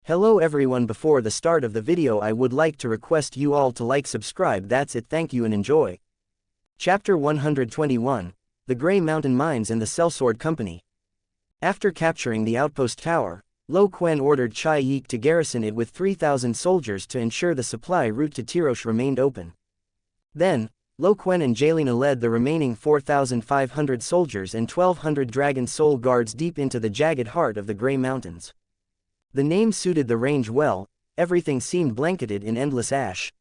Hello everyone, before the start of the video I would like to request you all to like, subscribe, that's it, thank you and enjoy. Chapter 121, The Grey Mountain Mines and the Sellsword Company. After capturing the outpost tower, Quen ordered Yiti to garrison it with 3,000 soldiers to ensure the supply route to Tyrosh remained open. Then, Quen and Gerion led the remaining 4,500 soldiers and 1,200 dragon soul guards deep into the jagged heart of the Grey Mountains. The name suited the range well, everything seemed blanketed in endless ash.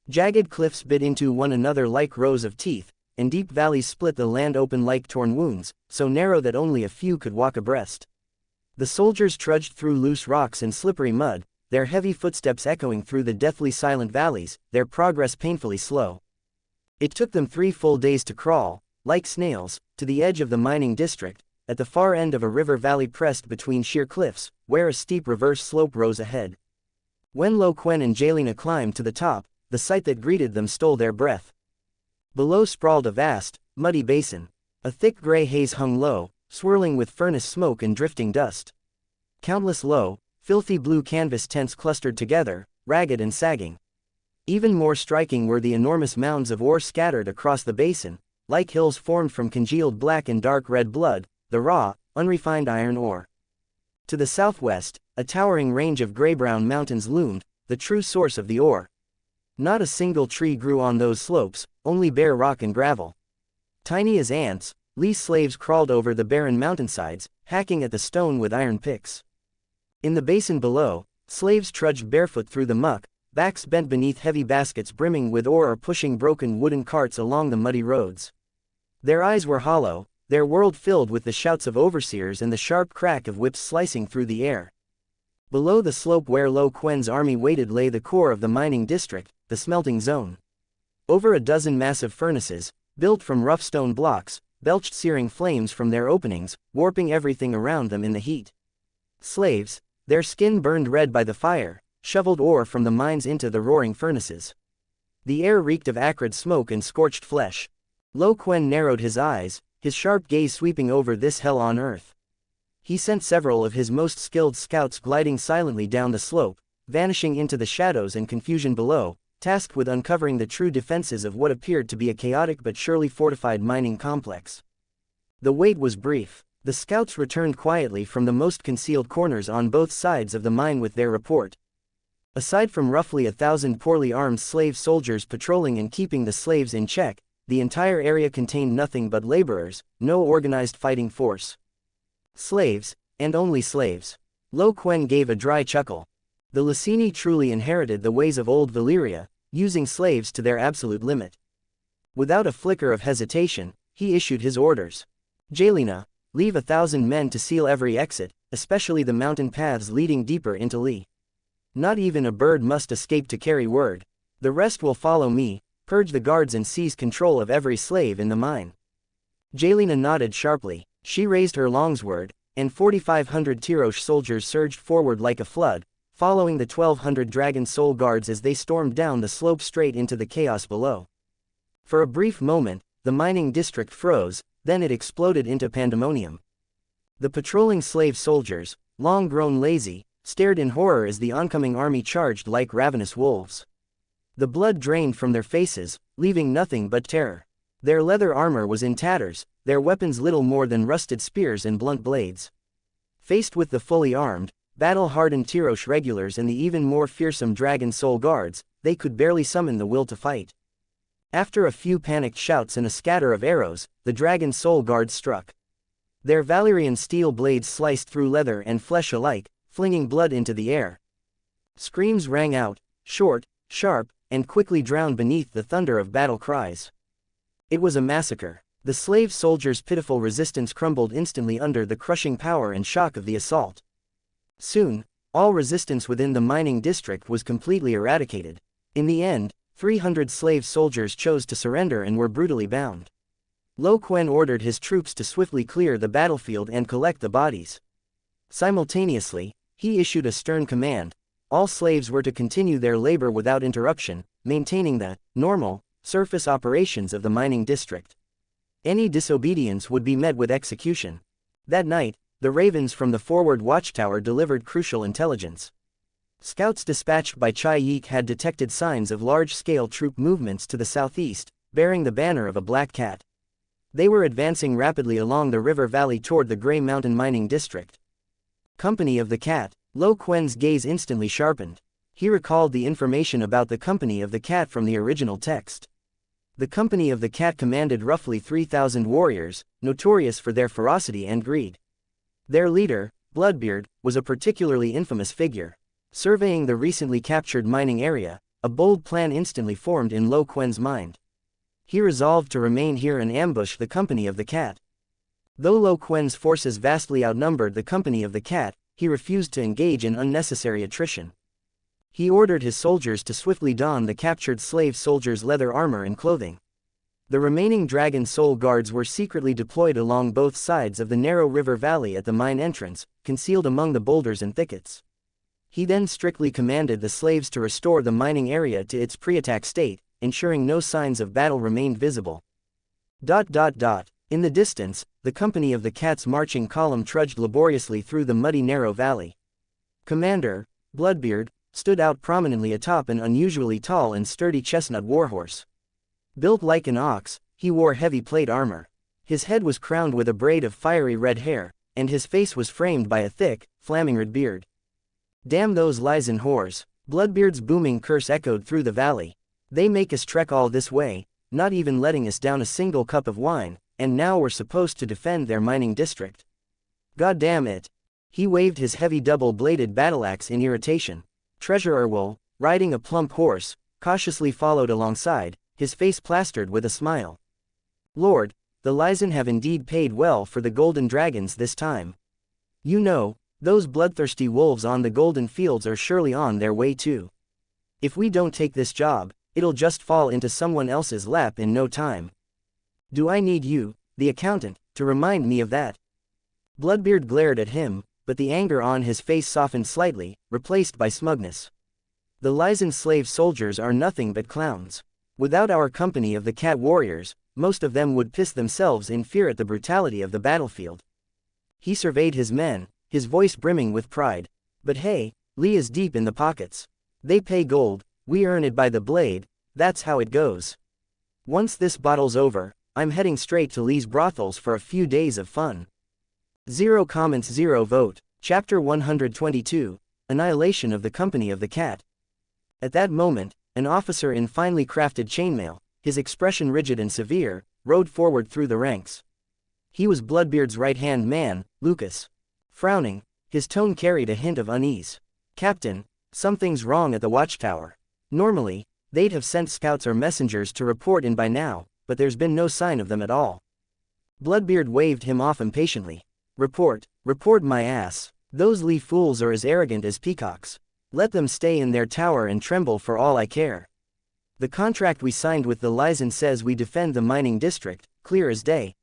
Jagged cliffs bit into one another like rows of teeth, and deep valleys split the land open like torn wounds, so narrow that only a few could walk abreast. The soldiers trudged through loose rocks and slippery mud, their heavy footsteps echoing through the deathly silent valleys, their progress painfully slow. It took them 3 full days to crawl, like snails, to the edge of the mining district, at the far end of a river valley pressed between sheer cliffs, where a steep reverse slope rose ahead. When Quen and Gerion climbed to the top, the sight that greeted them stole their breath. Below sprawled a vast, muddy basin. A thick gray haze hung low, swirling with furnace smoke and drifting dust. Countless low, filthy blue canvas tents clustered together, ragged and sagging. Even more striking were the enormous mounds of ore scattered across the basin, like hills formed from congealed black and dark red blood, the raw, unrefined iron ore. To the southwest, a towering range of gray-brown mountains loomed, the true source of the ore. Not a single tree grew on those slopes, only bare rock and gravel. Tiny as ants, Lee slaves crawled over the barren mountainsides, hacking at the stone with iron picks. In the basin below, slaves trudged barefoot through the muck, backs bent beneath heavy baskets brimming with ore or pushing broken wooden carts along the muddy roads. Their eyes were hollow, their world filled with the shouts of overseers and the sharp crack of whips slicing through the air. Below the slope where Quen's army waited lay the core of the mining district, the smelting zone. Over a dozen massive furnaces, built from rough stone blocks, belched searing flames from their openings, warping everything around them in the heat. Slaves, their skin burned red by the fire, shoveled ore from the mines into the roaring furnaces. The air reeked of acrid smoke and scorched flesh. Quen narrowed his eyes, his sharp gaze sweeping over this hell on earth. He sent several of his most skilled scouts gliding silently down the slope, vanishing into the shadows and confusion below, tasked with uncovering the true defenses of what appeared to be a chaotic but surely fortified mining complex. The wait was brief. The scouts returned quietly from the most concealed corners on both sides of the mine with their report. Aside from roughly 1,000 poorly armed slave soldiers patrolling and keeping the slaves in check, the entire area contained nothing but laborers, no organized fighting force. Slaves, and only slaves. Quen gave a dry chuckle. The Licini truly inherited the ways of old Valyria, using slaves to their absolute limit. Without a flicker of hesitation, he issued his orders. Gerion, leave 1,000 men to seal every exit, especially the mountain paths leading deeper into Lee. Not even a bird must escape to carry word. The rest will follow me. Purge the guards and seize control of every slave in the mine. Gerion nodded sharply. She raised her longsword, and 4,500 Tyrosh soldiers surged forward like a flood, following the 1,200 dragon soul guards as they stormed down the slope straight into the chaos below. For a brief moment, the mining district froze, then it exploded into pandemonium. The patrolling slave soldiers, long grown lazy, stared in horror as the oncoming army charged like ravenous wolves. The blood drained from their faces, leaving nothing but terror. Their leather armor was in tatters, their weapons little more than rusted spears and blunt blades. Faced with the fully armed, battle-hardened Tyrosh regulars and the even more fearsome dragon soul guards, they could barely summon the will to fight. After a few panicked shouts and a scatter of arrows, the dragon soul guards struck. Their Valyrian steel blades sliced through leather and flesh alike, flinging blood into the air. Screams rang out, short, sharp, and quickly drowned beneath the thunder of battle cries. It was a massacre. The slave soldiers' pitiful resistance crumbled instantly under the crushing power and shock of the assault. Soon, all resistance within the mining district was completely eradicated. In the end, 300 slave soldiers chose to surrender and were brutally bound. Quen ordered his troops to swiftly clear the battlefield and collect the bodies. Simultaneously, he issued a stern command. All slaves were to continue their labor without interruption, maintaining the normal surface operations of the mining district. Any disobedience would be met with execution. That night, the ravens from the forward watchtower delivered crucial intelligence. Scouts dispatched by Yiti had detected signs of large-scale troop movements to the southeast, bearing the banner of a black cat. They were advancing rapidly along the river valley toward the Grey Mountain mining district. Company of the Cat. Quen's gaze instantly sharpened. He recalled the information about the Company of the Cat from the original text. The Company of the Cat commanded roughly 3,000 warriors, notorious for their ferocity and greed. Their leader, Bloodbeard, was a particularly infamous figure. Surveying the recently captured mining area, a bold plan instantly formed in Quen's mind. He resolved to remain here and ambush the Company of the Cat. Though Quen's forces vastly outnumbered the Company of the Cat, he refused to engage in unnecessary attrition. He ordered his soldiers to swiftly don the captured slave soldiers' leather armor and clothing. The remaining Dragon Soul Guards were secretly deployed along both sides of the narrow river valley at the mine entrance, concealed among the boulders and thickets. He then strictly commanded the slaves to restore the mining area to its pre-attack state, ensuring no signs of battle remained visible. In the distance, the Company of the Cat's marching column trudged laboriously through the muddy narrow valley. Commander, Bloodbeard, stood out prominently atop an unusually tall and sturdy chestnut warhorse. Built like an ox, he wore heavy plate armor. His head was crowned with a braid of fiery red hair, and his face was framed by a thick, flaming red beard. Damn those Lysan whores! Bloodbeard's booming curse echoed through the valley. They make us trek all this way, not even letting us down a single cup of wine, and now we're supposed to defend their mining district. God damn it! He waved his heavy double-bladed battle-axe in irritation. Treasurer Will, riding a plump horse, cautiously followed alongside, his face plastered with a smile. Lord, the Lysan have indeed paid well for the golden dragons this time. You know, those bloodthirsty wolves on the golden fields are surely on their way too. If we don't take this job, it'll just fall into someone else's lap in no time. Do I need you, the accountant, to remind me of that? Bloodbeard glared at him, but the anger on his face softened slightly, replaced by smugness. The Lysan slave soldiers are nothing but clowns. Without our Company of the Cat warriors, most of them would piss themselves in fear at the brutality of the battlefield. He surveyed his men, his voice brimming with pride. But hey, Lee is deep in the pockets. They pay gold, we earn it by the blade, that's how it goes. Once this bottle's over, I'm heading straight to Lee's brothels for a few days of fun. 0 comments 0 vote. Chapter 122, Annihilation of the Company of the Cat. At that moment, an officer in finely crafted chainmail, his expression rigid and severe, rode forward through the ranks. He was Bloodbeard's right-hand man, Lucas. Frowning, his tone carried a hint of unease. Captain, something's wrong at the watchtower. Normally, they'd have sent scouts or messengers to report in by now, but there's been no sign of them at all. Bloodbeard waved him off impatiently. Report my ass. Those Lee fools are as arrogant as peacocks. Let them stay in their tower and tremble for all I care. The contract we signed with the Lysan says we defend the mining district, clear as day.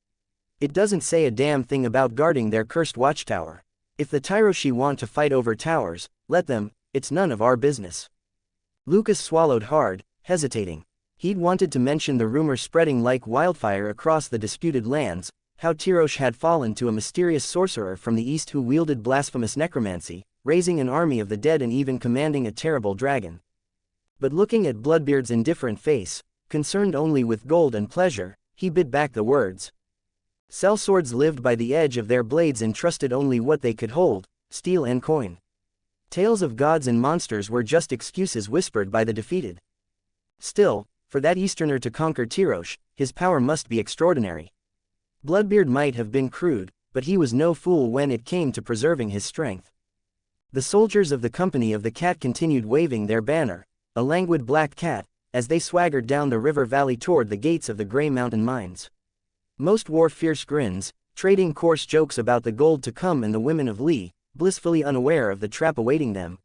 It doesn't say a damn thing about guarding their cursed watchtower. If the Tyroshi want to fight over towers, let them, it's none of our business. Lucas swallowed hard, hesitating. He'd wanted to mention the rumor spreading like wildfire across the disputed lands, how Tyrosh had fallen to a mysterious sorcerer from the east who wielded blasphemous necromancy, raising an army of the dead and even commanding a terrible dragon. But looking at Bloodbeard's indifferent face, concerned only with gold and pleasure, he bit back the words. Sellswords lived by the edge of their blades and trusted only what they could hold, steel and coin. Tales of gods and monsters were just excuses whispered by the defeated. Still, for that Easterner to conquer Tyrosh, his power must be extraordinary. Bloodbeard might have been crude, but he was no fool when it came to preserving his strength. The soldiers of the Company of the Cat continued waving their banner, a languid black cat, as they swaggered down the river valley toward the gates of the Grey Mountain mines. Most wore fierce grins, trading coarse jokes about the gold to come and the women of Lee, blissfully unaware of the trap awaiting them.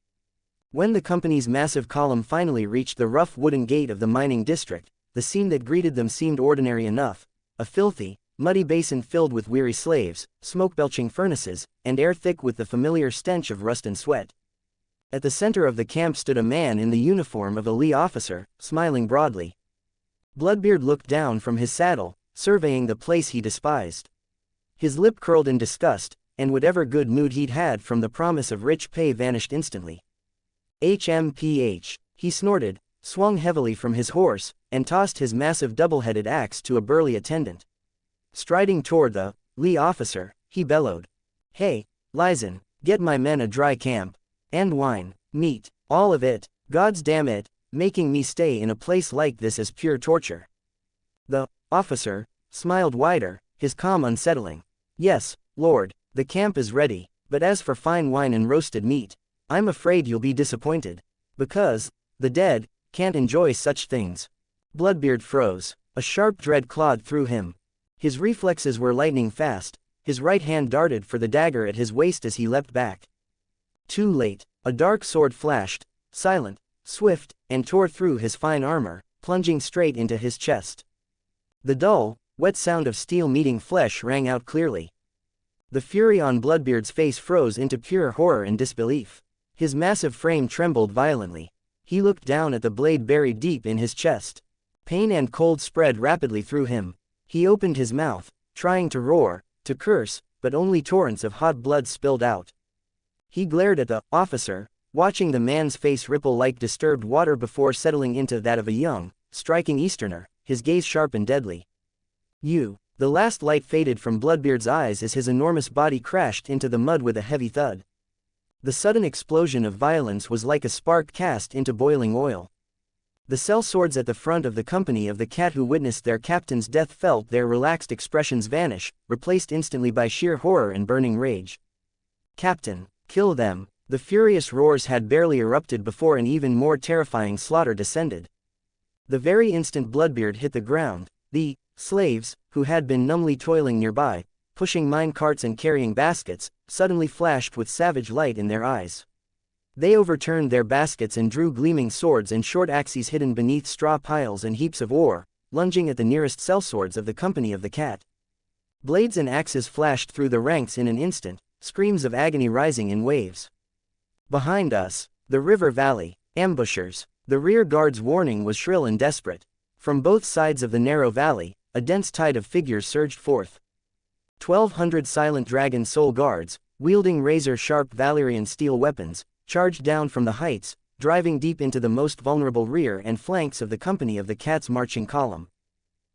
When the company's massive column finally reached the rough wooden gate of the mining district, the scene that greeted them seemed ordinary enough: a filthy, muddy basin filled with weary slaves, smoke-belching furnaces, and air thick with the familiar stench of rust and sweat. At the center of the camp stood a man in the uniform of a Lee officer, smiling broadly. Bloodbeard looked down from his saddle, surveying the place he despised. His lip curled in disgust, and whatever good mood he'd had from the promise of rich pay vanished instantly. HMPH, he snorted, swung heavily from his horse, and tossed his massive double-headed axe to a burly attendant. Striding toward the Lee officer, he bellowed. Hey, Lysen, get my men a dry camp. And wine, meat, all of it, gods damn it, making me stay in a place like this is pure torture. The officer smiled wider, his calm unsettling. Yes, Lord, the camp is ready, but as for fine wine and roasted meat, I'm afraid you'll be disappointed. Because the dead can't enjoy such things. Bloodbeard froze. A sharp dread clawed through him. His reflexes were lightning fast. His right hand darted for the dagger at his waist as he leapt back. Too late. A dark sword flashed, silent, swift, and tore through his fine armor, plunging straight into his chest. The dull, wet sound of steel meeting flesh rang out clearly. The fury on Bloodbeard's face froze into pure horror and disbelief. His massive frame trembled violently. He looked down at the blade buried deep in his chest. Pain and cold spread rapidly through him. He opened his mouth, trying to roar, to curse, but only torrents of hot blood spilled out. He glared at the officer, watching the man's face ripple like disturbed water before settling into that of a young, striking Easterner, his gaze sharp and deadly. You. The last light faded from Bloodbeard's eyes as his enormous body crashed into the mud with a heavy thud. The sudden explosion of violence was like a spark cast into boiling oil. The sellswords at the front of the company of the cat who witnessed their captain's death felt their relaxed expressions vanish, replaced instantly by sheer horror and burning rage. Captain, kill them! The furious roars had barely erupted before an even more terrifying slaughter descended. The very instant Bloodbeard hit the ground, the slaves, who had been numbly toiling nearby, pushing mine carts and carrying baskets, suddenly flashed with savage light in their eyes. They overturned their baskets and drew gleaming swords and short axes hidden beneath straw piles and heaps of ore, lunging at the nearest sellswords of the company of the cat. Blades and axes flashed through the ranks in an instant, screams of agony rising in waves. Behind us, the river valley, ambushers. The rear guard's warning was shrill and desperate. From both sides of the narrow valley, a dense tide of figures surged forth. 1,200 silent dragon soul guards, wielding razor-sharp Valyrian steel weapons, charged down from the heights, driving deep into the most vulnerable rear and flanks of the company of the cat's marching column.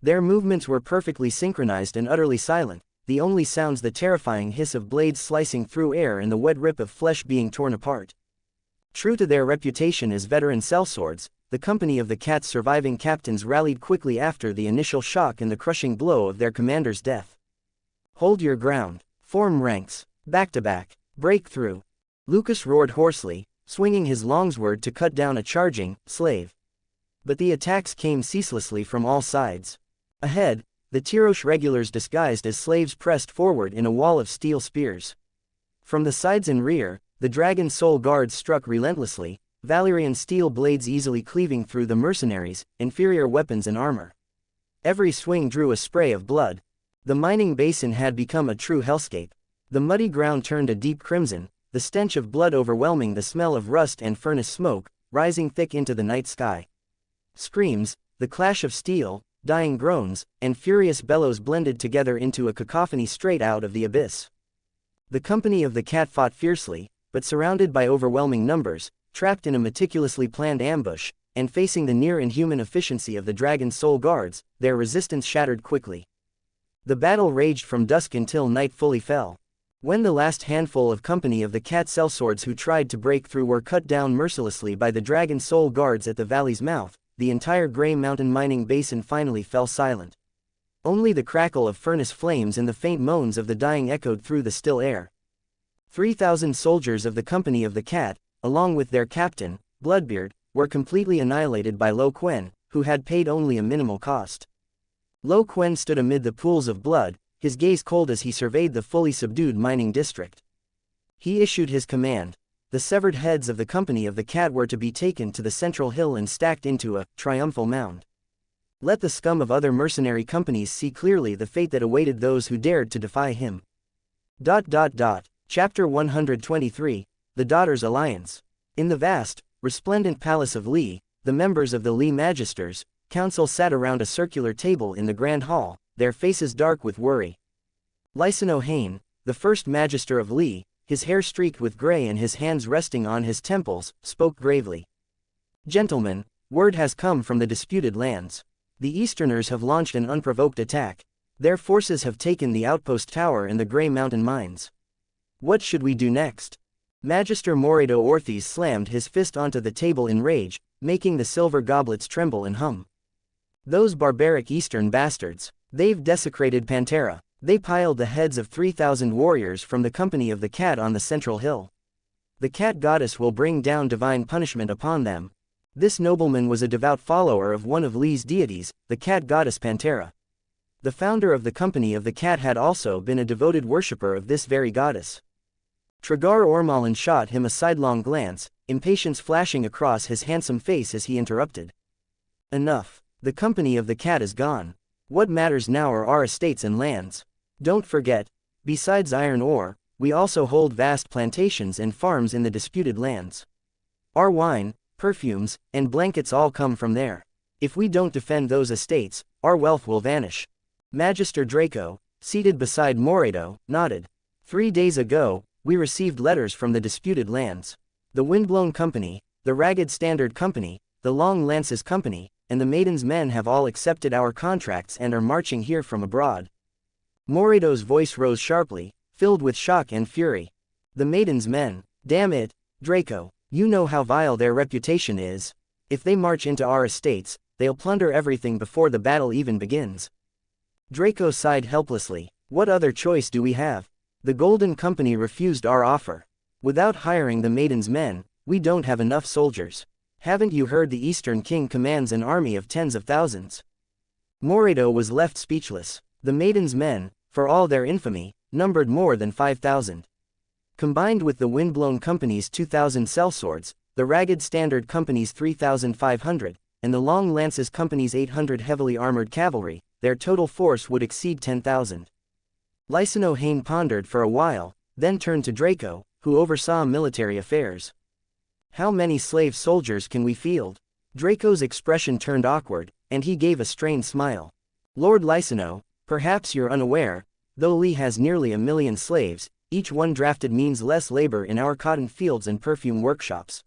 Their movements were perfectly synchronized and utterly silent, the only sounds the terrifying hiss of blades slicing through air and the wet rip of flesh being torn apart. True to their reputation as veteran sellswords, the company of the cat's surviving captains rallied quickly after the initial shock and the crushing blow of their commander's death. Hold your ground, form ranks, back to back, break through. Lucas roared hoarsely, swinging his longsword to cut down a charging slave. But the attacks came ceaselessly from all sides. Ahead, the Tyrosh regulars disguised as slaves pressed forward in a wall of steel spears. From the sides and rear, the dragon soul guards struck relentlessly, Valyrian steel blades easily cleaving through the mercenaries' inferior weapons and armor. Every swing drew a spray of blood. The mining basin had become a true hellscape. The muddy ground turned a deep crimson, the stench of blood overwhelming the smell of rust and furnace smoke, rising thick into the night sky. Screams, the clash of steel, dying groans, and furious bellows blended together into a cacophony straight out of the abyss. The company of the cat fought fiercely, but surrounded by overwhelming numbers, trapped in a meticulously planned ambush, and facing the near-inhuman efficiency of the dragon soul guards, their resistance shattered quickly. The battle raged from dusk until night fully fell. When the last handful of company of the cat sellswords who tried to break through were cut down mercilessly by the dragon soul guards at the valley's mouth, the entire Grey Mountain mining basin finally fell silent. Only the crackle of furnace flames and the faint moans of the dying echoed through the still air. 3,000 soldiers of the company of the cat, along with their captain, Bloodbeard, were completely annihilated by Quen, who had paid only a minimal cost. Quen stood amid the pools of blood, his gaze cold as he surveyed the fully subdued mining district. He issued his command. The severed heads of the company of the cat were to be taken to the central hill and stacked into a triumphal mound. Let the scum of other mercenary companies see clearly the fate that awaited those who dared to defy him. Chapter 123, The Daughters' Alliance. In the vast, resplendent palace of Lee, the members of the Lee Magisters' Council sat around a circular table in the Grand Hall, their faces dark with worry. Lysen O'Hane, the first Magister of Lee, his hair streaked with gray and his hands resting on his temples, spoke gravely. "Gentlemen, word has come from the disputed lands. The Easterners have launched an unprovoked attack. Their forces have taken the outpost tower in the Grey Mountain mines. What should we do next?" Magister Moredo Orthes slammed his fist onto the table in rage, making the silver goblets tremble and hum. "Those barbaric Eastern bastards. They've desecrated Pantera. They piled the heads of 3,000 warriors from the company of the cat on the central hill. The cat goddess will bring down divine punishment upon them." This nobleman was a devout follower of one of Lee's deities, the cat goddess Pantera. The founder of the company of the cat had also been a devoted worshipper of this very goddess. Tragar Ormalin shot him a sidelong glance, impatience flashing across his handsome face as he interrupted. "Enough. The company of the cat is gone. What matters now are our estates and lands. Don't forget, besides iron ore, we also hold vast plantations and farms in the disputed lands. Our wine, perfumes, and blankets all come from there. If we don't defend those estates, our wealth will vanish." Magister Draco, seated beside Moredo, nodded. 3 days ago, we received letters from the disputed lands. The Windblown Company, the Ragged Standard Company, the Long Lances Company, and the Maiden's Men have all accepted our contracts and are marching here from abroad. Moredo's voice rose sharply, filled with shock and fury. "The Maiden's Men, damn it, Draco, you know how vile their reputation is. If they march into our estates, they'll plunder everything before the battle even begins." Draco sighed helplessly. "What other choice do we have? The Golden Company refused our offer. Without hiring the Maiden's Men, we don't have enough soldiers. Haven't you heard the Eastern King commands an army of tens of thousands?" Moredo was left speechless. The Maiden's Men, for all their infamy, numbered more than 5,000. Combined with the Windblown Company's 2,000 sellswords, the Ragged Standard Company's 3,500, and the Long Lances Company's 800 heavily armored cavalry, their total force would exceed 10,000. Lysano Hain pondered for a while, then turned to Draco, who oversaw military affairs. "How many slave soldiers can we field?" Draco's expression turned awkward, and he gave a strained smile. "Lord Lysano, perhaps you're unaware, though Lee has nearly 1 million slaves, each one drafted means less labor in our cotton fields and perfume workshops.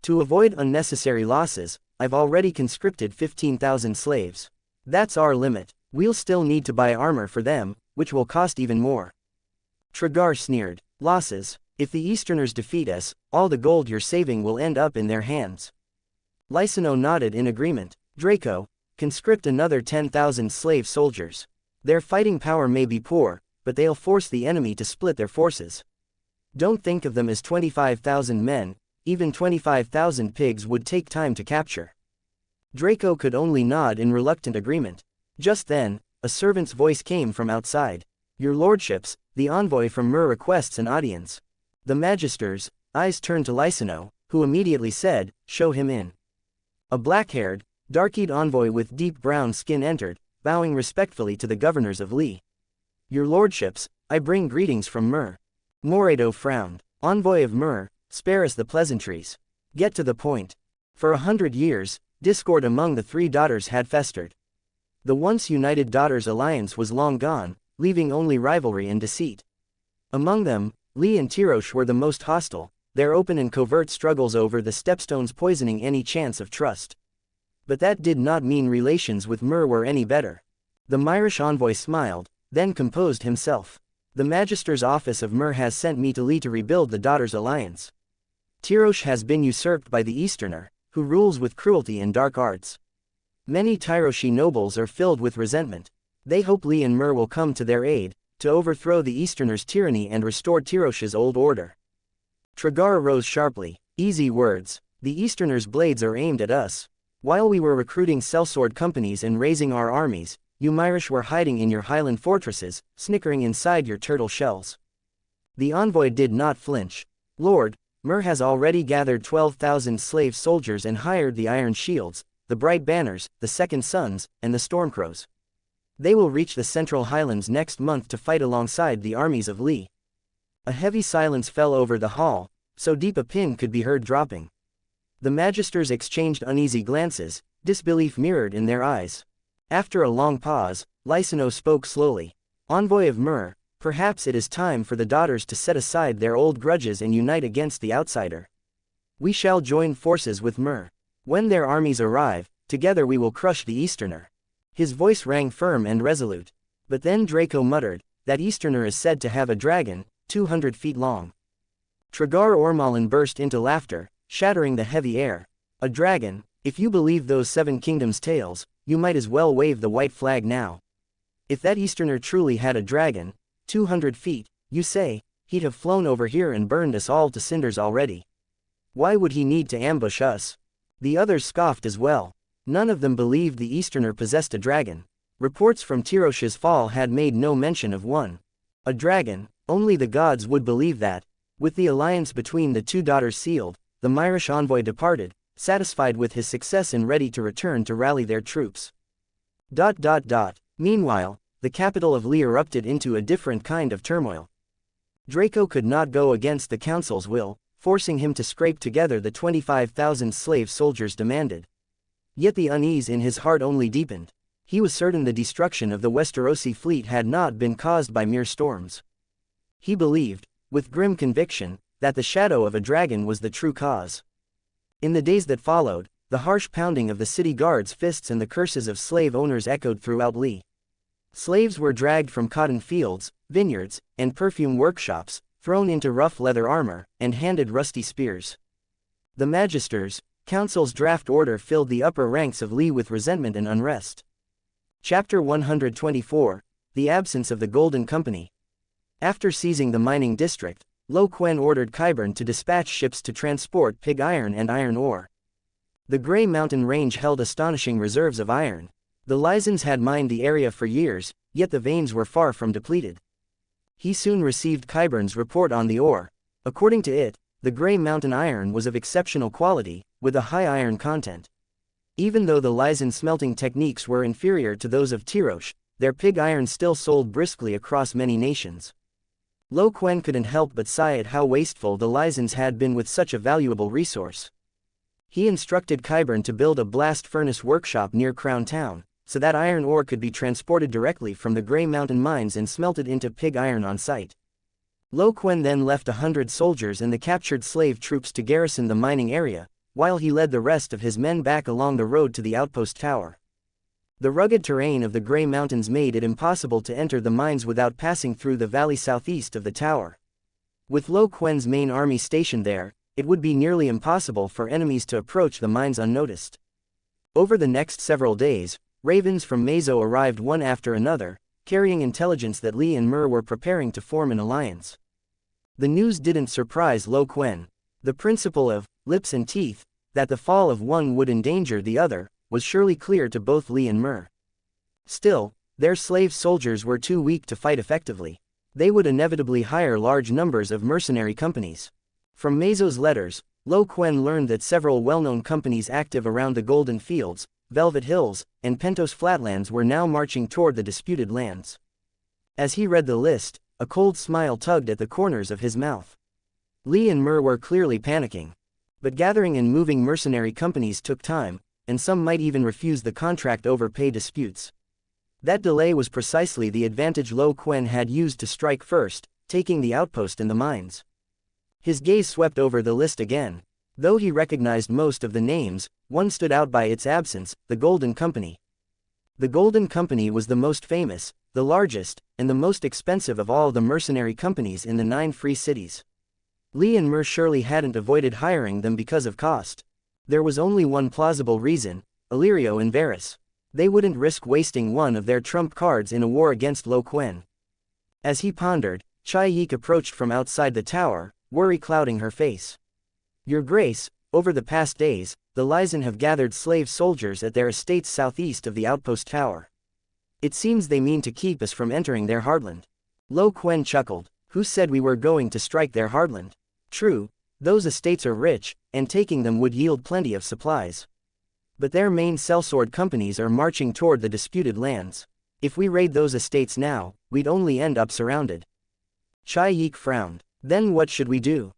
To avoid unnecessary losses, I've already conscripted 15,000 slaves. That's our limit. We'll still need to buy armor for them, which will cost even more." Tragar sneered. "Losses? If the Easterners defeat us, all the gold you're saving will end up in their hands." Lysano nodded in agreement. "Draco, conscript another 10,000 slave soldiers. Their fighting power may be poor, but they'll force the enemy to split their forces. Don't think of them as 25,000 men, even 25,000 pigs would take time to capture." Draco could only nod in reluctant agreement. Just then, a servant's voice came from outside. "Your lordships, the envoy from Myr requests an audience." The magister's eyes turned to Lysano, who immediately said, "Show him in." A black-haired, dark-eyed envoy with deep brown skin entered, bowing respectfully to the governors of Lee. "Your lordships, I bring greetings from Myr." Moredo frowned. "Envoy of Myr, spare us the pleasantries. Get to the point." For 100 years, discord among the three daughters had festered. The once united daughters' alliance was long gone, leaving only rivalry and deceit. Among them, Lee and Tirosh were the most hostile, their open and covert struggles over the stepstones poisoning any chance of trust. But that did not mean relations with Myr were any better. The Myrish envoy smiled, then composed himself. "The Magister's office of Myr has sent me to Lee to rebuild the daughters' alliance. Tirosh has been usurped by the Easterner, who rules with cruelty and dark arts. Many Tyroshi nobles are filled with resentment. They hope Lee and Myr will come to their aid, to overthrow the Easterner's tyranny and restore Tirosh's old order." Tragar rose sharply. "Easy words. The Easterner's blades are aimed at us. While we were recruiting sellsword companies and raising our armies, you Myrish were hiding in your highland fortresses, snickering inside your turtle shells." The envoy did not flinch. "Lord, Myr has already gathered 12,000 slave soldiers and hired the Iron Shields, the Bright Banners, the Second Sons, and the Stormcrows. They will reach the Central Highlands next month to fight alongside the armies of Lee." A heavy silence fell over the hall, so deep a pin could be heard dropping. The magisters exchanged uneasy glances, disbelief mirrored in their eyes. After a long pause, Lysano spoke slowly. "Envoy of Myr, Perhaps it is time for the daughters to set aside their old grudges and unite against the outsider. We shall join forces with Myr. When their armies arrive, together we will crush the Easterner. His voice rang firm and resolute. But then Draco muttered, that Easterner is said to have a dragon, 200 feet long. Tragar Ormalin burst into laughter, shattering the heavy air. A dragon? If you believe those Seven Kingdoms tales, you might as well wave the white flag now. If that Easterner truly had a dragon, 200 feet, you say, he'd have flown over here and burned us all to cinders already. Why would he need to ambush us? The others scoffed as well. None of them believed the Easterner possessed a dragon. Reports from Tyrosh's fall had made no mention of one. A dragon, only the gods would believe that. With the alliance between the two daughters sealed, the Myrish envoy departed, satisfied with his success and ready to return to rally their troops. Meanwhile, the capital of Lee erupted into a different kind of turmoil. Draco could not go against the council's will, forcing him to scrape together the 25,000 slave soldiers demanded. Yet the unease in his heart only deepened. He was certain the destruction of the Westerosi fleet had not been caused by mere storms. He believed, with grim conviction, that the shadow of a dragon was the true cause. In the days that followed, the harsh pounding of the city guards' fists and the curses of slave owners echoed throughout Lee. Slaves were dragged from cotton fields, vineyards, and perfume workshops, thrown into rough leather armor, and handed rusty spears. The Magisters' council's draft order filled the upper ranks of Lee with resentment and unrest. Chapter 124, The Absence of the Golden Company. After seizing the mining district, Quen ordered Qyburn to dispatch ships to transport pig iron and iron ore. The Grey Mountain Range held astonishing reserves of iron. The Lysans had mined the area for years, yet the veins were far from depleted. He soon received Qyburn's report on the ore. According to it, the Grey Mountain iron was of exceptional quality, with a high iron content. Even though the Lysan smelting techniques were inferior to those of Tyrosh, their pig iron still sold briskly across many nations. Quen couldn't help but sigh at how wasteful the Lysans had been with such a valuable resource. He instructed Qyburn to build a blast furnace workshop near Crown Town, so that iron ore could be transported directly from the Grey Mountain mines and smelted into pig iron on site. Quen then left 100 soldiers and the captured slave troops to garrison the mining area, while he led the rest of his men back along the road to the outpost tower. The rugged terrain of the Grey Mountains made it impossible to enter the mines without passing through the valley southeast of the tower. With Quen's main army stationed there, it would be nearly impossible for enemies to approach the mines unnoticed. Over the next several days, ravens from Mazo arrived one after another, carrying intelligence that Lee and Myr were preparing to form an alliance. The news didn't surprise Quen. The principle of lips and teeth, that the fall of one would endanger the other, was surely clear to both Lee and Myr. Still, their slave soldiers were too weak to fight effectively. They would inevitably hire large numbers of mercenary companies. From Mazo's letters, Quen learned that several well-known companies active around the Golden Fields, Velvet Hills, and Pentos Flatlands were now marching toward the disputed lands. As he read the list, a cold smile tugged at the corners of his mouth. Lee and Myr were clearly panicking. But gathering and moving mercenary companies took time, and some might even refuse the contract over pay disputes. That delay was precisely the advantage Quen had used to strike first, taking the outpost and the mines. His gaze swept over the list again. Though he recognized most of the names, one stood out by its absence: the Golden Company. The Golden Company was the most famous, the largest, and the most expensive of all the mercenary companies in the 9 free cities. Lee and Myr surely hadn't avoided hiring them because of cost. There was only one plausible reason: Illyrio and Varys. They wouldn't risk wasting one of their trump cards in a war against Quen. As he pondered, Chayik approached from outside the tower, worry clouding her face. "Your Grace, over the past days, the Lysan have gathered slave soldiers at their estates southeast of the outpost tower. It seems they mean to keep us from entering their heartland." Quen chuckled. "Who said we were going to strike their heartland? True, those estates are rich, and taking them would yield plenty of supplies. But their main sellsword companies are marching toward the disputed lands. If we raid those estates now, we'd only end up surrounded." Chayik frowned. "Then what should we do?"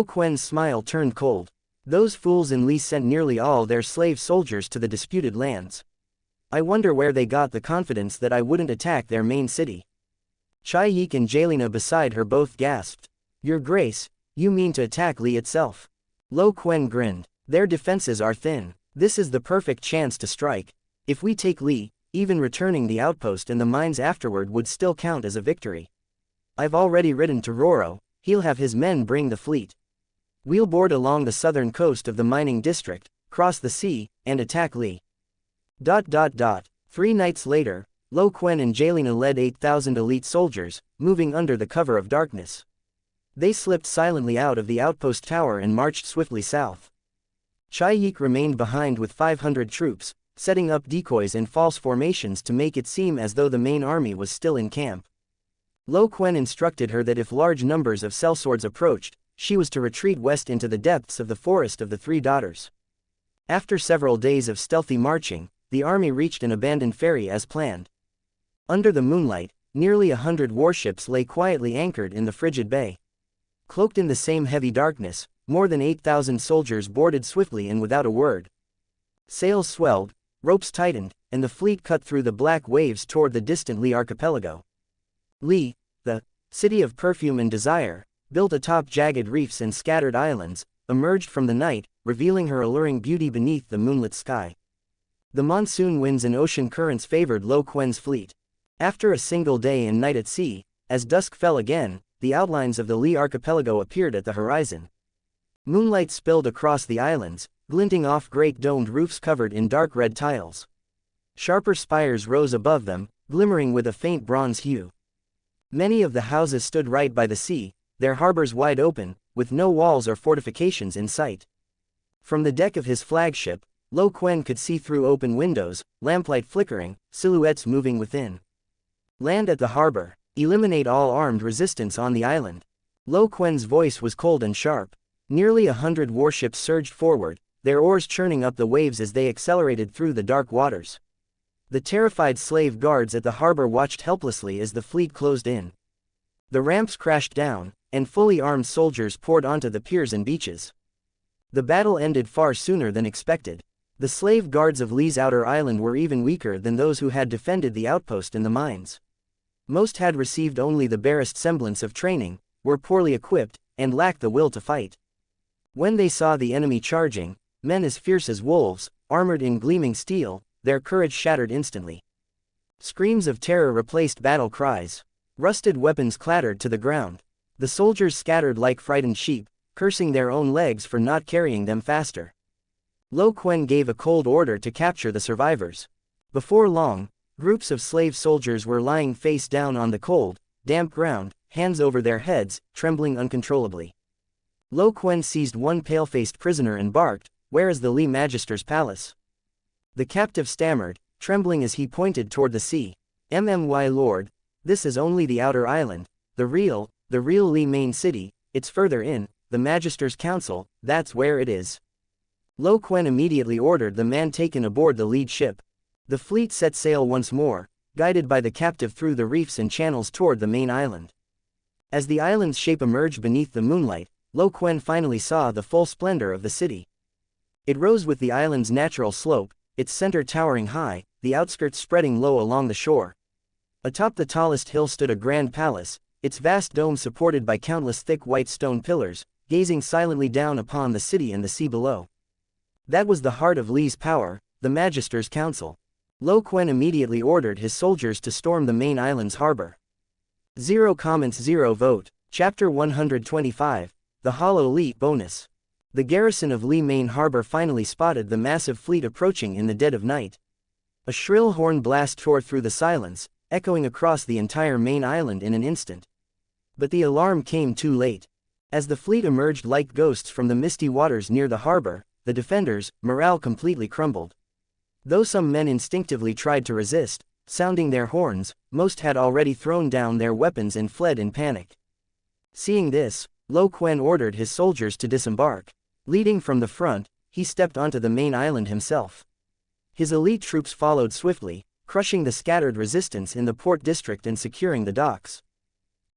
Quen's smile turned cold. "Those fools in Lee sent nearly all their slave soldiers to the disputed lands. I wonder where they got the confidence that I wouldn't attack their main city." Shyvana and Yelena beside her both gasped. Your Grace, you mean to attack Lee itself? Quen grinned. Their defenses are thin. This is the perfect chance to strike. If we take Lee, even returning the outpost and the mines afterward would still count as a victory. I've already written to Roro, he'll have his men bring the fleet. We'll board along the southern coast of the mining district, cross the sea, and attack Lee. 3 nights later, Quen and Yelena led 8,000 elite soldiers, moving under the cover of darkness. They slipped silently out of the outpost tower and marched swiftly south. Shyvana remained behind with 500 troops, setting up decoys and false formations to make it seem as though the main army was still in camp. Quen instructed her that if large numbers of sellswords approached, she was to retreat west into the depths of the Forest of the Three Daughters. After several days of stealthy marching, the army reached an abandoned ferry as planned. Under the moonlight, nearly 100 warships lay quietly anchored in the frigid bay. Cloaked in the same heavy darkness, more than 8,000 soldiers boarded swiftly and without a word. Sails swelled, ropes tightened, and the fleet cut through the black waves toward the distant Lee archipelago. Lee, the city of perfume and desire, built atop jagged reefs and scattered islands, emerged from the night, revealing her alluring beauty beneath the moonlit sky. The monsoon winds and ocean currents favored Quen's fleet. After a single day and night at sea, as dusk fell again, the outlines of the Lee archipelago appeared at the horizon. Moonlight spilled across the islands, glinting off great domed roofs covered in dark red tiles. Sharper spires rose above them, glimmering with a faint bronze hue. Many of the houses stood right by the sea, their harbors wide open, with no walls or fortifications in sight. From the deck of his flagship, Quen could see through open windows, lamplight flickering, silhouettes moving within. Land at the harbor. Eliminate all armed resistance on the island. Quen's voice was cold and sharp. Nearly 100 warships surged forward, their oars churning up the waves as they accelerated through the dark waters. The terrified slave guards at the harbor watched helplessly as the fleet closed in. The ramps crashed down, and fully armed soldiers poured onto the piers and beaches. The battle ended far sooner than expected. The slave guards of Lee's outer island were even weaker than those who had defended the outpost in the mines. Most had received only the barest semblance of training, were poorly equipped, and lacked the will to fight. When they saw the enemy charging, men as fierce as wolves, armored in gleaming steel, their courage shattered instantly. Screams of terror replaced battle cries. Rusted weapons clattered to the ground. The soldiers scattered like frightened sheep, cursing their own legs for not carrying them faster. Quen gave a cold order to capture the survivors. Before long, groups of slave soldiers were lying face down on the cold, damp ground, hands over their heads, trembling uncontrollably. Quen seized one pale-faced prisoner and barked, "Where is the Lee Magister's palace?" The captive stammered, trembling as he pointed toward the sea. "My lord, this is only the outer island, the real Lee main city, it's further in, the Magister's council, that's where it is." Quen immediately ordered the man taken aboard the lead ship. The fleet set sail once more, guided by the captive through the reefs and channels toward the main island. As the island's shape emerged beneath the moonlight, Quen finally saw the full splendor of the city. It rose with the island's natural slope, its center towering high, the outskirts spreading low along the shore. Atop the tallest hill stood a grand palace, its vast dome supported by countless thick white stone pillars, gazing silently down upon the city and the sea below. That was the heart of Lee's power, the Magister's council. Quen immediately ordered his soldiers to storm the main island's harbor. 0 comments 0 vote. Chapter 125, The Hollow Lee Bonus. The garrison of Lee Main Harbor finally spotted the massive fleet approaching in the dead of night. A shrill horn blast tore through the silence, echoing across the entire main island in an instant. But the alarm came too late. As the fleet emerged like ghosts from the misty waters near the harbor, the defenders' morale completely crumbled. Though some men instinctively tried to resist, sounding their horns, most had already thrown down their weapons and fled in panic. Seeing this, Quen ordered his soldiers to disembark. Leading from the front, he stepped onto the main island himself. His elite troops followed swiftly, crushing the scattered resistance in the port district and securing the docks.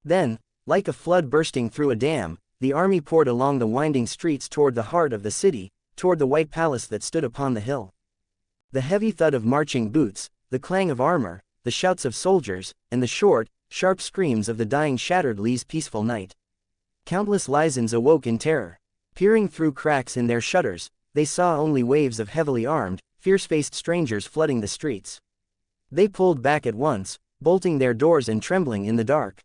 Then, like a flood bursting through a dam, the army poured along the winding streets toward the heart of the city, toward the white palace that stood upon the hill. The heavy thud of marching boots, the clang of armor, the shouts of soldiers, and the short, Sharp screams of the dying shattered Lee's peaceful night. Countless Lysans awoke in terror. Peering through cracks in their shutters, they saw only waves of heavily armed, fierce-faced strangers flooding the streets. They pulled back at once, bolting their doors and trembling in the dark.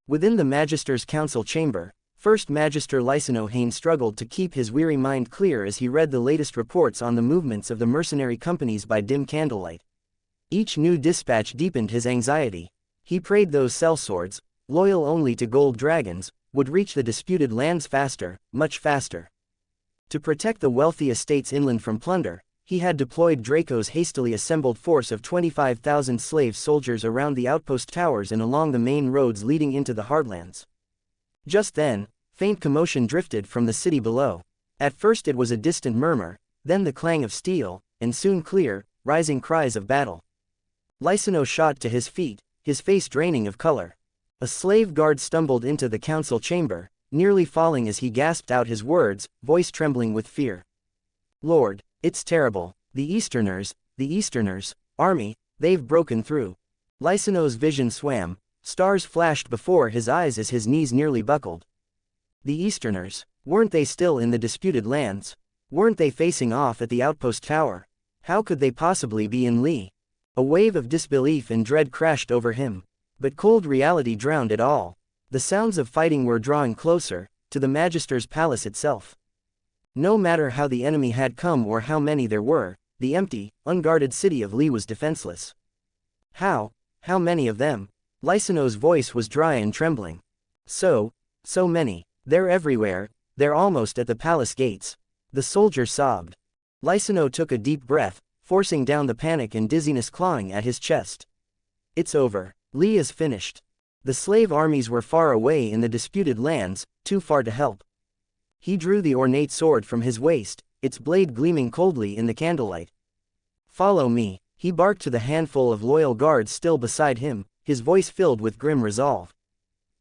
Within the Magister's council chamber, First Magister Lysano Hayne struggled to keep his weary mind clear as he read the latest reports on the movements of the mercenary companies by dim candlelight. Each new dispatch deepened his anxiety. He prayed those sellswords, loyal only to gold dragons, would reach the disputed lands faster, much faster. To protect the wealthy estates inland from plunder, he had deployed Draco's hastily assembled force of 25,000 slave soldiers around the outpost towers and along the main roads leading into the heartlands. Just then, faint commotion drifted from the city below. At first it was a distant murmur, then the clang of steel, and soon clear, rising cries of battle. Lysano shot to his feet, his face draining of color. A slave guard stumbled into the council chamber, nearly falling as he gasped out his words, voice trembling with fear. "Lord, it's terrible. The Easterners, army, they've broken through." Lysano's vision swam, stars flashed before his eyes as his knees nearly buckled. The Easterners, weren't they still in the disputed lands? Weren't they facing off at the outpost tower? How could they possibly be in Lee? A wave of disbelief and dread crashed over him. But cold reality drowned it all. The sounds of fighting were drawing closer, to the Magister's palace itself. No matter how the enemy had come or how many there were, the empty, unguarded city of Lee was defenseless. How many of them? Lysano's voice was dry and trembling. So many. They're everywhere, they're almost at the palace gates. The soldier sobbed. Lysano took a deep breath, forcing down the panic and dizziness clawing at his chest. It's over. Lee is finished. The slave armies were far away in the disputed lands, too far to help. He drew the ornate sword from his waist, its blade gleaming coldly in the candlelight. "Follow me," he barked to the handful of loyal guards still beside him, his voice filled with grim resolve.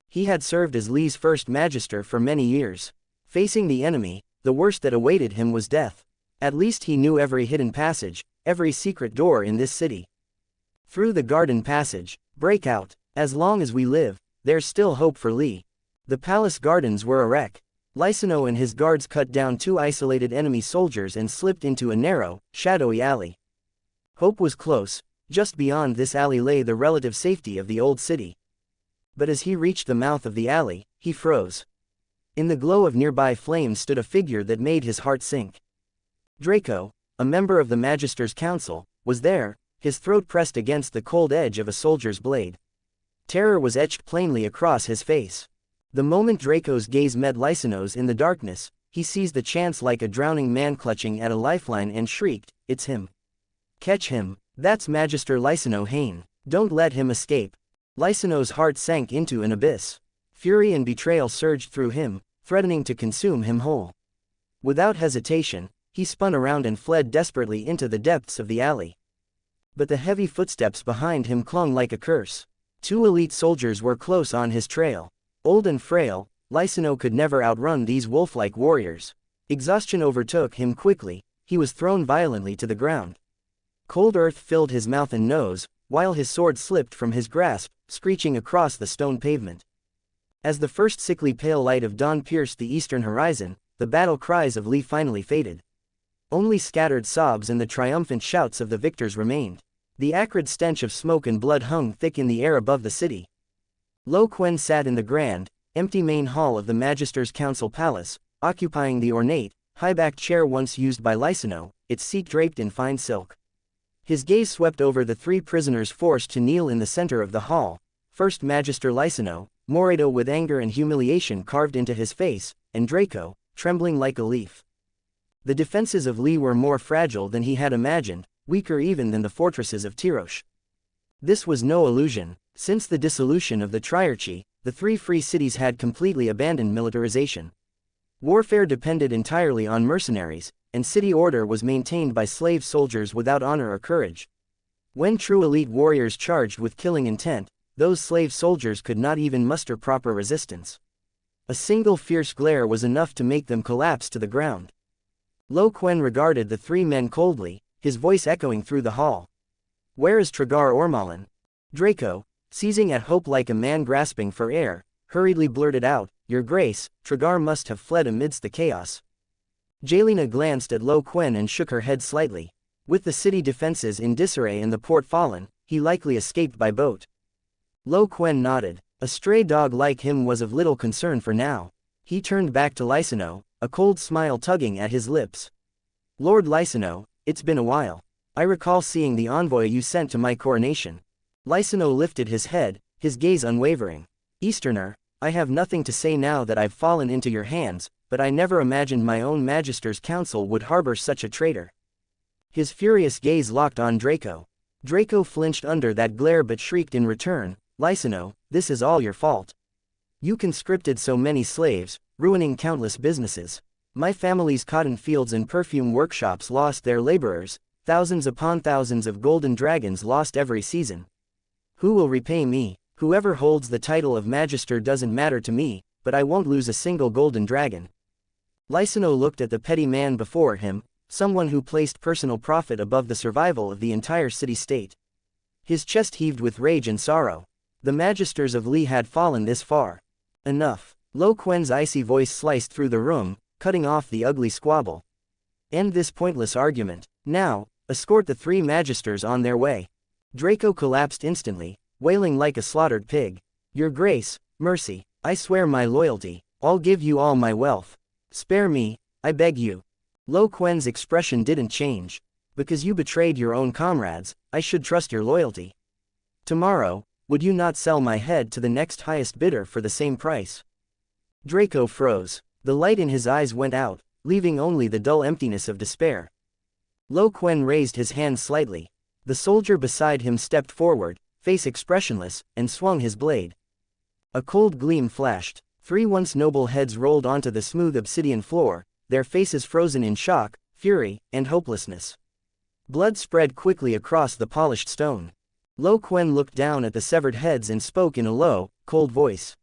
He had served as Lee's first magister for many years. Facing the enemy, the worst that awaited him was death. At least he knew every hidden passage, every secret door in this city. Through the garden passage, break out. As long as we live, there's still hope for Lee. The palace gardens were a wreck. Lysano and his guards cut down 2 isolated enemy soldiers and slipped into a narrow, shadowy alley. Hope was close. Just beyond this alley lay the relative safety of the old city. But as he reached the mouth of the alley, he froze. In the glow of nearby flames stood a figure that made his heart sink. Draco, a member of the Magister's council, was there, his throat pressed against the cold edge of a soldier's blade. Terror was etched plainly across his face. The moment Draco's gaze met Lysano's in the darkness, he seized the chance like a drowning man clutching at a lifeline and shrieked, "It's him! Catch him! That's Magister Lysano Hayne! Don't let him escape!" Lysano's heart sank into an abyss. Fury and betrayal surged through him, threatening to consume him whole. Without hesitation, he spun around and fled desperately into the depths of the alley. But the heavy footsteps behind him clung like a curse. 2 elite soldiers were close on his trail. Old and frail, Lysano could never outrun these wolf-like warriors. Exhaustion overtook him quickly, he was thrown violently to the ground. Cold earth filled his mouth and nose, while his sword slipped from his grasp, screeching across the stone pavement. As the first sickly pale light of dawn pierced the eastern horizon, the battle cries of Lee finally faded. Only scattered sobs and the triumphant shouts of the victors remained. The acrid stench of smoke and blood hung thick in the air above the city. Quen sat in the grand, empty main hall of the Magister's council palace, occupying the ornate, high-backed chair once used by Lysano, its seat draped in fine silk. His gaze swept over the 3 prisoners forced to kneel in the center of the hall. First Magister Lysano, Moredo with anger and humiliation carved into his face, and Draco, trembling like a leaf. The defenses of Lee were more fragile than he had imagined, weaker even than the fortresses of Tyrosh. This was no illusion. Since the dissolution of the Triarchy, the 3 free cities had completely abandoned militarization. Warfare depended entirely on mercenaries, and city order was maintained by slave soldiers without honor or courage. When true elite warriors charged with killing intent, those slave soldiers could not even muster proper resistance. A single fierce glare was enough to make them collapse to the ground. Quen regarded the 3 men coldly, his voice echoing through the hall. "Where is Tragar Ormalin?" Draco, Seizing at hope like a man grasping for air, hurriedly blurted out, "Your Grace, Tragar must have fled amidst the chaos." Jelena glanced at Quen and shook her head slightly. With the city defenses in disarray and the port fallen, he likely escaped by boat. Quen nodded. A stray dog like him was of little concern for now. He turned back to Lysano, a cold smile tugging at his lips. "Lord Lysano, it's been a while. I recall seeing the envoy you sent to my coronation." Lysano lifted his head, his gaze unwavering. "Easterner, I have nothing to say now that I've fallen into your hands, but I never imagined my own Magister's council would harbor such a traitor." His furious gaze locked on Draco. Draco flinched under that glare but shrieked in return, "Lysano, this is all your fault. You conscripted so many slaves, ruining countless businesses. My family's cotton fields and perfume workshops lost their laborers, thousands upon thousands of golden dragons lost every season. Who will repay me? Whoever holds the title of Magister doesn't matter to me, but I won't lose a single golden dragon." Lysano looked at the petty man before him, someone who placed personal profit above the survival of the entire city-state. His chest heaved with rage and sorrow. The Magisters of Lee had fallen this far. Enough. Quen's icy voice sliced through the room, cutting off the ugly squabble. "End this pointless argument. Now, escort the 3 Magisters on their way." Draco collapsed instantly, wailing like a slaughtered pig. "Your Grace, mercy, I swear my loyalty, I'll give you all my wealth. Spare me, I beg you." Quen's expression didn't change. "Because you betrayed your own comrades, I should trust your loyalty. Tomorrow, would you not sell my head to the next highest bidder for the same price?" Draco froze. The light in his eyes went out, leaving only the dull emptiness of despair. Quen raised his hand slightly. The soldier beside him stepped forward, face expressionless, and swung his blade. A cold gleam flashed. 3 once noble heads rolled onto the smooth obsidian floor, their faces frozen in shock, fury, and hopelessness. Blood spread quickly across the polished stone. Quen looked down at the severed heads and spoke in a low, cold voice.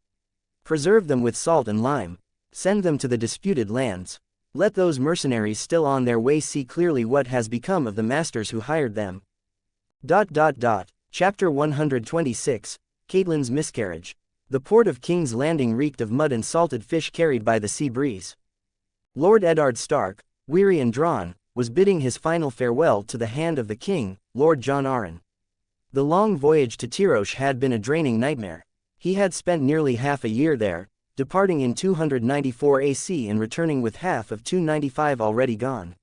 "Preserve them with salt and lime. Send them to the disputed lands. Let those mercenaries still on their way see clearly what has become of the masters who hired them." Chapter 126, Catelyn's Miscarriage. The port of King's Landing reeked of mud and salted fish carried by the sea breeze. Lord Eddard Stark, weary and drawn, was bidding his final farewell to the hand of the king, Lord Jon Arryn. The long voyage to Tyrosh had been a draining nightmare. He had spent nearly half a year there, departing in 294 AC and returning with half of 295 already gone.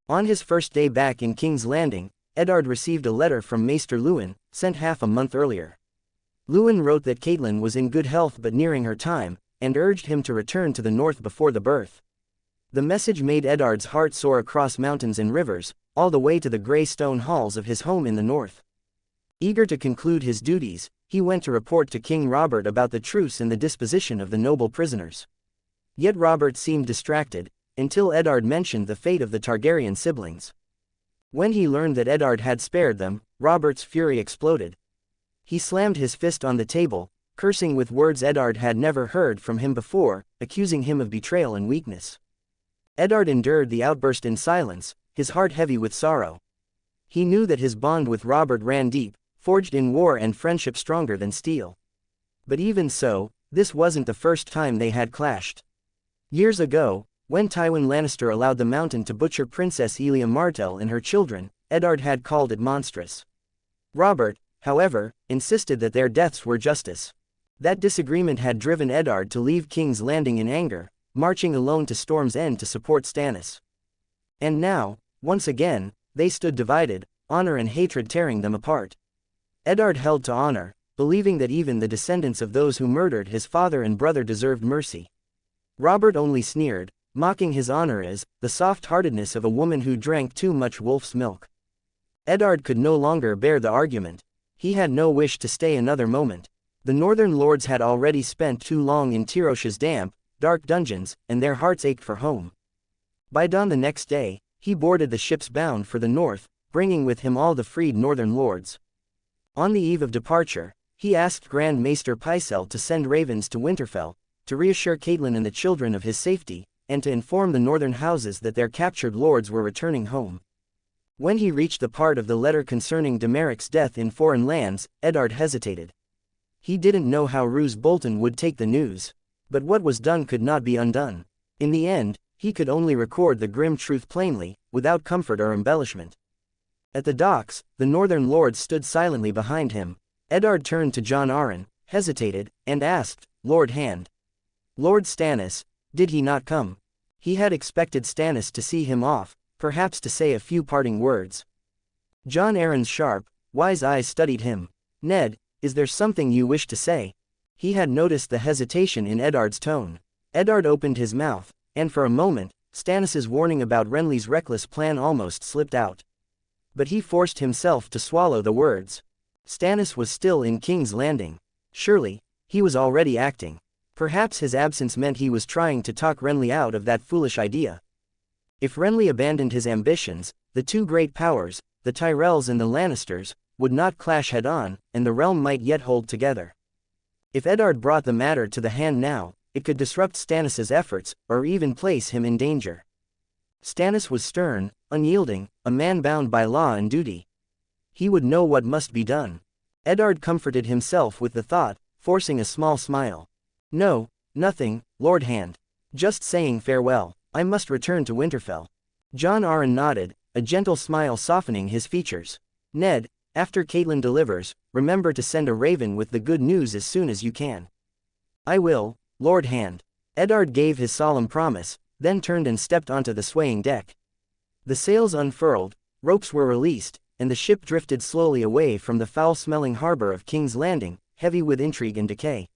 On his first day back in King's Landing, Eddard received a letter from Maester Luwin, sent half a month earlier. Luwin wrote that Catelyn was in good health but nearing her time, and urged him to return to the north before the birth. The message made Eddard's heart soar across mountains and rivers, all the way to the grey stone halls of his home in the north. Eager to conclude his duties, he went to report to King Robert about the truce and the disposition of the noble prisoners. Yet Robert seemed distracted, until Eddard mentioned the fate of the Targaryen siblings. When he learned that Eddard had spared them, Robert's fury exploded. He slammed his fist on the table, cursing with words Eddard had never heard from him before, accusing him of betrayal and weakness. Eddard endured the outburst in silence, his heart heavy with sorrow. He knew that his bond with Robert ran deep, forged in war and friendship stronger than steel. But even so, this wasn't the first time they had clashed. Years ago, when Tywin Lannister allowed the Mountain to butcher Princess Elia Martell and her children, Eddard had called it monstrous. Robert, however, insisted that their deaths were justice. That disagreement had driven Eddard to leave King's Landing in anger, marching alone to Storm's End to support Stannis. And now, once again, they stood divided, honor and hatred tearing them apart. Eddard held to honor, believing that even the descendants of those who murdered his father and brother deserved mercy. Robert only sneered, mocking his honor as the soft-heartedness of a woman who drank too much wolf's milk. Eddard could no longer bear the argument. He had no wish to stay another moment. The northern lords had already spent too long in Tyrosh's damp, dark dungeons, and their hearts ached for home. By dawn the next day, he boarded the ships bound for the north, bringing with him all the freed northern lords. On the eve of departure, he asked Grand Maester Pycelle to send ravens to Winterfell, to reassure Catelyn and the children of his safety, and to inform the northern houses that their captured lords were returning home. When he reached the part of the letter concerning Demeric's death in foreign lands, Eddard hesitated. He didn't know how Roose Bolton would take the news. But what was done could not be undone. In the end, he could only record the grim truth plainly, without comfort or embellishment. At the docks, the Northern Lords stood silently behind him. Eddard turned to Jon Arryn, hesitated, and asked, "Lord Hand. Lord Stannis, did he not come?" He had expected Stannis to see him off, perhaps to say a few parting words. Jon Arryn's sharp, wise eyes studied him. "Ned, is there something you wish to say?" He had noticed the hesitation in Eddard's tone. Eddard opened his mouth, and for a moment, Stannis's warning about Renly's reckless plan almost slipped out. But he forced himself to swallow the words. Stannis was still in King's Landing. Surely, he was already acting. Perhaps his absence meant he was trying to talk Renly out of that foolish idea. If Renly abandoned his ambitions, the two great powers, the Tyrells and the Lannisters, would not clash head-on, and the realm might yet hold together. If Eddard brought the matter to the hand now, it could disrupt Stannis's efforts, or even place him in danger. Stannis was stern, unyielding, a man bound by law and duty. He would know what must be done. Eddard comforted himself with the thought, forcing a small smile. "No, nothing, Lord Hand. Just saying farewell. I must return to Winterfell." Jon Arryn nodded, a gentle smile softening his features. "Ned, after Catelyn delivers, remember to send a raven with the good news as soon as you can." "I will, Lord Hand." Eddard gave his solemn promise, then turned and stepped onto the swaying deck. The sails unfurled, ropes were released, and the ship drifted slowly away from the foul-smelling harbor of King's Landing, heavy with intrigue and decay.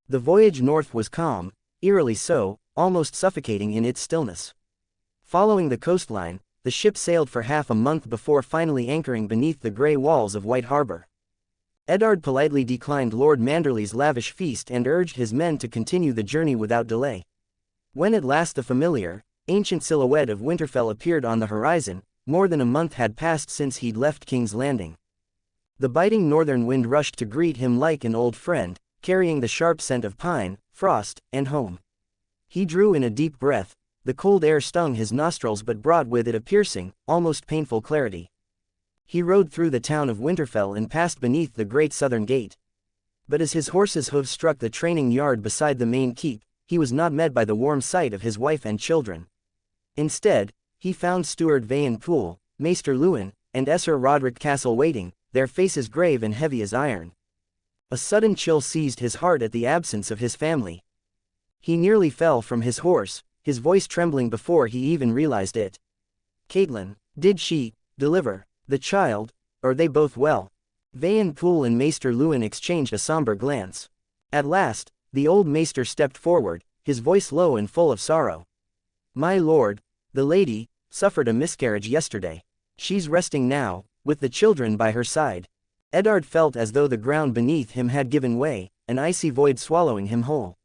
The voyage north was calm, eerily so, almost suffocating in its stillness. Following the coastline, the ship sailed for half a month before finally anchoring beneath the grey walls of White Harbor. Eddard politely declined Lord Manderly's lavish feast and urged his men to continue the journey without delay. When at last the familiar, ancient silhouette of Winterfell appeared on the horizon, more than a month had passed since he'd left King's Landing. The biting northern wind rushed to greet him like an old friend, carrying the sharp scent of pine, frost, and home. He drew in a deep breath. The cold air stung his nostrils but brought with it a piercing, almost painful clarity. He rode through the town of Winterfell and passed beneath the great southern gate. But as his horse's hooves struck the training yard beside the main keep, he was not met by the warm sight of his wife and children. Instead, he found Steward Vayn Poole, Maester Luwin, and Esser Roderick Castle waiting, their faces grave and heavy as iron. A sudden chill seized his heart at the absence of his family. He nearly fell from his horse, his voice trembling before he even realized it. "Catelyn, did she deliver the child? Are they both well?" Vayn Poole and Maester Luwin exchanged a somber glance. At last, the old maester stepped forward, his voice low and full of sorrow. "My lord, the lady suffered a miscarriage yesterday. She's resting now, with the children by her side." Eddard felt as though the ground beneath him had given way, an icy void swallowing him whole.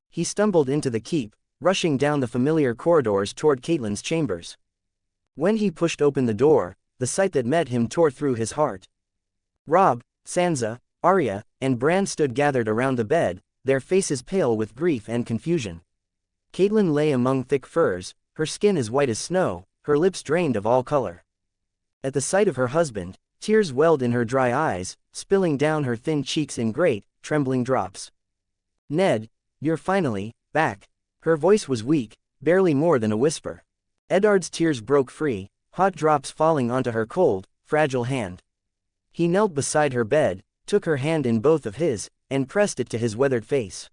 He stumbled into the keep, rushing down the familiar corridors toward Catelyn's chambers. When he pushed open the door, the sight that met him tore through his heart. Robb, Sansa, Arya, and Bran stood gathered around the bed, their faces pale with grief and confusion. Catelyn lay among thick furs, her skin as white as snow, her lips drained of all color. At the sight of her husband, tears welled in her dry eyes, spilling down her thin cheeks in great, trembling drops. "Ned, you're finally back." Her voice was weak, barely more than a whisper. Eddard's tears broke free, hot drops falling onto her cold, fragile hand. He knelt beside her bed, took her hand in both of his, and pressed it to his weathered face.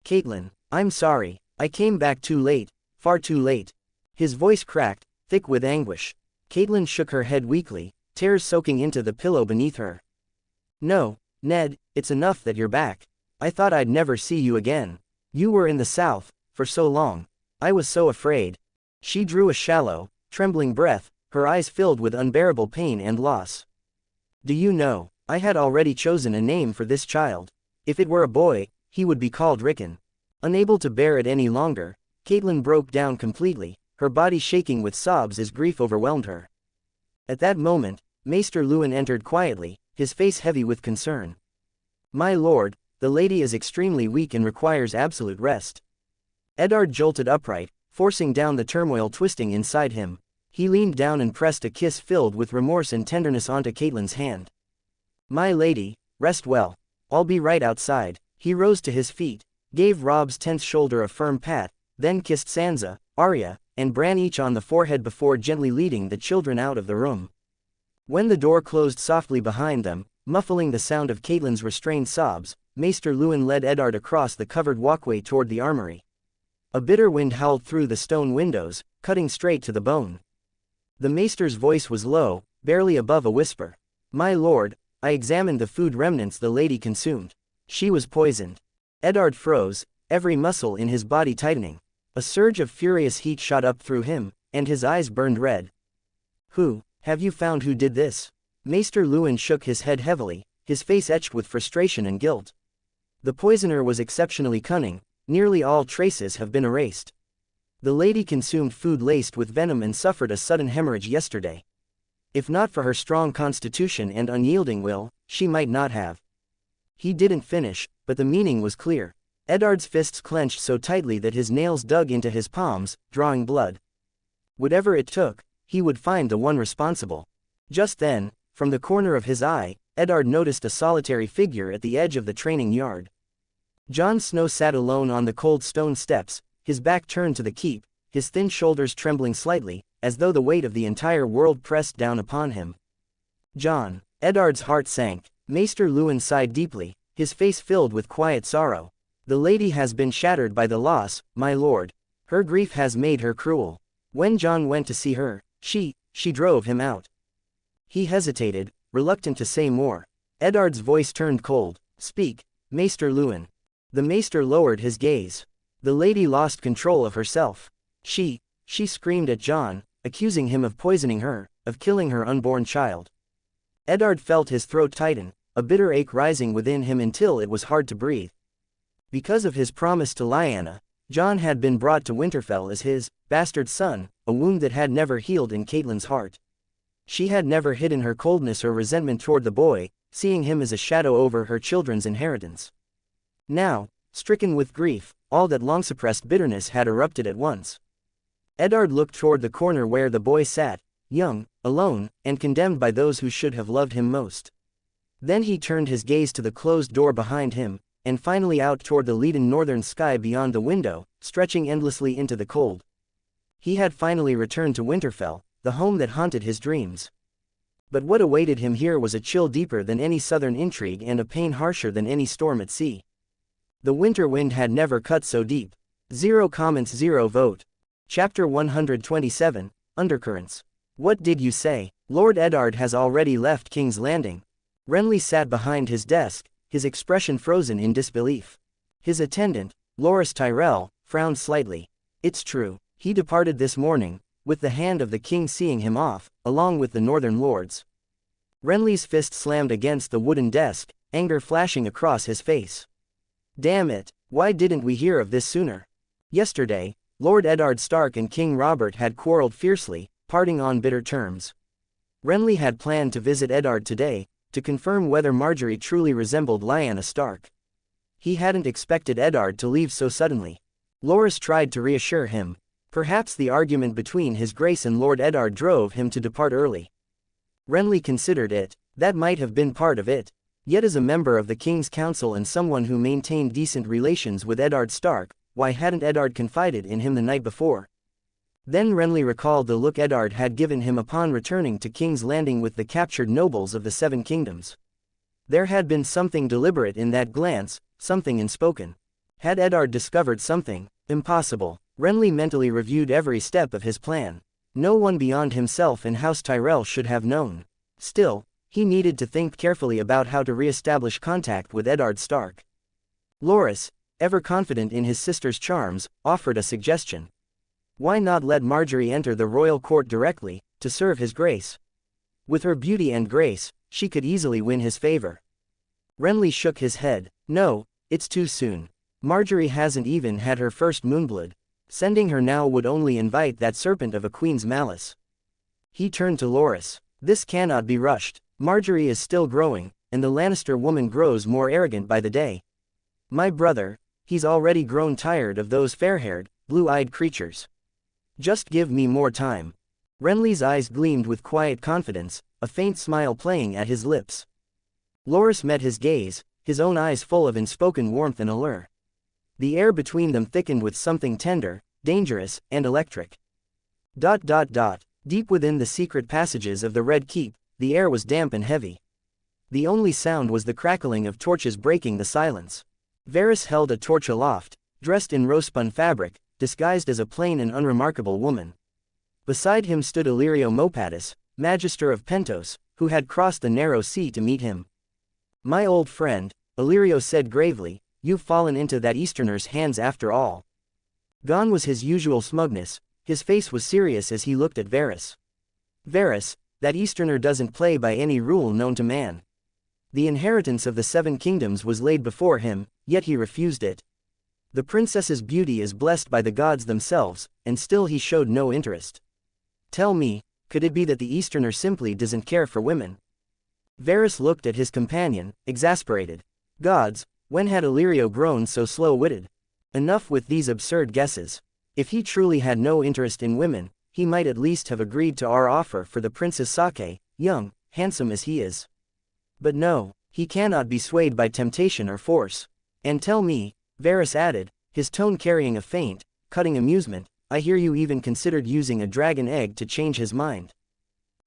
"Catelyn, I'm sorry, I came back too late, far too late." His voice cracked, thick with anguish. Catelyn shook her head weakly, tears soaking into the pillow beneath her. "No, Ned, it's enough that you're back. I thought I'd never see you again. You were in the south, for so long. I was so afraid." She drew a shallow, trembling breath, her eyes filled with unbearable pain and loss. "Do you know, I had already chosen a name for this child. If it were a boy, he would be called Rickon." Unable to bear it any longer, Catelyn broke down completely, her body shaking with sobs as grief overwhelmed her. At that moment, Maester Luwin entered quietly, his face heavy with concern. "My lord, the lady is extremely weak and requires absolute rest." Eddard jolted upright, forcing down the turmoil twisting inside him. He leaned down and pressed a kiss filled with remorse and tenderness onto Catelyn's hand. "My lady, rest well. I'll be right outside. He rose to his feet, gave Robb's tense shoulder a firm pat, then kissed Sansa, Arya, and Bran each on the forehead before gently leading the children out of the room. When the door closed softly behind them, muffling the sound of Catelyn's restrained sobs, Maester Luwin led Eddard across the covered walkway toward the armory. A bitter wind howled through the stone windows, cutting straight to the bone. The maester's voice was low, barely above a whisper. "My lord, I examined the food remnants the lady consumed. She was poisoned." Eddard froze, every muscle in his body tightening. A surge of furious heat shot up through him, and his eyes burned red. Have you found who did this?" Maester Luwin shook his head heavily, his face etched with frustration and guilt. "The poisoner was exceptionally cunning, nearly all traces have been erased. The lady consumed food laced with venom and suffered a sudden hemorrhage yesterday. If not for her strong constitution and unyielding will, she might not have." He didn't finish, but the meaning was clear. Eddard's fists clenched so tightly that his nails dug into his palms, drawing blood. Whatever it took, he would find the one responsible. Just then, from the corner of his eye, Eddard noticed a solitary figure at the edge of the training yard. Jon Snow sat alone on the cold stone steps, his back turned to the keep, his thin shoulders trembling slightly, as though the weight of the entire world pressed down upon him. "Jon." Eddard's heart sank. Maester Luwin sighed deeply, his face filled with quiet sorrow. "The lady has been shattered by the loss, my lord. Her grief has made her cruel. When Jon went to see her, she drove him out." He hesitated, reluctant to say more. Eddard's voice turned cold. "Speak, Maester Luwin." The maester lowered his gaze. "The lady lost control of herself. She screamed at Jon, accusing him of poisoning her, of killing her unborn child." Eddard felt his throat tighten, a bitter ache rising within him until it was hard to breathe. Because of his promise to Lyanna, Jon had been brought to Winterfell as his bastard son, a wound that had never healed in Catelyn's heart. She had never hidden her coldness or resentment toward the boy, seeing him as a shadow over her children's inheritance. Now, stricken with grief, all that long-suppressed bitterness had erupted at once. Eddard looked toward the corner where the boy sat, young, alone, and condemned by those who should have loved him most. Then he turned his gaze to the closed door behind him, and finally out toward the leaden northern sky beyond the window, stretching endlessly into the cold. He had finally returned to Winterfell, the home that haunted his dreams. But what awaited him here was a chill deeper than any southern intrigue and a pain harsher than any storm at sea. The winter wind had never cut so deep. 0 comments 0 vote. Chapter 127, Undercurrents. "What did you say?" "Lord Eddard has already left King's Landing." Renly sat behind his desk, his expression frozen in disbelief. His attendant, Loras Tyrell, frowned slightly. "It's true, he departed this morning, with the hand of the king seeing him off, along with the northern lords." Renly's fist slammed against the wooden desk, anger flashing across his face. "Damn it, why didn't we hear of this sooner?" Yesterday, Lord Eddard Stark and King Robert had quarreled fiercely, parting on bitter terms. Renly had planned to visit Eddard today, to confirm whether Margaery truly resembled Lyanna Stark. He hadn't expected Eddard to leave so suddenly. Loras tried to reassure him. Perhaps the argument between His Grace and Lord Eddard drove him to depart early. Renly considered it, that might have been part of it. Yet as a member of the King's Council and someone who maintained decent relations with Eddard Stark, why hadn't Eddard confided in him the night before? Then Renly recalled the look Eddard had given him upon returning to King's Landing with the captured nobles of the Seven Kingdoms. There had been something deliberate in that glance, something unspoken. Had Eddard discovered something? Impossible. Renly mentally reviewed every step of his plan. No one beyond himself and House Tyrell should have known. Still, he needed to think carefully about how to re-establish contact with Eddard Stark. Loras, ever confident in his sister's charms, offered a suggestion. Why not let Margaery enter the royal court directly, to serve His Grace? With her beauty and grace, she could easily win his favor. Renly shook his head. "No, it's too soon. Margaery hasn't even had her first moonblood. Sending her now would only invite that serpent of a queen's malice." He turned to Loras. "This cannot be rushed. Margaery is still growing, and the Lannister woman grows more arrogant by the day. My brother, he's already grown tired of those fair-haired, blue-eyed creatures. Just give me more time." Renly's eyes gleamed with quiet confidence, a faint smile playing at his lips. Loras met his gaze, his own eyes full of unspoken warmth and allure. The air between them thickened with something tender, dangerous, and electric. Deep within the secret passages of the Red Keep, the air was damp and heavy. The only sound was the crackling of torches breaking the silence. Varys held a torch aloft, dressed in rose-spun fabric, disguised as a plain and unremarkable woman. Beside him stood Illyrio Mopatis, Magister of Pentos, who had crossed the narrow sea to meet him. "My old friend," Illyrio said gravely, "you've fallen into that Easterner's hands after all." Gone was his usual smugness, his face was serious as he looked at Varys. "Varys, that Easterner doesn't play by any rule known to man. The inheritance of the Seven Kingdoms was laid before him, yet he refused it. The princess's beauty is blessed by the gods themselves, and still he showed no interest. Tell me, could it be that the Easterner simply doesn't care for women?" Varys looked at his companion, exasperated. Gods, when had Illyrio grown so slow-witted? Enough with these absurd guesses. If he truly had no interest in women, he might at least have agreed to our offer for the Princess Sake, young, handsome as he is. But no, he cannot be swayed by temptation or force. And tell me, Varys added, his tone carrying a faint, cutting amusement, I hear you even considered using a dragon egg to change his mind.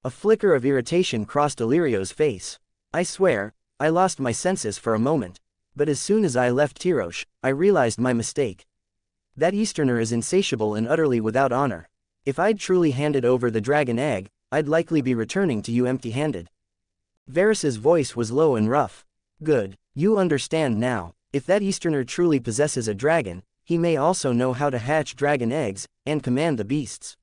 A flicker of irritation crossed Illyrio's face. I swear, I lost my senses for a moment. But as soon as I left Tyrosh, I realized my mistake. That Easterner is insatiable and utterly without honor. If I'd truly handed over the dragon egg, I'd likely be returning to you empty-handed. Varys's voice was low and rough. Good, you understand now. If that Easterner truly possesses a dragon, he may also know how to hatch dragon eggs, and command the beasts.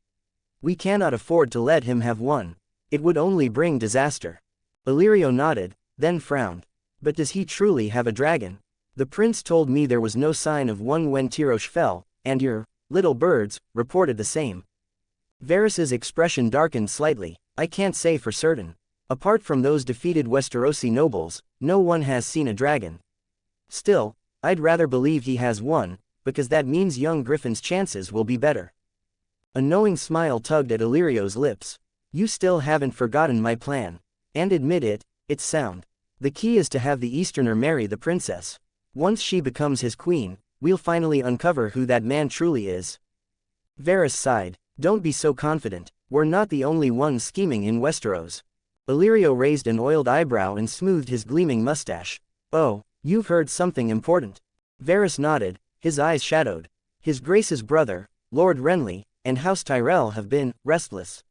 We cannot afford to let him have one. It would only bring disaster. Illyrio nodded, then frowned. But does he truly have a dragon? The prince told me there was no sign of one when Tyrosh fell, and your little birds reported the same. Varys's expression darkened slightly. I can't say for certain. Apart from those defeated Westerosi nobles, no one has seen a dragon. Still, I'd rather believe he has one, because that means young Griffin's chances will be better. A knowing smile tugged at Illyrio's lips. You still haven't forgotten my plan. And admit it, it's sound. The key is to have the Easterner marry the princess. Once she becomes his queen, we'll finally uncover who that man truly is. Varys sighed. Don't be so confident, we're not the only ones scheming in Westeros. Illyrio raised an oiled eyebrow and smoothed his gleaming mustache. Oh, you've heard something important. Varys nodded, his eyes shadowed. His Grace's brother, Lord Renly, and House Tyrell have been restless.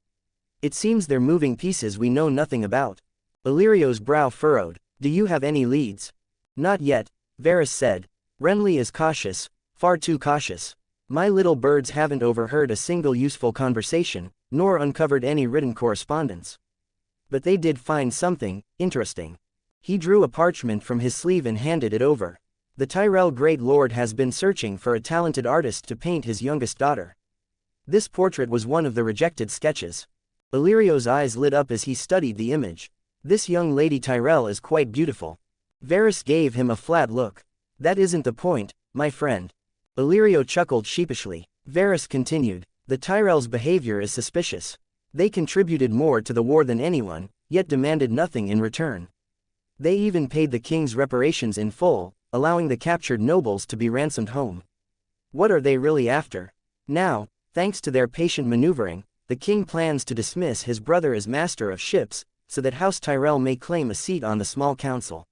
It seems they're moving pieces we know nothing about. Illyrio's brow furrowed. Do you have any leads? Not yet, Varys said. Renly is cautious, far too cautious. My little birds haven't overheard a single useful conversation, nor uncovered any written correspondence. But they did find something interesting. He drew a parchment from his sleeve and handed it over. The Tyrell Great Lord has been searching for a talented artist to paint his youngest daughter. This portrait was one of the rejected sketches. Illyrio's eyes lit up as he studied the image. This young Lady Tyrell is quite beautiful. Varys gave him a flat look. That isn't the point, my friend. Illyrio chuckled sheepishly. Varys continued. The Tyrell's behavior is suspicious. They contributed more to the war than anyone, yet demanded nothing in return. They even paid the king's reparations in full, allowing the captured nobles to be ransomed home. What are they really after? Now, thanks to their patient maneuvering, the king plans to dismiss his brother as master of ships, so that House Tyrell may claim a seat on the small council.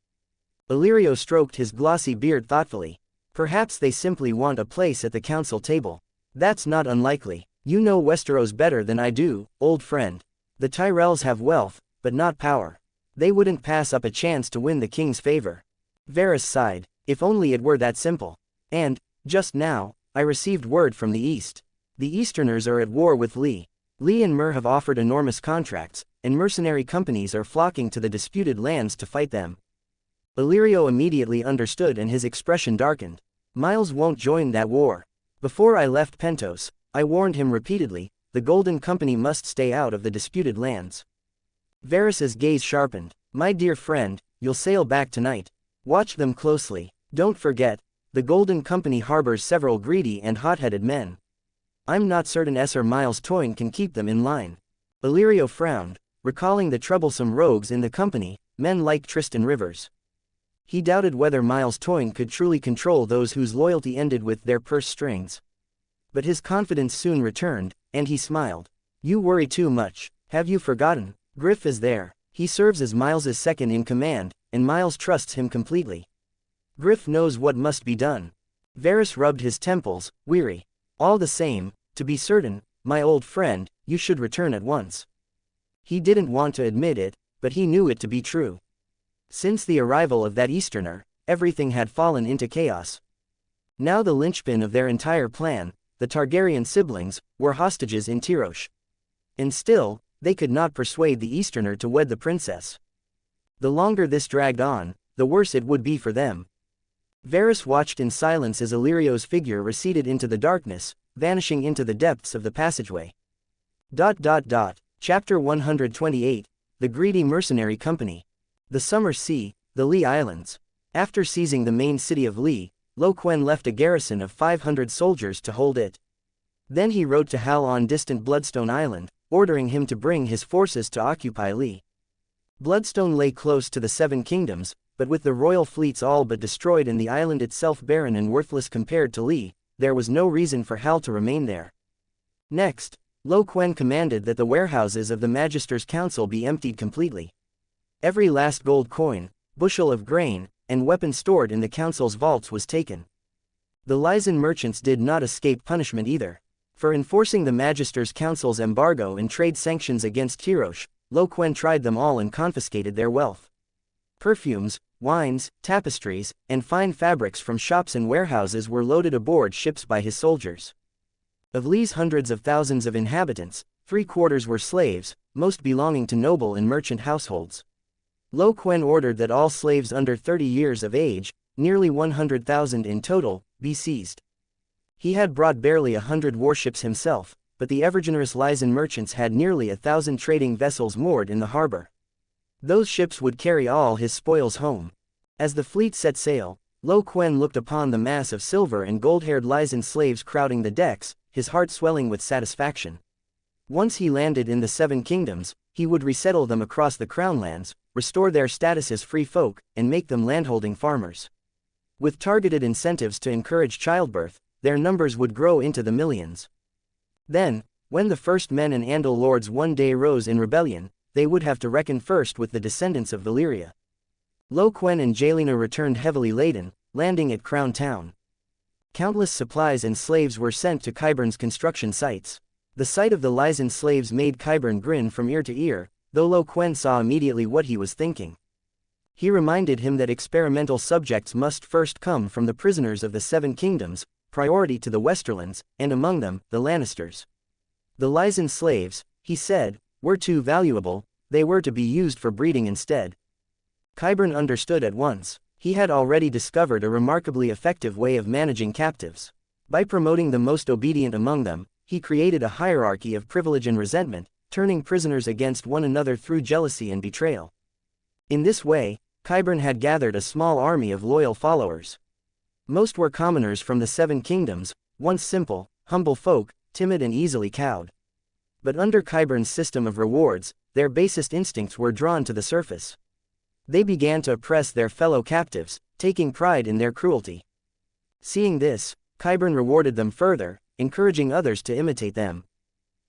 Illyrio stroked his glossy beard thoughtfully. Perhaps they simply want a place at the council table. That's not unlikely. You know Westeros better than I do, old friend. The Tyrells have wealth, but not power. They wouldn't pass up a chance to win the king's favor. Varys sighed. If only it were that simple. And, just now, I received word from the east. The Easterners are at war with Lee. Lee and Myr have offered enormous contracts, and mercenary companies are flocking to the disputed lands to fight them. Illyrio immediately understood and his expression darkened. Miles won't join that war. Before I left Pentos, I warned him repeatedly, the Golden Company must stay out of the disputed lands. Varys's gaze sharpened. My dear friend, you'll sail back tonight. Watch them closely. Don't forget, the Golden Company harbors several greedy and hot-headed men. I'm not certain Esser Miles Toyne can keep them in line. Illyrio frowned, recalling the troublesome rogues in the company, men like Tristan Rivers. He doubted whether Miles Toyne could truly control those whose loyalty ended with their purse strings. But his confidence soon returned, and he smiled. You worry too much. Have you forgotten? Griff is there. He serves as Miles's second in command, and Miles trusts him completely. Griff knows what must be done. Varys rubbed his temples, weary. All the same, to be certain, my old friend, you should return at once. He didn't want to admit it, but he knew it to be true. Since the arrival of that Easterner, everything had fallen into chaos. Now the linchpin of their entire plan, the Targaryen siblings, were hostages in Tyrosh. And still, they could not persuade the Easterner to wed the princess. The longer this dragged on, the worse it would be for them. Varys watched in silence as Illyrio's figure receded into the darkness, vanishing into the depths of the passageway. Chapter 128, The Greedy Mercenary Company. The Summer Sea, the Lee Islands. After seizing the main city of Lee, Quen left a garrison of 500 soldiers to hold it. Then he rode to Hal on distant Bloodstone Island, ordering him to bring his forces to occupy Lee. Bloodstone lay close to the Seven Kingdoms, but with the royal fleets all but destroyed and the island itself barren and worthless compared to Lee, there was no reason for Hal to remain there. Next, Quen commanded that the warehouses of the Magister's Council be emptied completely. Every last gold coin, bushel of grain, and weapon stored in the council's vaults was taken. The Lysan merchants did not escape punishment either. For enforcing the Magister's Council's embargo and trade sanctions against Tyrosh, Quen tried them all and confiscated their wealth. Perfumes, wines, tapestries, and fine fabrics from shops and warehouses were loaded aboard ships by his soldiers. Of Lee's hundreds of thousands of inhabitants, 3/4 were slaves, most belonging to noble and merchant households. Quen ordered that all slaves under 30 years of age, nearly 100,000 in total, be seized. He had brought barely 100 warships himself, but the ever-generous Lysan merchants had nearly 1,000 trading vessels moored in the harbor. Those ships would carry all his spoils home. As the fleet set sail, Quen looked upon the mass of silver and gold-haired Lysan slaves crowding the decks, his heart swelling with satisfaction. Once he landed in the Seven Kingdoms, he would resettle them across the Crownlands, restore their status as free folk, and make them landholding farmers. With targeted incentives to encourage childbirth, their numbers would grow into the millions. Then, when the first men and Andal lords one day rose in rebellion, they would have to reckon first with the descendants of Valyria. Quen and Jelena returned heavily laden, landing at Crown Town. Countless supplies and slaves were sent to Qyburn's construction sites. The sight of the Lysan slaves made Qyburn grin from ear to ear, though Quen saw immediately what he was thinking. He reminded him that experimental subjects must first come from the prisoners of the Seven Kingdoms, priority to the Westerlands, and among them, the Lannisters. The Lysan slaves, he said, were too valuable, they were to be used for breeding instead. Qyburn understood at once. He had already discovered a remarkably effective way of managing captives. By promoting the most obedient among them, he created a hierarchy of privilege and resentment, turning prisoners against one another through jealousy and betrayal. In this way, Qyburn had gathered a small army of loyal followers. Most were commoners from the Seven Kingdoms, once simple, humble folk, timid and easily cowed. But under Qyburn's system of rewards, their basest instincts were drawn to the surface. They began to oppress their fellow captives, taking pride in their cruelty. Seeing this, Qyburn rewarded them further, encouraging others to imitate them.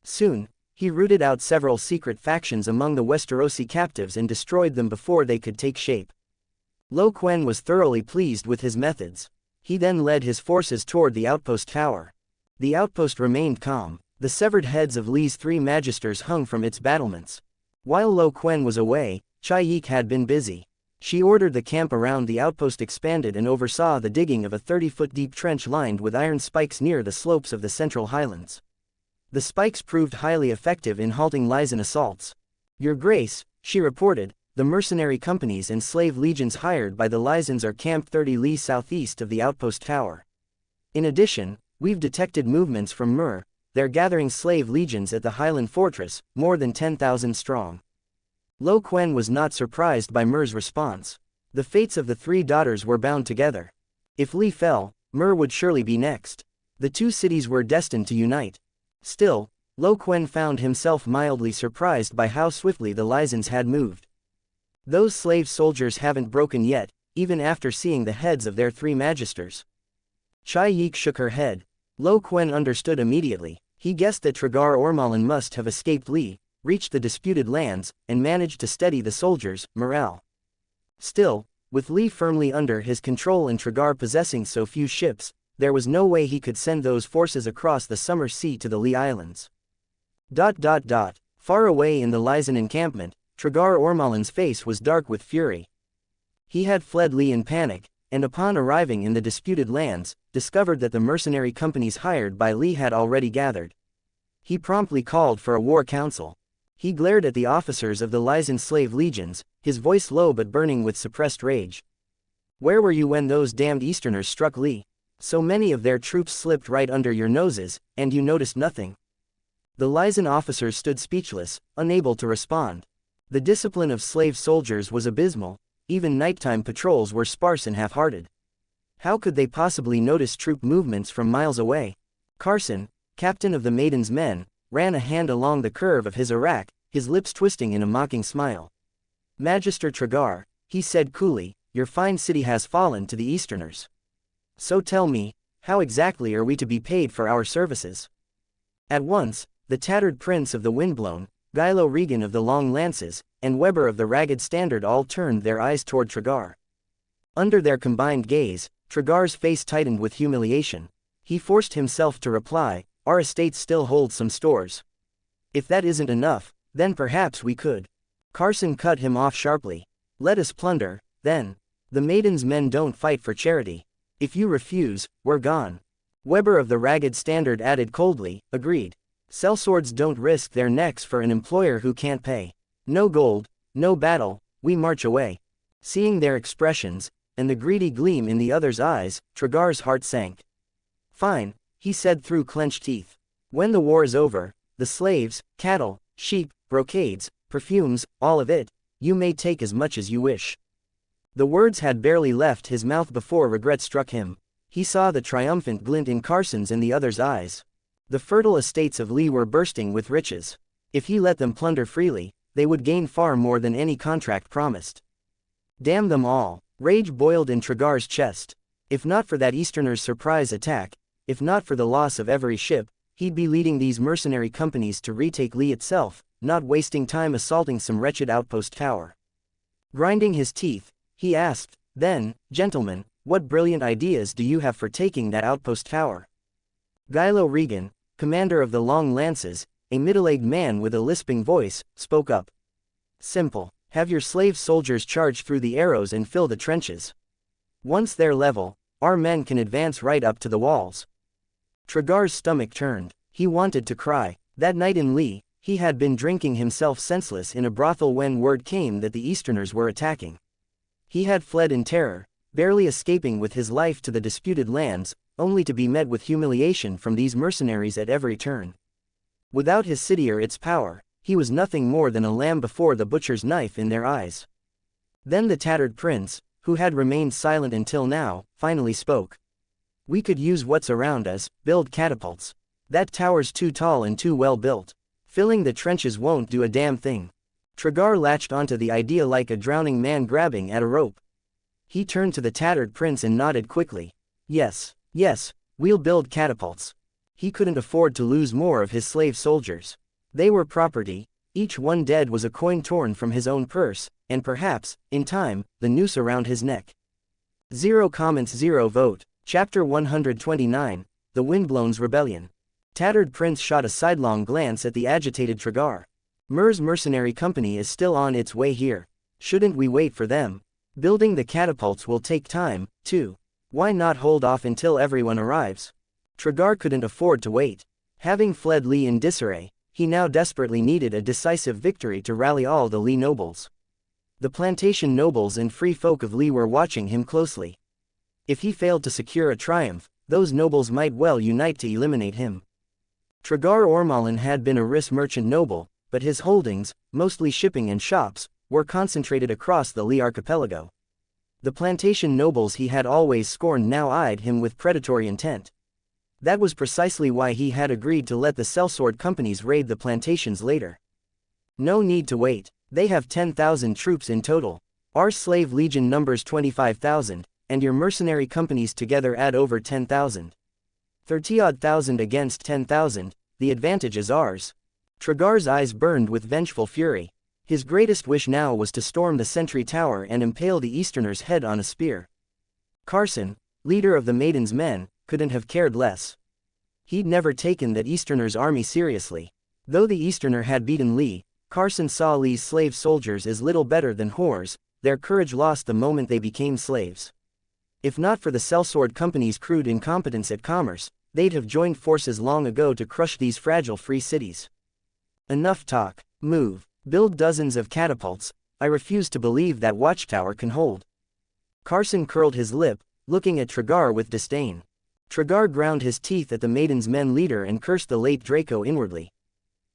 Soon, he rooted out several secret factions among the Westerosi captives and destroyed them before they could take shape. Quen was thoroughly pleased with his methods. He then led his forces toward the outpost tower. The outpost remained calm. The severed heads of Lee's 3 magisters hung from its battlements. While Quen was away, Chayik had been busy. She ordered the camp around the outpost expanded and oversaw the digging of a 30-foot deep trench lined with iron spikes near the slopes of the central highlands. The spikes proved highly effective in halting Lysan assaults. Your Grace, she reported, the mercenary companies and slave legions hired by the Lysans are camped 30 li southeast of the outpost tower. In addition, we've detected movements from Myr. They're gathering slave legions at the Highland fortress, more than 10,000 strong. Quen was not surprised by Myr's response. The fates of the 3 daughters were bound together. If Lee fell, Myr would surely be next. The 2 cities were destined to unite. Still, Quen found himself mildly surprised by how swiftly the Lysans had moved. Those slave soldiers haven't broken yet, even after seeing the heads of their 3 magisters. Chai Yik shook her head. Lo Quen understood immediately. He guessed that Tragar Ormalin must have escaped Li, reached the disputed lands, and managed to steady the soldiers' morale. Still, with Li firmly under his control and Tragar possessing so few ships, there was no way he could send those forces across the summer sea to the Li Islands. Far away in the Lysan encampment, Tragar Ormalin's face was dark with fury. He had fled Li in panic, and upon arriving in the disputed lands, discovered that the mercenary companies hired by Li had already gathered. He promptly called for a war council. He glared at the officers of the Lysan slave legions, his voice low but burning with suppressed rage. Where were you when those damned Easterners struck Li? So many of their troops slipped right under your noses, and you noticed nothing. The Lysan officers stood speechless, unable to respond. The discipline of slave soldiers was abysmal, even nighttime patrols were sparse and half-hearted. How could they possibly notice troop movements from miles away? Carson, captain of the Maiden's men, ran a hand along the curve of his arak, his lips twisting in a mocking smile. Magister Tragar, he said coolly, your fine city has fallen to the Easterners. So tell me, how exactly are we to be paid for our services? At once, the tattered prince of the Windblown, Gilo Regan of the Long Lances, and Weber of the Ragged Standard all turned their eyes toward Tragar. Under their combined gaze, Tragar's face tightened with humiliation. He forced himself to reply, our estate still holds some stores. If that isn't enough, then perhaps we could. Carson cut him off sharply. Let us plunder, then. The Maiden's men don't fight for charity. If you refuse, we're gone. Weber of the Ragged Standard added coldly, agreed. Sellswords don't risk their necks for an employer who can't pay. No gold, no battle, we march away. Seeing their expressions, and the greedy gleam in the other's eyes, Tragar's heart sank. Fine, he said through clenched teeth. When the war is over, the slaves, cattle, sheep, brocades, perfumes, all of it, you may take as much as you wish. The words had barely left his mouth before regret struck him. He saw the triumphant glint in Carson's and the other's eyes. The fertile estates of Li were bursting with riches. If he let them plunder freely, they would gain far more than any contract promised. Damn them all! Rage boiled in Tragar's chest. If not for that Easterner's surprise attack, if not for the loss of every ship, he'd be leading these mercenary companies to retake Li itself, not wasting time assaulting some wretched outpost tower. Grinding his teeth, he asked, then, gentlemen, what brilliant ideas do you have for taking that outpost tower? Gilo Regan, commander of the Long Lances, a middle-aged man with a lisping voice, spoke up. Simple. Have your slave soldiers charge through the arrows and fill the trenches. Once they're level, our men can advance right up to the walls. Tragar's stomach turned. He wanted to cry. That night in Li, he had been drinking himself senseless in a brothel when word came that the Easterners were attacking. He had fled in terror, barely escaping with his life to the disputed lands, only to be met with humiliation from these mercenaries at every turn. Without his city or its power, he was nothing more than a lamb before the butcher's knife in their eyes. Then the tattered prince, who had remained silent until now, finally spoke. We could use what's around us, build catapults. That tower's too tall and too well built. Filling the trenches won't do a damn thing. Tragar latched onto the idea like a drowning man grabbing at a rope. He turned to the tattered prince and nodded quickly. Yes, we'll build catapults. He couldn't afford to lose more of his slave soldiers. They were property, each one dead was a coin torn from his own purse, and perhaps, in time, the noose around his neck. 0 comments 0 vote. Chapter 129, The Windblown's Rebellion. Tattered Prince shot a sidelong glance at the agitated Tragar. Myr's mercenary company is still on its way here. Shouldn't we wait for them? Building the catapults will take time, too. Why not hold off until everyone arrives? Tragar couldn't afford to wait. Having fled Li in disarray, he now desperately needed a decisive victory to rally all the Li nobles. The plantation nobles and free folk of Li were watching him closely. If he failed to secure a triumph, those nobles might well unite to eliminate him. Tragar Ormalin had been a Riss merchant noble, but his holdings, mostly shipping and shops, were concentrated across the Li archipelago. The plantation nobles he had always scorned now eyed him with predatory intent. That was precisely why he had agreed to let the sellsword companies raid the plantations later. No need to wait. They have 10,000 troops in total. Our slave legion numbers 25,000, and your mercenary companies together add over 10,000. 30-odd thousand against 10,000, the advantage is ours. Tragar's eyes burned with vengeful fury. His greatest wish now was to storm the sentry tower and impale the Easterner's head on a spear. Carson, leader of the Maiden's Men, couldn't have cared less. He'd never taken that Easterner's army seriously. Though the Easterner had beaten Lee, Carson saw Lee's slave soldiers as little better than whores. Their courage lost the moment they became slaves. If not for the sellsword company's crude incompetence at commerce, they'd have joined forces long ago to crush these fragile free cities. Enough talk. Move. Build dozens of catapults. I refuse to believe that watchtower can hold. Carson curled his lip, looking at Tragar with disdain. Tragar ground his teeth at the Maiden's Men leader and cursed the late Draco inwardly.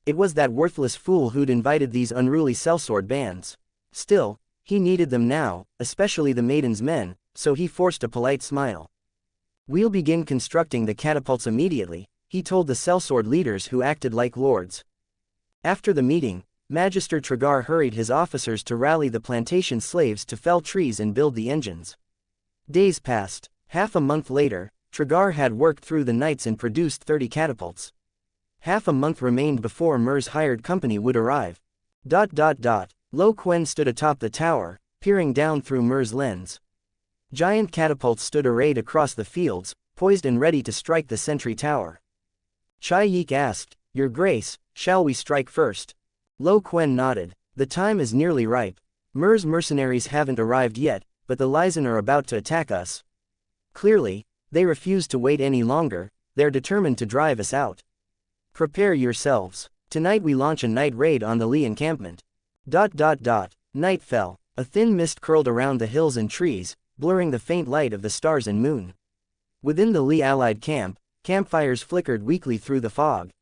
It was that worthless fool who'd invited these unruly sellsword bands. Still, he needed them now, especially the Maiden's Men, so he forced a polite smile. We'll begin constructing the catapults immediately, he told the sellsword leaders who acted like lords. After the meeting, Magister Tragar hurried his officers to rally the plantation slaves to fell trees and build the engines. Days passed. Half a month later, Tragar had worked through the nights and produced 30 catapults. Half a month remained before Myr's hired company would arrive. Lo Quen stood atop the tower, peering down through Myr's lens. Giant catapults stood arrayed across the fields, poised and ready to strike the sentry tower. Chai Yik asked, "Your Grace, shall we strike first?" Lo Quen nodded. "The time is nearly ripe. Myr's mercenaries haven't arrived yet, but the Lysan are about to attack us. Clearly, they refuse to wait any longer, they're determined to drive us out. Prepare yourselves. Tonight we launch a night raid on the Lee encampment." Night fell. A thin mist curled around the hills and trees, blurring the faint light of the stars and moon. Within the Lee allied camp, campfires flickered weakly through the fog.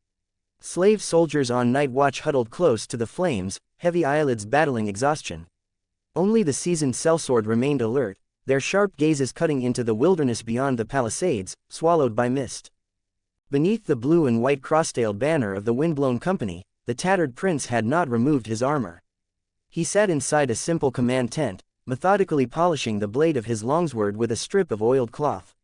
Slave soldiers on night watch huddled close to the flames, heavy eyelids battling exhaustion. Only the seasoned sellsword remained alert, their sharp gazes cutting into the wilderness beyond the palisades, swallowed by mist. Beneath the blue and white cross-tailed banner of the windblown company, the tattered prince had not removed his armor. He sat inside a simple command tent, methodically polishing the blade of his longsword with a strip of oiled cloth.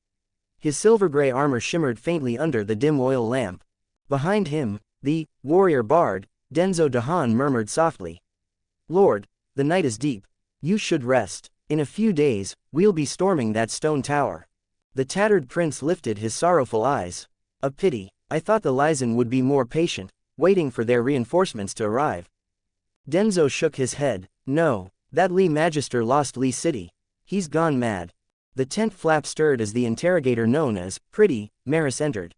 His silver-gray armor shimmered faintly under the dim oil lamp. Behind him, the warrior bard, Denzo Dahan murmured softly, "Lord, the night is deep. You should rest. In a few days, we'll be storming that stone tower." The tattered prince lifted his sorrowful eyes. "A pity. I thought the Lysan would be more patient, waiting for their reinforcements to arrive." Denzo shook his head. "No, that Lee Magister lost Lee City. He's gone mad." The tent flap stirred as the interrogator known as Pretty Maris entered.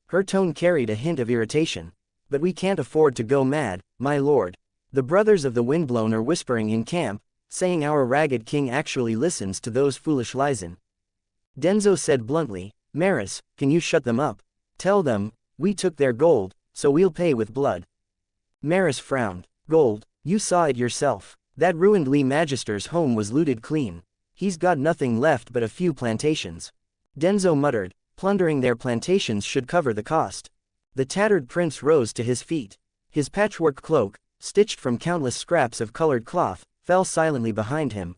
Her tone carried a hint of irritation. "But we can't afford to go mad, my lord. The brothers of the Windblown are whispering in camp, saying our ragged king actually listens to those foolish Lysan." Denzo said bluntly, "Maris, can you shut them up? Tell them, we took their gold, so we'll pay with blood." Maris frowned. "Gold, you saw it yourself. That ruined Lee Magister's home was looted clean. He's got nothing left but a few plantations." Denzo muttered, "Plundering their plantations should cover the cost." The tattered prince rose to his feet. His patchwork cloak, stitched from countless scraps of colored cloth, fell silently behind him.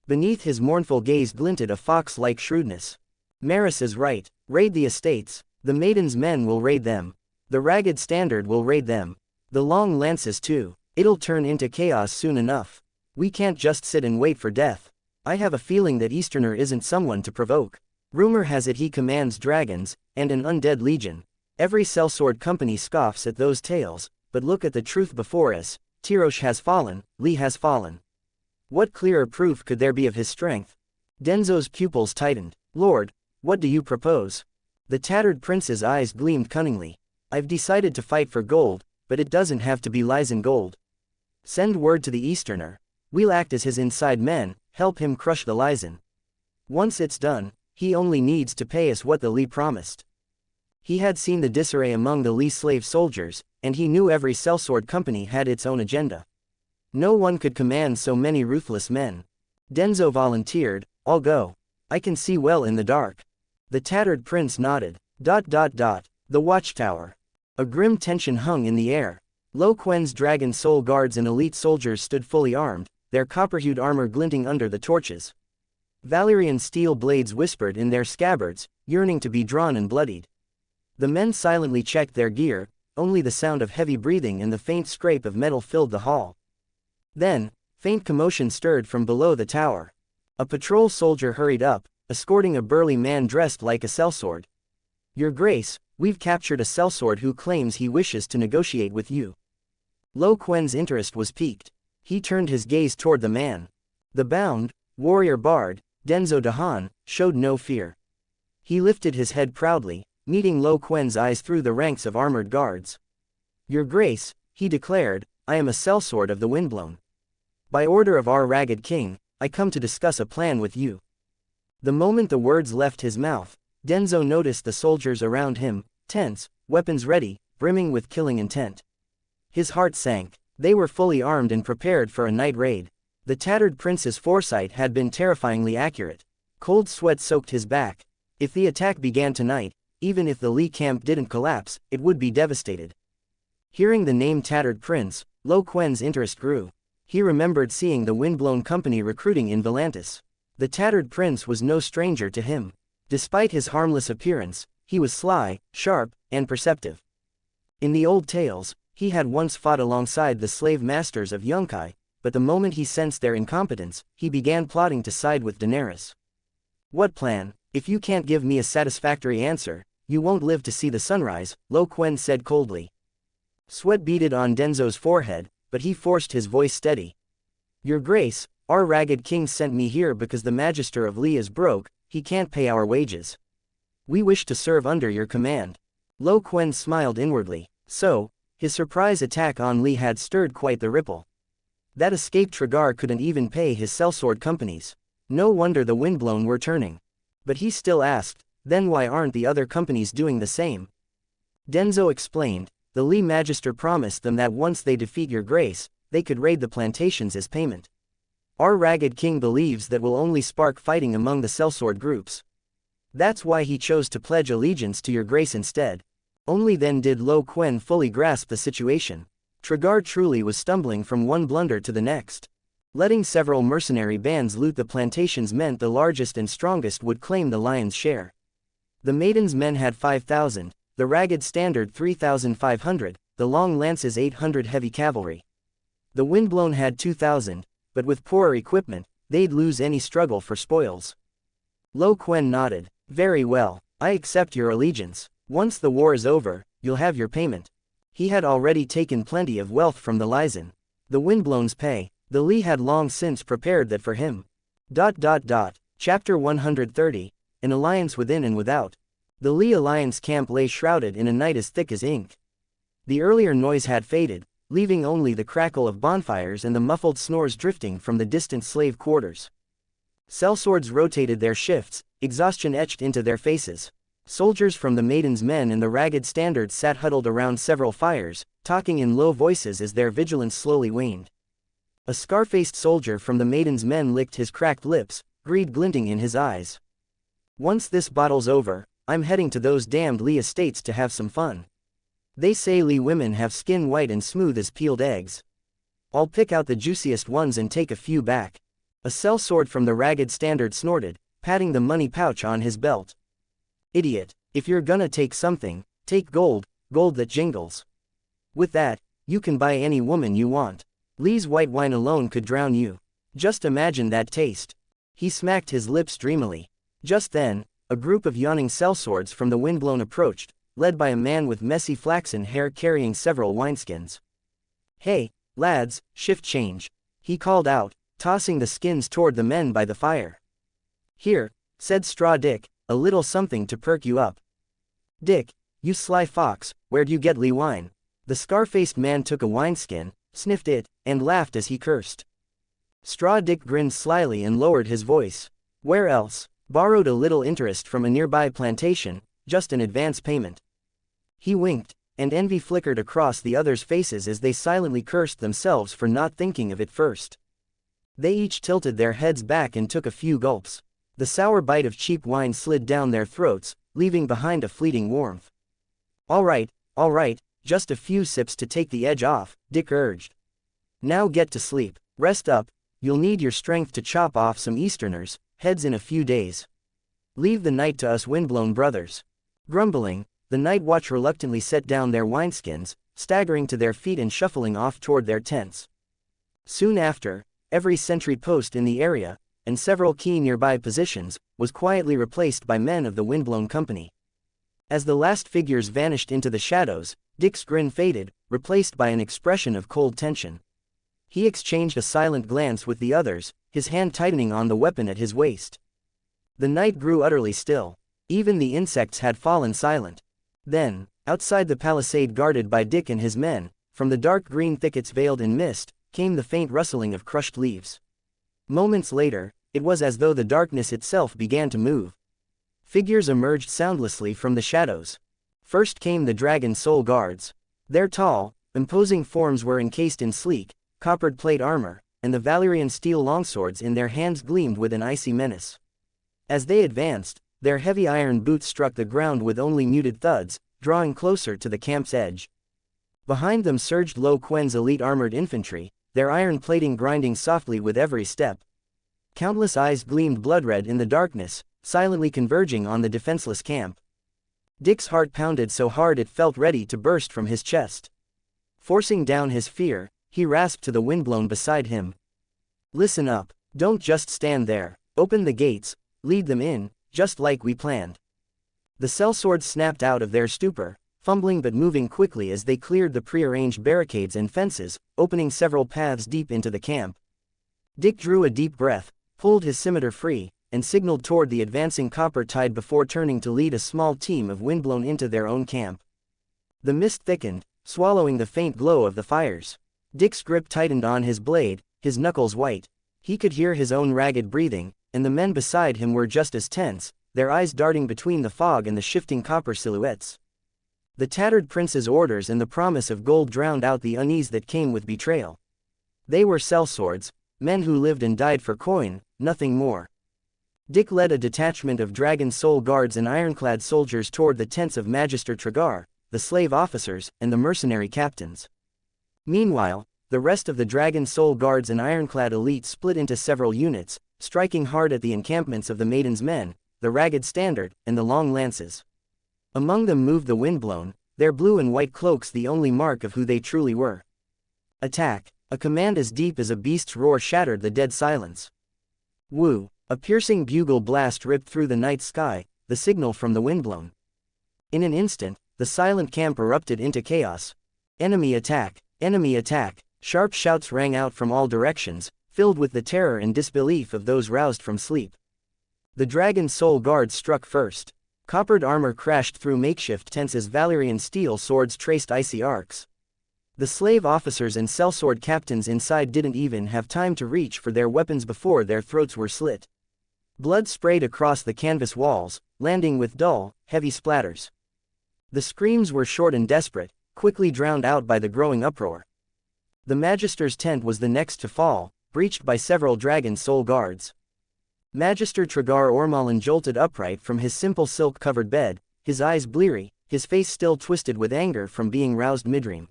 Beneath his mournful gaze glinted a fox-like shrewdness. "Maris is right. Raid the estates. The Maiden's Men will raid them. The Ragged Standard will raid them. The Long Lances too. It'll turn into chaos soon enough. We can't just sit and wait for death. I have a feeling that Easterner isn't someone to provoke. Rumor has it he commands dragons, and an undead legion. Every sellsword company scoffs at those tales, but look at the truth before us. Tirosh has fallen, Lee has fallen. What clearer proof could there be of his strength?" Denzo's pupils tightened. "Lord, what do you propose?" The tattered prince's eyes gleamed cunningly. "I've decided to fight for gold, but it doesn't have to be Lysan gold. Send word to the Easterner. We'll act as his inside men, help him crush the Lysan. Once it's done, he only needs to pay us what the Lee promised." He had seen the disarray among the Lee slave soldiers, and he knew every sellsword company had its own agenda. No one could command so many ruthless men. Denzo volunteered, "I'll go. I can see well in the dark." The tattered prince nodded. The watchtower. A grim tension hung in the air. Lo Quen's dragon soul guards and elite soldiers stood fully armed, their copper-hued armor glinting under the torches. Valyrian steel blades whispered in their scabbards, yearning to be drawn and bloodied. The men silently checked their gear, only the sound of heavy breathing and the faint scrape of metal filled the hall. Then, faint commotion stirred from below the tower. A patrol soldier hurried up, escorting a burly man dressed like a sellsword. "Your Grace, we've captured a sellsword who claims he wishes to negotiate with you." Quen's interest was piqued. He turned his gaze toward the man. The bound, warrior bard, Denzo Dahan, showed no fear. He lifted his head proudly, meeting Quen's eyes through the ranks of armored guards. "Your Grace," he declared, "I am a sellsword of the Windblown. By order of our ragged king, I come to discuss a plan with you." The moment the words left his mouth, Denzo noticed the soldiers around him, tense, weapons ready, brimming with killing intent. His heart sank. They were fully armed and prepared for a night raid. The tattered prince's foresight had been terrifyingly accurate. Cold sweat soaked his back. If the attack began tonight, even if the Lee camp didn't collapse, it would be devastated. Hearing the name Tattered Prince, Quen's interest grew. He remembered seeing the Windblown Company recruiting in Volantis. The Tattered Prince was no stranger to him. Despite his harmless appearance, he was sly, sharp, and perceptive. In the old tales, he had once fought alongside the slave masters of Yunkai, but the moment he sensed their incompetence, he began plotting to side with Daenerys. "What plan? If you can't give me a satisfactory answer, you won't live to see the sunrise," Quen said coldly. Sweat beaded on Denzo's forehead, but he forced his voice steady. "Your Grace, our ragged king sent me here because the Magister of Lee is broke, he can't pay our wages. We wish to serve under your command." Quen smiled inwardly. So, his surprise attack on Lee had stirred quite the ripple. That escaped Tragar couldn't even pay his sellsword companies. No wonder the Windblown were turning. But he still asked, then why aren't the other companies doing the same? Denzo explained, "The Lee Magister promised them that once they defeat your Grace, they could raid the plantations as payment. Our ragged king believes that will only spark fighting among the sellsword groups. That's why he chose to pledge allegiance to your Grace instead." Only then did Quen fully grasp the situation. Tragar truly was stumbling from one blunder to the next. Letting several mercenary bands loot the plantations meant the largest and strongest would claim the lion's share. The Maiden's men had 5,000, the Ragged Standard 3,500, the Long Lances 800 heavy cavalry. The Windblown had 2,000, but with poorer equipment, they'd lose any struggle for spoils. Quen nodded. "Very well, I accept your allegiance. Once the war is over, you'll have your payment." He had already taken plenty of wealth from the Lysan. The Windblown's pay, the Lee had long since prepared that for him. Chapter 130, An Alliance Within and Without. The Lee Alliance camp lay shrouded in a night as thick as ink. The earlier noise had faded, leaving only the crackle of bonfires and the muffled snores drifting from the distant slave quarters. Sellswords rotated their shifts, exhaustion etched into their faces. Soldiers from the Maiden's men and the Ragged Standard sat huddled around several fires, talking in low voices as their vigilance slowly waned. A scar-faced soldier from the Maiden's men licked his cracked lips, greed glinting in his eyes. "Once this battle's over, I'm heading to those damned Lee estates to have some fun. They say Lee women have skin white and smooth as peeled eggs. I'll pick out the juiciest ones and take a few back." A sellsword from the Ragged Standard snorted, patting the money pouch on his belt. "Idiot, if you're gonna take something, take gold, gold that jingles. With that, you can buy any woman you want. Lee's white wine alone could drown you. Just imagine that taste." He smacked his lips dreamily. Just then, a group of yawning sellswords from the Windblown approached, led by a man with messy flaxen hair carrying several wineskins. "Hey, lads, shift change," he called out, tossing the skins toward the men by the fire. "Here," said Straw Dick, "a little something to perk you up." "Dick, you sly fox, where'd you get Lee wine?" The scar-faced man took a wineskin, sniffed it, and laughed as he cursed. Straw Dick grinned slyly and lowered his voice. "Where else? Borrowed a little interest from a nearby plantation, just an advance payment." He winked, and envy flickered across the others' faces as they silently cursed themselves for not thinking of it first. They each tilted their heads back and took a few gulps. The sour bite of cheap wine slid down their throats, leaving behind a fleeting warmth. All right, just a few sips to take the edge off," Dick urged. "Now get to sleep, rest up, You'll need your strength to chop off some Easterners' heads in a few days. Leave the night to us windblown brothers. Grumbling, the Night Watch reluctantly set down their wineskins, staggering to their feet and shuffling off toward their tents. Soon after, every sentry post in the area, and several key nearby positions, was quietly replaced by men of the Windblown Company. As the last figures vanished into the shadows, Dick's grin faded, replaced by an expression of cold tension. He exchanged a silent glance with the others, his hand tightening on the weapon at his waist. The night grew utterly still. Even the insects had fallen silent. Then, outside the palisade guarded by Dick and his men, from the dark green thickets veiled in mist, came the faint rustling of crushed leaves. Moments later, it was as though the darkness itself began to move. Figures emerged soundlessly from the shadows. First came the Dragon Soul Guards. Their tall, imposing forms were encased in sleek, coppered plate armor, and the Valyrian steel longswords in their hands gleamed with an icy menace. As they advanced, their heavy iron boots struck the ground with only muted thuds, drawing closer to the camp's edge. Behind them surged low Quen's elite armored infantry, their iron plating grinding softly with every step. Countless eyes gleamed blood-red in the darkness, silently converging on the defenseless camp. Dick's heart pounded so hard it felt ready to burst from his chest. Forcing down his fear, he rasped to the windblown beside him. "Listen up, don't just stand there, open the gates, lead them in, just like we planned." The sellswords snapped out of their stupor, fumbling but moving quickly as they cleared the prearranged barricades and fences, opening several paths deep into the camp. Dick drew a deep breath, pulled his scimitar free, and signaled toward the advancing copper tide before turning to lead a small team of windblown into their own camp. The mist thickened, swallowing the faint glow of the fires. Dick's grip tightened on his blade, his knuckles white. He could hear his own ragged breathing, and the men beside him were just as tense, their eyes darting between the fog and the shifting copper silhouettes. The tattered prince's orders and the promise of gold drowned out the unease that came with betrayal. They were sellswords, men who lived and died for coin, nothing more. Dick led a detachment of Dragon Soul Guards and ironclad soldiers toward the tents of Magister Tragar, the slave officers, and the mercenary captains. Meanwhile, the rest of the Dragon Soul Guards and ironclad elite split into several units, striking hard at the encampments of the Maiden's Men, the Ragged Standard, and the Long Lances. Among them moved the Windblown, their blue and white cloaks the only mark of who they truly were. "Attack!" A command as deep as a beast's roar shattered the dead silence. Woo! A piercing bugle blast ripped through the night sky, the signal from the Windblown. In an instant, the silent camp erupted into chaos. "Enemy attack! Enemy attack!" Sharp shouts rang out from all directions, filled with the terror and disbelief of those roused from sleep. The Dragon Soul Guards struck first. Coppered armor crashed through makeshift tents as Valyrian steel swords traced icy arcs. The slave officers and sellsword captains inside didn't even have time to reach for their weapons before their throats were slit. Blood sprayed across the canvas walls, landing with dull, heavy splatters. The screams were short and desperate, quickly drowned out by the growing uproar. The Magister's tent was the next to fall, breached by several Dragon Soul Guards. Magister Tragar Ormalin jolted upright from his simple silk-covered bed, his eyes bleary, his face still twisted with anger from being roused midream.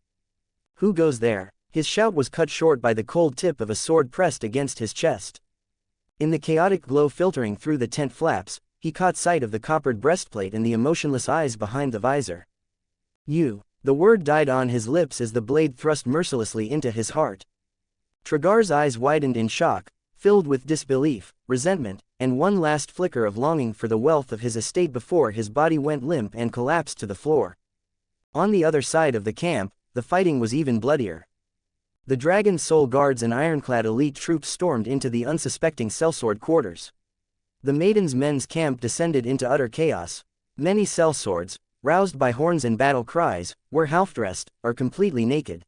"Who goes there?" His shout was cut short by the cold tip of a sword pressed against his chest. In the chaotic glow filtering through the tent flaps, he caught sight of the coppered breastplate and the emotionless eyes behind the visor. "You." The word died on his lips as the blade thrust mercilessly into his heart. Tragar's eyes widened in shock, filled with disbelief, resentment, and one last flicker of longing for the wealth of his estate before his body went limp and collapsed to the floor. On the other side of the camp, the fighting was even bloodier. The Dragon Soul Guards and ironclad elite troops stormed into the unsuspecting sellsword quarters. The Maiden's Men's camp descended into utter chaos. Many sellswords, roused by horns and battle cries, were half-dressed, or completely naked.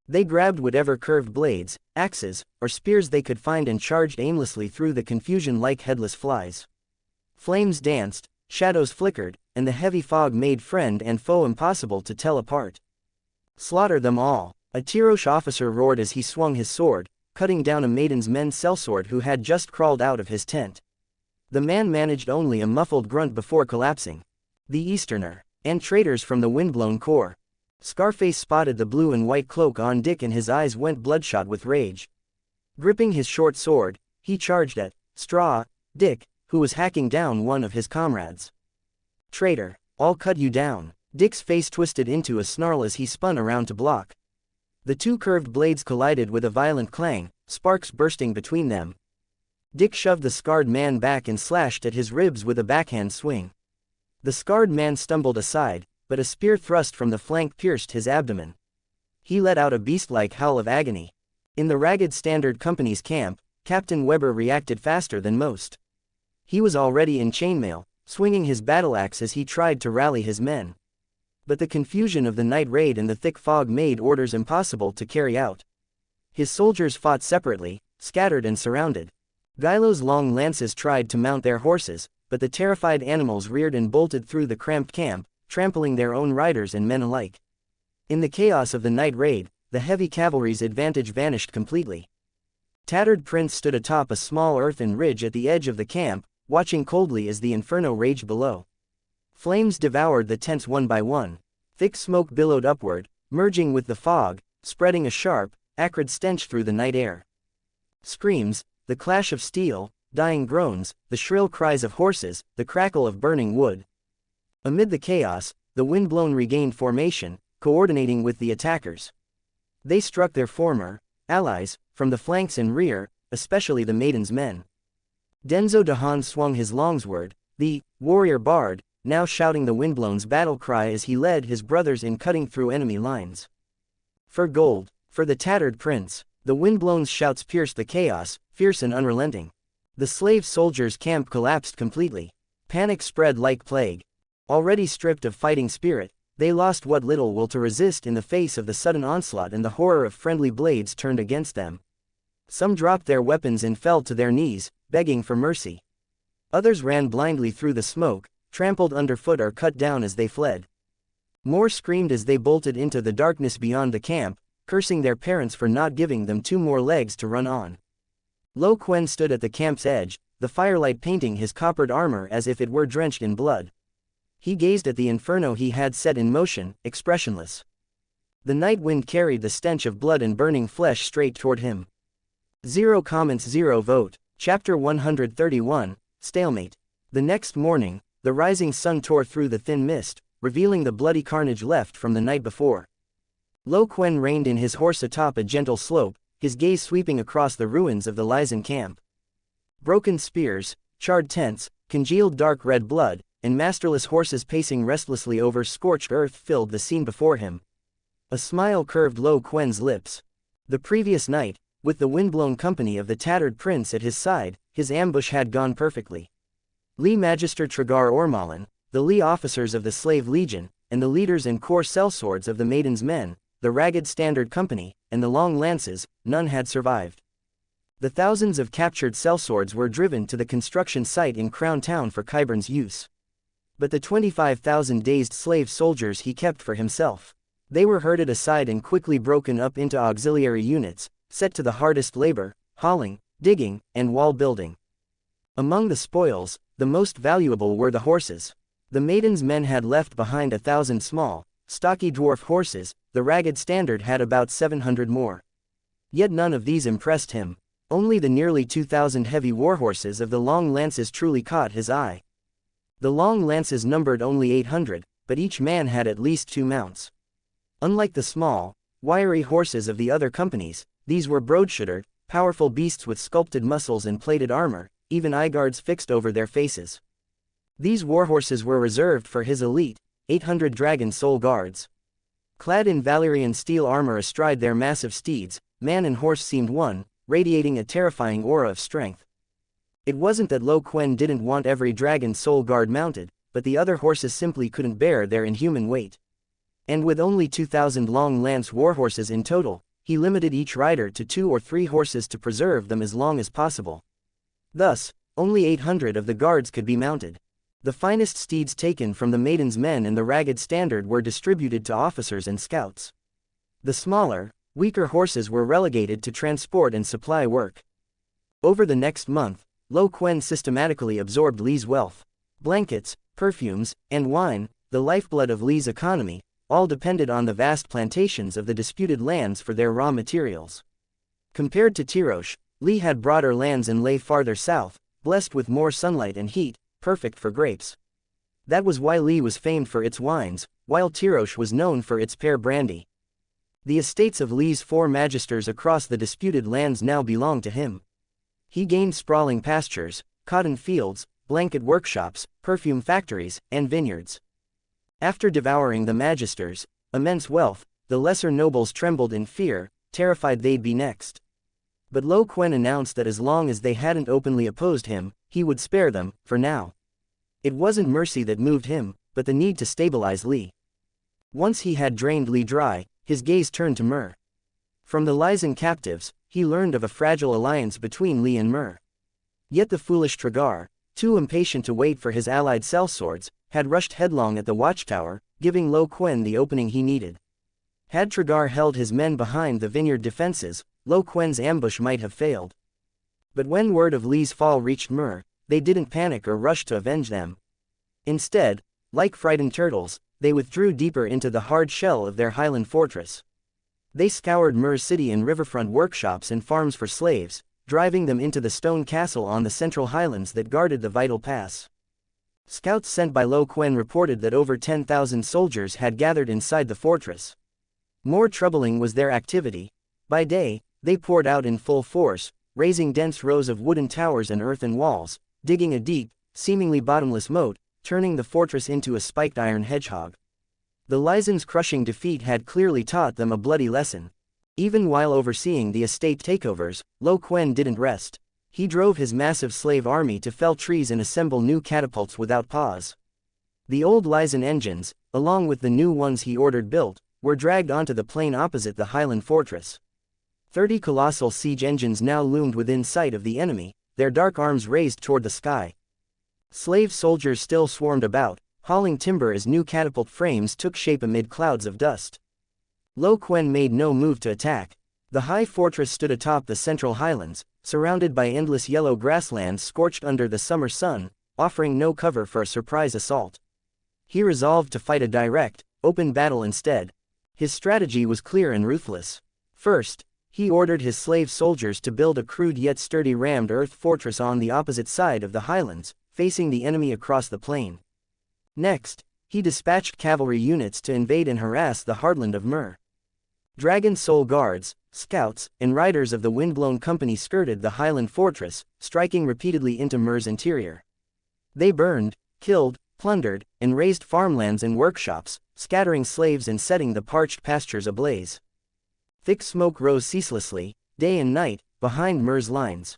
They grabbed whatever curved blades, axes, or spears they could find and charged aimlessly through the confusion like headless flies. Flames danced, shadows flickered, and the heavy fog made friend and foe impossible to tell apart. "Slaughter them all!" A Tirosh officer roared as he swung his sword, cutting down a Maiden's Men sellsword who had just crawled out of his tent. The man managed only a muffled grunt before collapsing. "The Easterner, and traitors from the Windblown Corps." Scarface spotted the blue and white cloak on Dick and his eyes went bloodshot with rage. Gripping his short sword, he charged at Straw Dick, who was hacking down one of his comrades. "Traitor, I'll cut you down." Dick's face twisted into a snarl as he spun around to block. The two curved blades collided with a violent clang, sparks bursting between them. Dick shoved the scarred man back and slashed at his ribs with a backhand swing. The scarred man stumbled aside, but a spear thrust from the flank pierced his abdomen. He let out a beast-like howl of agony. In the Ragged Standard Company's camp, Captain Weber reacted faster than most. He was already in chainmail, swinging his battle-axe as he tried to rally his men. But the confusion of the night raid and the thick fog made orders impossible to carry out. His soldiers fought separately, scattered and surrounded. Gylo's long lances tried to mount their horses, but the terrified animals reared and bolted through the cramped camp, trampling their own riders and men alike. In the chaos of the night raid, the heavy cavalry's advantage vanished completely. Tattered Prince stood atop a small earthen ridge at the edge of the camp, watching coldly as the inferno raged below. Flames devoured the tents one by one. Thick smoke billowed upward, merging with the fog, spreading a sharp, acrid stench through the night air. Screams, the clash of steel, dying groans, the shrill cries of horses, the crackle of burning wood. Amid the chaos, the windblown regained formation, coordinating with the attackers. They struck their former allies from the flanks and rear, especially the maiden's men. Denzo Dahan swung his longsword, the warrior bard, now shouting the windblown's battle cry as he led his brothers in cutting through enemy lines. For gold, for the tattered prince. The windblown's shouts pierced the chaos, fierce and unrelenting. The slave soldiers' camp collapsed completely. Panic spread like plague. Already stripped of fighting spirit, they lost what little will to resist in the face of the sudden onslaught and the horror of friendly blades turned against them. Some dropped their weapons and fell to their knees, begging for mercy. Others ran blindly through the smoke, trampled underfoot or cut down as they fled. More screamed as they bolted into the darkness beyond the camp, cursing their parents for not giving them two more legs to run on. Quen stood at the camp's edge, the firelight painting his coppered armor as if it were drenched in blood. He gazed at the inferno he had set in motion, expressionless. The night wind carried the stench of blood and burning flesh straight toward him. 0 comments 0 vote. Chapter 131, Stalemate. The next morning, the rising sun tore through the thin mist, revealing the bloody carnage left from the night before. Quen reined in his horse atop a gentle slope, his gaze sweeping across the ruins of the Lysan camp. Broken spears, charred tents, congealed dark red blood, and masterless horses pacing restlessly over scorched earth filled the scene before him. A smile curved Quen's lips. The previous night, with the windblown company of the tattered prince at his side, his ambush had gone perfectly. Lee Magister Tragar Ormalin, the Lee officers of the Slave Legion, and the leaders and core sellswords of the Maiden's Men, the Ragged Standard Company, and the Long Lances, none had survived. The thousands of captured sellswords were driven to the construction site in Crown Town for Qyburn's use. But the 25,000 dazed slave soldiers he kept for himself. They were herded aside and quickly broken up into auxiliary units, set to the hardest labor, hauling, digging, and wall building. Among the spoils, the most valuable were the horses. The Maiden's Men had left behind 1,000 small, stocky dwarf horses, the Ragged Standard had about 700 more. Yet none of these impressed him. Only the nearly 2,000 heavy warhorses of the Long Lances truly caught his eye. The Long Lances numbered only 800, but each man had at least 2 mounts. Unlike the small, wiry horses of the other companies, these were broad-shouldered, powerful beasts with sculpted muscles and plated armor, even eye guards fixed over their faces. These warhorses were reserved for his elite, 800 Dragon Soul Guards. Clad in Valyrian steel armor astride their massive steeds, man and horse seemed one, radiating a terrifying aura of strength. It wasn't that Quen didn't want every Dragon Soul Guard mounted, but the other horses simply couldn't bear their inhuman weight. And with only 2,000 Long Lance warhorses in total, he limited each rider to 2 or 3 horses to preserve them as long as possible. Thus, only 800 of the guards could be mounted. The finest steeds taken from the Maiden's Men and the Ragged Standard were distributed to officers and scouts. The smaller, weaker horses were relegated to transport and supply work. Over the next month, Quen systematically absorbed Lee's wealth. Blankets, perfumes, and wine, the lifeblood of Lee's economy, all depended on the vast plantations of the disputed lands for their raw materials. Compared to Tirosh, Lee had broader lands and lay farther south, blessed with more sunlight and heat, perfect for grapes. That was why Lee was famed for its wines, while Tyrosh was known for its pear brandy. The estates of Lee's 4 magisters across the disputed lands now belonged to him. He gained sprawling pastures, cotton fields, blanket workshops, perfume factories, and vineyards. After devouring the magisters' immense wealth, the lesser nobles trembled in fear, terrified they'd be next. But Quen announced that as long as they hadn't openly opposed him, he would spare them, for now. It wasn't mercy that moved him, but the need to stabilize Lee. Once he had drained Lee dry, his gaze turned to Myr. From the Lysan captives, he learned of a fragile alliance between Lee and Myr. Yet the foolish Tragar, too impatient to wait for his allied sellswords, had rushed headlong at the watchtower, giving Quen the opening he needed. Had Tragar held his men behind the vineyard defenses, Quen's ambush might have failed. But when word of Lee's fall reached Myr, they didn't panic or rush to avenge them. Instead, like frightened turtles, they withdrew deeper into the hard shell of their highland fortress. They scoured Myr's city and riverfront workshops and farms for slaves, driving them into the stone castle on the central highlands that guarded the vital pass. Scouts sent by Quen reported that over 10,000 soldiers had gathered inside the fortress. More troubling was their activity. By day, they poured out in full force, raising dense rows of wooden towers and earthen walls, digging a deep, seemingly bottomless moat, turning the fortress into a spiked iron hedgehog. The Lysan's crushing defeat had clearly taught them a bloody lesson. Even while overseeing the estate takeovers, Quen didn't rest. He drove his massive slave army to fell trees and assemble new catapults without pause. The old Lysan engines, along with the new ones he ordered built, were dragged onto the plain opposite the highland fortress. 30 colossal siege engines now loomed within sight of the enemy, their dark arms raised toward the sky. Slave soldiers still swarmed about, hauling timber as new catapult frames took shape amid clouds of dust. Quen made no move to attack. The high fortress stood atop the central highlands, surrounded by endless yellow grasslands scorched under the summer sun, offering no cover for a surprise assault. He resolved to fight a direct, open battle instead. His strategy was clear and ruthless. First, he ordered his slave soldiers to build a crude yet sturdy rammed earth fortress on the opposite side of the highlands, facing the enemy across the plain. Next, he dispatched cavalry units to invade and harass the heartland of Myr. Dragon Soul guards, scouts, and riders of the Windblown Company skirted the highland fortress, striking repeatedly into Myr's interior. They burned, killed, plundered, and razed farmlands and workshops, scattering slaves and setting the parched pastures ablaze. Thick smoke rose ceaselessly, day and night, behind Myr's lines.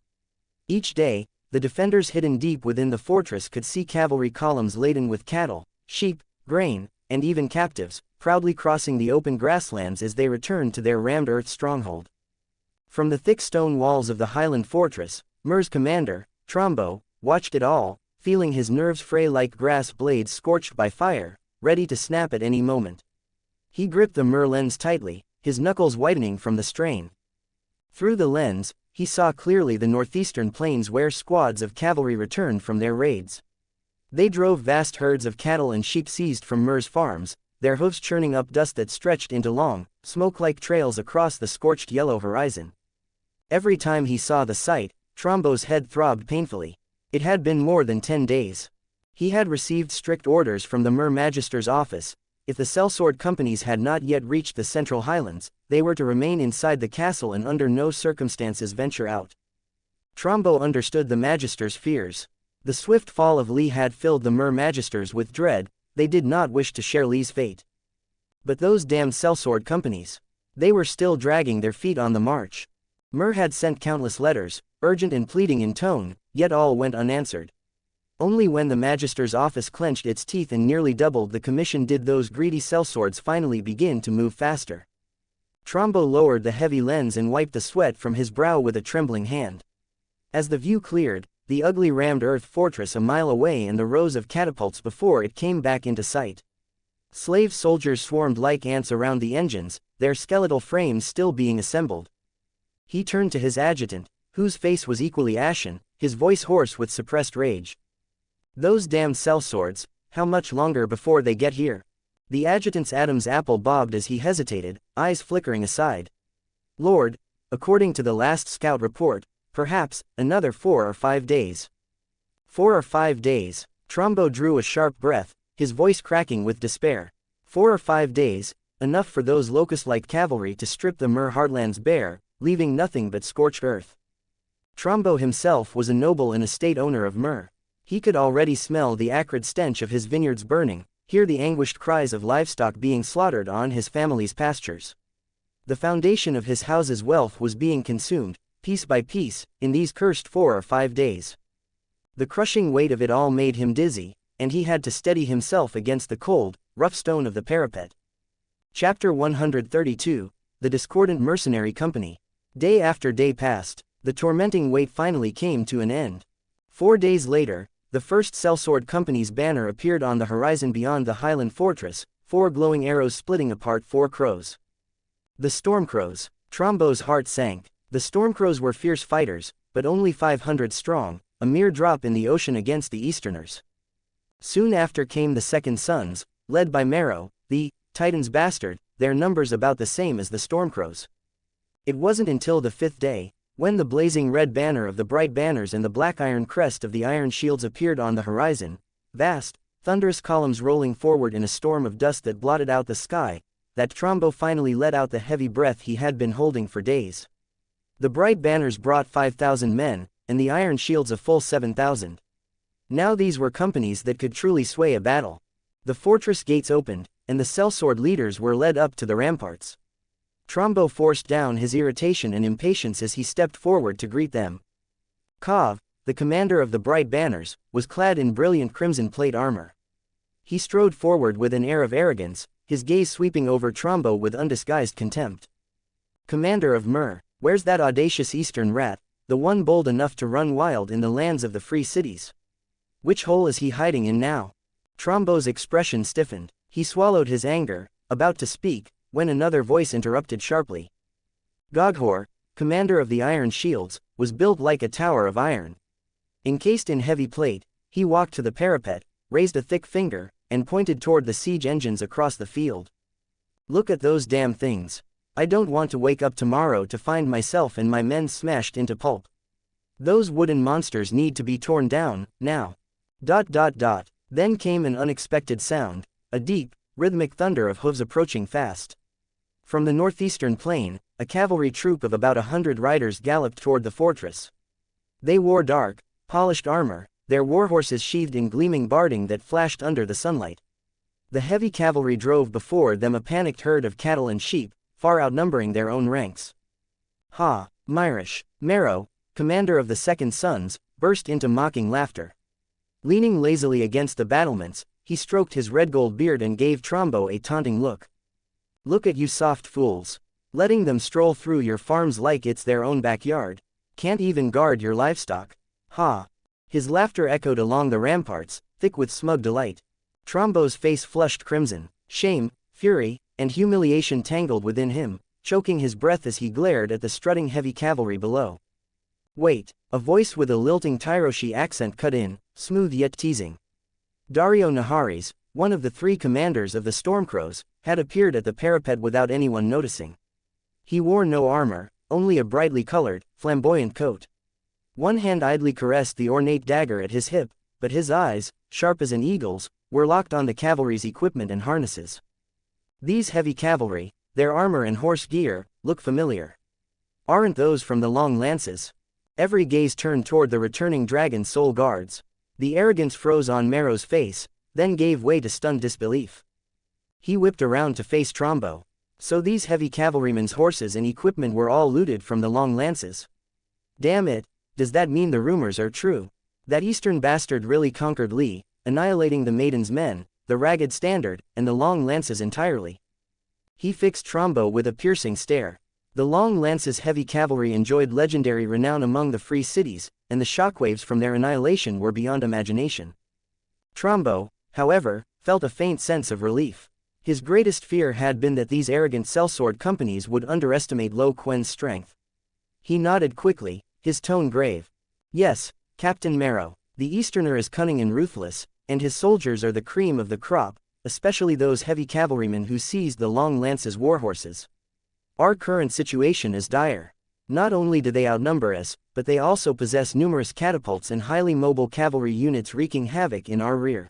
Each day, the defenders hidden deep within the fortress could see cavalry columns laden with cattle, sheep, grain, and even captives, proudly crossing the open grasslands as they returned to their rammed earth stronghold. From the thick stone walls of the highland fortress, Myr's commander, Trombo, watched it all, feeling his nerves fray like grass blades scorched by fire, ready to snap at any moment. He gripped the Myr lens tightly, his knuckles whitening from the strain. Through the lens, he saw clearly the northeastern plains where squads of cavalry returned from their raids. They drove vast herds of cattle and sheep seized from Myr's farms, their hooves churning up dust that stretched into long, smoke-like trails across the scorched yellow horizon. Every time he saw the sight, Trombo's head throbbed painfully. It had been more than 10 days. He had received strict orders from the Myr Magister's office. If the sellsword companies had not yet reached the central highlands, they were to remain inside the castle and under no circumstances venture out. Trombo understood the Magister's fears. The swift fall of Lee had filled the Myr Magisters with dread. They did not wish to share Lee's fate. But those damned sellsword companies. They were still dragging their feet on the march. Myr had sent countless letters, urgent and pleading in tone, yet all went unanswered. Only when the Magister's office clenched its teeth and nearly doubled the commission did those greedy sellswords finally begin to move faster. Trombo lowered the heavy lens and wiped the sweat from his brow with a trembling hand. As the view cleared, the ugly rammed earth fortress a mile away and the rows of catapults before it came back into sight. Slave soldiers swarmed like ants around the engines, their skeletal frames still being assembled. He turned to his adjutant, whose face was equally ashen, his voice hoarse with suppressed rage. "Those damned sellswords, how much longer before they get here?" The adjutant's Adam's apple bobbed as he hesitated, eyes flickering aside. "Lord, according to the last scout report, Perhaps, another 4 or 5 days. 4 or 5 days. Trombo drew a sharp breath, his voice cracking with despair. 4 or 5 days, enough for those locust-like cavalry to strip the Myr heartlands bare, leaving nothing but scorched earth. Trombo himself was a noble and estate owner of Myr. He could already smell the acrid stench of his vineyards burning, hear the anguished cries of livestock being slaughtered on his family's pastures. The foundation of his house's wealth was being consumed, piece by piece, in these cursed 4 or 5 days. The crushing weight of it all made him dizzy, and he had to steady himself against the cold, rough stone of the parapet. Chapter 132, The Discordant Mercenary Company. Day after day passed. The tormenting wait finally came to an end. 4 days later, the first sellsword company's banner appeared on the horizon beyond the Highland fortress, 4 glowing arrows splitting apart 4 crows. The Stormcrows. Trombo's heart sank. The Stormcrows were fierce fighters, but only 500 strong, a mere drop in the ocean against the Easterners. Soon after came the Second Sons, led by Mero, the Titan's bastard, their numbers about the same as the Stormcrows. It wasn't until the 5th day, when the blazing red banner of the bright banners and the black iron crest of the iron shields appeared on the horizon, vast, thunderous columns rolling forward in a storm of dust that blotted out the sky, that Trombo finally let out the heavy breath he had been holding for days. The bright banners brought 5,000 men, and the iron shields a full 7,000. Now these were companies that could truly sway a battle. The fortress gates opened, and the sellsword leaders were led up to the ramparts. Trombo forced down his irritation and impatience as he stepped forward to greet them. Kov, the commander of the bright banners, was clad in brilliant crimson plate armor. He strode forward with an air of arrogance, his gaze sweeping over Trombo with undisguised contempt. Commander of Myr, where's that audacious eastern rat, the one bold enough to run wild in the lands of the free cities? Which hole is he hiding in now? Trombo's expression stiffened. He swallowed his anger, about to speak, when another voice interrupted sharply. Goghor, commander of the Iron Shields, was built like a tower of iron. Encased in heavy plate, he walked to the parapet, raised a thick finger, and pointed toward the siege engines across the field. Look at those damn things. I don't want to wake up tomorrow to find myself and my men smashed into pulp. Those wooden monsters need to be torn down, now. ... Then came an unexpected sound, a deep, rhythmic thunder of hooves approaching fast. From the northeastern plain, a cavalry troop of about 100 riders galloped toward the fortress. They wore dark, polished armor, their warhorses sheathed in gleaming barding that flashed under the sunlight. The heavy cavalry drove before them a panicked herd of cattle and sheep, far outnumbering their own ranks. Ha! Myrish, Mero, commander of the Second Sons, burst into mocking laughter. Leaning lazily against the battlements, he stroked his red-gold beard and gave Trombo a taunting look. Look at you soft fools. Letting them stroll through your farms like it's their own backyard. Can't even guard your livestock. Ha! His laughter echoed along the ramparts, thick with smug delight. Trombo's face flushed crimson, shame, fury, and humiliation tangled within him, choking his breath as he glared at the strutting heavy cavalry below. Wait, a voice with a lilting Tyroshi accent cut in, smooth yet teasing. Dario Naharis, one of the 3 commanders of the Stormcrows, had appeared at the parapet without anyone noticing. He wore no armor, only a brightly colored, flamboyant coat. One hand idly caressed the ornate dagger at his hip, but his eyes, sharp as an eagle's, were locked on the cavalry's equipment and harnesses. These heavy cavalry, their armor and horse gear, look familiar. Aren't those from the long lances? Every gaze turned toward the returning Dragon Soul Guards. The arrogance froze on Mero's face, then gave way to stunned disbelief. He whipped around to face Trombo. So these heavy cavalrymen's horses and equipment were all looted from the long lances. Damn it, does that mean the rumors are true? That eastern bastard really conquered Lee, annihilating the Maiden's men, the ragged standard, and the long lances entirely? He fixed Trombo with a piercing stare. The long lance's heavy cavalry enjoyed legendary renown among the free cities, and the shockwaves from their annihilation were beyond imagination. Trombo, however, felt a faint sense of relief. His greatest fear had been that these arrogant sellsword companies would underestimate Quen's strength. He nodded quickly, his tone grave. Yes, Captain Mero, the Easterner is cunning and ruthless, and his soldiers are the cream of the crop, especially those heavy cavalrymen who seized the long lance's warhorses. Our current situation is dire. Not only do they outnumber us, but they also possess numerous catapults and highly mobile cavalry units wreaking havoc in our rear.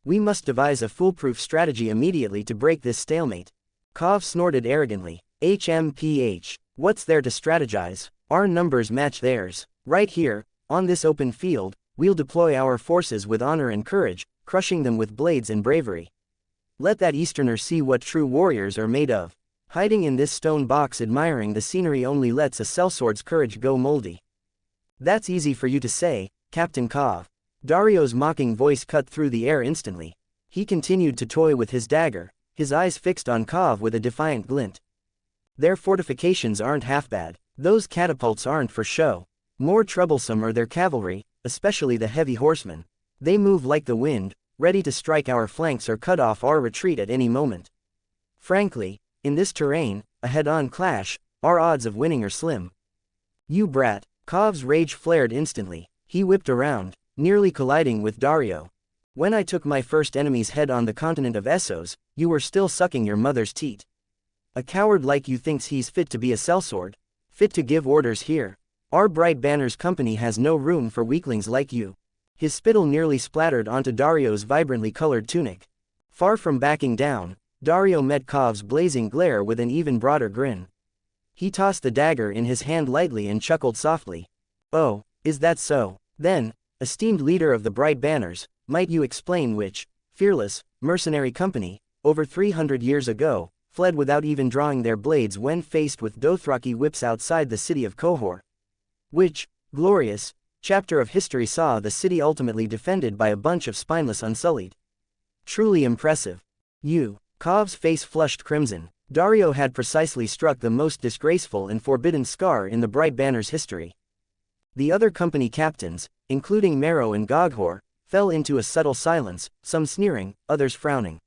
We must devise a foolproof strategy immediately to break this stalemate. Kov snorted arrogantly. HMPH. What's there to strategize? Our numbers match theirs. Right here, on this open field, we'll deploy our forces with honor and courage, crushing them with blades and bravery. Let that Easterner see what true warriors are made of. Hiding in this stone box admiring the scenery only lets a sellsword's courage go moldy. That's easy for you to say, Captain Kov. Dario's mocking voice cut through the air instantly. He continued to toy with his dagger, his eyes fixed on Kov with a defiant glint. Their fortifications aren't half bad. Those catapults aren't for show. More troublesome are their cavalry, especially the heavy horsemen. They move like the wind, ready to strike our flanks or cut off our retreat at any moment. Frankly, in this terrain, a head-on clash, our odds of winning are slim. You brat. Kov's rage flared instantly. He whipped around, nearly colliding with Dario. When I took my first enemy's head on the continent of Essos, you were still sucking your mother's teat. A coward like you thinks he's fit to be a sellsword? Fit to give orders here? Our Bright Banners company has no room for weaklings like you. His spittle nearly splattered onto Dario's vibrantly colored tunic. Far from backing down, Dario met Kov's blazing glare with an even broader grin. He tossed the dagger in his hand lightly and chuckled softly. Oh, is that so? Then, esteemed leader of the Bright Banners, might you explain which, fearless, mercenary company, over 300 years ago, fled without even drawing their blades when faced with Dothraki whips outside the city of Qohor? Which, glorious, chapter of history saw the city ultimately defended by a bunch of spineless unsullied? Truly impressive. You. Kov's face flushed crimson. Dario had precisely struck the most disgraceful and forbidden scar in the Bright Banner's history. The other company captains, including Mero and Goghor, fell into a subtle silence, some sneering, others frowning.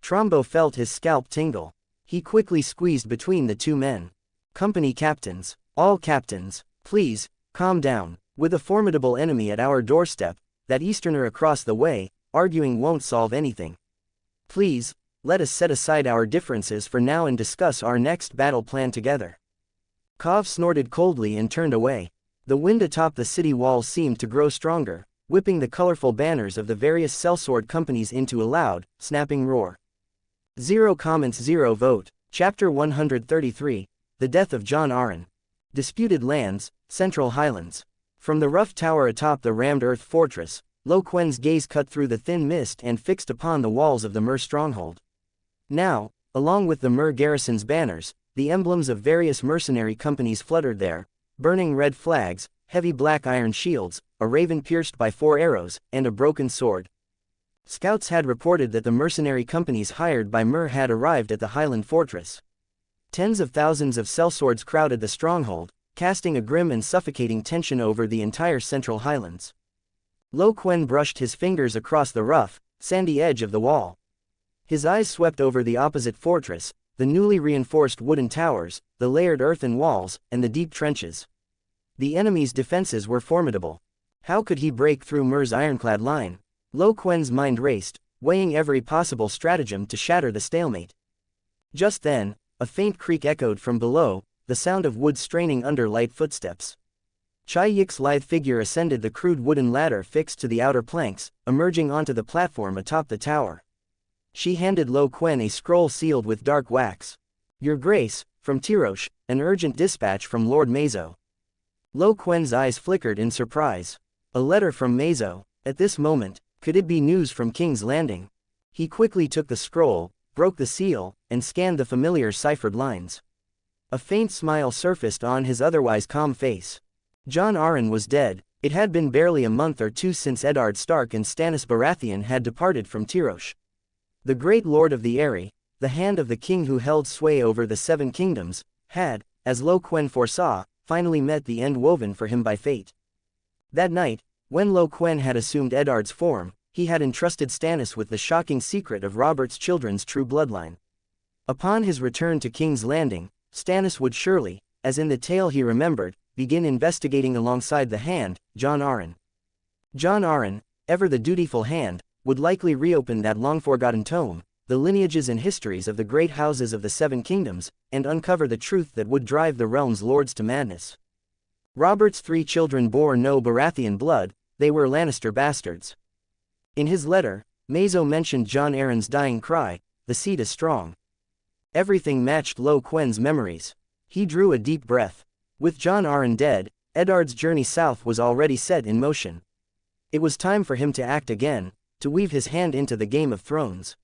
Trombo felt his scalp tingle. He quickly squeezed between the two men. Company captains, all captains, please, calm down. With a formidable enemy at our doorstep, that Easterner across the way, arguing won't solve anything. Please, let us set aside our differences for now and discuss our next battle plan together. Kov snorted coldly and turned away. The wind atop the city walls seemed to grow stronger, whipping the colorful banners of the various sellsword companies into a loud, snapping roar. 0 comments 0 vote. Chapter 133, The Death of Jon Arryn. Disputed Lands, Central Highlands. From the rough tower atop the rammed earth fortress, Quen's gaze cut through the thin mist and fixed upon the walls of the Mer stronghold. Now, along with the Mer garrison's banners, the emblems of various mercenary companies fluttered there, burning red flags, heavy black iron shields, a raven pierced by 4 arrows, and a broken sword. Scouts had reported that the mercenary companies hired by Mer had arrived at the Highland fortress. Tens of thousands of sellswords crowded the stronghold, casting a grim and suffocating tension over the entire Central Highlands. Quen brushed his fingers across the rough, sandy edge of the wall. His eyes swept over the opposite fortress, the newly reinforced wooden towers, the layered earthen walls, and the deep trenches. The enemy's defenses were formidable. How could he break through Mer's ironclad line? Quen's mind raced, weighing every possible stratagem to shatter the stalemate. Just then, a faint creak echoed from below, the sound of wood straining under light footsteps. Chai Yik's lithe figure ascended the crude wooden ladder fixed to the outer planks, emerging onto the platform atop the tower. She handed Quen a scroll sealed with dark wax. Your Grace, from Tyrosh, an urgent dispatch from Lord Mazo. Quen's eyes flickered in surprise. A letter from Mazo. At this moment, could it be news from King's Landing? He quickly took the scroll, broke the seal, and scanned the familiar ciphered lines. A faint smile surfaced on his otherwise calm face. Jon Arryn was dead. It had been barely a month or two since Eddard Stark and Stannis Baratheon had departed from Tyrosh. The great lord of the Eyrie, the hand of the king who held sway over the 7 kingdoms, had, as Quen foresaw, finally met the end woven for him by fate. That night, when Quen had assumed Eddard's form, he had entrusted Stannis with the shocking secret of Robert's children's true bloodline. Upon his return to King's Landing, Stannis would surely, as in the tale he remembered, begin investigating alongside the Hand, Jon Arryn. Jon Arryn, ever the dutiful Hand, would likely reopen that long-forgotten tome, the lineages and histories of the great houses of the 7 kingdoms, and uncover the truth that would drive the realm's lords to madness. Robert's 3 children bore no Baratheon blood, they were Lannister bastards. In his letter, Mazo mentioned Jon Arryn's dying cry, "The seed is strong." Everything matched Quen's memories. He drew a deep breath. With Jon Arryn dead, Eddard's journey south was already set in motion. It was time for him to act again, to weave his hand into the Game of Thrones.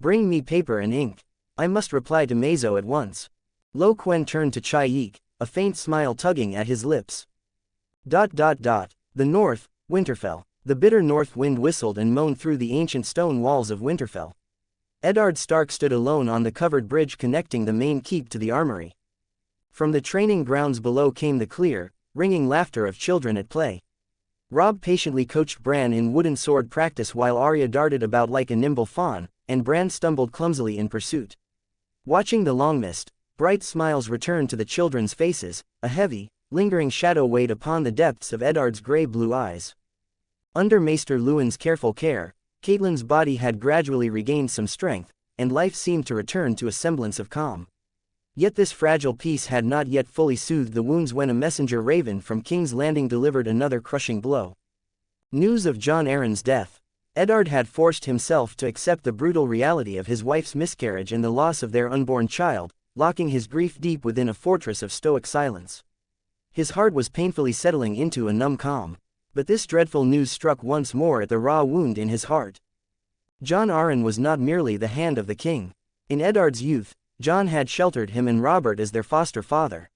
"Bring me paper and ink. I must reply to Mazo at once." Quen turned to Chayik, a faint smile tugging at his lips. The north, Winterfell. The bitter north wind whistled and moaned through the ancient stone walls of Winterfell. Eddard Stark stood alone on the covered bridge connecting the main keep to the armory. From the training grounds below came the clear, ringing laughter of children at play. Robb patiently coached Bran in wooden sword practice while Arya darted about like a nimble fawn, and Bran stumbled clumsily in pursuit. Watching the long mist, bright smiles returned to the children's faces, a heavy, lingering shadow weighed upon the depths of Eddard's gray-blue eyes. Under Maester Luwin's careful care, Catelyn's body had gradually regained some strength, and life seemed to return to a semblance of calm. Yet this fragile peace had not yet fully soothed the wounds when a messenger raven from King's Landing delivered another crushing blow. News of Jon Arryn's death. Eddard had forced himself to accept the brutal reality of his wife's miscarriage and the loss of their unborn child, locking his grief deep within a fortress of stoic silence. His heart was painfully settling into a numb calm. But this dreadful news struck once more at the raw wound in his heart. Jon Arryn was not merely the hand of the king. In Eddard's youth, Jon had sheltered him and Robert as their foster father.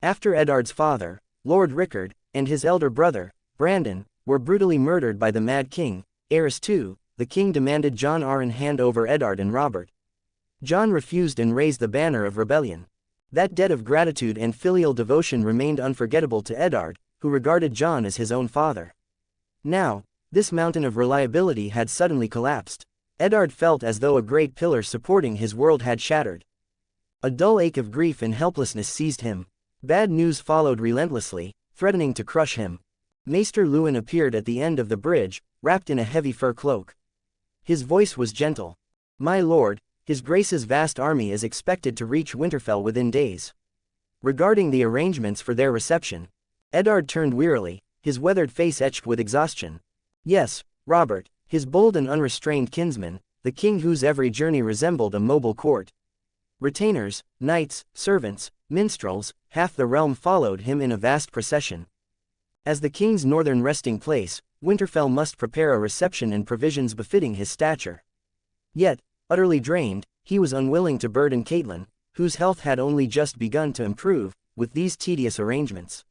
After Eddard's father, Lord Rickard, and his elder brother, Brandon, were brutally murdered by the Mad King, Aerys II, the king demanded Jon Arryn hand over Eddard and Robert. Jon refused and raised the banner of rebellion. That debt of gratitude and filial devotion remained unforgettable to Eddard, who regarded Jon as his own father. Now, this mountain of reliability had suddenly collapsed. Eddard felt as though a great pillar supporting his world had shattered. A dull ache of grief and helplessness seized him. Bad news followed relentlessly, threatening to crush him. Maester Luwin appeared at the end of the bridge, wrapped in a heavy fur cloak. His voice was gentle. "My lord, His Grace's vast army is expected to reach Winterfell within days. Regarding the arrangements for their reception." Eddard turned wearily, his weathered face etched with exhaustion. "Yes, Robert, his bold and unrestrained kinsman, the king whose every journey resembled a mobile court. Retainers, knights, servants, minstrels, half the realm followed him in a vast procession. As the king's northern resting place, Winterfell must prepare a reception and provisions befitting his stature." Yet, utterly drained, he was unwilling to burden Catelyn, whose health had only just begun to improve, with these tedious arrangements.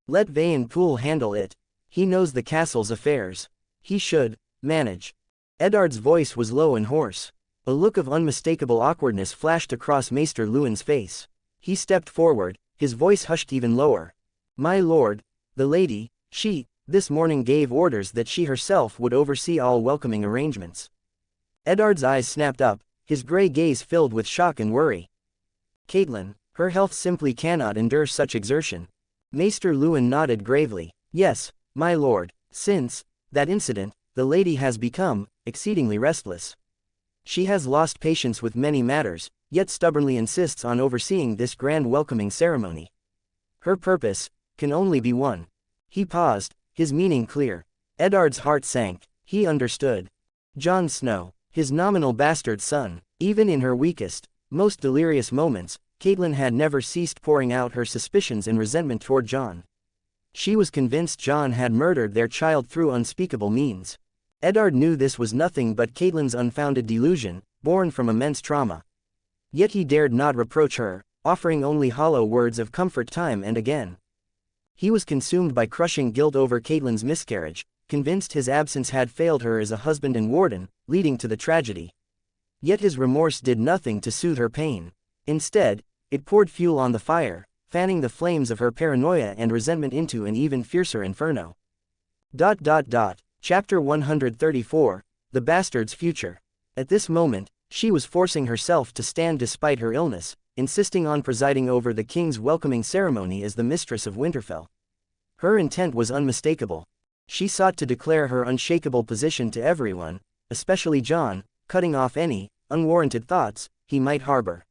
"Let Vayn Poole handle it. He knows the castle's affairs. He should manage." Eddard's voice was low and hoarse. A look of unmistakable awkwardness flashed across Maester Luwin's face. He stepped forward, his voice hushed even lower. "My lord, the lady, this morning gave orders that she herself would oversee all welcoming arrangements." Eddard's eyes snapped up, his gray gaze filled with shock and worry. "Catelyn, her health simply cannot endure such exertion." Maester Luwin nodded gravely. "Yes, my lord, since that incident, the lady has become exceedingly restless. She has lost patience with many matters, yet stubbornly insists on overseeing this grand welcoming ceremony. Her purpose can only be one." He paused, his meaning clear. Eddard's heart sank. He understood. Jon Snow, his nominal bastard son. Even in her weakest, most delirious moments, Catelyn had never ceased pouring out her suspicions and resentment toward Jon. She was convinced Jon had murdered their child through unspeakable means. Eddard knew this was nothing but Catelyn's unfounded delusion, born from immense trauma. Yet he dared not reproach her, offering only hollow words of comfort time and again. He was consumed by crushing guilt over Catelyn's miscarriage, convinced his absence had failed her as a husband and warden, leading to the tragedy. Yet his remorse did nothing to soothe her pain. Instead, it poured fuel on the fire, fanning the flames of her paranoia and resentment into an even fiercer inferno. Chapter 134, The Bastard's Future. At this moment, she was forcing herself to stand despite her illness, insisting on presiding over the king's welcoming ceremony as the mistress of Winterfell. Her intent was unmistakable. She sought to declare her unshakable position to everyone, especially Jon, cutting off any unwarranted thoughts he might harbor.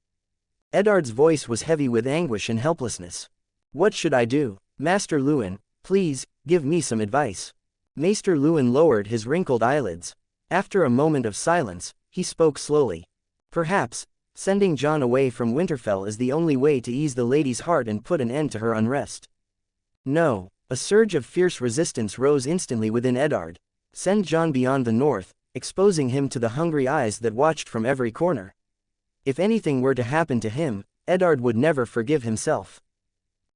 Eddard's voice was heavy with anguish and helplessness. "What should I do?" Master Lewin, please, give me some advice. Maester Lewin lowered his wrinkled eyelids. After a moment of silence, he spoke slowly. Perhaps, sending Jon away from Winterfell is the only way to ease the lady's heart and put an end to her unrest. No. A surge of fierce resistance rose instantly within Eddard. Send Jon beyond the north, exposing him to the hungry eyes that watched from every corner. If anything were to happen to him, Eddard would never forgive himself.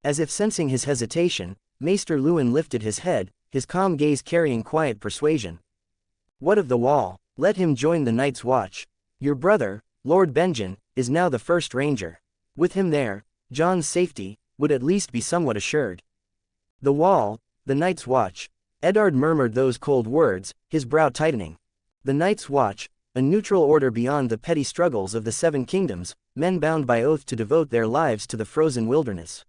As if sensing his hesitation, Maester Lewin lifted his head, his calm gaze carrying quiet persuasion. What of the wall? Let him join the Night's Watch. Your brother, Lord Benjen, is now the first ranger. With him there, Jon's safety would at least be somewhat assured. The wall, the Night's Watch. Eddard murmured those cold words, his brow tightening. The Night's Watch, a neutral order beyond the petty struggles of the Seven Kingdoms, men bound by oath to devote their lives to the frozen wilderness.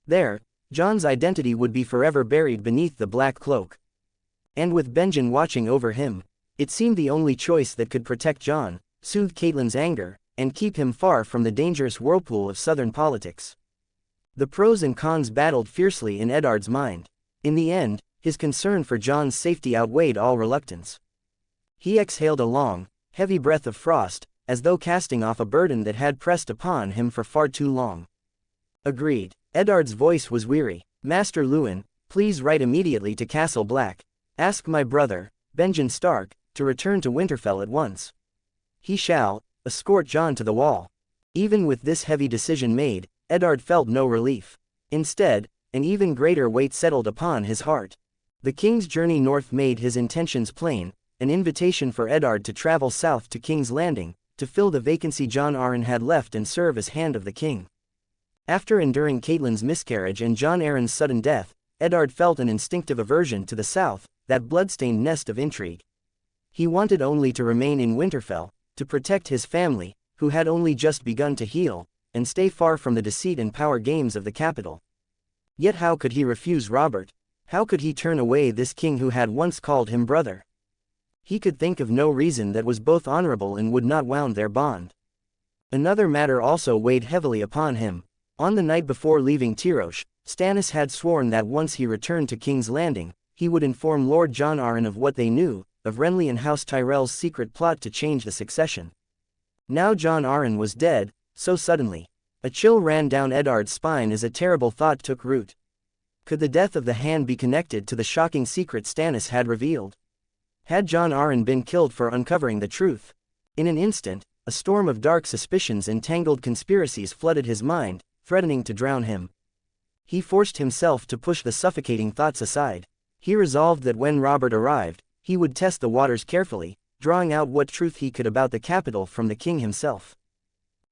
There, Jon's identity would be forever buried beneath the black cloak. And with Benjen watching over him, it seemed the only choice that could protect Jon, soothe Catelyn's anger, and keep him far from the dangerous whirlpool of southern politics. The pros and cons battled fiercely in Eddard's mind. In the end, his concern for Jon's safety outweighed all reluctance. He exhaled a long, heavy breath of frost, as though casting off a burden that had pressed upon him for far too long. Agreed. Eddard's voice was weary. Master Lewin, please write immediately to Castle Black. Ask my brother, Benjen Stark, to return to Winterfell at once. He shall escort Jon to the wall. Even with this heavy decision made, Eddard felt no relief. Instead, an even greater weight settled upon his heart. The king's journey north made his intentions plain, an invitation for Eddard to travel south to King's Landing, to fill the vacancy Jon Arryn had left and serve as Hand of the King. After enduring Catelyn's miscarriage and Jon Arryn's sudden death, Eddard felt an instinctive aversion to the south, that blood-stained nest of intrigue. He wanted only to remain in Winterfell, to protect his family, who had only just begun to heal, and stay far from the deceit and power games of the capital. Yet how could he refuse Robert? How could he turn away this king who had once called him brother? He could think of no reason that was both honorable and would not wound their bond. Another matter also weighed heavily upon him. On the night before leaving Tyrosh, Stannis had sworn that once he returned to King's Landing, he would inform Lord Jon Arryn of what they knew, of Renly and House Tyrell's secret plot to change the succession. Now Jon Arryn was dead, so suddenly. A chill ran down Eddard's spine as a terrible thought took root. Could the death of the Hand be connected to the shocking secret Stannis had revealed? Had Jon Arryn been killed for uncovering the truth? In an instant, a storm of dark suspicions and tangled conspiracies flooded his mind, threatening to drown him. He forced himself to push the suffocating thoughts aside. He resolved that when Robert arrived, he would test the waters carefully, drawing out what truth he could about the capital from the king himself.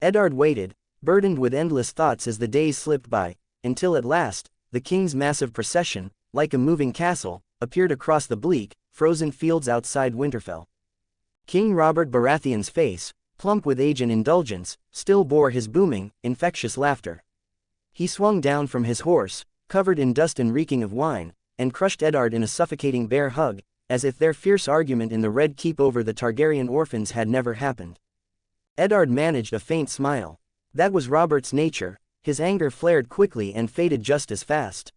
Eddard waited, burdened with endless thoughts as the days slipped by, until at last, the king's massive procession, like a moving castle, appeared across the bleak, frozen fields outside Winterfell. King Robert Baratheon's face, plump with age and indulgence, still bore his booming, infectious laughter. He swung down from his horse, covered in dust and reeking of wine, and crushed Eddard in a suffocating bear hug, as if their fierce argument in the Red Keep over the Targaryen orphans had never happened. Eddard managed a faint smile. That was Robert's nature. His anger flared quickly and faded just as fast.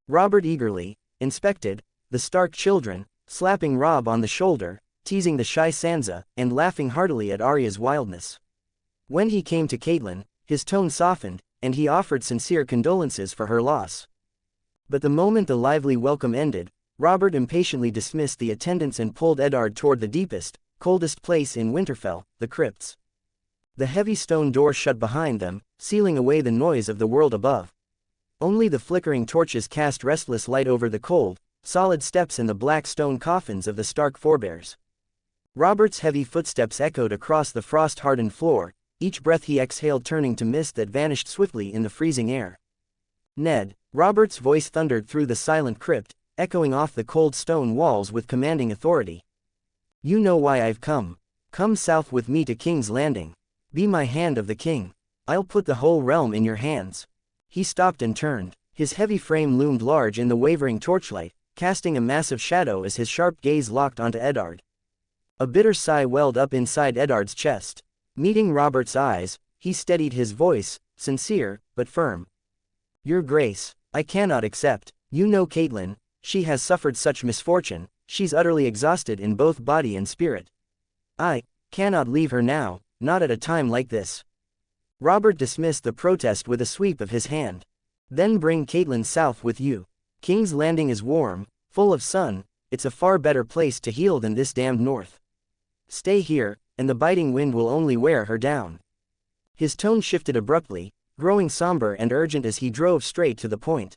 Robert eagerly inspected the Stark children, slapping Robb on the shoulder, teasing the shy Sansa, and laughing heartily at Arya's wildness. When he came to Catelyn, his tone softened, and he offered sincere condolences for her loss. But the moment the lively welcome ended, Robert impatiently dismissed the attendants and pulled Eddard toward the deepest, coldest place in Winterfell, the crypts. The heavy stone door shut behind them, sealing away the noise of the world above. Only the flickering torches cast restless light over the cold, solid steps and the black stone coffins of the Stark forebears. Robert's heavy footsteps echoed across the frost-hardened floor, each breath he exhaled turning to mist that vanished swiftly in the freezing air. Ned, Robert's voice thundered through the silent crypt, echoing off the cold stone walls with commanding authority. You know why I've come. Come south with me to King's Landing. Be my Hand of the King. I'll put the whole realm in your hands. He stopped and turned. His heavy frame loomed large in the wavering torchlight, casting a massive shadow as his sharp gaze locked onto Eddard. A bitter sigh welled up inside Eddard's chest. Meeting Robert's eyes, he steadied his voice, sincere, but firm. Your Grace, I cannot accept. You know Caitlin, she has suffered such misfortune, she's utterly exhausted in both body and spirit. I cannot leave her now, not at a time like this. Robert dismissed the protest with a sweep of his hand. Then bring Caitlin south with you. King's Landing is warm, full of sun, it's a far better place to heal than this damned north. Stay here, and the biting wind will only wear her down. His tone shifted abruptly, growing somber and urgent as he drove straight to the point.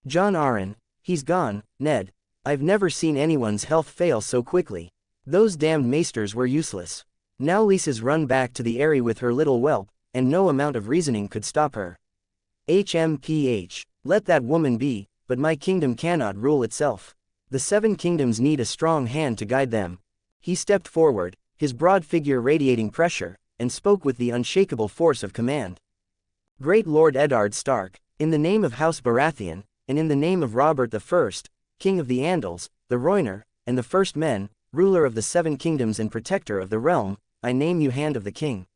Jon Arryn, he's gone, Ned. I've never seen anyone's health fail so quickly. Those damned maesters were useless. Now Lisa's run back to the Eyrie with her little whelp, and no amount of reasoning could stop her. HMPH. Let that woman be, but my kingdom cannot rule itself. The 7 kingdoms need a strong hand to guide them. He stepped forward, his broad figure radiating pressure, and spoke with the unshakable force of command. Great Lord Eddard Stark, in the name of House Baratheon, and in the name of Robert I, King of the Andals, the Rhoynar, and the First Men, ruler of the 7 kingdoms and protector of the realm, I name you Hand of the King.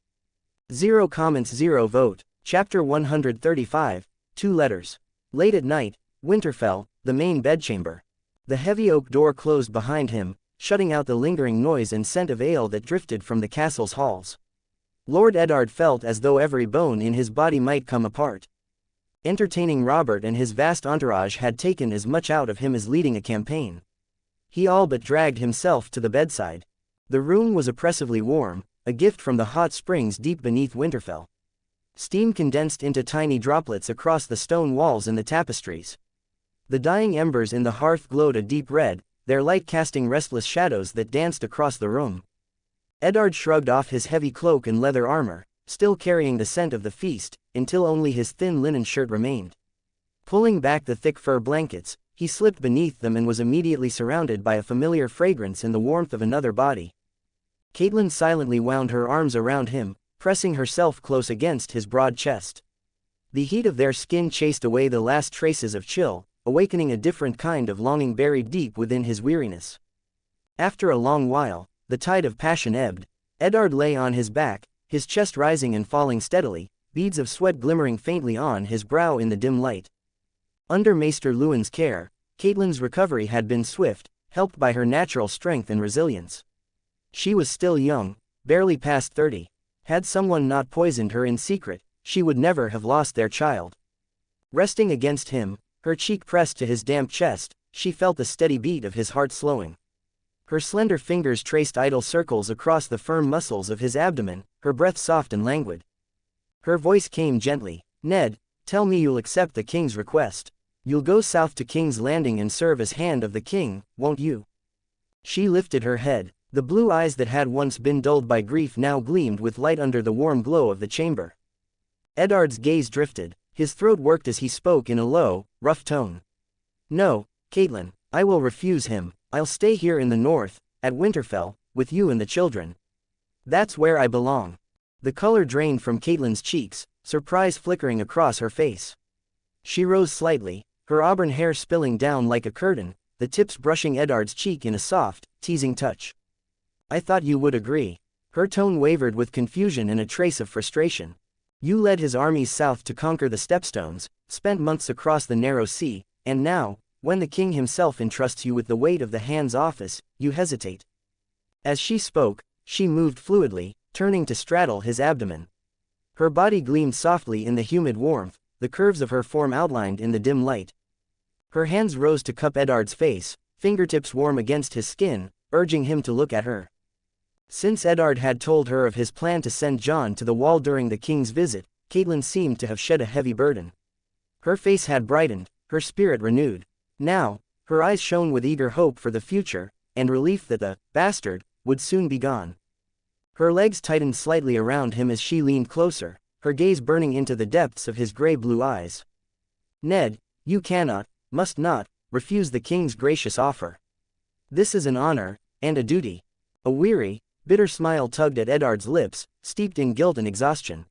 0 comments 0 vote. Chapter 135, 2 letters. Late at night, Winterfell, the main bedchamber. The heavy oak door closed behind him, shutting out the lingering noise and scent of ale that drifted from the castle's halls. Lord Eddard felt as though every bone in his body might come apart. Entertaining Robert and his vast entourage had taken as much out of him as leading a campaign. He all but dragged himself to the bedside. The room was oppressively warm, a gift from the hot springs deep beneath Winterfell. Steam condensed into tiny droplets across the stone walls and the tapestries. The dying embers in the hearth glowed a deep red, their light casting restless shadows that danced across the room. Eddard shrugged off his heavy cloak and leather armor, still carrying the scent of the feast, until only his thin linen shirt remained. Pulling back the thick fur blankets, he slipped beneath them and was immediately surrounded by a familiar fragrance and the warmth of another body. Caitlin silently wound her arms around him, pressing herself close against his broad chest. The heat of their skin chased away the last traces of chill, awakening a different kind of longing buried deep within his weariness. After a long while, the tide of passion ebbed. Eddard lay on his back, his chest rising and falling steadily, beads of sweat glimmering faintly on his brow in the dim light. Under Maester Luwin's care, Caitlin's recovery had been swift, helped by her natural strength and resilience. She was still young, barely past 30. Had someone not poisoned her in secret, she would never have lost their child. Resting against him, her cheek pressed to his damp chest, she felt the steady beat of his heart slowing. Her slender fingers traced idle circles across the firm muscles of his abdomen, her breath soft and languid. Her voice came gently. Ned, tell me you'll accept the king's request. You'll go south to King's Landing and serve as Hand of the King, won't you? She lifted her head. The blue eyes that had once been dulled by grief now gleamed with light under the warm glow of the chamber. Eddard's gaze drifted, his throat worked as he spoke in a low, rough tone. No, Caitlin, I will refuse him. I'll stay here in the north, at Winterfell, with you and the children. That's where I belong. The color drained from Caitlin's cheeks, surprise flickering across her face. She rose slightly, her auburn hair spilling down like a curtain, the tips brushing Eddard's cheek in a soft, teasing touch. I thought you would agree. Her tone wavered with confusion and a trace of frustration. You led his armies south to conquer the Stepstones, spent months across the narrow sea, and now, when the king himself entrusts you with the weight of the Hand's office, you hesitate. As she spoke, she moved fluidly, turning to straddle his abdomen. Her body gleamed softly in the humid warmth, the curves of her form outlined in the dim light. Her hands rose to cup Eddard's face, fingertips warm against his skin, urging him to look at her. Since Eddard had told her of his plan to send Jon to the wall during the king's visit, Caitlin seemed to have shed a heavy burden. Her face had brightened, her spirit renewed. Now, her eyes shone with eager hope for the future, and relief that the bastard would soon be gone. Her legs tightened slightly around him as she leaned closer, her gaze burning into the depths of his gray-blue eyes. Ned, you cannot, must not, refuse the king's gracious offer. This is an honor, and a duty. A weary, bitter smile tugged at Eddard's lips, steeped in guilt and exhaustion.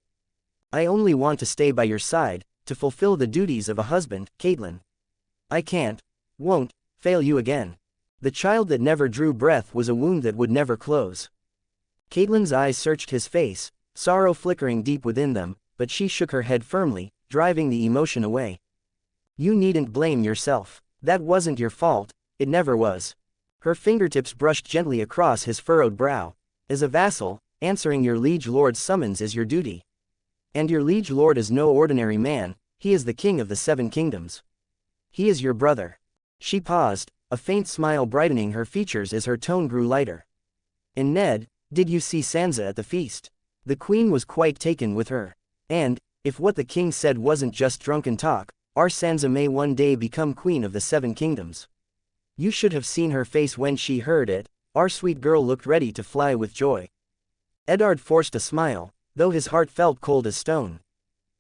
I only want to stay by your side, to fulfill the duties of a husband, Caitlin. I can't, won't, fail you again. The child that never drew breath was a wound that would never close. Caitlin's eyes searched his face, sorrow flickering deep within them, but she shook her head firmly, driving the emotion away. You needn't blame yourself. That wasn't your fault, it never was. Her fingertips brushed gently across his furrowed brow. As a vassal, answering your liege lord's summons is your duty. And your liege lord is no ordinary man, he is the king of the 7 kingdoms. He is your brother. She paused, a faint smile brightening her features as her tone grew lighter. And Ned, did you see Sansa at the feast? The queen was quite taken with her. And, if what the king said wasn't just drunken talk, our Sansa may one day become queen of the 7 kingdoms. You should have seen her face when she heard it, our sweet girl looked ready to fly with joy. Eddard forced a smile, though his heart felt cold as stone.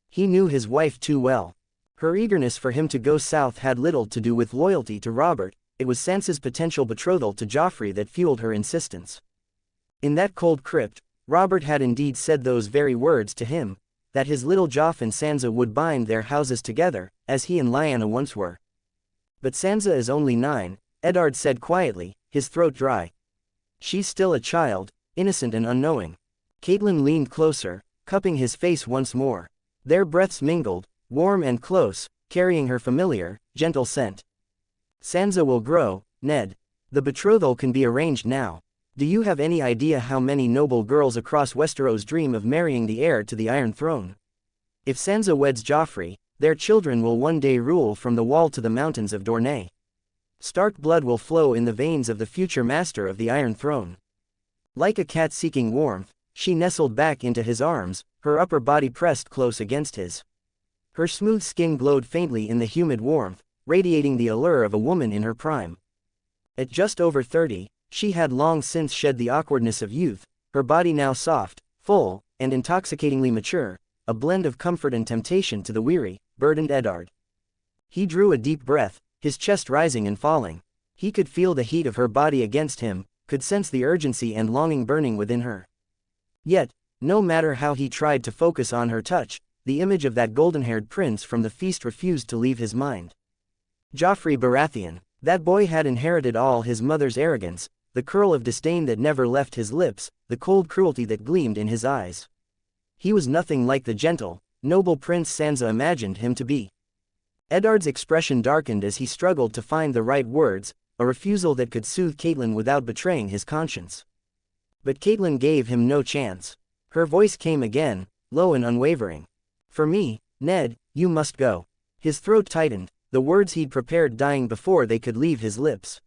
He knew his wife too well. Her eagerness for him to go south had little to do with loyalty to Robert, it was Sansa's potential betrothal to Joffrey that fueled her insistence. In that cold crypt, Robert had indeed said those very words to him, that his little Joff and Sansa would bind their houses together, as he and Lyanna once were. But Sansa is only 9, Eddard said quietly, his throat dry. She's still a child, innocent and unknowing. Catelyn leaned closer, cupping his face once more. Their breaths mingled, warm and close, carrying her familiar, gentle scent. Sansa will grow, Ned. The betrothal can be arranged now. Do you have any idea how many noble girls across Westeros dream of marrying the heir to the Iron Throne? If Sansa weds Joffrey, their children will one day rule from the Wall to the mountains of Dorne. Stark blood will flow in the veins of the future master of the Iron Throne. Like a cat seeking warmth, she nestled back into his arms, her upper body pressed close against his. Her smooth skin glowed faintly in the humid warmth, radiating the allure of a woman in her prime. At just over 30, she had long since shed the awkwardness of youth, her body now soft, full, and intoxicatingly mature, a blend of comfort and temptation to the weary, burdened Eddard. He drew a deep breath, his chest rising and falling. He could feel the heat of her body against him, could sense the urgency and longing burning within her. Yet, no matter how he tried to focus on her touch, the image of that golden-haired prince from the feast refused to leave his mind. Joffrey Baratheon, that boy had inherited all his mother's arrogance, the curl of disdain that never left his lips, the cold cruelty that gleamed in his eyes. He was nothing like the gentle, noble Prince Sansa imagined him to be. Eddard's expression darkened as he struggled to find the right words, a refusal that could soothe Catelyn without betraying his conscience. But Catelyn gave him no chance. Her voice came again, low and unwavering. For me, Ned, you must go. His throat tightened, the words he'd prepared dying before they could leave his lips.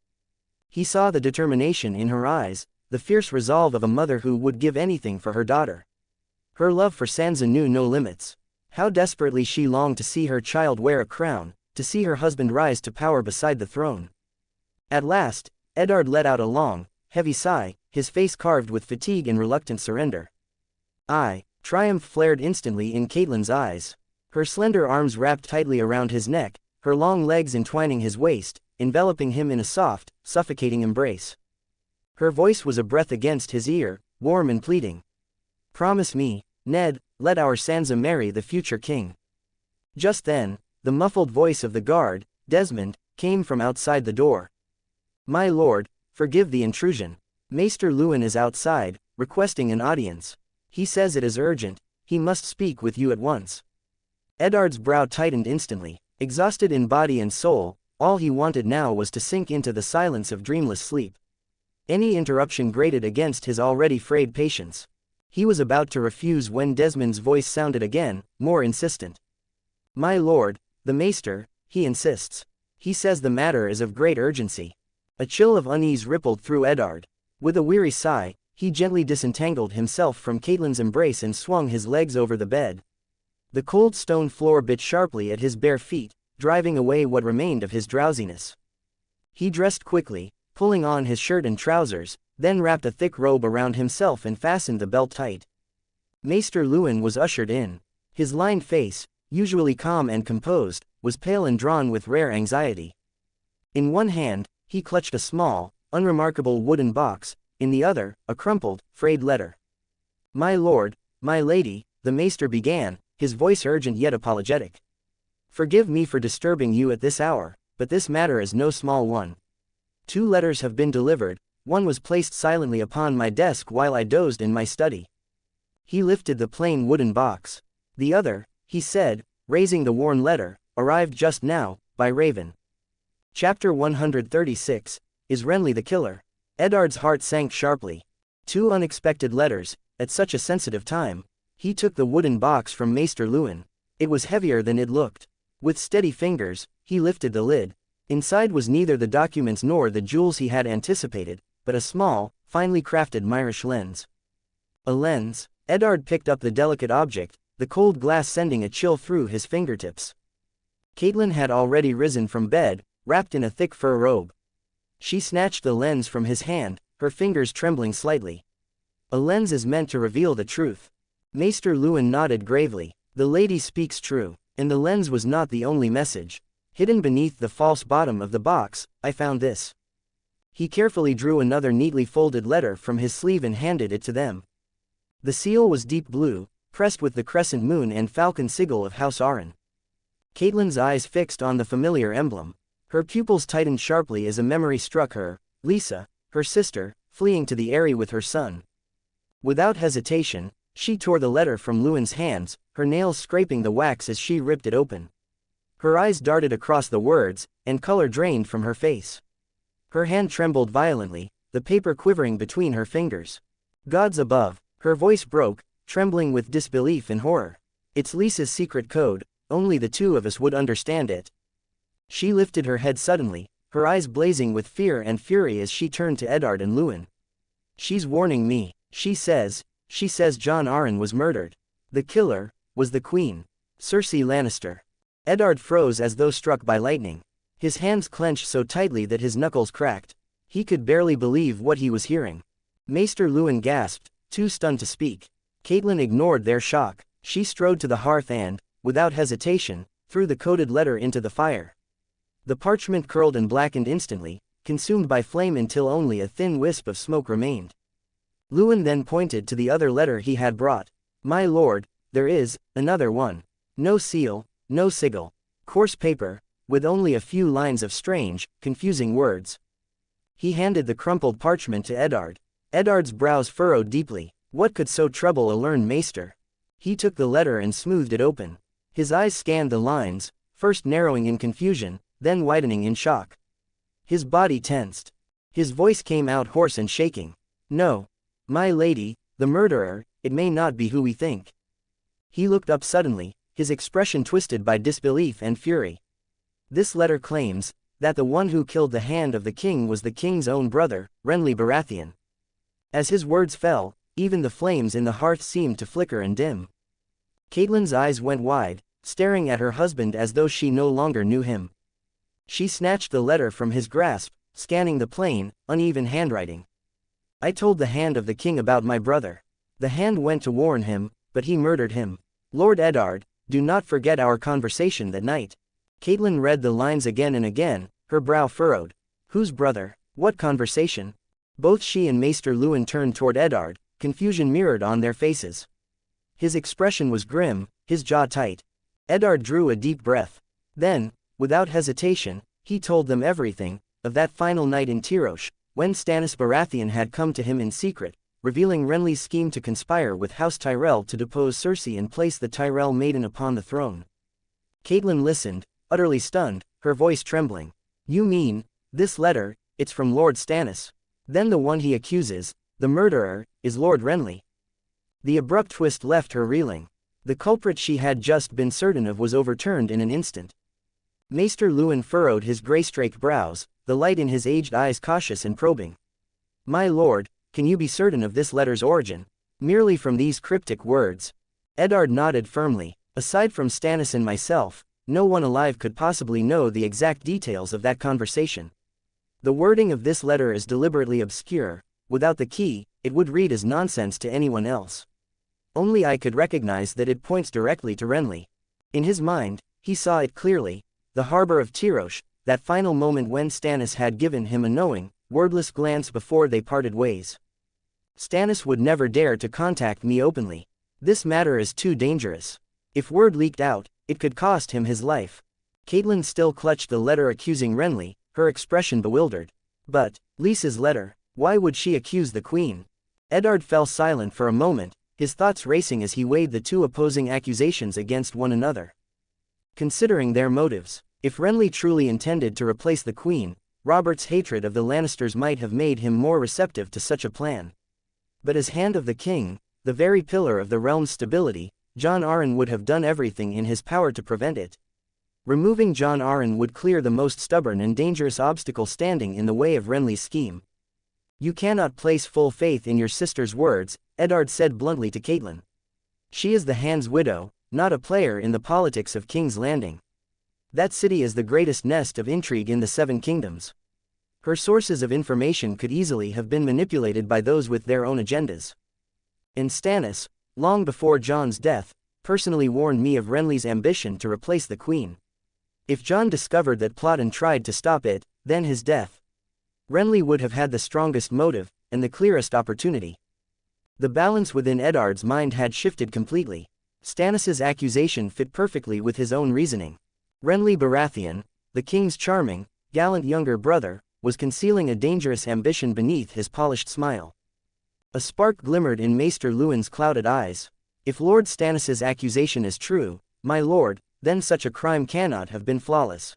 He saw the determination in her eyes, the fierce resolve of a mother who would give anything for her daughter. Her love for Sansa knew no limits. How desperately she longed to see her child wear a crown, to see her husband rise to power beside the throne. At last, Eddard let out a long, heavy sigh, his face carved with fatigue and reluctant surrender. Triumph flared instantly in Catelyn's eyes. Her slender arms wrapped tightly around his neck, her long legs entwining his waist, enveloping him in a soft, suffocating embrace. Her voice was a breath against his ear, warm and pleading. Promise me, Ned, let our Sansa marry the future king. Just then, the muffled voice of the guard, Desmond, came from outside the door. My lord, forgive the intrusion. Maester Luwin is outside, requesting an audience. He says it is urgent, he must speak with you at once. Eddard's brow tightened instantly. Exhausted in body and soul, all he wanted now was to sink into the silence of dreamless sleep. Any interruption grated against his already frayed patience. He was about to refuse when Desmond's voice sounded again, more insistent. My lord, the maester, he insists. He says the matter is of great urgency. A chill of unease rippled through Eddard. With a weary sigh, he gently disentangled himself from Catelyn's embrace and swung his legs over the bed. The cold stone floor bit sharply at his bare feet, driving away what remained of his drowsiness. He dressed quickly, pulling on his shirt and trousers, then wrapped a thick robe around himself and fastened the belt tight. Maester Luwin was ushered in. His lined face, usually calm and composed, was pale and drawn with rare anxiety. In one hand, he clutched a small, unremarkable wooden box, in the other, a crumpled, frayed letter. My lord, my lady, the maester began, his voice urgent yet apologetic. Forgive me for disturbing you at this hour, but this matter is no small one. 2 letters have been delivered, one was placed silently upon my desk while I dozed in my study. He lifted the plain wooden box. The other, he said, raising the worn letter, arrived just now, by Raven. Chapter 136, Is Renly the Killer? Eddard's heart sank sharply. 2 unexpected letters, at such a sensitive time. He took the wooden box from Maester Luwin. It was heavier than it looked. With steady fingers, he lifted the lid. Inside was neither the documents nor the jewels he had anticipated, but a small, finely crafted Myrish lens. A lens. Eddard picked up the delicate object, the cold glass sending a chill through his fingertips. Caitlin had already risen from bed, wrapped in a thick fur robe. She snatched the lens from his hand, her fingers trembling slightly. A lens is meant to reveal the truth. Maester Luwin nodded gravely. The lady speaks true, and the lens was not the only message. Hidden beneath the false bottom of the box, I found this. He carefully drew another neatly folded letter from his sleeve and handed it to them. The seal was deep blue, pressed with the crescent moon and falcon sigil of House Arryn. Caitlyn's eyes fixed on the familiar emblem. Her pupils tightened sharply as a memory struck her, Lisa, her sister, fleeing to the Eyrie with her son. Without hesitation, she tore the letter from Luwin's hands, her nails scraping the wax as she ripped it open. Her eyes darted across the words, and color drained from her face. Her hand trembled violently, the paper quivering between her fingers. Gods above, her voice broke, trembling with disbelief and horror. It's Lisa's secret code, only the 2 of us would understand it. She lifted her head suddenly, her eyes blazing with fear and fury as she turned to Eddard and Luwin. She's warning me, she says Jon Arryn was murdered. The killer was the Queen, Cersei Lannister. Eddard froze as though struck by lightning. His hands clenched so tightly that his knuckles cracked. He could barely believe what he was hearing. Maester Luwin gasped, too stunned to speak. Caitlin ignored their shock. She strode to the hearth and, without hesitation, threw the coded letter into the fire. The parchment curled and blackened instantly, consumed by flame until only a thin wisp of smoke remained. Luwin then pointed to the other letter he had brought. My lord, there is another one. No seal, no sigil. Coarse paper, with only a few lines of strange, confusing words. He handed the crumpled parchment to Eddard. Eddard's brows furrowed deeply. What could so trouble a learned maester? He took the letter and smoothed it open. His eyes scanned the lines, first narrowing in confusion, then widening in shock. His body tensed. His voice came out hoarse and shaking. No. My lady, the murderer, it may not be who we think. He looked up suddenly, his expression twisted by disbelief and fury. This letter claims that the one who killed the hand of the king was the king's own brother, Renly Baratheon. As his words fell, even the flames in the hearth seemed to flicker and dim. Caitlyn's eyes went wide, staring at her husband as though she no longer knew him. She snatched the letter from his grasp, scanning the plain, uneven handwriting. I told the hand of the king about my brother. The hand went to warn him, but he murdered him. Lord Eddard, do not forget our conversation that night. Caitlin read the lines again and again, her brow furrowed. Whose brother? What conversation? Both she and Maester Luwin turned toward Eddard, confusion mirrored on their faces. His expression was grim, his jaw tight. Eddard drew a deep breath. Then, without hesitation, he told them everything, of that final night in Tyrosh, when Stannis Baratheon had come to him in secret, revealing Renly's scheme to conspire with House Tyrell to depose Cersei and place the Tyrell maiden upon the throne. Caitlin listened, utterly stunned, her voice trembling. You mean, this letter, it's from Lord Stannis. Then the one he accuses, the murderer, is Lord Renly. The abrupt twist left her reeling. The culprit she had just been certain of was overturned in an instant. Maester Luwin furrowed his grey-straked brows, the light in his aged eyes cautious and probing. My lord, can you be certain of this letter's origin? Merely from these cryptic words. Eddard nodded firmly. Aside from Stannis and myself, no one alive could possibly know the exact details of that conversation. The wording of this letter is deliberately obscure. Without the key, it would read as nonsense to anyone else. Only I could recognize that it points directly to Renly. In his mind, he saw it clearly, the harbor of Tyrosh, that final moment when Stannis had given him a knowing, wordless glance before they parted ways. Stannis would never dare to contact me openly. This matter is too dangerous. If word leaked out, it could cost him his life. Caitlin still clutched the letter accusing Renly, her expression bewildered. But, Lisa's letter, why would she accuse the queen? Eddard fell silent for a moment, his thoughts racing as he weighed the two opposing accusations against one another. Considering their motives, if Renly truly intended to replace the Queen, Robert's hatred of the Lannisters might have made him more receptive to such a plan. But as Hand of the King, the very pillar of the realm's stability, Jon Arryn would have done everything in his power to prevent it. Removing Jon Arryn would clear the most stubborn and dangerous obstacle standing in the way of Renly's scheme. "You cannot place full faith in your sister's words," Eddard said bluntly to Catelyn. "She is the Hand's widow, not a player in the politics of King's Landing. That city is the greatest nest of intrigue in the Seven Kingdoms. Her sources of information could easily have been manipulated by those with their own agendas. And Stannis, long before Jon's death, personally warned me of Renly's ambition to replace the Queen. If Jon discovered that plot and tried to stop it, then his death. Renly would have had the strongest motive, and the clearest opportunity." The balance within Eddard's mind had shifted completely. Stannis's accusation fit perfectly with his own reasoning. Renly Baratheon, the king's charming, gallant younger brother, was concealing a dangerous ambition beneath his polished smile. A spark glimmered in Maester Luwin's clouded eyes. "If Lord Stannis's accusation is true, my lord, then such a crime cannot have been flawless.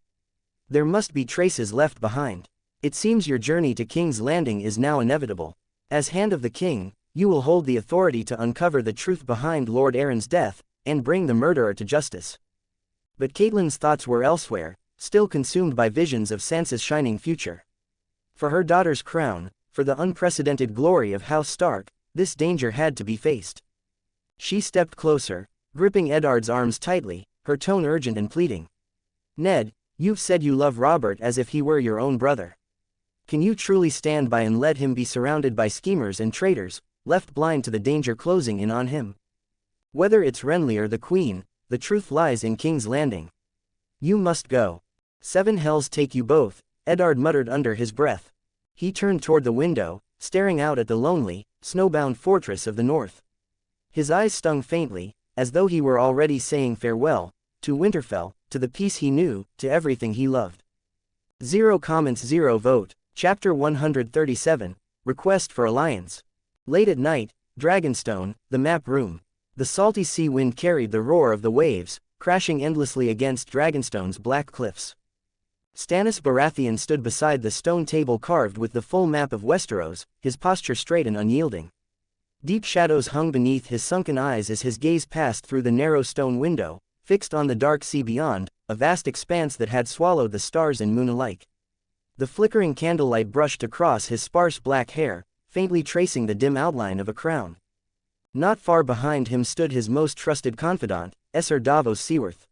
There must be traces left behind. It seems your journey to King's Landing is now inevitable. As Hand of the King, you will hold the authority to uncover the truth behind Lord Arryn's death, and bring the murderer to justice." But Catelyn's thoughts were elsewhere, still consumed by visions of Sansa's shining future. For her daughter's crown, for the unprecedented glory of House Stark, this danger had to be faced. She stepped closer, gripping Eddard's arms tightly, her tone urgent and pleading. "Ned, you've said you love Robert as if he were your own brother. Can you truly stand by and let him be surrounded by schemers and traitors, left blind to the danger closing in on him? Whether it's Renly or the Queen, the truth lies in King's Landing. You must go. Seven hells take you both," Eddard muttered under his breath. He turned toward the window, staring out at the lonely, snowbound fortress of the north. His eyes stung faintly, as though he were already saying farewell, to Winterfell, to the peace he knew, to everything he loved. 0 comments 0 vote. Chapter 137, Request for Alliance. Late at night, Dragonstone, the map room. The salty sea wind carried the roar of the waves, crashing endlessly against Dragonstone's black cliffs. Stannis Baratheon stood beside the stone table carved with the full map of Westeros, his posture straight and unyielding. Deep shadows hung beneath his sunken eyes as his gaze passed through the narrow stone window, fixed on the dark sea beyond, a vast expanse that had swallowed the stars and moon alike. The flickering candlelight brushed across his sparse black hair, faintly tracing the dim outline of a crown. Not far behind him stood his most trusted confidant, Esser Davos Seaworth.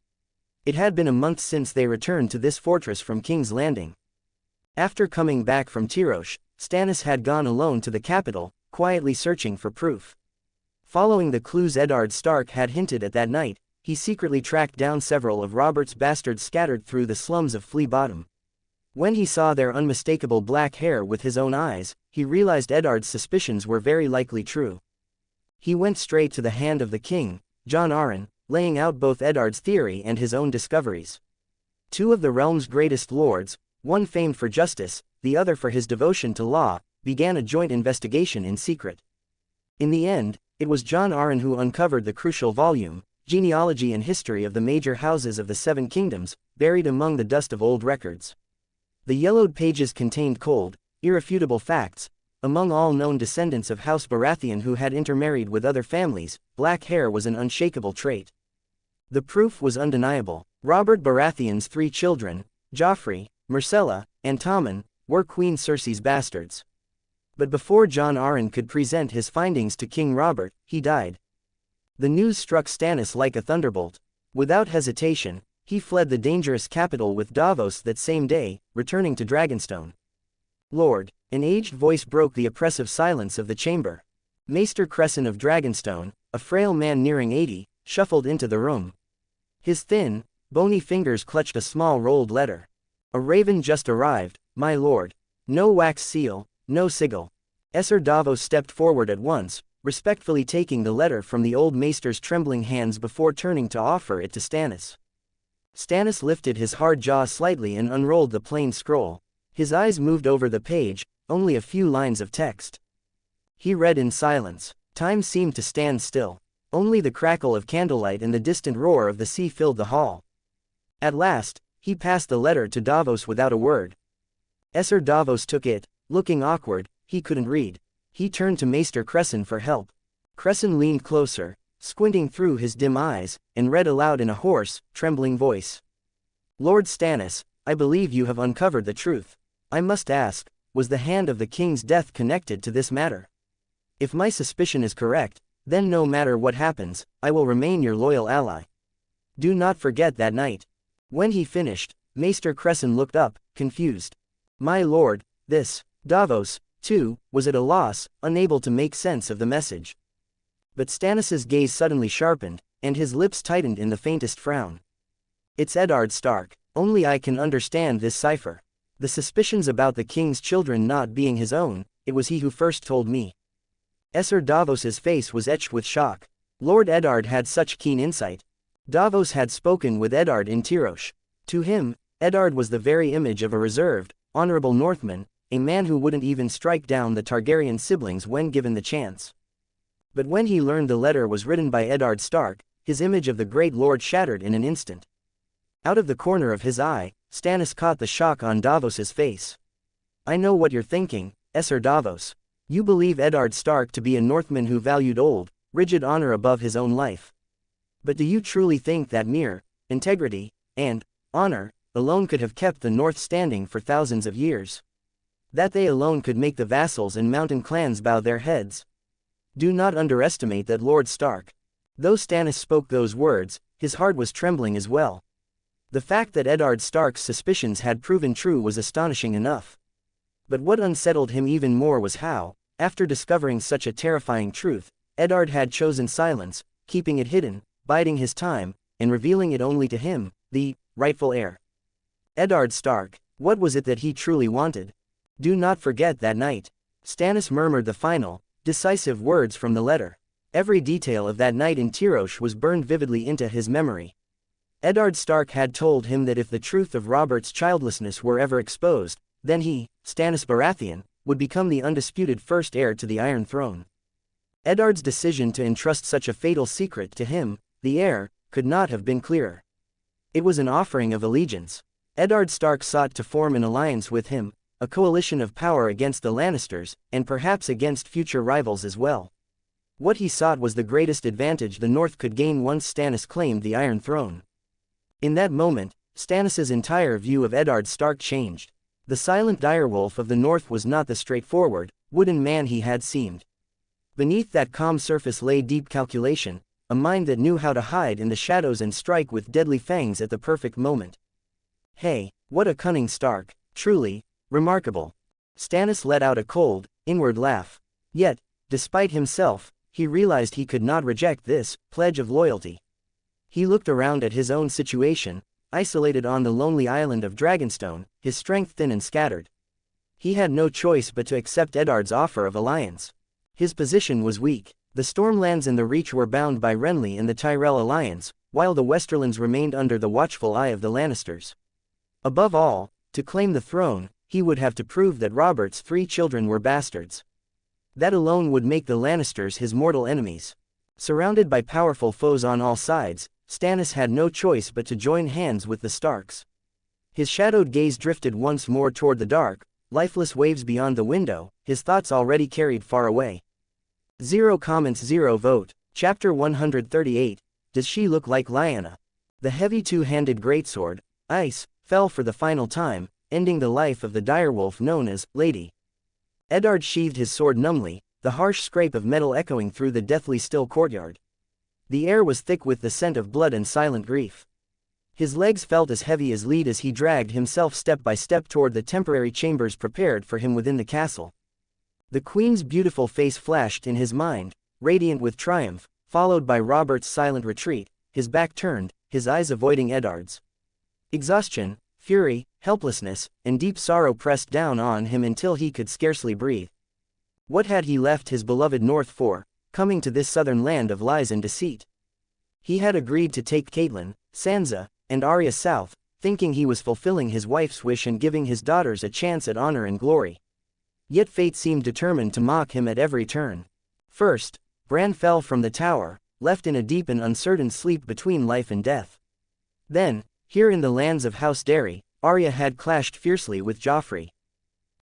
It had been a month since they returned to this fortress from King's Landing. After coming back from Tyrosh, Stannis had gone alone to the capital, quietly searching for proof. Following the clues Eddard Stark had hinted at that night, he secretly tracked down several of Robert's bastards scattered through the slums of Flea Bottom. When he saw their unmistakable black hair with his own eyes, he realized Eddard's suspicions were very likely true. He went straight to the Hand of the King, Jon Arryn, laying out both Eddard's theory and his own discoveries. Two of the realm's greatest lords, one famed for justice, the other for his devotion to law, began a joint investigation in secret. In the end, it was Jon Arryn who uncovered the crucial volume, Genealogy and History of the Major Houses of the Seven Kingdoms, buried among the dust of old records. The yellowed pages contained cold, irrefutable facts. Among all known descendants of House Baratheon who had intermarried with other families, black hair was an unshakable trait. The proof was undeniable. Robert Baratheon's 3 children, Joffrey, Myrcella, and Tommen, were Queen Cersei's bastards. But before Jon Arryn could present his findings to King Robert, he died. The news struck Stannis like a thunderbolt. Without hesitation, he fled the dangerous capital with Davos that same day, returning to Dragonstone. "Lord," an aged voice broke the oppressive silence of the chamber. Maester Cresson of Dragonstone, a frail man nearing 80, shuffled into the room. His thin, bony fingers clutched a small rolled letter. "A raven just arrived, my lord. No wax seal, no sigil." Esser Davos stepped forward at once, respectfully taking the letter from the old maester's trembling hands before turning to offer it to Stannis. Stannis lifted his hard jaw slightly and unrolled the plain scroll. His eyes moved over the page, only a few lines of text. He read in silence. Time seemed to stand still. Only the crackle of candlelight and the distant roar of the sea filled the hall. At last, he passed the letter to Davos without a word. Esser Davos took it, looking awkward. He couldn't read. He turned to Maester Cresson for help. Cresson leaned closer, squinting through his dim eyes, and read aloud in a hoarse, trembling voice. Lord Stannis, I believe you have uncovered the truth. I must ask, was the hand of the king's death connected to this matter? If my suspicion is correct, then no matter what happens, I will remain your loyal ally. Do not forget that night. When he finished, Maester Cresson looked up, confused. My lord, this, Davos, too, was at a loss, unable to make sense of the message. But Stannis's gaze suddenly sharpened, and his lips tightened in the faintest frown. It's Eddard Stark. Only I can understand this cipher. The suspicions about the king's children not being his own, it was he who first told me. Esser Davos's face was etched with shock. Lord Eddard had such keen insight. Davos had spoken with Eddard in Tyrosh. To him, Eddard was the very image of a reserved, honorable Northman, a man who wouldn't even strike down the Targaryen siblings when given the chance. But when he learned the letter was written by Eddard Stark, his image of the great lord shattered in an instant. Out of the corner of his eye, Stannis caught the shock on Davos's face. I know what you're thinking, Esser Davos. You believe Eddard Stark to be a Northman who valued old, rigid honor above his own life. But do you truly think that mere integrity and honor alone could have kept the North standing for thousands of years? That they alone could make the vassals and mountain clans bow their heads? Do not underestimate that Lord Stark. Though Stannis spoke those words, his heart was trembling as well. The fact that Eddard Stark's suspicions had proven true was astonishing enough. But what unsettled him even more was how, after discovering such a terrifying truth, Eddard had chosen silence, keeping it hidden, biding his time, and revealing it only to him, the rightful heir. Eddard Stark, what was it that he truly wanted? Do not forget that night. Stannis murmured the final, decisive words from the letter. Every detail of that night in Tyrosh was burned vividly into his memory. Eddard Stark had told him that if the truth of Robert's childlessness were ever exposed, then he, Stannis Baratheon, would become the undisputed first heir to the Iron Throne. Eddard's decision to entrust such a fatal secret to him, the heir, could not have been clearer. It was an offering of allegiance. Eddard Stark sought to form an alliance with him, a coalition of power against the Lannisters, and perhaps against future rivals as well. What he sought was the greatest advantage the North could gain once Stannis claimed the Iron Throne. In that moment, Stannis's entire view of Eddard Stark changed. The silent direwolf of the North was not the straightforward, wooden man he had seemed. Beneath that calm surface lay deep calculation, a mind that knew how to hide in the shadows and strike with deadly fangs at the perfect moment. Hey, what a cunning Stark, truly, remarkable. Stannis let out a cold, inward laugh. Yet, despite himself, he realized he could not reject this pledge of loyalty. He looked around at his own situation, isolated on the lonely island of Dragonstone, his strength thin and scattered. He had no choice but to accept Eddard's offer of alliance. His position was weak. The Stormlands and the Reach were bound by Renly and the Tyrell alliance, while the Westerlands remained under the watchful eye of the Lannisters. Above all, to claim the throne, he would have to prove that Robert's 3 children were bastards. That alone would make the Lannisters his mortal enemies. Surrounded by powerful foes on all sides, Stannis had no choice but to join hands with the Starks. His shadowed gaze drifted once more toward the dark, lifeless waves beyond the window, his thoughts already carried far away. 0 comments 0 vote. Chapter 138, Does she look like Lyanna? The heavy two-handed greatsword, Ice, fell for the final time, ending the life of the direwolf known as Lady. Eddard sheathed his sword numbly, the harsh scrape of metal echoing through the deathly still courtyard. The air was thick with the scent of blood and silent grief. His legs felt as heavy as lead as he dragged himself step by step toward the temporary chambers prepared for him within the castle. The Queen's beautiful face flashed in his mind, radiant with triumph, followed by Robert's silent retreat, his back turned, his eyes avoiding Eddard's. Exhaustion, fury, helplessness, and deep sorrow pressed down on him until he could scarcely breathe. What had he left his beloved North for, coming to this southern land of lies and deceit? He had agreed to take Catelyn, Sansa, and Arya south, thinking he was fulfilling his wife's wish and giving his daughters a chance at honor and glory. Yet fate seemed determined to mock him at every turn. First, Bran fell from the tower, left in a deep and uncertain sleep between life and death. Then, Here in the lands of House Derry, Arya had clashed fiercely with Joffrey.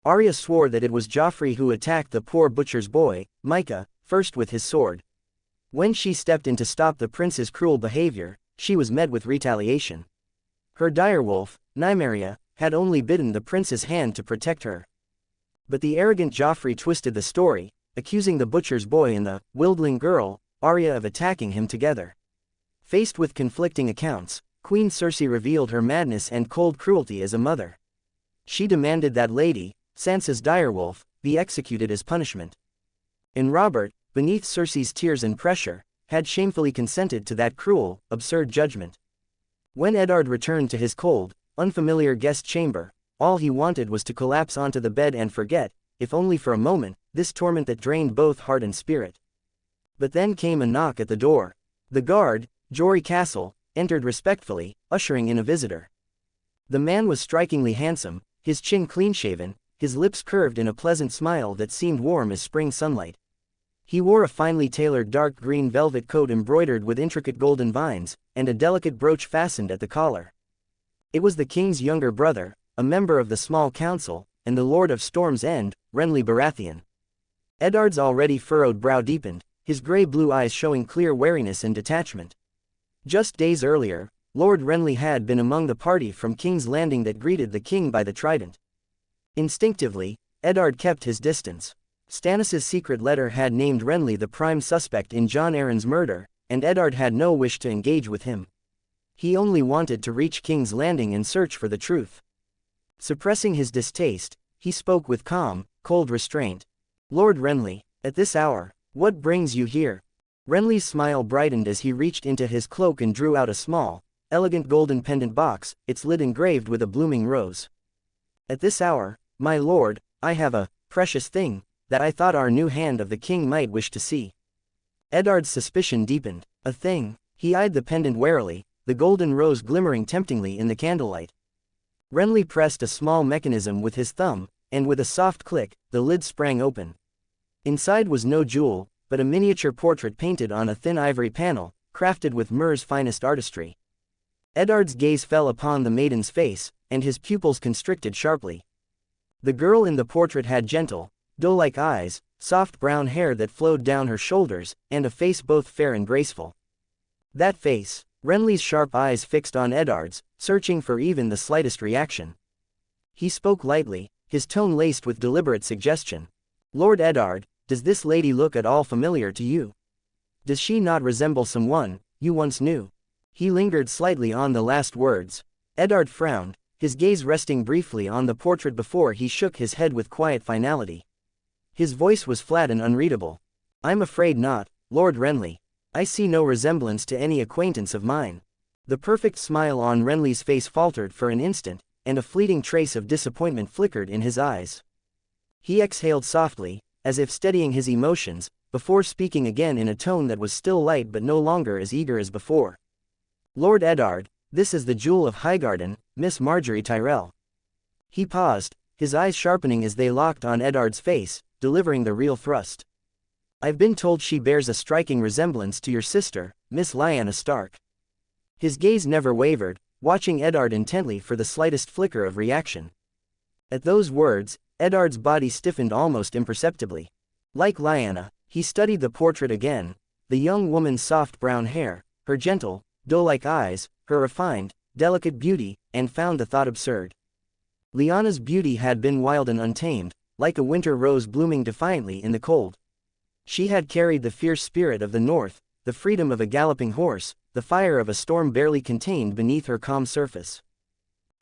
Arya swore that it was Joffrey who attacked the poor butcher's boy, Micah, first with his sword. When she stepped in to stop the prince's cruel behavior, she was met with retaliation. Her direwolf, Nymeria, had only bitten the prince's hand to protect her. But the arrogant Joffrey twisted the story, accusing the butcher's boy and the wildling girl, Arya, of attacking him together. Faced with conflicting accounts, Queen Cersei revealed her madness and cold cruelty as a mother. She demanded that Lady Sansa's direwolf be executed as punishment. And Robert, beneath Cersei's tears and pressure, had shamefully consented to that cruel, absurd judgment. When Eddard returned to his cold, unfamiliar guest chamber, all he wanted was to collapse onto the bed and forget, if only for a moment, this torment that drained both heart and spirit. But then came a knock at the door. The guard, Jory Castle, entered respectfully, ushering in a visitor. The man was strikingly handsome, his chin clean-shaven, his lips curved in a pleasant smile that seemed warm as spring sunlight. He wore a finely tailored dark green velvet coat embroidered with intricate golden vines, and a delicate brooch fastened at the collar. It was the king's younger brother, a member of the small council, and the Lord of Storm's End, Renly Baratheon. Eddard's already furrowed brow deepened, his grey-blue eyes showing clear wariness and detachment. Just days earlier, Lord Renly had been among the party from King's Landing that greeted the king by the trident. Instinctively, Eddard kept his distance. Stannis's secret letter had named Renly the prime suspect in Jon Arryn's murder, and Eddard had no wish to engage with him. He only wanted to reach King's Landing and search for the truth. Suppressing his distaste, he spoke with calm, cold restraint. "Lord Renly, at this hour, what brings you here?" Renly's smile brightened as he reached into his cloak and drew out a small, elegant golden pendant box, its lid engraved with a blooming rose. "At this hour, my lord, I have a precious thing that I thought our new hand of the king might wish to see." Eddard's suspicion deepened. A thing? He eyed the pendant warily, the golden rose glimmering temptingly in the candlelight. Renly pressed a small mechanism with his thumb, and with a soft click, the lid sprang open. Inside was no jewel, but a miniature portrait painted on a thin ivory panel, crafted with Myr's finest artistry. Eddard's gaze fell upon the maiden's face, and his pupils constricted sharply. The girl in the portrait had gentle, doe-like eyes, soft brown hair that flowed down her shoulders, and a face both fair and graceful. That face, Renly's sharp eyes fixed on Eddard's, searching for even the slightest reaction. He spoke lightly, his tone laced with deliberate suggestion. "Lord Eddard, does this lady look at all familiar to you? Does she not resemble someone you once knew?" He lingered slightly on the last words. Eddard frowned, his gaze resting briefly on the portrait before he shook his head with quiet finality. His voice was flat and unreadable. "I'm afraid not, Lord Renly. I see no resemblance to any acquaintance of mine." The perfect smile on Renly's face faltered for an instant, and a fleeting trace of disappointment flickered in his eyes. He exhaled softly, as if steadying his emotions, before speaking again in a tone that was still light but no longer as eager as before. "Lord Eddard, this is the jewel of Highgarden, Miss Marjorie Tyrell." He paused, his eyes sharpening as they locked on Eddard's face, delivering the real thrust. "I've been told she bears a striking resemblance to your sister, Miss Lyanna Stark." His gaze never wavered, watching Eddard intently for the slightest flicker of reaction. At those words, Eddard's body stiffened almost imperceptibly. Like Lyanna, he studied the portrait again, the young woman's soft brown hair, her gentle, doe-like eyes, her refined, delicate beauty, and found the thought absurd. Lyanna's beauty had been wild and untamed, like a winter rose blooming defiantly in the cold. She had carried the fierce spirit of the north, the freedom of a galloping horse, the fire of a storm barely contained beneath her calm surface.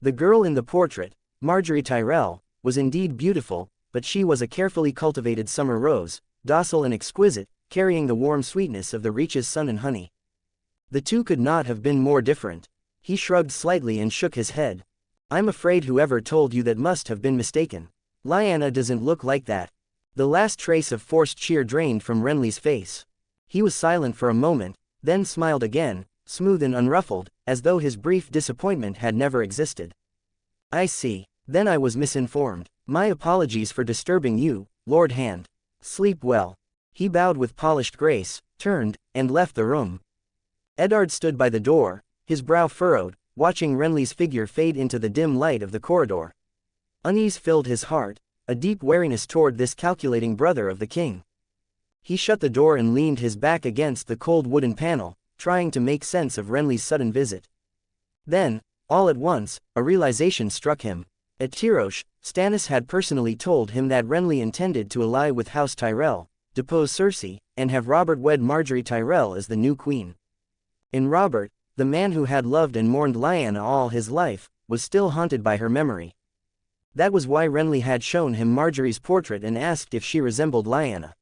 The girl in the portrait, Marjorie Tyrell, was indeed beautiful, but she was a carefully cultivated summer rose, docile and exquisite, carrying the warm sweetness of the Reach's sun and honey. The two could not have been more different. He shrugged slightly and shook his head. "I'm afraid whoever told you that must have been mistaken. Lyanna doesn't look like that." The last trace of forced cheer drained from Renly's face. He was silent for a moment, then smiled again, smooth and unruffled, as though his brief disappointment had never existed. "I see. Then I was misinformed. My apologies for disturbing you, Lord Hand. Sleep well." He bowed with polished grace, turned, and left the room. Eddard stood by the door, his brow furrowed, watching Renly's figure fade into the dim light of the corridor. Unease filled his heart, a deep wariness toward this calculating brother of the king. He shut the door and leaned his back against the cold wooden panel, trying to make sense of Renly's sudden visit. Then, all at once, a realization struck him. At Tyrosh, Stannis had personally told him that Renly intended to ally with House Tyrell, depose Cersei, and have Robert wed Margaery Tyrell as the new queen. In Robert, the man who had loved and mourned Lyanna all his life, was still haunted by her memory. That was why Renly had shown him Margaery's portrait and asked if she resembled Lyanna.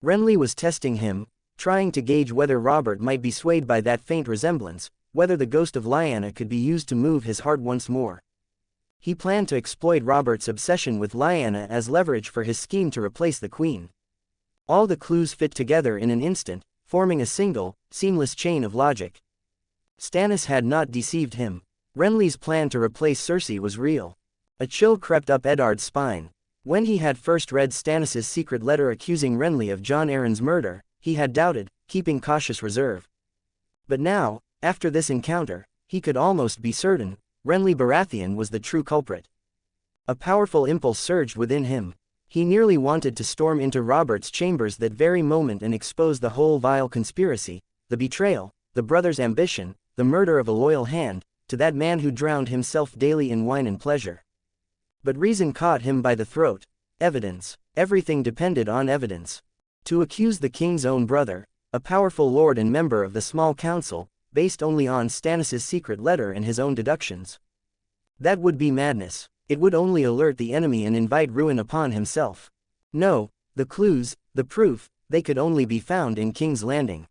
Renly was testing him, trying to gauge whether Robert might be swayed by that faint resemblance, whether the ghost of Lyanna could be used to move his heart once more. He planned to exploit Robert's obsession with Lyanna as leverage for his scheme to replace the queen. All the clues fit together in an instant, forming a single, seamless chain of logic. Stannis had not deceived him. Renly's plan to replace Cersei was real. A chill crept up Eddard's spine. When he had first read Stannis' secret letter accusing Renly of Jon Arryn's murder, he had doubted, keeping cautious reserve. But now, after this encounter, he could almost be certain, Renly Baratheon was the true culprit. A powerful impulse surged within him. He nearly wanted to storm into Robert's chambers that very moment and expose the whole vile conspiracy, the betrayal, the brother's ambition, the murder of a loyal hand, to that man who drowned himself daily in wine and pleasure. But reason caught him by the throat. Evidence. Everything depended on evidence. To accuse the king's own brother, a powerful lord and member of the small council, based only on Stannis' secret letter and his own deductions. That would be madness. It would only alert the enemy and invite ruin upon himself. No, the clues, the proof, they could only be found in King's Landing.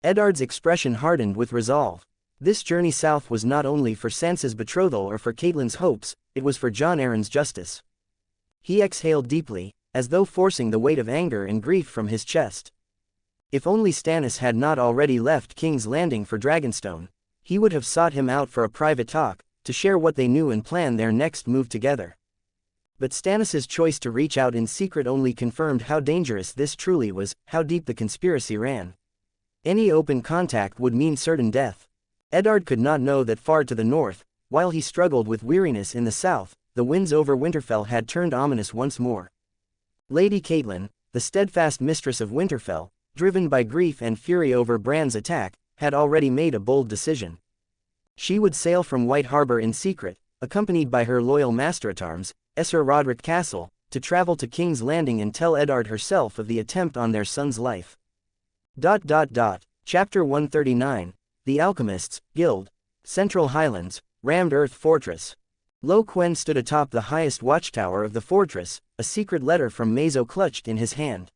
Eddard's expression hardened with resolve. This journey south was not only for Sansa's betrothal or for Catelyn's hopes, it was for Jon Arryn's justice. He exhaled deeply, as though forcing the weight of anger and grief from his chest. If only Stannis had not already left King's Landing for Dragonstone, he would have sought him out for a private talk, to share what they knew and plan their next move together. But Stannis' choice to reach out in secret only confirmed how dangerous this truly was, how deep the conspiracy ran. Any open contact would mean certain death. Eddard could not know that far to the north, while he struggled with weariness in the south, the winds over Winterfell had turned ominous once more. Lady Catelyn, the steadfast mistress of Winterfell, driven by grief and fury over Bran's attack, had already made a bold decision. She would sail from White Harbor in secret, accompanied by her loyal master-at-arms, Esser Roderick Castle, to travel to King's Landing and tell Eddard herself of the attempt on their son's life. Chapter 139, The Alchemists, Guild, Central Highlands, Rammed Earth Fortress. Quen stood atop the highest watchtower of the fortress, a secret letter from Mazo clutched in his hand.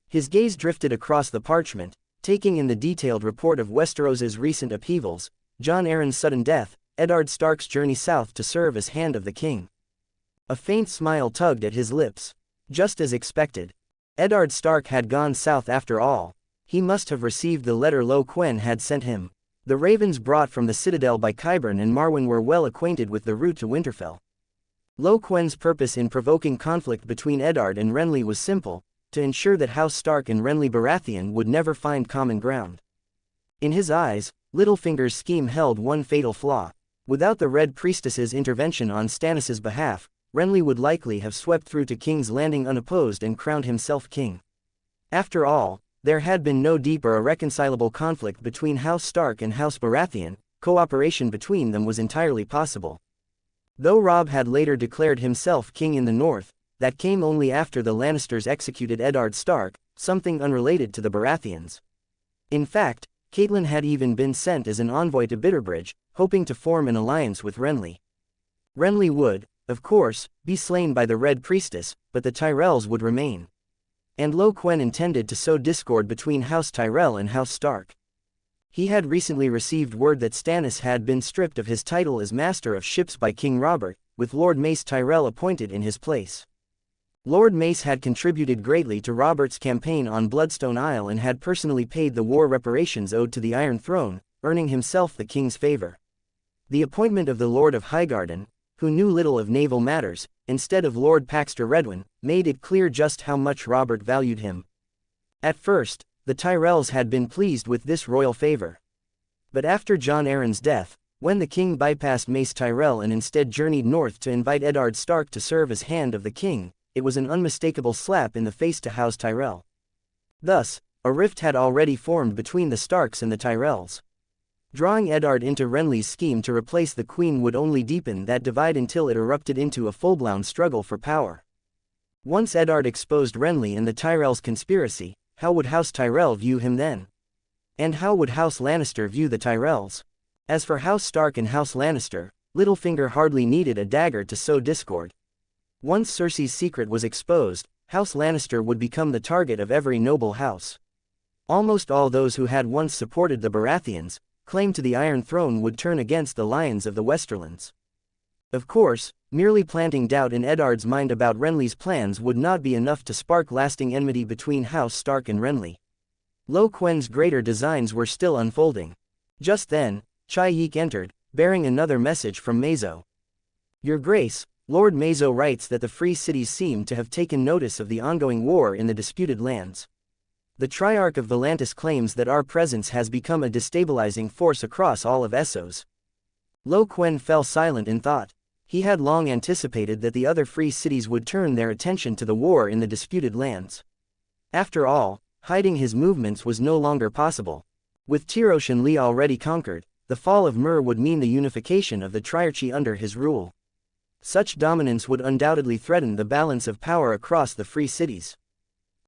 His gaze drifted across the parchment, taking in the detailed report of Westeros's recent upheavals, Jon Arryn's sudden death, Eddard Stark's journey south to serve as Hand of the King. A faint smile tugged at his lips. Just as expected. Eddard Stark had gone south after all. He must have received the letter Quen had sent him. The ravens brought from the citadel by Qyburn and Marwyn were well acquainted with the route to Winterfell. Quen's purpose in provoking conflict between Eddard and Renly was simple, to ensure that House Stark and Renly Baratheon would never find common ground. In his eyes, Littlefinger's scheme held one fatal flaw. Without the Red Priestess's intervention on Stannis' behalf, Renly would likely have swept through to King's Landing unopposed and crowned himself king. After all, there had been no deep or irreconcilable conflict between House Stark and House Baratheon, cooperation between them was entirely possible. Though Robb had later declared himself king in the north, that came only after the Lannisters executed Eddard Stark, something unrelated to the Baratheons. In fact, Catelyn had even been sent as an envoy to Bitterbridge, hoping to form an alliance with Renly. Renly would, of course, be slain by the Red Priestess, but the Tyrells would remain. And Quen intended to sow discord between House Tyrell and House Stark. He had recently received word that Stannis had been stripped of his title as Master of Ships by King Robert, with Lord Mace Tyrell appointed in his place. Lord Mace had contributed greatly to Robert's campaign on Bloodstone Isle and had personally paid the war reparations owed to the Iron Throne, earning himself the king's favor. The appointment of the Lord of Highgarden, who knew little of naval matters, instead of Lord Paxter Redwyn, made it clear just how much Robert valued him. At first, the Tyrells had been pleased with this royal favor. But after Jon Arryn's death, When the king bypassed Mace Tyrell and instead journeyed north to invite Eddard Stark to serve as Hand of the King, it was an unmistakable slap in the face to House Tyrell. Thus, a rift had already formed between the Starks and the Tyrells. Drawing Eddard into Renly's scheme to replace the Queen would only deepen that divide until it erupted into a full-blown struggle for power. Once Eddard exposed Renly and the Tyrells' conspiracy, how would House Tyrell view him then? And how would House Lannister view the Tyrells? As for House Stark and House Lannister, Littlefinger hardly needed a dagger to sow discord. Once Cersei's secret was exposed, House Lannister would become the target of every noble house. Almost all those who had once supported the Baratheons, claim to the Iron Throne would turn against the Lions of the Westerlands. Of course, merely planting doubt in Eddard's mind about Renly's plans would not be enough to spark lasting enmity between House Stark and Renly. Quen's greater designs were still unfolding. Just then, Chayik entered, bearing another message from Mazo. Your Grace, Lord Mazo writes that the free cities seem to have taken notice of the ongoing war in the disputed lands. The Triarch of Volantis claims that our presence has become a destabilizing force across all of Essos. Quen fell silent in thought. He had long anticipated that the other free cities would turn their attention to the war in the disputed lands. After all, hiding his movements was no longer possible. With Tyrosh and Lee already conquered, the fall of Myr would mean the unification of the Triarchy under his rule. Such dominance would undoubtedly threaten the balance of power across the free cities.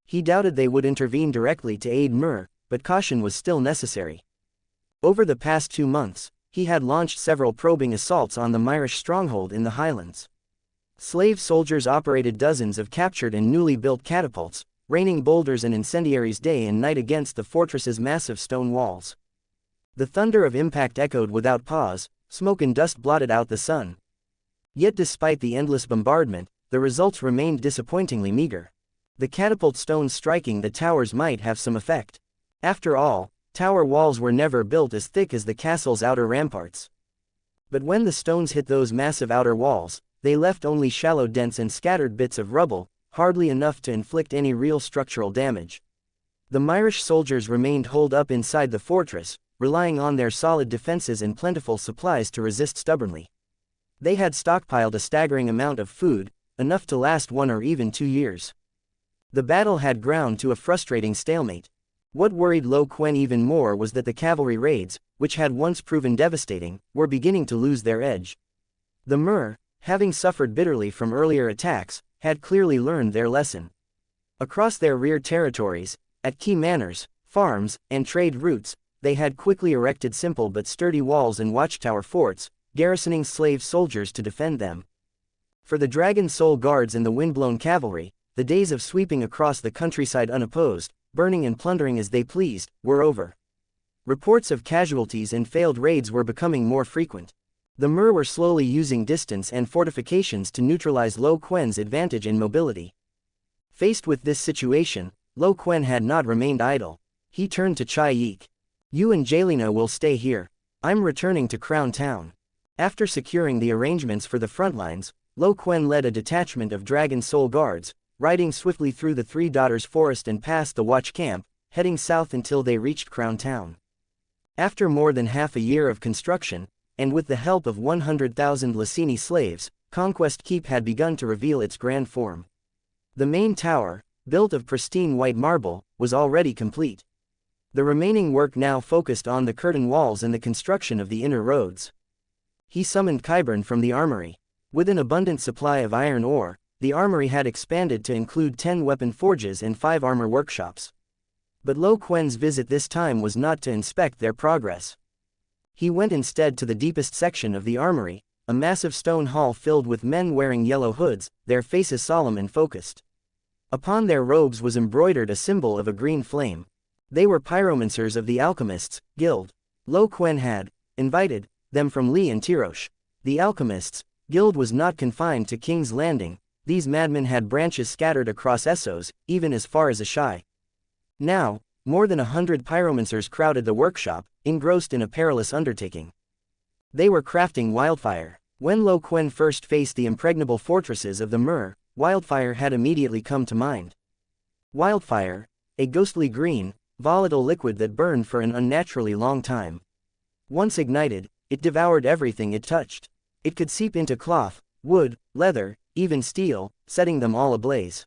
He doubted they would intervene directly to aid Myr, but caution was still necessary. Over the past 2 months, he had launched several probing assaults on the Myrish stronghold in the Highlands. Slave soldiers operated dozens of captured and newly built catapults, raining boulders and incendiaries day and night against the fortress's massive stone walls. The thunder of impact echoed without pause, smoke and dust blotted out the sun. Yet despite the endless bombardment, the results remained disappointingly meager. The catapult stones striking the towers might have some effect. After all, tower walls were never built as thick as the castle's outer ramparts. But when the stones hit those massive outer walls, they left only shallow dents and scattered bits of rubble, hardly enough to inflict any real structural damage. The Myrish soldiers remained holed up inside the fortress, relying on their solid defenses and plentiful supplies to resist stubbornly. They had stockpiled a staggering amount of food, enough to last 1 or even 2 years. The battle had ground to a frustrating stalemate. What worried Quen even more was that the cavalry raids, which had once proven devastating, were beginning to lose their edge. The Myr, having suffered bitterly from earlier attacks, had clearly learned their lesson. Across their rear territories, at key manors, farms, and trade routes, they had quickly erected simple but sturdy walls and watchtower forts, garrisoning slave soldiers to defend them. For the Dragon Soul Guards and the Windblown Cavalry, the days of sweeping across the countryside unopposed, burning and plundering as they pleased, were over. Reports of casualties and failed raids were becoming more frequent. The Myr were slowly using distance and fortifications to neutralize Quen's advantage in mobility. Faced with this situation, Quen had not remained idle. He turned to Chayik. You and Jelena will stay here. I'm returning to Crown Town. After securing the arrangements for the front lines, Quen led a detachment of Dragon Soul Guards, riding swiftly through the Three Daughters Forest and past the watch camp, heading south until they reached Crown Town. After more than half a year of construction, and with the help of 100,000 Lyseni slaves, Conquest Keep had begun to reveal its grand form. The main tower, built of pristine white marble, was already complete. The remaining work now focused on the curtain walls and the construction of the inner roads. He summoned Qyburn from the armory. With an abundant supply of iron ore, the armory had expanded to include 10 weapon forges and 5 armor workshops. But Quen's visit this time was not to inspect their progress. He went instead to the deepest section of the armory, a massive stone hall filled with men wearing yellow hoods, their faces solemn and focused. Upon their robes was embroidered a symbol of a green flame. They were pyromancers of the Alchemists' Guild. Quen had invited them from Lee and Tyrosh. The Alchemists' Guild was not confined to King's Landing. These madmen had branches scattered across Essos, even as far as Asshai. Now, more than 100 pyromancers crowded the workshop, engrossed in a perilous undertaking. They were crafting wildfire. When Quen first faced the impregnable fortresses of the Myr, wildfire had immediately come to mind. Wildfire, a ghostly green, volatile liquid that burned for an unnaturally long time. Once ignited, It devoured everything it touched. It could seep into cloth, wood, leather, even steel, setting them all ablaze.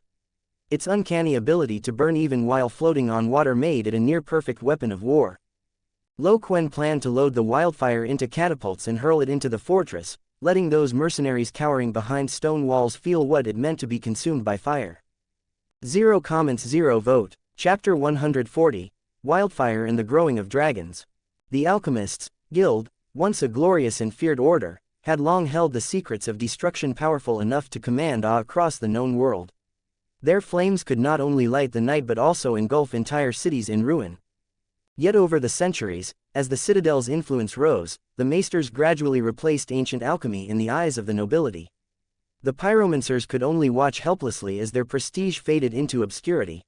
Its uncanny ability to burn even while floating on water made it a near-perfect weapon of war. Quen planned to load the wildfire into catapults and hurl it into the fortress, letting those mercenaries cowering behind stone walls feel what it meant to be consumed by fire. 0 comments 0 vote. Chapter 140, Wildfire and the Growing of Dragons. The Alchemists' Guild, once a glorious and feared order, had long held the secrets of destruction powerful enough to command awe across the known world. Their flames could not only light the night but also engulf entire cities in ruin. Yet over the centuries, as the citadel's influence rose, the maesters gradually replaced ancient alchemy in the eyes of the nobility. The pyromancers could only watch helplessly as their prestige faded into obscurity.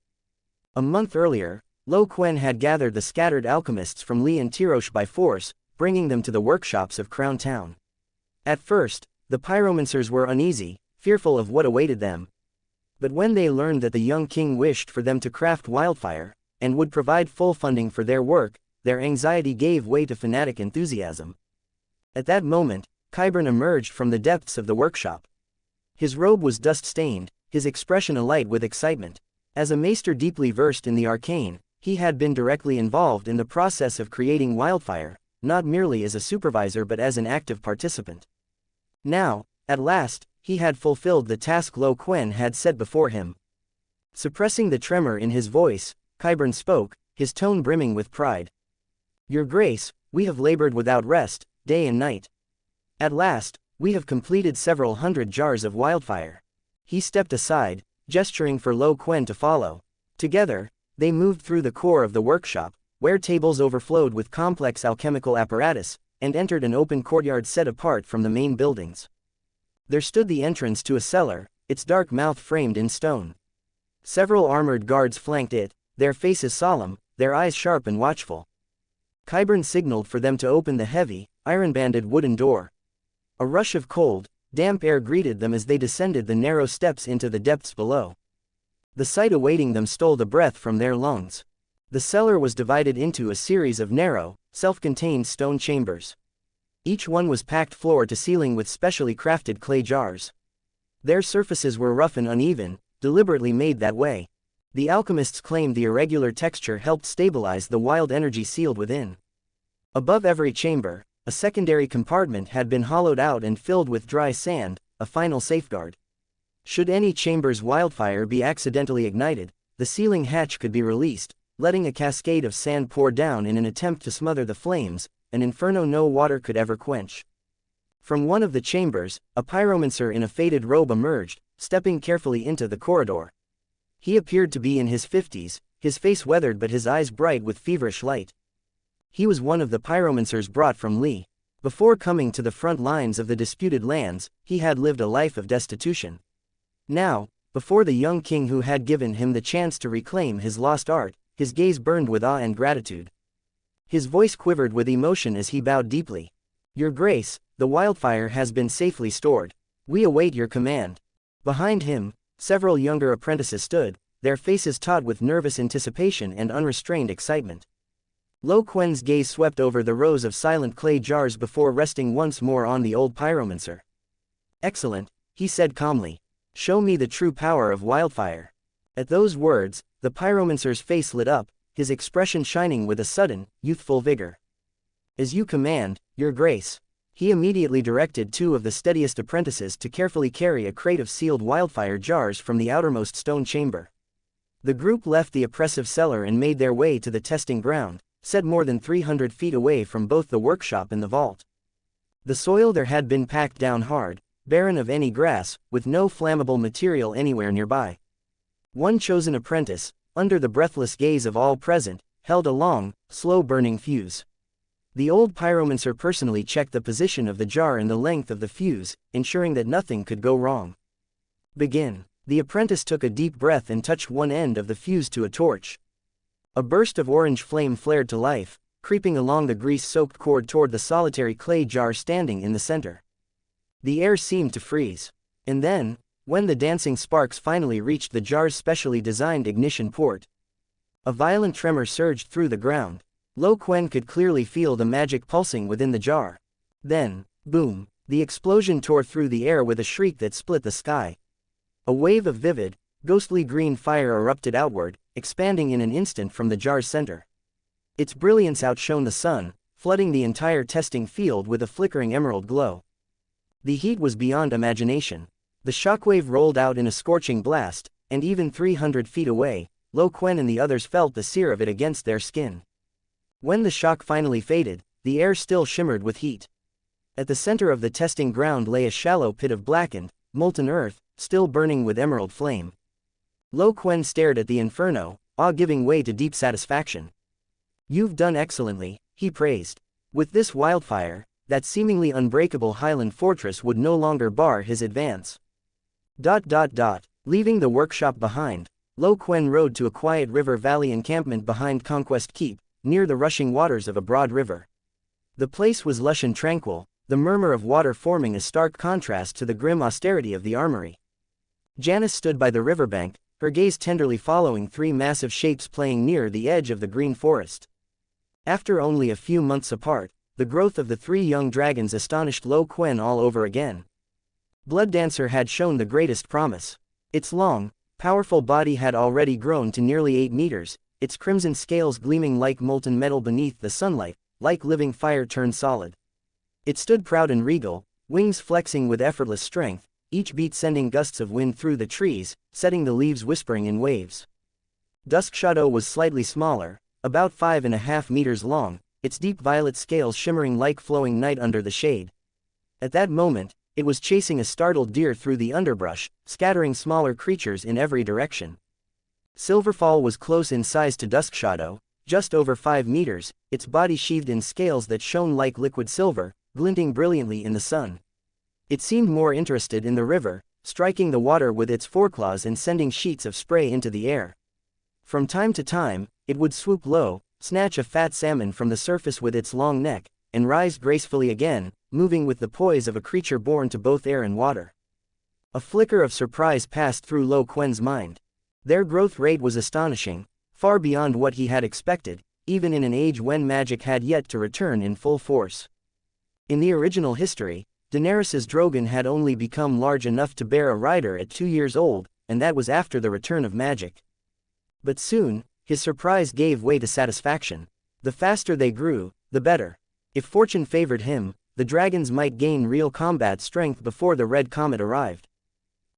A month earlier, Quen had gathered the scattered alchemists from Lee and Tirosh by force, bringing them to the workshops of Crown Town. At first, the pyromancers were uneasy, fearful of what awaited them. But when they learned that the young king wished for them to craft wildfire, and would provide full funding for their work, their anxiety gave way to fanatic enthusiasm. At that moment, Qyburn emerged from the depths of the workshop. His robe was dust-stained, his expression alight with excitement. As a maester deeply versed in the arcane, he had been directly involved in the process of creating wildfire, not merely as a supervisor but as an active participant. Now, at last, he had fulfilled the task Quen had set before him. Suppressing the tremor in his voice, Qyburn spoke, his tone brimming with pride. "Your Grace, we have labored without rest, day and night. At last, we have completed several hundred jars of wildfire." He stepped aside, gesturing for Quen to follow. Together, they moved through the core of the workshop, where tables overflowed with complex alchemical apparatus, and entered an open courtyard set apart from the main buildings. There stood the entrance to a cellar, its dark mouth framed in stone. Several armored guards flanked it, their faces solemn, their eyes sharp and watchful. Qyburn signaled for them to open the heavy, iron-banded wooden door. A rush of cold, damp air greeted them as they descended the narrow steps into the depths below. The sight awaiting them stole the breath from their lungs. The cellar was divided into a series of narrow, self-contained stone chambers. Each one was packed floor to ceiling with specially crafted clay jars. Their surfaces were rough and uneven, deliberately made that way. The alchemists claimed the irregular texture helped stabilize the wild energy sealed within. Above every chamber, a secondary compartment had been hollowed out and filled with dry sand, a final safeguard. Should any chamber's wildfire be accidentally ignited, the sealing hatch could be released, letting a cascade of sand pour down in an attempt to smother the flames, an inferno no water could ever quench. From one of the chambers, a pyromancer in a faded robe emerged, stepping carefully into the corridor. He appeared to be in his 50s, his face weathered but his eyes bright with feverish light. He was one of the pyromancers brought from Lee. Before coming to the front lines of the disputed lands, he had lived a life of destitution. Now, before the young king who had given him the chance to reclaim his lost art, his gaze burned with awe and gratitude. His voice quivered with emotion as he bowed deeply. "Your Grace, the wildfire has been safely stored. We await your command." Behind him, several younger apprentices stood, their faces taut with nervous anticipation and unrestrained excitement. Quen's gaze swept over the rows of silent clay jars before resting once more on the old pyromancer. "Excellent," he said calmly. "Show me the true power of wildfire." At those words, the pyromancer's face lit up, his expression shining with a sudden, youthful vigor. "As you command, Your Grace." He immediately directed two of the steadiest apprentices to carefully carry a crate of sealed wildfire jars from the outermost stone chamber. The group left the oppressive cellar and made their way to the testing ground, set more than 300 feet away from both the workshop and the vault. The soil there had been packed down hard, barren of any grass, with no flammable material anywhere nearby. One chosen apprentice, under the breathless gaze of all present, held a long, slow-burning fuse. The old pyromancer personally checked the position of the jar and the length of the fuse, ensuring that nothing could go wrong. "Begin." The apprentice took a deep breath and touched one end of the fuse to a torch. A burst of orange flame flared to life, creeping along the grease-soaked cord toward the solitary clay jar standing in the center. The air seemed to freeze. And then, when the dancing sparks finally reached the jar's specially designed ignition port, a violent tremor surged through the ground. Quen could clearly feel the magic pulsing within the jar. Then, boom, the explosion tore through the air with a shriek that split the sky. A wave of vivid, ghostly green fire erupted outward, expanding in an instant from the jar's center. Its brilliance outshone the sun, flooding the entire testing field with a flickering emerald glow. The heat was beyond imagination. The shockwave rolled out in a scorching blast, and even 300 feet away, Quen and the others felt the sear of it against their skin. When the shock finally faded, the air still shimmered with heat. At the center of the testing ground lay a shallow pit of blackened, molten earth, still burning with emerald flame. Quen stared at the inferno, awe giving way to deep satisfaction. "You've done excellently," he praised. With this wildfire, that seemingly unbreakable highland fortress would no longer bar his advance. Leaving the workshop behind, Quen rode to a quiet river valley encampment behind Conquest Keep, near the rushing waters of a broad river. The place was lush and tranquil, the murmur of water forming a stark contrast to the grim austerity of the armory. Janice stood by the riverbank, her gaze tenderly following three massive shapes playing near the edge of the green forest. After only a few months apart, the growth of the three young dragons astonished Quen all over again. Blooddancer had shown the greatest promise. Its long, powerful body had already grown to nearly 8 meters, its crimson scales gleaming like molten metal beneath the sunlight, like living fire turned solid. It stood proud and regal, wings flexing with effortless strength, each beat sending gusts of wind through the trees, setting the leaves whispering in waves. Duskshadow was slightly smaller, about 5.5 meters long, its deep violet scales shimmering like flowing night under the shade. At that moment, it was chasing a startled deer through the underbrush, scattering smaller creatures in every direction. Silverfall was close in size to Duskshadow, just over 5 meters, its body sheathed in scales that shone like liquid silver, glinting brilliantly in the sun. It seemed more interested in the river, striking the water with its foreclaws and sending sheets of spray into the air. From time to time, it would swoop low, snatch a fat salmon from the surface with its long neck, and rise gracefully again, moving with the poise of a creature born to both air and water. A flicker of surprise passed through Quen's mind. Their growth rate was astonishing, far beyond what he had expected, even in an age when magic had yet to return in full force. In the original history, Daenerys's Drogon had only become large enough to bear a rider at 2 years old, and that was after the return of magic. But soon, his surprise gave way to satisfaction. The faster they grew, the better. If fortune favored him, the dragons might gain real combat strength before the Red Comet arrived.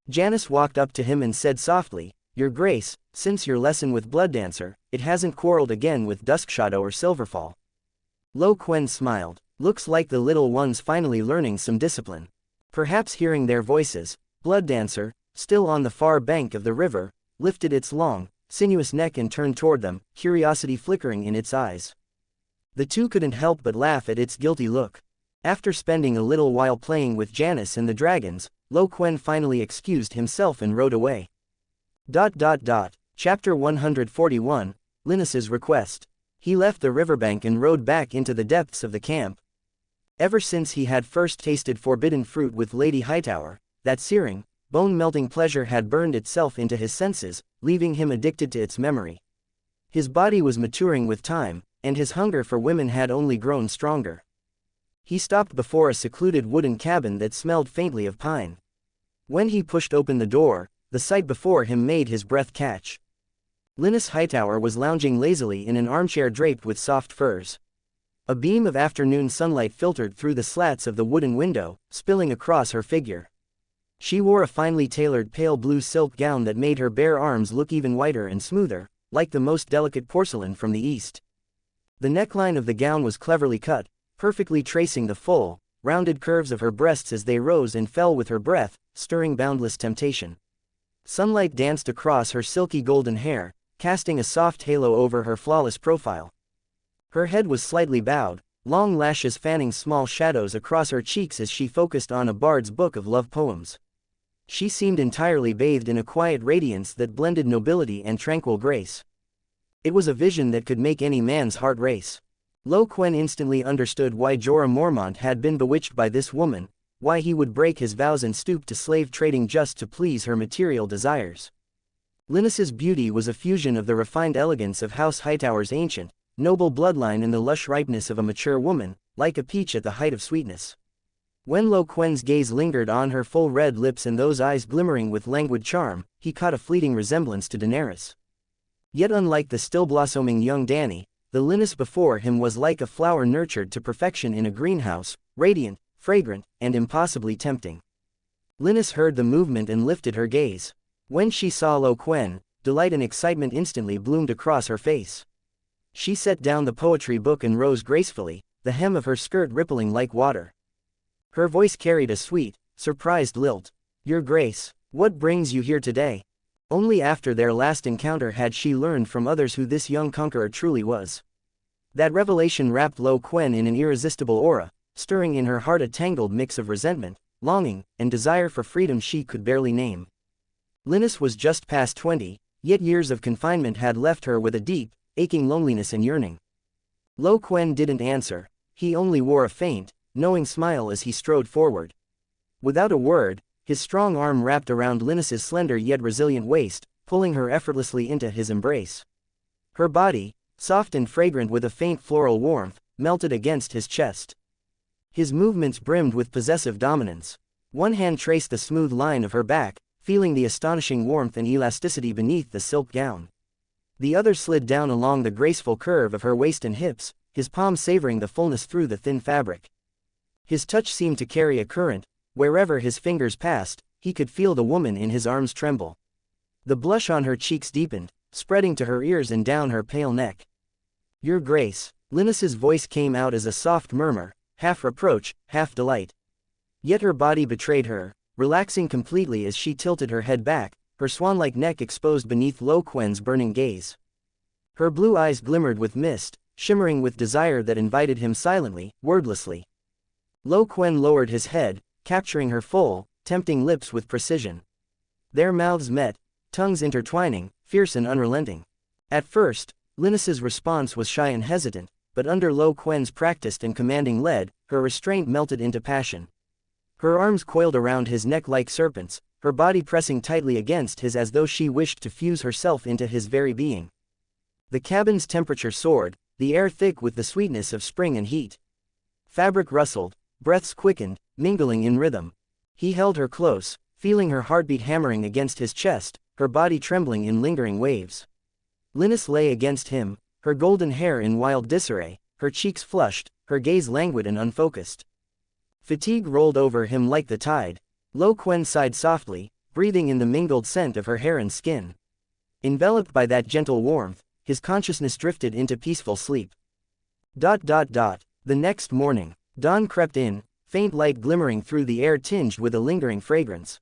Janice walked up to him and said softly, "Your Grace, since your lesson with Blooddancer, it hasn't quarreled again with Duskshadow or Silverfall." Quen smiled. "Looks like the little one's finally learning some discipline." Perhaps hearing their voices, Blooddancer, still on the far bank of the river, lifted its long, sinuous neck and turned toward them, curiosity flickering in its eyes. The two couldn't help but laugh at its guilty look. After spending a little while playing with Janice and the dragons, Quen finally excused himself and rode away. Chapter 141, Linus's Request. He left the riverbank and rode back into the depths of the camp. Ever since he had first tasted forbidden fruit with Lady Hightower, that searing, bone-melting pleasure had burned itself into his senses, leaving him addicted to its memory. His body was maturing with time, and his hunger for women had only grown stronger. He stopped before a secluded wooden cabin that smelled faintly of pine. When he pushed open the door, the sight before him made his breath catch. Linus Hightower was lounging lazily in an armchair draped with soft furs. A beam of afternoon sunlight filtered through the slats of the wooden window, spilling across her figure. She wore a finely tailored pale blue silk gown that made her bare arms look even whiter and smoother, like the most delicate porcelain from the East. The neckline of the gown was cleverly cut, perfectly tracing the full, rounded curves of her breasts as they rose and fell with her breath, stirring boundless temptation. Sunlight danced across her silky golden hair, casting a soft halo over her flawless profile. Her head was slightly bowed, long lashes fanning small shadows across her cheeks as she focused on a bard's book of love poems. She seemed entirely bathed in a quiet radiance that blended nobility and tranquil grace. It was a vision that could make any man's heart race. Quen instantly understood why Jorah Mormont had been bewitched by this woman, why he would break his vows and stoop to slave trading just to please her material desires. Linus's beauty was a fusion of the refined elegance of House Hightower's ancient, noble bloodline and the lush ripeness of a mature woman, like a peach at the height of sweetness. When Quen's gaze lingered on her full red lips and those eyes glimmering with languid charm, he caught a fleeting resemblance to Daenerys. Yet unlike the still-blossoming young Dany, the Linus before him was like a flower nurtured to perfection in a greenhouse, radiant, fragrant, and impossibly tempting. Linus heard the movement and lifted her gaze. When she saw Quen, delight and excitement instantly bloomed across her face. She set down the poetry book and rose gracefully, the hem of her skirt rippling like water. Her voice carried a sweet, surprised lilt. "Your Grace, what brings you here today?" Only after their last encounter had she learned from others who this young conqueror truly was. That revelation wrapped Quen in an irresistible aura, stirring in her heart a tangled mix of resentment, longing, and desire for freedom she could barely name. Linus was just past 20, yet years of confinement had left her with a deep, aching loneliness and yearning. Quen didn't answer, he only wore a faint, knowing smile as he strode forward. Without a word, his strong arm wrapped around Linus's slender yet resilient waist, pulling her effortlessly into his embrace. Her body, soft and fragrant with a faint floral warmth, melted against his chest. His movements brimmed with possessive dominance. One hand traced the smooth line of her back, feeling the astonishing warmth and elasticity beneath the silk gown. The other slid down along the graceful curve of her waist and hips, his palm savoring the fullness through the thin fabric. His touch seemed to carry a current. Wherever his fingers passed, he could feel the woman in his arms tremble. The blush on her cheeks deepened, spreading to her ears and down her pale neck. "Your Grace," Linus's voice came out as a soft murmur, half reproach, half delight. Yet her body betrayed her, relaxing completely as she tilted her head back, her swan-like neck exposed beneath Quen's burning gaze. Her blue eyes glimmered with mist, shimmering with desire that invited him silently, wordlessly. Quen lowered his head, capturing her full, tempting lips with precision. Their mouths met, tongues intertwining, fierce and unrelenting. At first, Linus's response was shy and hesitant, but under Quen's practiced and commanding lead, her restraint melted into passion. Her arms coiled around his neck like serpents, her body pressing tightly against his as though she wished to fuse herself into his very being. The cabin's temperature soared, the air thick with the sweetness of spring and heat. Fabric rustled, breaths quickened, mingling in rhythm. He held her close, feeling her heartbeat hammering against his chest, her body trembling in lingering waves. Linus lay against him, her golden hair in wild disarray, her cheeks flushed, her gaze languid and unfocused. Fatigue rolled over him like the tide. Quen sighed softly, breathing in the mingled scent of her hair and skin. Enveloped by that gentle warmth, his consciousness drifted into peaceful sleep. The next morning, dawn crept in, faint light glimmering through the air tinged with a lingering fragrance.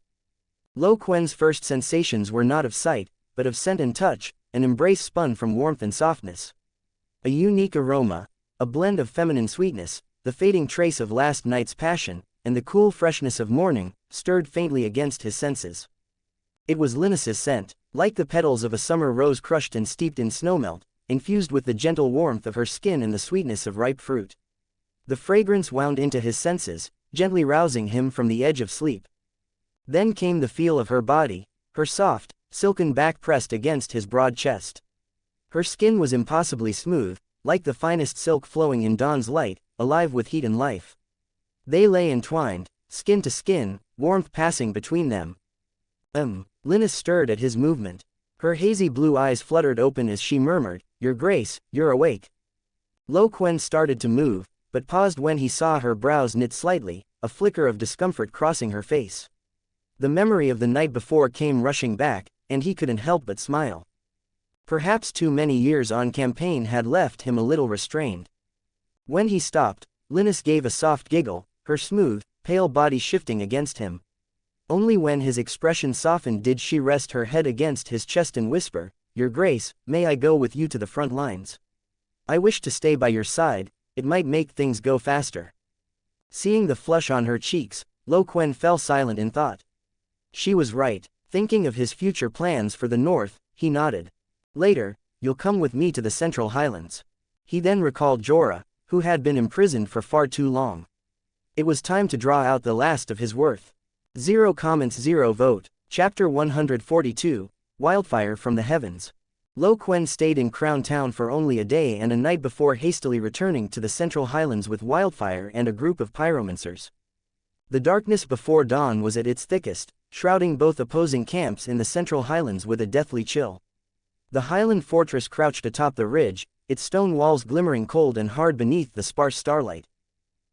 Quen's first sensations were not of sight, but of scent and touch, an embrace spun from warmth and softness. A unique aroma, a blend of feminine sweetness, the fading trace of last night's passion, and the cool freshness of morning, stirred faintly against his senses. It was Linus's scent, like the petals of a summer rose crushed and steeped in snowmelt, infused with the gentle warmth of her skin and the sweetness of ripe fruit. The fragrance wound into his senses, gently rousing him from the edge of sleep. Then came the feel of her body, her soft, silken back pressed against his broad chest. Her skin was impossibly smooth, like the finest silk flowing in dawn's light, alive with heat and life. They lay entwined, skin to skin, warmth passing between them. Linus stirred at his movement. Her hazy blue eyes fluttered open as she murmured, "Your Grace, you're awake." Quen started to move, but paused when he saw her brows knit slightly, a flicker of discomfort crossing her face. The memory of the night before came rushing back, and he couldn't help but smile. Perhaps too many years on campaign had left him a little restrained. When he stopped, Linus gave a soft giggle, her smooth, pale body shifting against him. Only when his expression softened did she rest her head against his chest and whisper, "Your Grace, may I go with you to the front lines? I wish to stay by your side, it might make things go faster." Seeing the flush on her cheeks, Quen fell silent in thought. She was right. Thinking of his future plans for the north, he nodded. "Later, you'll come with me to the Central Highlands." He then recalled Jorah, who had been imprisoned for far too long. It was time to draw out the last of his worth. 0 comments 0 vote. Chapter 142, Wildfire from the Heavens. Quen stayed in Crown Town for only a day and a night before hastily returning to the Central Highlands with Wildfire and a group of pyromancers. The darkness before dawn was at its thickest, shrouding both opposing camps in the Central Highlands with a deathly chill. The Highland fortress crouched atop the ridge, its stone walls glimmering cold and hard beneath the sparse starlight.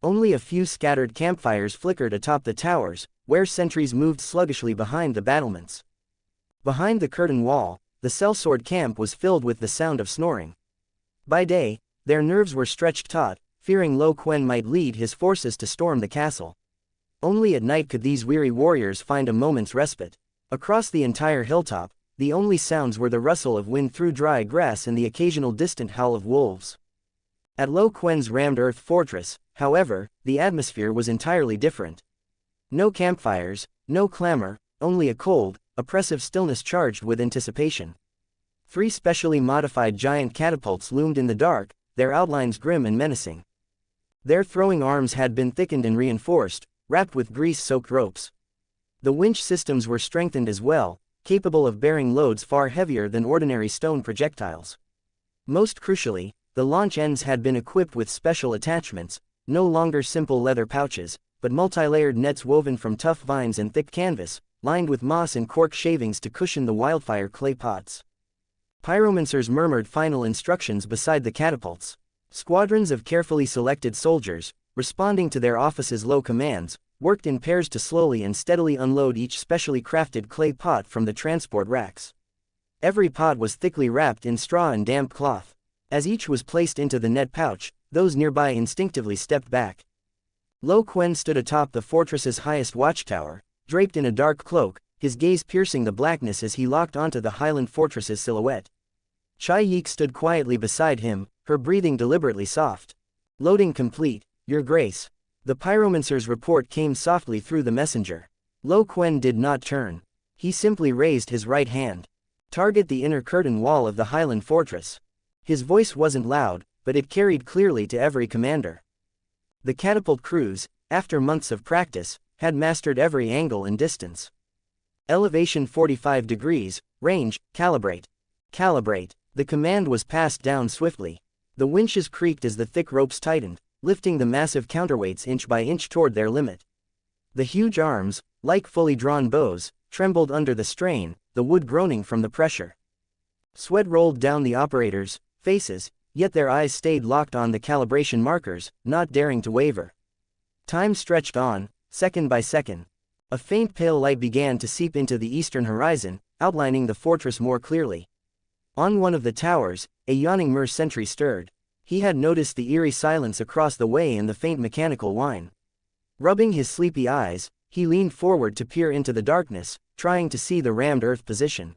Only a few scattered campfires flickered atop the towers, where sentries moved sluggishly behind the battlements. Behind the curtain wall, the sellsword camp was filled with the sound of snoring. By day, their nerves were stretched taut, fearing Quen might lead his forces to storm the castle. Only at night could these weary warriors find a moment's respite. Across the entire hilltop, the only sounds were the rustle of wind through dry grass and the occasional distant howl of wolves. At Quen's rammed earth fortress, however, the atmosphere was entirely different. No campfires, no clamor, only a cold, oppressive stillness charged with anticipation. 3 specially modified giant catapults loomed in the dark, their outlines grim and menacing. Their throwing arms had been thickened and reinforced, wrapped with grease-soaked ropes. The winch systems were strengthened as well, capable of bearing loads far heavier than ordinary stone projectiles. Most crucially, the launch ends had been equipped with special attachments, no longer simple leather pouches, but multi-layered nets woven from tough vines and thick canvas, lined with moss and cork shavings to cushion the wildfire clay pots. Pyromancers murmured final instructions beside the catapults. Squadrons of carefully selected soldiers, responding to their office's low commands, worked in pairs to slowly and steadily unload each specially crafted clay pot from the transport racks. Every pot was thickly wrapped in straw and damp cloth. As each was placed into the net pouch, those nearby instinctively stepped back. Quen stood atop the fortress's highest watchtower, draped in a dark cloak, his gaze piercing the blackness as he locked onto the Highland fortress's silhouette. Yiti stood quietly beside him, her breathing deliberately soft. "Loading complete, Your Grace." The pyromancer's report came softly through the messenger. Quen did not turn. He simply raised his right hand. "Target the inner curtain wall of the Highland fortress." His voice wasn't loud, but it carried clearly to every commander. The catapult crews, after months of practice, had mastered every angle and distance. Elevation 45 degrees, range, calibrate. Calibrate. The command was passed down swiftly. The winches creaked as the thick ropes tightened, lifting the massive counterweights inch by inch toward their limit. The huge arms, like fully drawn bows, trembled under the strain, the wood groaning from the pressure. Sweat rolled down the operators' faces, yet their eyes stayed locked on the calibration markers, not daring to waver. Time stretched on, second by second. A faint pale light began to seep into the eastern horizon, outlining the fortress more clearly. On one of the towers, a yawning mer sentry stirred. He had noticed the eerie silence across the way and the faint mechanical whine. Rubbing his sleepy eyes, he leaned forward to peer into the darkness, trying to see the rammed earth position.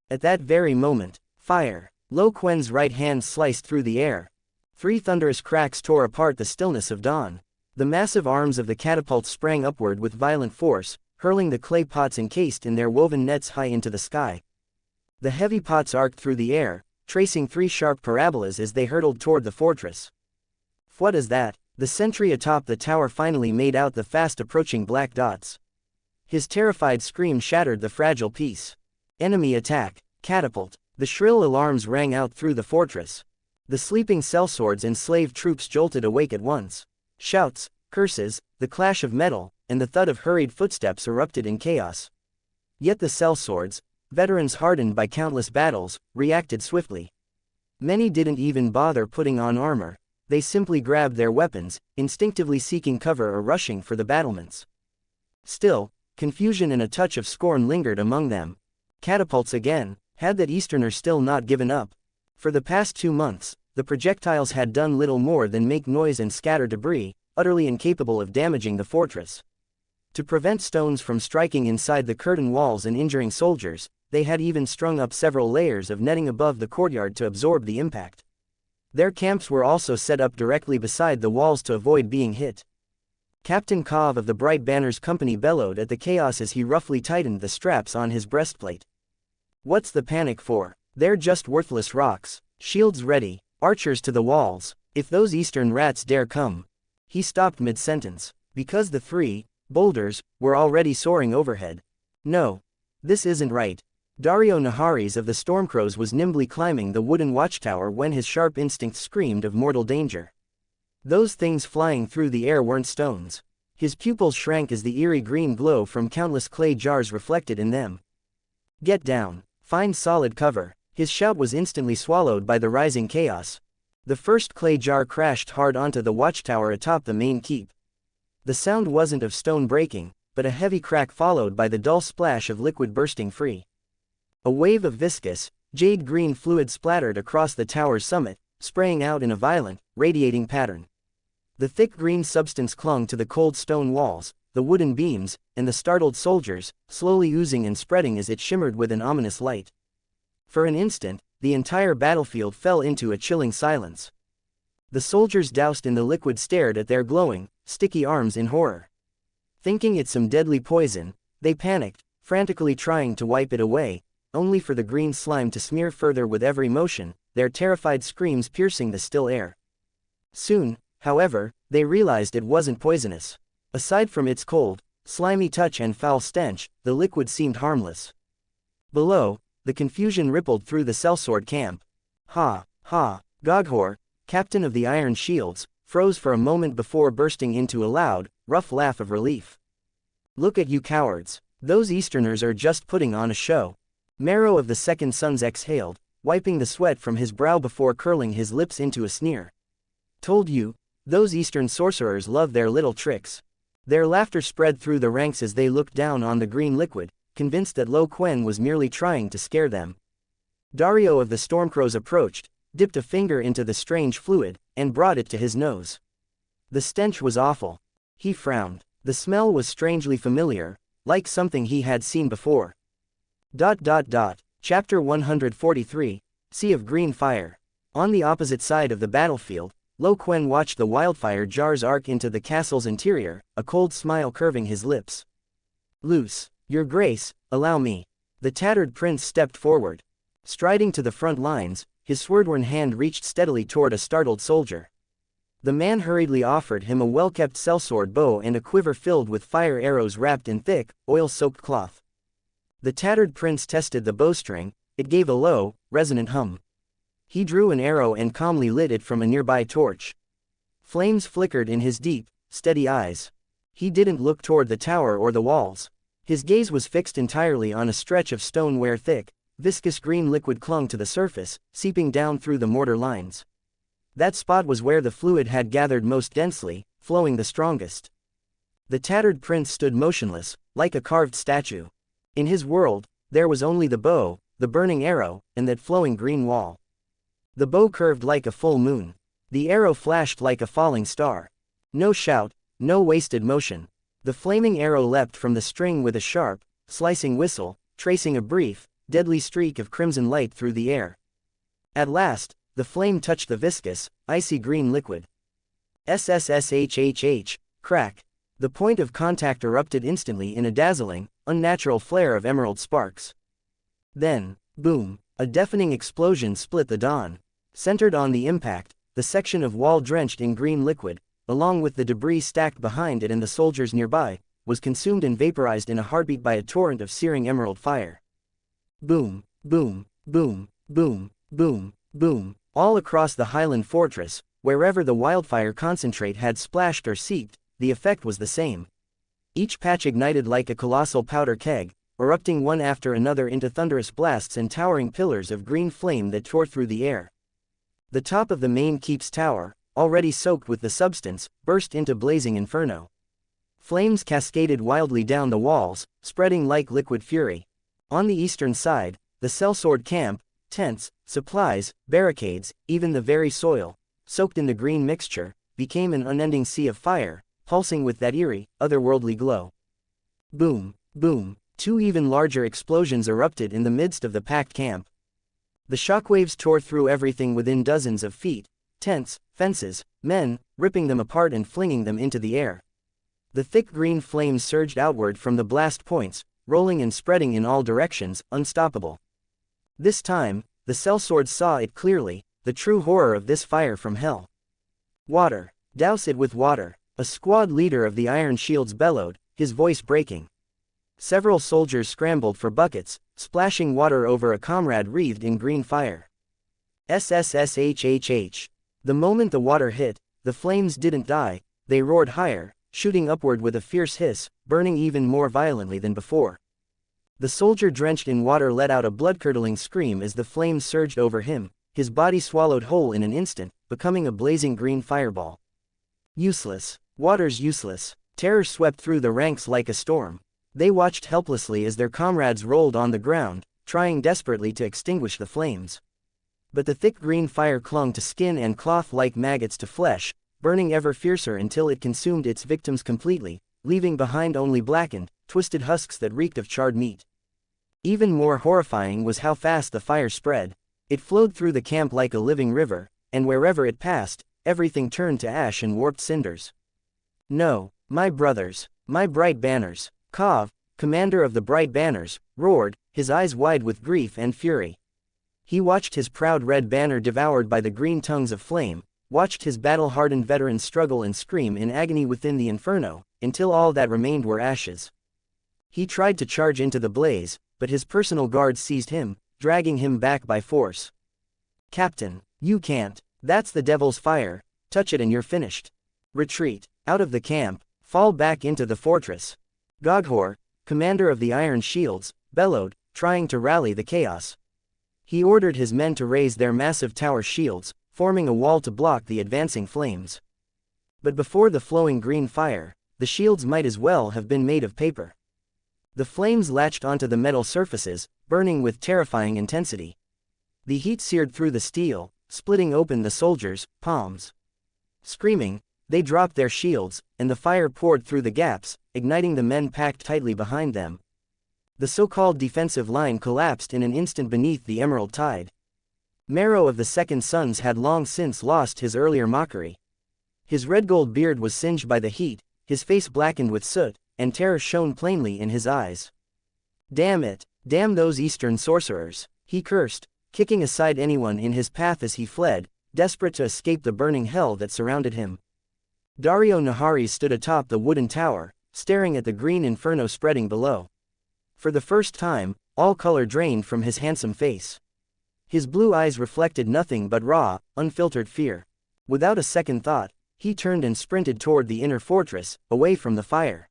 At that very moment, fire! Quen's right hand sliced through the air. 3 thunderous cracks tore apart the stillness of dawn. The massive arms of the catapult sprang upward with violent force, hurling the clay pots encased in their woven nets high into the sky. The heavy pots arced through the air, tracing 3 sharp parabolas as they hurtled toward the fortress. "What is that?" The sentry atop the tower finally made out the fast-approaching black dots. His terrified scream shattered the fragile peace. "Enemy attack! Catapult!" The shrill alarms rang out through the fortress. The sleeping sellswords and slave troops jolted awake at once. Shouts, curses, the clash of metal, and the thud of hurried footsteps erupted in chaos. Yet the sellswords, veterans hardened by countless battles, reacted swiftly. Many didn't even bother putting on armor. They simply grabbed their weapons, instinctively seeking cover or rushing for the battlements. Still, confusion and a touch of scorn lingered among them. Catapults again. Had that Easterner still not given up? For the past 2 months, the projectiles had done little more than make noise and scatter debris, utterly incapable of damaging the fortress. To prevent stones from striking inside the curtain walls and injuring soldiers, they had even strung up several layers of netting above the courtyard to absorb the impact. Their camps were also set up directly beside the walls to avoid being hit. Captain Kov of the Bright Banners Company bellowed at the chaos as he roughly tightened the straps on his breastplate. "What's the panic for? They're just worthless rocks. Shields ready, archers to the walls. If those eastern rats dare come." He stopped mid-sentence, because the 3 boulders were already soaring overhead. "No. This isn't right." Dario Naharis of the Stormcrows was nimbly climbing the wooden watchtower when his sharp instinct screamed of mortal danger. Those things flying through the air weren't stones. His pupils shrank as the eerie green glow from countless clay jars reflected in them. "Get down. Find solid cover." His shout was instantly swallowed by the rising chaos. The first clay jar crashed hard onto the watchtower atop the main keep. The sound wasn't of stone breaking, but a heavy crack followed by the dull splash of liquid bursting free. A wave of viscous, jade-green fluid splattered across the tower's summit, spraying out in a violent, radiating pattern. The thick green substance clung to the cold stone walls, the wooden beams, and the startled soldiers, slowly oozing and spreading as it shimmered with an ominous light. For an instant, the entire battlefield fell into a chilling silence. The soldiers doused in the liquid stared at their glowing, sticky arms in horror. Thinking it some deadly poison, they panicked, frantically trying to wipe it away, only for the green slime to smear further with every motion, their terrified screams piercing the still air. Soon, however, they realized it wasn't poisonous. Aside from its cold, slimy touch and foul stench, the liquid seemed harmless. Below, the confusion rippled through the sellsword camp. Ha, ha, Goghor, captain of the Iron Shields, froze for a moment before bursting into a loud, rough laugh of relief. "Look at you cowards. Those Easterners are just putting on a show." Marrow of the Second Sons exhaled, wiping the sweat from his brow before curling his lips into a sneer. "Told you, those Eastern sorcerers love their little tricks." Their laughter spread through the ranks as they looked down on the green liquid, convinced that Quen was merely trying to scare them. Dario of the Stormcrows approached, dipped a finger into the strange fluid, and brought it to his nose. The stench was awful. He frowned. The smell was strangely familiar, like something he had seen before. Chapter 143, Sea of Green Fire. On the opposite side of the battlefield, Quen watched the wildfire jars arc into the castle's interior, a cold smile curving his lips. "Loose, your grace, allow me." The tattered prince stepped forward. Striding to the front lines, his sword-worn hand reached steadily toward a startled soldier. The man hurriedly offered him a well-kept sellsword bow and a quiver filled with fire arrows wrapped in thick, oil-soaked cloth. The tattered prince tested the bowstring. It gave a low, resonant hum. He drew an arrow and calmly lit it from a nearby torch. Flames flickered in his deep, steady eyes. He didn't look toward the tower or the walls. His gaze was fixed entirely on a stretch of stone where thick, viscous green liquid clung to the surface, seeping down through the mortar lines. That spot was where the fluid had gathered most densely, flowing the strongest. The tattered prince stood motionless, like a carved statue. In his world, there was only the bow, the burning arrow, and that flowing green wall. The bow curved like a full moon. The arrow flashed like a falling star. No shout, no wasted motion. The flaming arrow leapt from the string with a sharp, slicing whistle, tracing a brief, deadly streak of crimson light through the air. At last, the flame touched the viscous, icy green liquid. SSSHHH, crack. The point of contact erupted instantly in a dazzling, unnatural flare of emerald sparks. Then, boom, a deafening explosion split the dawn. Centered on the impact, the section of wall drenched in green liquid, along with the debris stacked behind it and the soldiers nearby, was consumed and vaporized in a heartbeat by a torrent of searing emerald fire. Boom, boom, boom, boom, boom, boom, all across the Highland fortress, wherever the wildfire concentrate had splashed or seeped, the effect was the same. Each patch ignited like a colossal powder keg, erupting one after another into thunderous blasts and towering pillars of green flame that tore through the air. The top of the main keep's tower, already soaked with the substance, burst into blazing inferno. Flames cascaded wildly down the walls, spreading like liquid fury. On the eastern side, the sellsword camp, tents, supplies, barricades, even the very soil, soaked in the green mixture, became an unending sea of fire, pulsing with that eerie, otherworldly glow. Boom, boom, two even larger explosions erupted in the midst of the packed camp. The shockwaves tore through everything within dozens of feet, tents, fences, men, ripping them apart and flinging them into the air. The thick green flames surged outward from the blast points, rolling and spreading in all directions, unstoppable. This time, the sellswords saw it clearly, the true horror of this fire from hell. "Water! Douse it with water!" A squad leader of the Iron Shields bellowed, his voice breaking. Several soldiers scrambled for buckets, splashing water over a comrade wreathed in green fire. SSSHHH. The moment the water hit, the flames didn't die, they roared higher, shooting upward with a fierce hiss, burning even more violently than before. The soldier drenched in water let out a blood-curdling scream as the flames surged over him, his body swallowed whole in an instant, becoming a blazing green fireball. Useless. Water's useless. Terror swept through the ranks like a storm. They watched helplessly as their comrades rolled on the ground, trying desperately to extinguish the flames. But the thick green fire clung to skin and cloth like maggots to flesh, burning ever fiercer until it consumed its victims completely, leaving behind only blackened, twisted husks that reeked of charred meat. Even more horrifying was how fast the fire spread. It flowed through the camp like a living river, and wherever it passed, everything turned to ash and warped cinders. No, my brothers, my bright banners. Kov, commander of the bright banners, roared, his eyes wide with grief and fury. He watched his proud red banner devoured by the green tongues of flame, watched his battle-hardened veterans struggle and scream in agony within the inferno, until all that remained were ashes. He tried to charge into the blaze, but his personal guards seized him, dragging him back by force. Captain, you can't. That's the devil's fire, touch it and you're finished. Retreat, out of the camp, fall back into the fortress. Goghor, commander of the Iron Shields, bellowed, trying to rally the chaos. He ordered his men to raise their massive tower shields, forming a wall to block the advancing flames. But before the flowing green fire, the shields might as well have been made of paper. The flames latched onto the metal surfaces, burning with terrifying intensity. The heat seared through the steel, splitting open the soldiers' palms. Screaming, they dropped their shields, and the fire poured through the gaps, igniting the men packed tightly behind them. The so-called defensive line collapsed in an instant beneath the emerald tide. Marrow of the Second Sons had long since lost his earlier mockery. His red-gold beard was singed by the heat, his face blackened with soot, and terror shone plainly in his eyes. Damn it, damn those eastern sorcerers, he cursed, kicking aside anyone in his path as he fled, desperate to escape the burning hell that surrounded him. Dario Naharis stood atop the wooden tower, staring at the green inferno spreading below. For the first time, all color drained from his handsome face. His blue eyes reflected nothing but raw, unfiltered fear. Without a second thought, he turned and sprinted toward the inner fortress, away from the fire.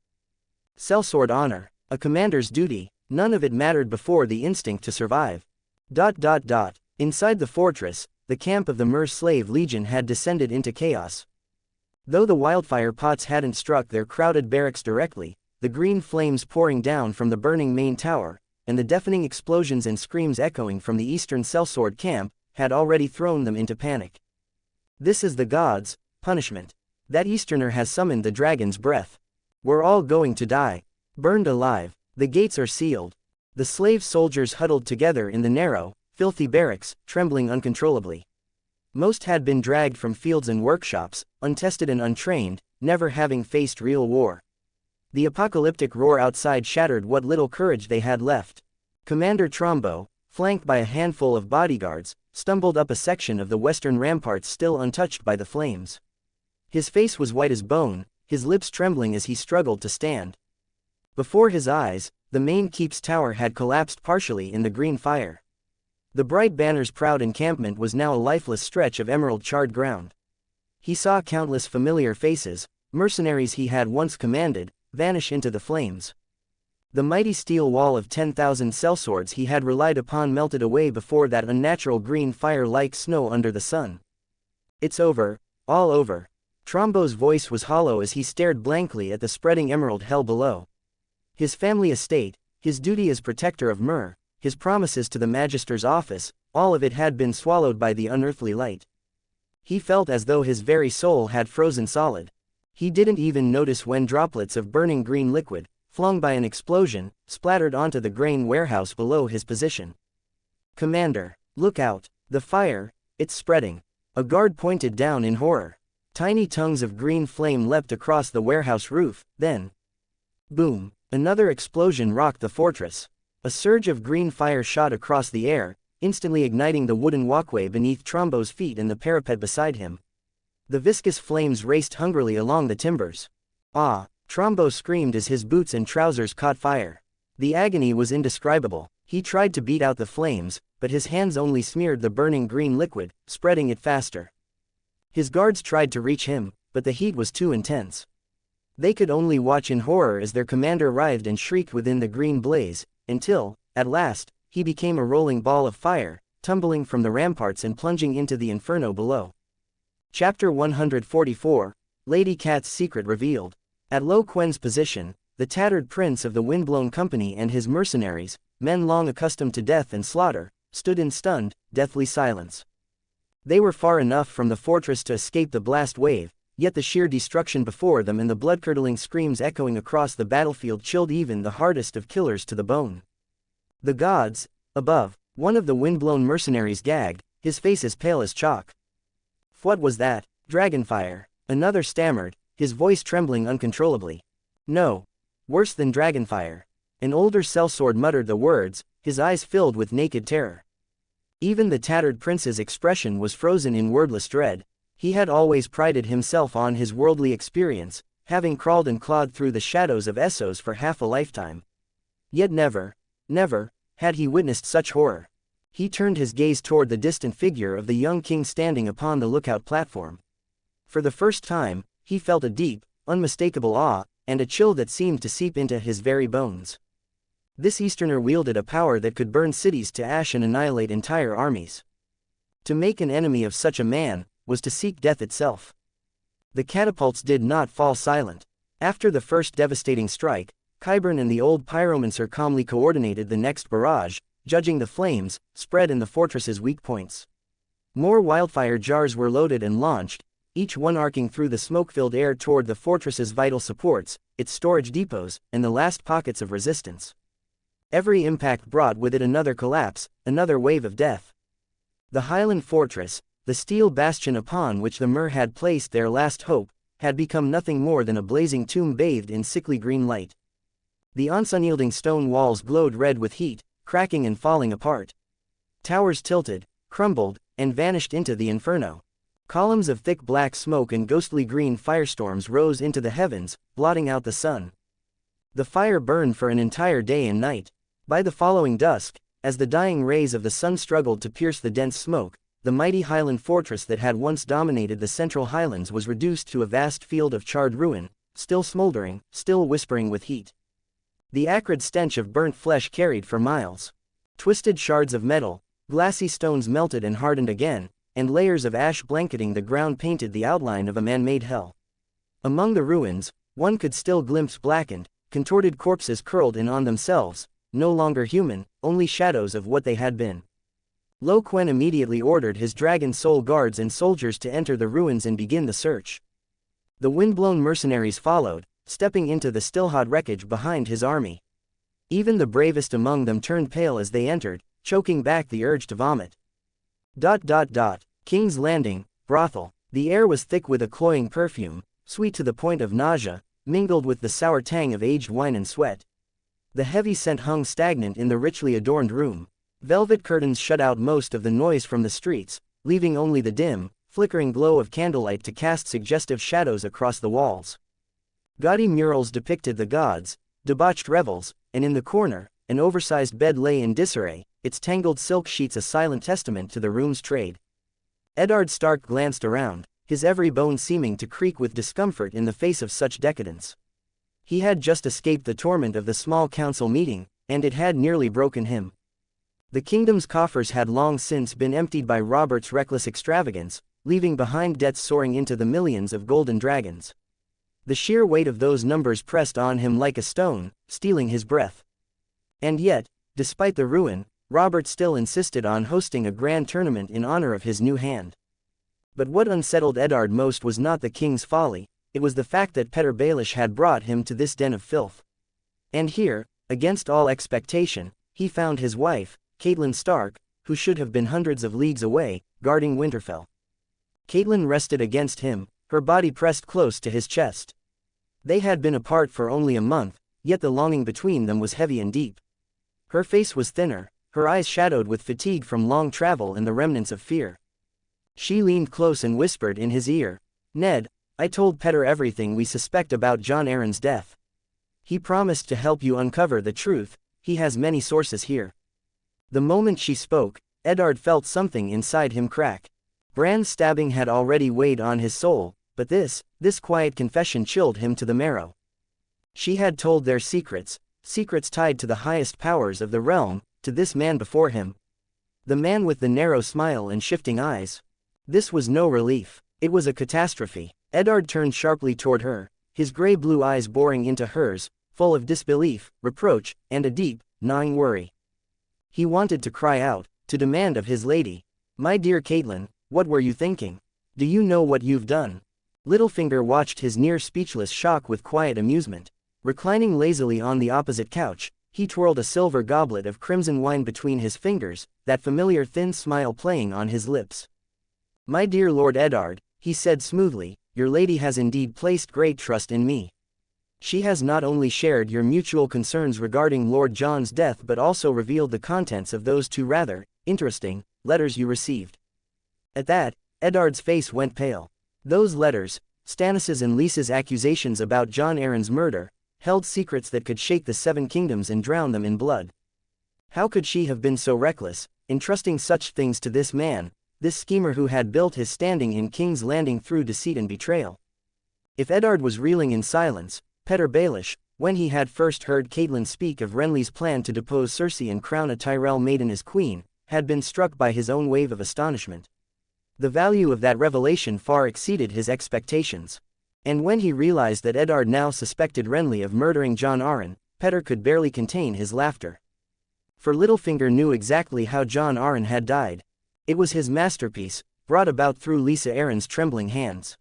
Sellsword honor, a commander's duty, none of it mattered before the instinct to survive. Inside the fortress, the camp of the Mer Slave Legion had descended into chaos. Though the wildfire pots hadn't struck their crowded barracks directly, the green flames pouring down from the burning main tower, and the deafening explosions and screams echoing from the eastern sellsword camp, had already thrown them into panic. This is the gods' punishment. That Easterner has summoned the dragon's breath. We're all going to die. Burned alive. The gates are sealed. The slave soldiers huddled together in the narrow, filthy barracks, trembling uncontrollably. Most had been dragged from fields and workshops, untested and untrained, never having faced real war. The apocalyptic roar outside shattered what little courage they had left. Commander Trombo, flanked by a handful of bodyguards, stumbled up a section of the western ramparts still untouched by the flames. His face was white as bone, his lips trembling as he struggled to stand. Before his eyes, the main keep's tower had collapsed partially in the green fire. The bright banner's proud encampment was now a lifeless stretch of emerald-charred ground. He saw countless familiar faces, mercenaries he had once commanded, vanish into the flames. The mighty steel wall of 10,000 sellswords he had relied upon melted away before that unnatural green fire like snow under the sun. It's over, all over. Trombo's voice was hollow as he stared blankly at the spreading emerald hell below. His family estate, his duty as protector of Myr, his promises to the Magister's office, all of it had been swallowed by the unearthly light. He felt as though his very soul had frozen solid. He didn't even notice when droplets of burning green liquid, flung by an explosion, splattered onto the grain warehouse below his position. Commander, look out, the fire, it's spreading. A guard pointed down in horror. Tiny tongues of green flame leapt across the warehouse roof, then, boom, another explosion rocked the fortress. A surge of green fire shot across the air, instantly igniting the wooden walkway beneath Trombo's feet and the parapet beside him. The viscous flames raced hungrily along the timbers. Ah! Trombo screamed as his boots and trousers caught fire. The agony was indescribable. He tried to beat out the flames, but his hands only smeared the burning green liquid, spreading it faster. His guards tried to reach him, but the heat was too intense. They could only watch in horror as their commander writhed and shrieked within the green blaze, until, at last, he became a rolling ball of fire, tumbling from the ramparts and plunging into the inferno below. Chapter 144, Lady Cat's Secret Revealed. At Quen's position, the tattered prince of the Windblown Company and his mercenaries, men long accustomed to death and slaughter, stood in stunned, deathly silence. They were far enough from the fortress to escape the blast wave, yet the sheer destruction before them and the blood-curdling screams echoing across the battlefield chilled even the hardest of killers to the bone. The gods, above, one of the windblown mercenaries gagged, his face as pale as chalk. What was that? Dragonfire. Another stammered, his voice trembling uncontrollably. No. Worse than dragonfire. An older sellsword muttered the words, his eyes filled with naked terror. Even the tattered prince's expression was frozen in wordless dread. He had always prided himself on his worldly experience, having crawled and clawed through the shadows of Essos for half a lifetime. Yet never, had he witnessed such horror. He turned his gaze toward the distant figure of the young king standing upon the lookout platform. For the first time, he felt a deep, unmistakable awe, and a chill that seemed to seep into his very bones. This Easterner wielded a power that could burn cities to ash and annihilate entire armies. To make an enemy of such a man was to seek death itself. The catapults did not fall silent. After the first devastating strike, Qyburn and the old pyromancer calmly coordinated the next barrage, judging the flames spread in the fortress's weak points. More wildfire jars were loaded and launched, each one arcing through the smoke-filled air toward the fortress's vital supports, its storage depots, and the last pockets of resistance. Every impact brought with it another collapse, another wave of death. The Highland fortress, the steel bastion upon which the Mer had placed their last hope, had become nothing more than a blazing tomb bathed in sickly green light. The once unyielding stone walls glowed red with heat, cracking and falling apart. Towers tilted, crumbled, and vanished into the inferno. Columns of thick black smoke and ghostly green firestorms rose into the heavens, blotting out the sun. The fire burned for an entire day and night. By the following dusk, as the dying rays of the sun struggled to pierce the dense smoke, the mighty Highland fortress that had once dominated the central highlands was reduced to a vast field of charred ruin, still smoldering, still whispering with heat. The acrid stench of burnt flesh carried for miles. Twisted shards of metal, glassy stones melted and hardened again, and layers of ash blanketing the ground painted the outline of a man-made hell. Among the ruins, one could still glimpse blackened, contorted corpses curled in on themselves, no longer human, only shadows of what they had been. Quen immediately ordered his dragon soul guards and soldiers to enter the ruins and begin the search. The windblown mercenaries followed, stepping into the still-hot wreckage behind his army. Even the bravest among them turned pale as they entered, choking back the urge to vomit. King's Landing, brothel. The air was thick with a cloying perfume, sweet to the point of nausea, mingled with the sour tang of aged wine and sweat. The heavy scent hung stagnant in the richly adorned room. Velvet curtains shut out most of the noise from the streets, leaving only the dim, flickering glow of candlelight to cast suggestive shadows across the walls. Gaudy murals depicted the gods, debauched revels, and in the corner, an oversized bed lay in disarray, its tangled silk sheets a silent testament to the room's trade. Eddard Stark glanced around, his every bone seeming to creak with discomfort in the face of such decadence. He had just escaped the torment of the small council meeting, and it had nearly broken him. The kingdom's coffers had long since been emptied by Robert's reckless extravagance, leaving behind debts soaring into the millions of golden dragons. The sheer weight of those numbers pressed on him like a stone, stealing his breath. And yet, despite the ruin, Robert still insisted on hosting a grand tournament in honor of his new hand. But what unsettled Eddard most was not the king's folly, it was the fact that Petyr Baelish had brought him to this den of filth. And here, against all expectation, he found his wife, Catelyn Stark, who should have been hundreds of leagues away, guarding Winterfell. Catelyn rested against him, her body pressed close to his chest. They had been apart for only a month, yet the longing between them was heavy and deep. Her face was thinner, her eyes shadowed with fatigue from long travel and the remnants of fear. She leaned close and whispered in his ear, "Ned, I told Petyr everything we suspect about Jon Arryn's death. He promised to help you uncover the truth, he has many sources here. The moment she spoke, Eddard felt something inside him crack. Bran's stabbing had already weighed on his soul, but this quiet confession chilled him to the marrow. She had told their secrets tied to the highest powers of the realm, to this man before him. The man with the narrow smile and shifting eyes. This was no relief, it was a catastrophe. Eddard turned sharply toward her, his gray-blue eyes boring into hers, full of disbelief, reproach, and a deep, gnawing worry. He wanted to cry out, to demand of his lady, "My dear Catelyn, what were you thinking? Do you know what you've done?" Littlefinger watched his near-speechless shock with quiet amusement. Reclining lazily on the opposite couch, he twirled a silver goblet of crimson wine between his fingers, that familiar thin smile playing on his lips. "My dear Lord Eddard," he said smoothly, "your lady has indeed placed great trust in me. She has not only shared your mutual concerns regarding Lord Jon's death but also revealed the contents of those two rather interesting letters you received." At that, Eddard's face went pale. Those letters, Stannis's and Lysa's accusations about Jon Arryn's murder, held secrets that could shake the Seven Kingdoms and drown them in blood. How could she have been so reckless, entrusting such things to this man, this schemer who had built his standing in King's Landing through deceit and betrayal? If Eddard was reeling in silence, Petyr Baelish, when he had first heard Catelyn speak of Renly's plan to depose Cersei and crown a Tyrell maiden as queen, had been struck by his own wave of astonishment. The value of that revelation far exceeded his expectations. And when he realized that Eddard now suspected Renly of murdering Jon Arryn, Petyr could barely contain his laughter. For Littlefinger knew exactly how Jon Arryn had died. It was his masterpiece, brought about through Lysa Arryn's trembling hands.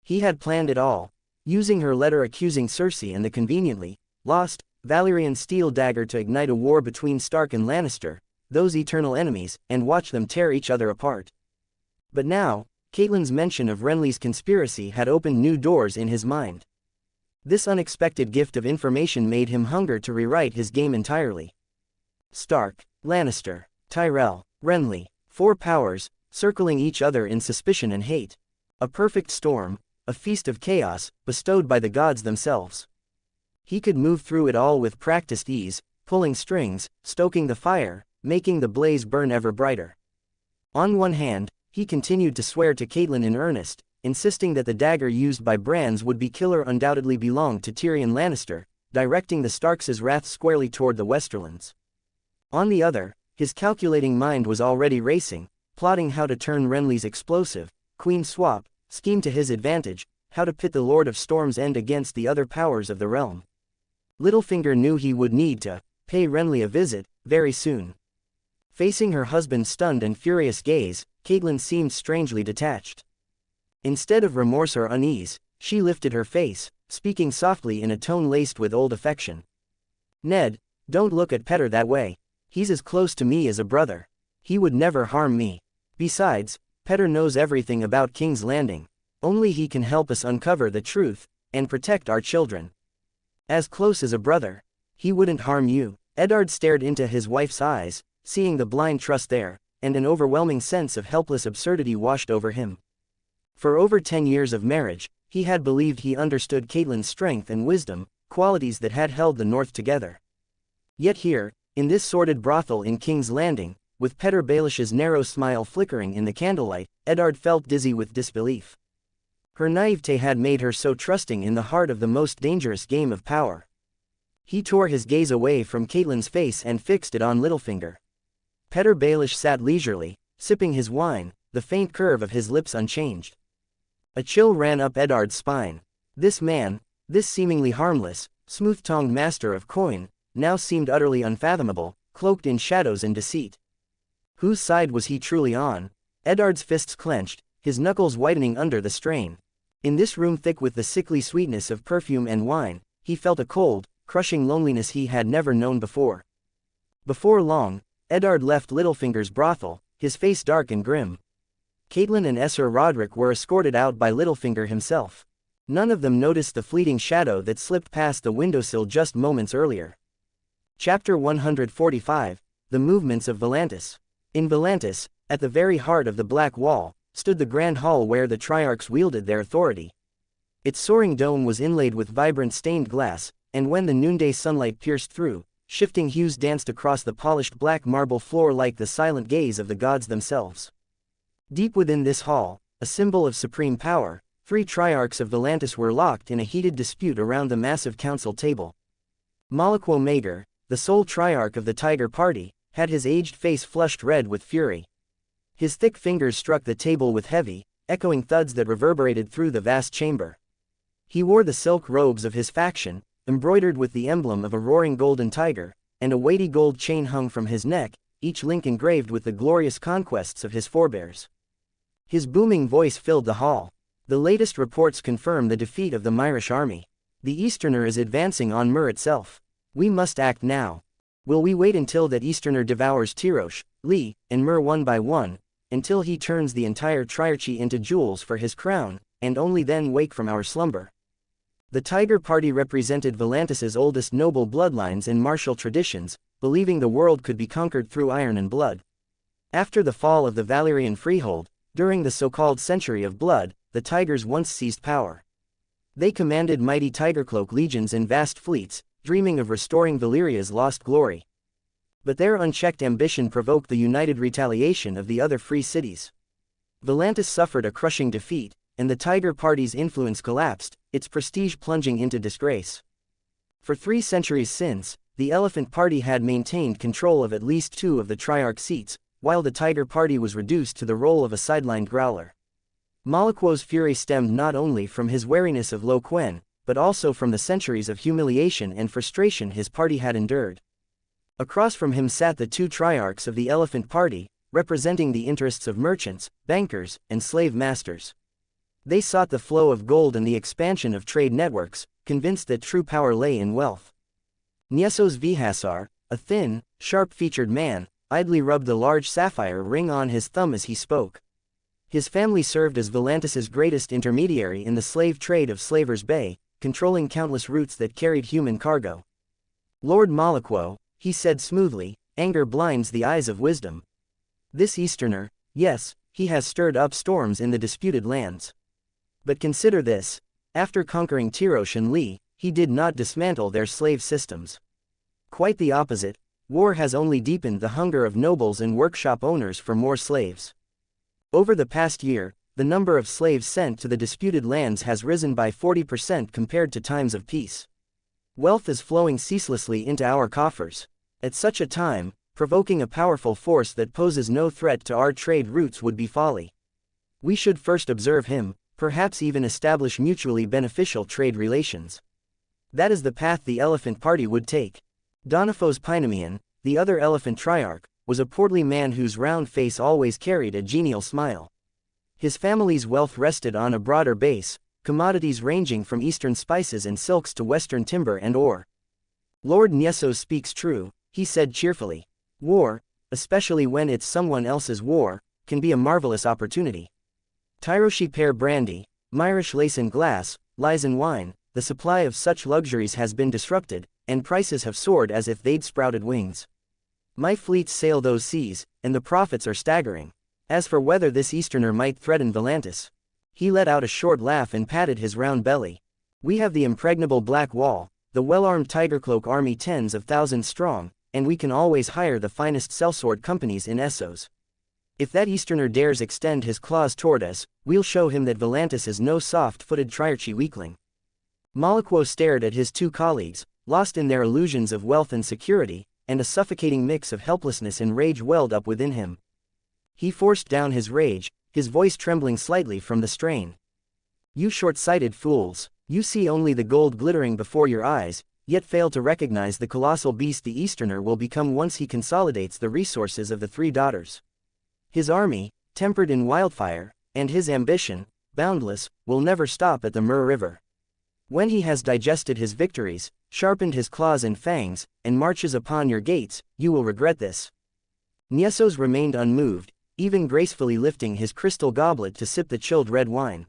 He had planned it all, using her letter accusing Cersei and the conveniently lost Valyrian steel dagger to ignite a war between Stark and Lannister, those eternal enemies, and watch them tear each other apart. But now, Catelyn's mention of Renly's conspiracy had opened new doors in his mind. This unexpected gift of information made him hunger to rewrite his game entirely. Stark, Lannister, Tyrell, Renly, four powers, circling each other in suspicion and hate. A perfect storm, a feast of chaos, bestowed by the gods themselves. He could move through it all with practiced ease, pulling strings, stoking the fire, making the blaze burn ever brighter. On one hand, he continued to swear to Catelyn in earnest, insisting that the dagger used by Bran's would-be killer undoubtedly belonged to Tyrion Lannister, directing the Starks' wrath squarely toward the Westerlands. On the other, his calculating mind was already racing, plotting how to turn Renly's explosive, queen swap, scheme to his advantage, how to pit the Lord of Storm's End against the other powers of the realm. Littlefinger knew he would need to pay Renly a visit, very soon. Facing her husband's stunned and furious gaze, Catelyn seemed strangely detached. Instead of remorse or unease, she lifted her face, speaking softly in a tone laced with old affection. "Ned, don't look at Petyr that way. He's as close to me as a brother. He would never harm me. Besides, Petyr knows everything about King's Landing. Only he can help us uncover the truth, and protect our children. As close as a brother. He wouldn't harm you." Eddard stared into his wife's eyes, seeing the blind trust there, and an overwhelming sense of helpless absurdity washed over him. For over 10 years of marriage, he had believed he understood Catelyn's strength and wisdom, qualities that had held the North together. Yet here, in this sordid brothel in King's Landing, with Petyr Baelish's narrow smile flickering in the candlelight, Eddard felt dizzy with disbelief. Her naivete had made her so trusting in the heart of the most dangerous game of power. He tore his gaze away from Catelyn's face and fixed it on Littlefinger. Petyr Baelish sat leisurely, sipping his wine, the faint curve of his lips unchanged. A chill ran up Eddard's spine. This man, this seemingly harmless, smooth-tongued master of Quen, now seemed utterly unfathomable, cloaked in shadows and deceit. Whose side was he truly on? Eddard's fists clenched, his knuckles whitening under the strain. In this room thick with the sickly sweetness of perfume and wine, he felt a cold, crushing loneliness he had never known before. Before long, Eddard left Littlefinger's brothel, his face dark and grim. Catelyn and Esser Roderick were escorted out by Littlefinger himself. None of them noticed the fleeting shadow that slipped past the windowsill just moments earlier. Chapter 145, The Movements of Volantis. In Volantis, at the very heart of the Black Wall, stood the grand hall where the Triarchs wielded their authority. Its soaring dome was inlaid with vibrant stained glass, and when the noonday sunlight pierced through, shifting hues danced across the polished black marble floor like the silent gaze of the gods themselves. Deep within this hall, a symbol of supreme power, 3 triarchs of Volantis were locked in a heated dispute around the massive council table. Malaquo Mager, the sole triarch of the Tiger Party, had his aged face flushed red with fury. His thick fingers struck the table with heavy, echoing thuds that reverberated through the vast chamber. He wore the silk robes of his faction, embroidered with the emblem of a roaring golden tiger, and a weighty gold chain hung from his neck, each link engraved with the glorious conquests of his forebears. His booming voice filled the hall. The latest reports confirm the defeat of the Myrish army. The Easterner is advancing on Myr itself. We must act now. Will we wait until that Easterner devours Tyrosh, Lee, and Myr one by one, until he turns the entire Triarchy into jewels for his crown, and only then wake from our slumber? The Tiger Party represented Volantis's oldest noble bloodlines and martial traditions, believing the world could be conquered through iron and blood. After the fall of the Valyrian freehold, during the so-called Century of Blood, the Tigers once seized power. They commanded mighty Tigercloak legions and vast fleets, dreaming of restoring Valyria's lost glory. But their unchecked ambition provoked the united retaliation of the other free cities. Volantis suffered a crushing defeat, and the Tiger Party's influence collapsed, its prestige plunging into disgrace. For 3 centuries since, the Elephant Party had maintained control of at least 2 of the Triarch seats, while the Tiger Party was reduced to the role of a sidelined growler. Malaquo's fury stemmed not only from his wariness of Quen, but also from the centuries of humiliation and frustration his party had endured. Across from him sat the 2 triarchs of the Elephant Party, representing the interests of merchants, bankers, and slave masters. They sought the flow of gold and the expansion of trade networks, convinced that true power lay in wealth. Essos Vihasar, a thin, sharp-featured man, idly rubbed a large sapphire ring on his thumb as he spoke. His family served as Volantis's greatest intermediary in the slave trade of Slaver's Bay, controlling countless routes that carried human cargo. Lord Malaquo, he said smoothly, anger blinds the eyes of wisdom. This Easterner, yes, he has stirred up storms in the disputed lands. But consider this, after conquering Tyrosh and Lee, he did not dismantle their slave systems. Quite the opposite, war has only deepened the hunger of nobles and workshop owners for more slaves. Over the past year, the number of slaves sent to the disputed lands has risen by 40% compared to times of peace. Wealth is flowing ceaselessly into our coffers. At such a time, provoking a powerful force that poses no threat to our trade routes would be folly. We should first observe him, perhaps even establish mutually beneficial trade relations. That is the path the Elephant Party would take. Donifos Painamian, the other Elephant Triarch, was a portly man whose round face always carried a genial smile. His family's wealth rested on a broader base, commodities ranging from eastern spices and silks to western timber and ore. Lord Essos speaks true, he said cheerfully. War, especially when it's someone else's war, can be a marvelous opportunity. Tyroshi pear brandy, Myrish lace and glass, Lysan wine, the supply of such luxuries has been disrupted, and prices have soared as if they'd sprouted wings. My fleets sail those seas, and the profits are staggering. As for whether this Easterner might threaten Volantis, he let out a short laugh and patted his round belly. We have the impregnable Black Wall, the well-armed Tigercloak army tens of thousands strong, and we can always hire the finest sellsword companies in Essos. If that Easterner dares extend his claws toward us, we'll show him that Volantis is no soft-footed Triarchy weakling. Malaquo stared at his 2 colleagues, lost in their illusions of wealth and security, and a suffocating mix of helplessness and rage welled up within him. He forced down his rage, his voice trembling slightly from the strain. You short-sighted fools, you see only the gold glittering before your eyes, yet fail to recognize the colossal beast the Easterner will become once he consolidates the resources of the 3 daughters. His army, tempered in wildfire, and his ambition, boundless, will never stop at the Myr River. When he has digested his victories, sharpened his claws and fangs, and marches upon your gates, you will regret this. Essos remained unmoved, even gracefully lifting his crystal goblet to sip the chilled red wine.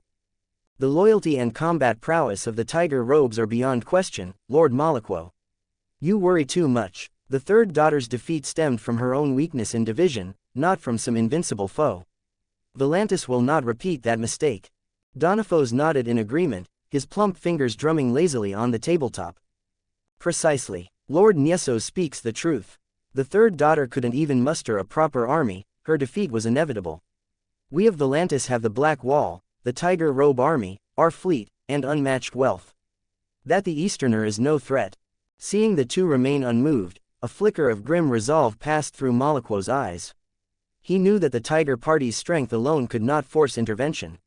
The loyalty and combat prowess of the Tiger Robes are beyond question, Lord Malaquo. You worry too much. The 3rd daughter's defeat stemmed from her own weakness and division, not from some invincible foe. Volantis will not repeat that mistake. Donifos nodded in agreement, his plump fingers drumming lazily on the tabletop. Precisely. Lord Essos speaks the truth. The third daughter couldn't even muster a proper army, her defeat was inevitable. We of Volantis have the Black Wall, the Tiger Robe Army, our fleet, and unmatched wealth. That the Easterner is no threat. Seeing the two remain unmoved, a flicker of grim resolve passed through Malakwo's eyes. He knew that the Tiger Party's strength alone could not force intervention.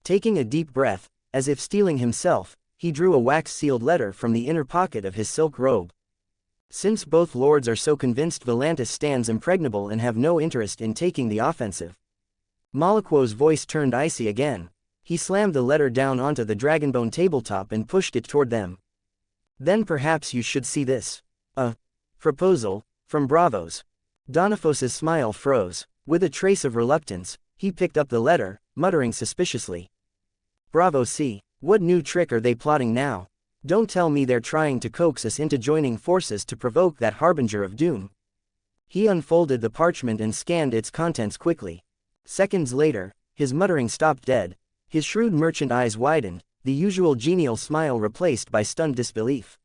Taking a deep breath, as if steeling himself, he drew a wax-sealed letter from the inner pocket of his silk robe. Since both lords are so convinced Volantis stands impregnable and have no interest in taking the offensive. Malakwo's voice turned icy again. He slammed the letter down onto the dragonbone tabletop and pushed it toward them. Then perhaps you should see this. A proposal, from Braavos. Donifos's smile froze. With a trace of reluctance, he picked up the letter, muttering suspiciously. Bravo C. What new trick are they plotting now? Don't tell me they're trying to coax us into joining forces to provoke that harbinger of doom. He unfolded the parchment and scanned its contents quickly. Seconds later, his muttering stopped dead. His shrewd merchant eyes widened, the usual genial smile replaced by stunned disbelief.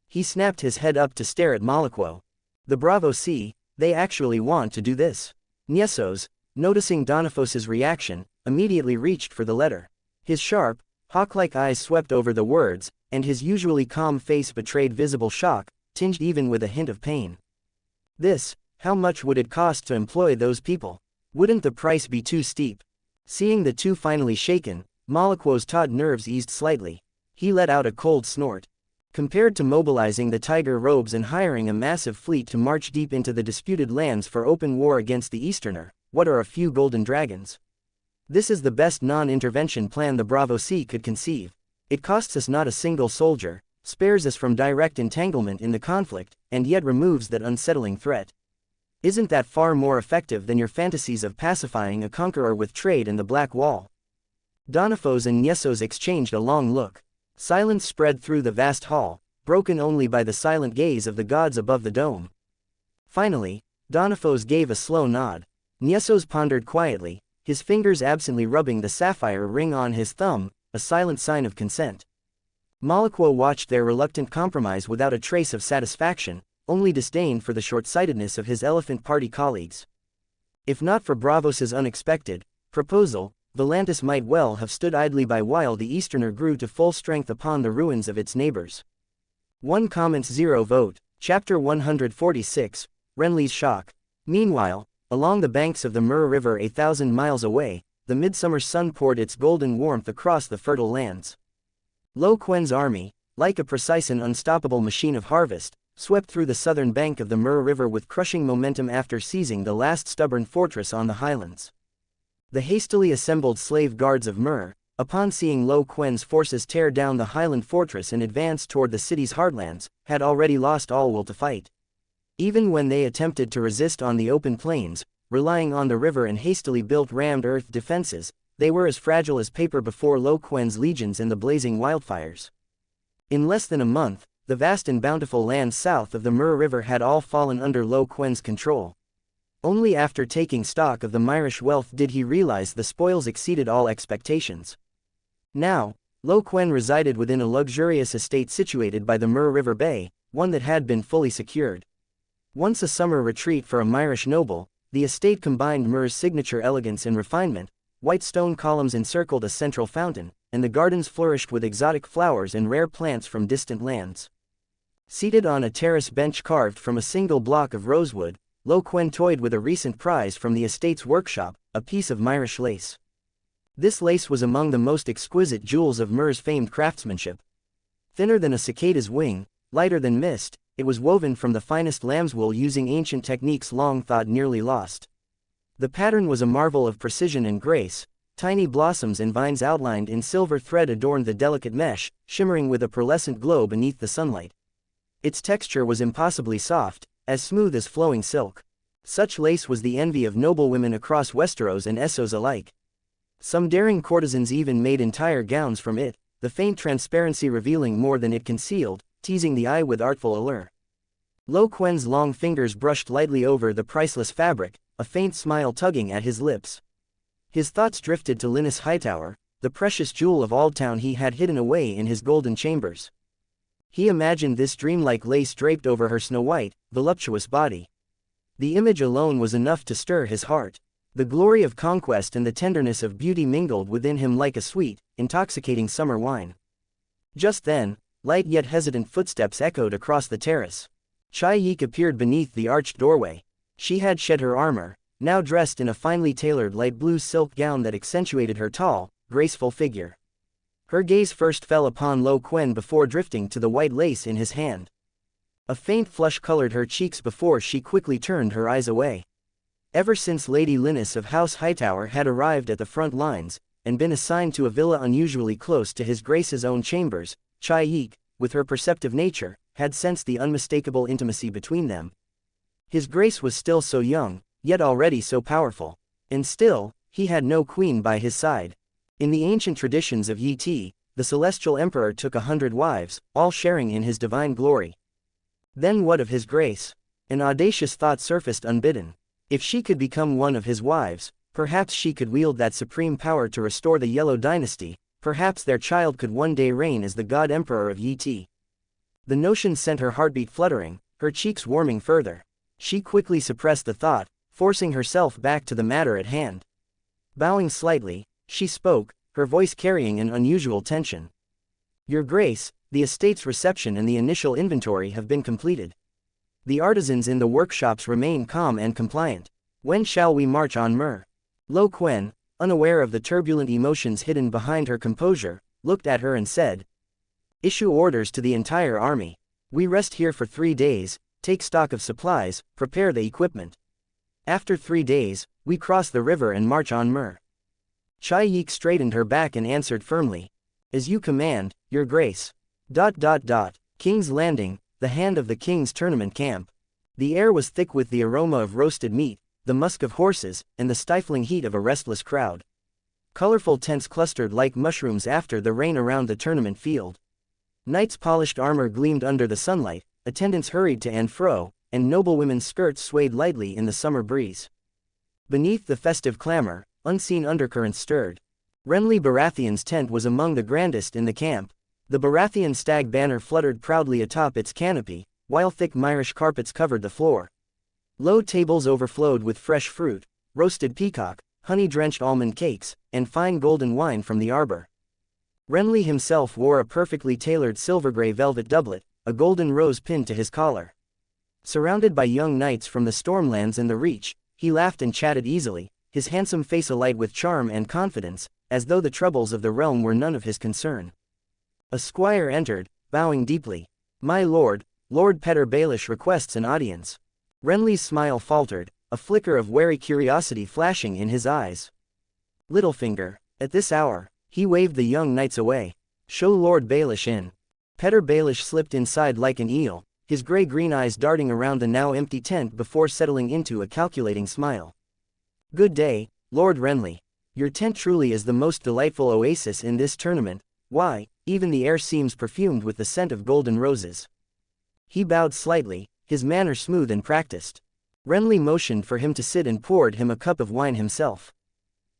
He snapped his head up to stare at Malakwo. The Bravo C, they actually want to do this. Essos, noticing Donifos's reaction, immediately reached for the letter. His sharp, hawk-like eyes swept over the words, and his usually calm face betrayed visible shock, tinged even with a hint of pain. This, how much would it cost to employ those people? Wouldn't the price be too steep? Seeing the two finally shaken, Malakwo's taut nerves eased slightly. He let out a cold snort. Compared to mobilizing the Tiger Robes and hiring a massive fleet to march deep into the disputed lands for open war against the Easterner, what are a few golden dragons? This is the best non-intervention plan the Bravo C could conceive. It costs us not a single soldier, spares us from direct entanglement in the conflict, and yet removes that unsettling threat. Isn't that far more effective than your fantasies of pacifying a conqueror with trade and the Black Wall? Donifos and Essos exchanged a long look. Silence spread through the vast hall, broken only by the silent gaze of the gods above the dome. Finally, Donifos gave a slow nod. Essos pondered quietly, his fingers absently rubbing the sapphire ring on his thumb, a silent sign of consent. Malakwo watched their reluctant compromise without a trace of satisfaction, only disdain for the short-sightedness of his Elephant Party colleagues. If not for Braavos's unexpected proposal, Volantis might well have stood idly by while the Easterner grew to full strength upon the ruins of its neighbors. 1 comments 0 vote. Chapter 146, Renly's Shock. Meanwhile, along the banks of the Mur River 1,000 miles away, the midsummer sun poured its golden warmth across the fertile lands. Quen's army, like a precise and unstoppable machine of harvest, swept through the southern bank of the Mur River with crushing momentum after seizing the last stubborn fortress on the highlands. The hastily assembled slave guards of Mur, upon seeing Quen's forces tear down the highland fortress and advance toward the city's heartlands, had already lost all will to fight. Even when they attempted to resist on the open plains, relying on the river and hastily built rammed earth defenses, they were as fragile as paper before Quen's legions in the blazing wildfires. In less than a month, the vast and bountiful lands south of the Mur River had all fallen under Quen's control. Only after taking stock of the Myrish wealth did he realize the spoils exceeded all expectations. Now, Quen resided within a luxurious estate situated by the Mur River Bay, one that had been fully secured. Once a summer retreat for a Myrish noble, the estate combined Mur's signature elegance and refinement. White stone columns encircled a central fountain, and the gardens flourished with exotic flowers and rare plants from distant lands. Seated on a terrace bench carved from a single block of rosewood, Quen toyed with a recent prize from the estate's workshop, a piece of Myrish lace. This lace was among the most exquisite jewels of Mur's famed craftsmanship. Thinner than a cicada's wing, lighter than mist, it was woven from the finest lamb's wool using ancient techniques long thought nearly lost. The pattern was a marvel of precision and grace. Tiny blossoms and vines outlined in silver thread adorned the delicate mesh, shimmering with a pearlescent glow beneath the sunlight. Its texture was impossibly soft, as smooth as flowing silk. Such lace was the envy of noblewomen across Westeros and Essos alike. Some daring courtesans even made entire gowns from it, the faint transparency revealing more than it concealed, teasing the eye with artful allure. Quen's long fingers brushed lightly over the priceless fabric, a faint smile tugging at his lips. His thoughts drifted to Linus Hightower, the precious jewel of Aldtown he had hidden away in his golden chambers. He imagined this dreamlike lace draped over her snow-white, voluptuous body. The image alone was enough to stir his heart. The glory of conquest and the tenderness of beauty mingled within him like a sweet, intoxicating summer wine. Just then, light yet hesitant footsteps echoed across the terrace. Shyvana appeared beneath the arched doorway. She had shed her armor, now dressed in a finely tailored light blue silk gown that accentuated her tall, graceful figure. Her gaze first fell upon Quen before drifting to the white lace in his hand. A faint flush colored her cheeks before she quickly turned her eyes away. Ever since Lady Linnis of House Hightower had arrived at the front lines, and been assigned to a villa unusually close to his Grace's own chambers, Shyvana, with her perceptive nature, had sensed the unmistakable intimacy between them. His Grace was still so young, yet already so powerful. And still, he had no queen by his side. In the ancient traditions of Yiti, the celestial emperor took 100 wives, all sharing in his divine glory. Then what of his Grace? An audacious thought surfaced unbidden. If she could become one of his wives, perhaps she could wield that supreme power to restore the Yellow Dynasty, perhaps their child could one day reign as the God Emperor of Yiti. The notion sent her heartbeat fluttering, her cheeks warming further. She quickly suppressed the thought, forcing herself back to the matter at hand. Bowing slightly, she spoke, her voice carrying an unusual tension. Your Grace, the estate's reception and the initial inventory have been completed. The artisans in the workshops remain calm and compliant. When shall we march on Myr? Quen, unaware of the turbulent emotions hidden behind her composure, looked at her and said, Issue orders to the entire army. We rest here for 3 days, take stock of supplies, prepare the equipment. After 3 days, we cross the river and march on Myr. Shyvana straightened her back and answered firmly. As you command, Your Grace. King's Landing, the hand of the King's tournament camp. The air was thick with the aroma of roasted meat, the musk of horses, and the stifling heat of a restless crowd. Colorful tents clustered like mushrooms after the rain around the tournament field. Knights' polished armor gleamed under the sunlight, attendants hurried to and fro, and noblewomen's skirts swayed lightly in the summer breeze. Beneath the festive clamor, unseen undercurrents stirred. Renly Baratheon's tent was among the grandest in the camp. The Baratheon stag banner fluttered proudly atop its canopy, while thick Myrish carpets covered the floor. Low tables overflowed with fresh fruit, roasted peacock, honey-drenched almond cakes, and fine golden wine from the arbor. Renly himself wore a perfectly tailored silver-gray velvet doublet, a golden rose pinned to his collar. Surrounded by young knights from the Stormlands and the Reach, he laughed and chatted easily, his handsome face alight with charm and confidence, as though the troubles of the realm were none of his concern. A squire entered, bowing deeply. My lord, Lord Petter Baelish requests an audience. Renly's smile faltered, a flicker of wary curiosity flashing in his eyes. Littlefinger, at this hour, he waved the young knights away. Show Lord Baelish in. Petter Baelish slipped inside like an eel, his gray-green eyes darting around the now empty tent before settling into a calculating smile. Good day, Lord Renly. Your tent truly is the most delightful oasis in this tournament. Why, even the air seems perfumed with the scent of golden roses. He bowed slightly, his manner smooth and practiced. Renly motioned for him to sit and poured him a cup of wine himself.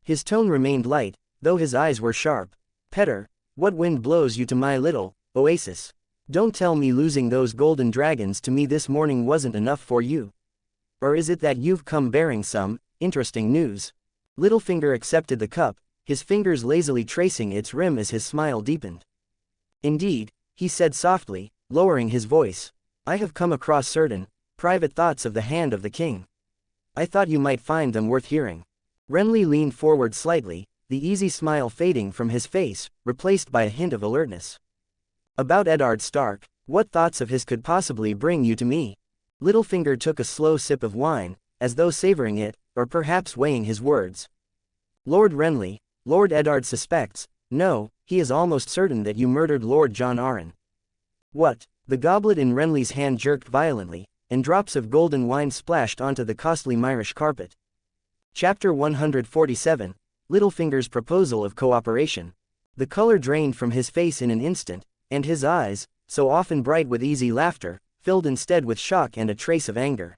His tone remained light, though his eyes were sharp. Petter, what wind blows you to my little oasis? Don't tell me losing those golden dragons to me this morning wasn't enough for you. Or is it that you've come bearing some interesting news? Littlefinger accepted the cup, his fingers lazily tracing its rim as his smile deepened. Indeed, he said softly, lowering his voice. I have come across certain private thoughts of the hand of the king. I thought you might find them worth hearing. Renly leaned forward slightly, the easy smile fading from his face, replaced by a hint of alertness. About Eddard Stark, what thoughts of his could possibly bring you to me? Littlefinger took a slow sip of wine, as though savoring it, or perhaps weighing his words. Lord Renly, Lord Eddard suspects, no, he is almost certain that you murdered Lord Jon Arryn. What? The goblet in Renly's hand jerked violently, and drops of golden wine splashed onto the costly Myrish carpet. Chapter 147, Littlefinger's Proposal of Cooperation. The color drained from his face in an instant, and his eyes, so often bright with easy laughter, filled instead with shock and a trace of anger.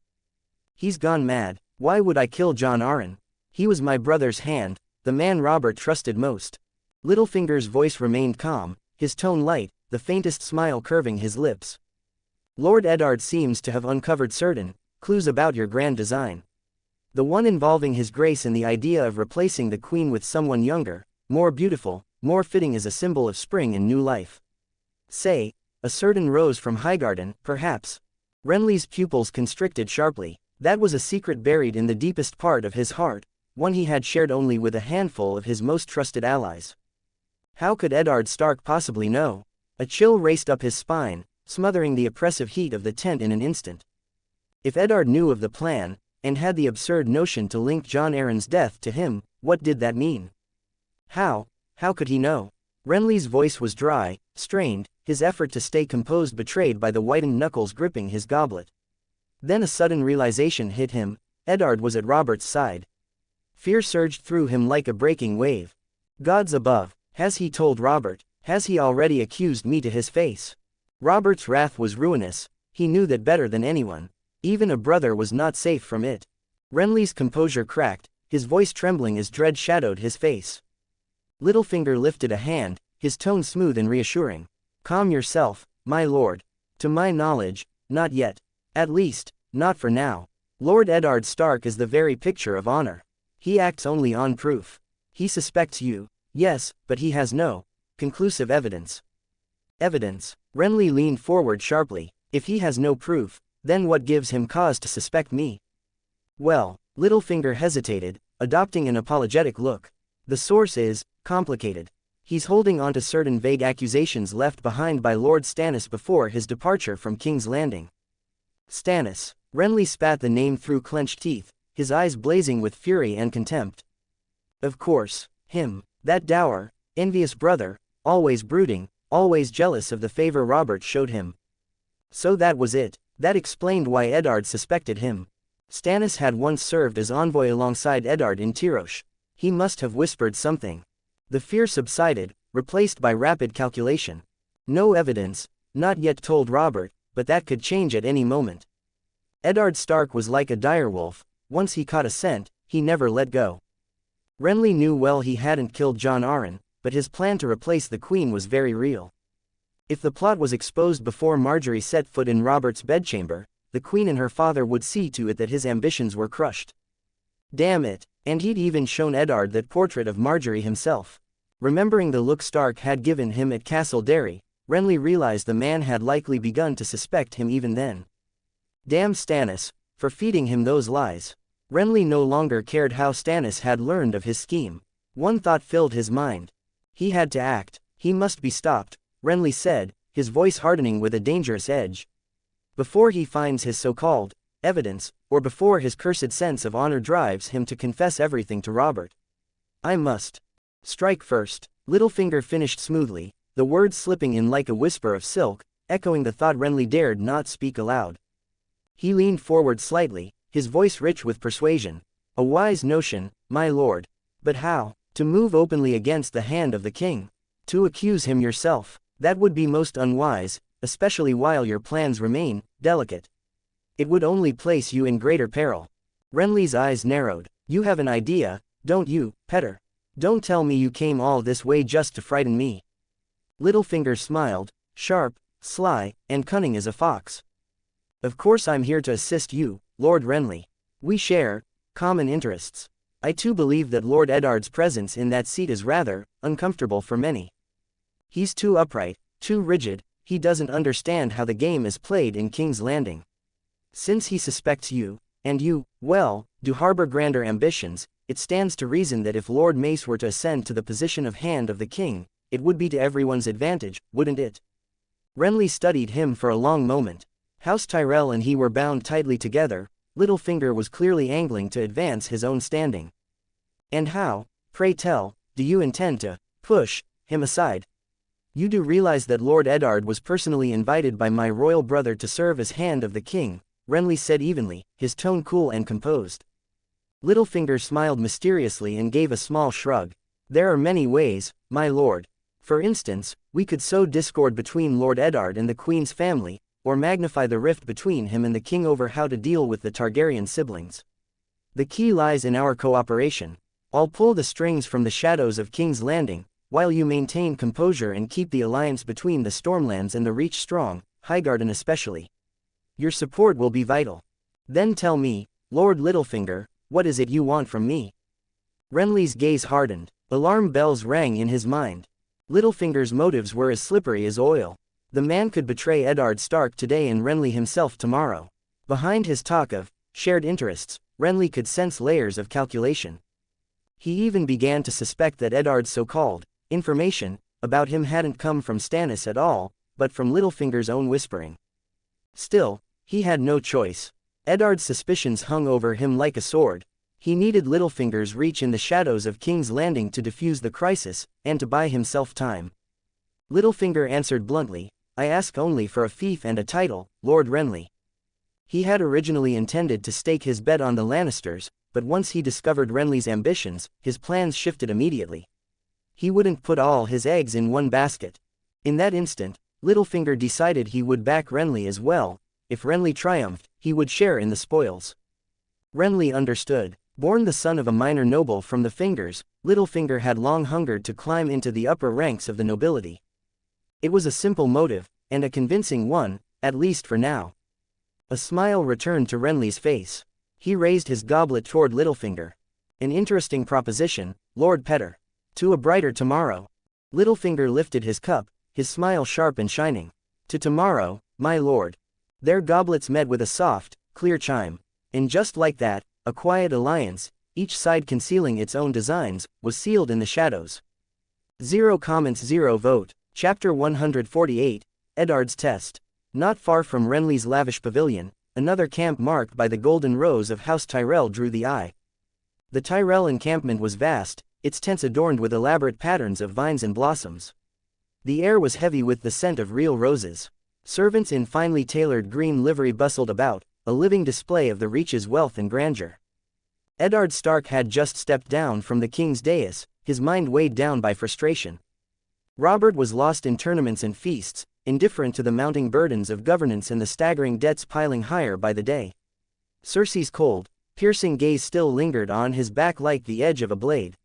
He's gone mad. Why would I kill Jon Arryn? He was my brother's hand, the man Robert trusted most. Littlefinger's voice remained calm, his tone light, the faintest smile curving his lips. Lord Eddard seems to have uncovered certain clues about your grand design. The one involving his grace and the idea of replacing the queen with someone younger, more beautiful, more fitting as a symbol of spring and new life. Say, a certain rose from Highgarden, perhaps. Renly's pupils constricted sharply. That was a secret buried in the deepest part of his heart, one he had shared only with a handful of his most trusted allies. How could Eddard Stark possibly know? A chill raced up his spine, smothering the oppressive heat of the tent in an instant. If Eddard knew of the plan, and had the absurd notion to link Jon Arryn's death to him, what did that mean? How could he know? Renly's voice was dry, strained, his effort to stay composed betrayed by the whitened knuckles gripping his goblet. Then a sudden realization hit him: Eddard was at Robert's side. Fear surged through him like a breaking wave. Gods above, has he told Robert? Has he already accused me to his face? Robert's wrath was ruinous, he knew that better than anyone. Even a brother was not safe from it. Renly's composure cracked, his voice trembling as dread shadowed his face. Littlefinger lifted a hand, his tone smooth and reassuring. Calm yourself, my lord. To my knowledge, not yet. At least, not for now. Lord Eddard Stark is the very picture of honor. He acts only on proof. He suspects you, yes, but he has no conclusive evidence. Evidence? Renly leaned forward sharply. If he has no proof, then what gives him cause to suspect me? Well, Littlefinger hesitated, adopting an apologetic look. The source is complicated. He's holding on to certain vague accusations left behind by Lord Stannis before his departure from King's Landing. Stannis. Renly spat the name through clenched teeth, his eyes blazing with fury and contempt. Of course, him, that dour, envious brother, always brooding, always jealous of the favor Robert showed him. So that was it. That explained why Eddard suspected him. Stannis had once served as envoy alongside Eddard in Tyrosh. He must have whispered something. The fear subsided, replaced by rapid calculation. No evidence, not yet told Robert, but that could change at any moment. Eddard Stark was like a direwolf. Once he caught a scent, he never let go. Renly knew well he hadn't killed Jon Arryn, but his plan to replace the queen was very real. If the plot was exposed before Margaery set foot in Robert's bedchamber, the queen and her father would see to it that his ambitions were crushed. Damn it, and he'd even shown Eddard that portrait of Margaery himself. Remembering the look Stark had given him at Castle Derry, Renly realized the man had likely begun to suspect him even then. Damn Stannis, for feeding him those lies. Renly no longer cared how Stannis had learned of his scheme. One thought filled his mind. He had to act, he must be stopped, Renly said, his voice hardening with a dangerous edge. Before he finds his so-called evidence, or before his cursed sense of honor drives him to confess everything to Robert. I must strike first. Littlefinger finished smoothly, the words slipping in like a whisper of silk, echoing the thought Renly dared not speak aloud. He leaned forward slightly, his voice rich with persuasion. A wise notion, my lord. But how? To move openly against the hand of the king? To accuse him yourself? That would be most unwise, especially while your plans remain delicate. It would only place you in greater peril. Renly's eyes narrowed. You have an idea, don't you, Petter? Don't tell me you came all this way just to frighten me. Littlefinger smiled, sharp, sly, and cunning as a fox. Of course I'm here to assist you, Lord Renly. We share common interests. I too believe that Lord Eddard's presence in that seat is rather uncomfortable for many. He's too upright, too rigid, he doesn't understand how the game is played in King's Landing. Since he suspects you, and you, well, do harbor grander ambitions, it stands to reason that if Lord Mace were to ascend to the position of Hand of the King, it would be to everyone's advantage, wouldn't it? Renly studied him for a long moment. House Tyrell and he were bound tightly together. Littlefinger was clearly angling to advance his own standing. And how, pray tell, do you intend to push him aside? You do realize that Lord Eddard was personally invited by my royal brother to serve as Hand of the King, Renly said evenly, his tone cool and composed. Littlefinger smiled mysteriously and gave a small shrug. There are many ways, my lord. For instance, we could sow discord between Lord Eddard and the Queen's family, or magnify the rift between him and the king over how to deal with the Targaryen siblings. The key lies in our cooperation. I'll pull the strings from the shadows of King's Landing, while you maintain composure and keep the alliance between the Stormlands and the Reach strong, Highgarden especially. Your support will be vital. Then tell me, Lord Littlefinger, what is it you want from me?" Renly's gaze hardened. Alarm bells rang in his mind. Littlefinger's motives were as slippery as oil. The man could betray Eddard Stark today and Renly himself tomorrow. Behind his talk of shared interests, Renly could sense layers of calculation. He even began to suspect that Eddard's so-called information about him hadn't come from Stannis at all, but from Littlefinger's own whispering. Still, he had no choice. Eddard's suspicions hung over him like a sword. He needed Littlefinger's reach in the shadows of King's Landing to defuse the crisis, and to buy himself time. Littlefinger answered bluntly, "I ask only for a fief and a title, Lord Renly." He had originally intended to stake his bet on the Lannisters, but once he discovered Renly's ambitions, his plans shifted immediately. He wouldn't put all his eggs in one basket. In that instant, Littlefinger decided he would back Renly as well. If Renly triumphed, he would share in the spoils. Renly understood. Born the son of a minor noble from the Fingers, Littlefinger had long hungered to climb into the upper ranks of the nobility. It was a simple motive, and a convincing one, at least for now. A smile returned to Renly's face. He raised his goblet toward Littlefinger. "An interesting proposition, Lord Petter. To a brighter tomorrow." Littlefinger lifted his cup, his smile sharp and shining. "To tomorrow, my lord." Their goblets met with a soft, clear chime. And just like that, a quiet alliance, each side concealing its own designs, was sealed in the shadows. 0 comments 0 vote. Chapter 148, Eddard's Test. Not far from Renly's lavish pavilion, another camp marked by the golden rose of House Tyrell drew the eye. The Tyrell encampment was vast, its tents adorned with elaborate patterns of vines and blossoms. The air was heavy with the scent of real roses. Servants in finely tailored green livery bustled about, a living display of the Reach's wealth and grandeur. Eddard Stark had just stepped down from the king's dais, his mind weighed down by frustration. Robert was lost in tournaments and feasts, indifferent to the mounting burdens of governance and the staggering debts piling higher by the day. Cersei's cold, piercing gaze still lingered on his back like the edge of a blade.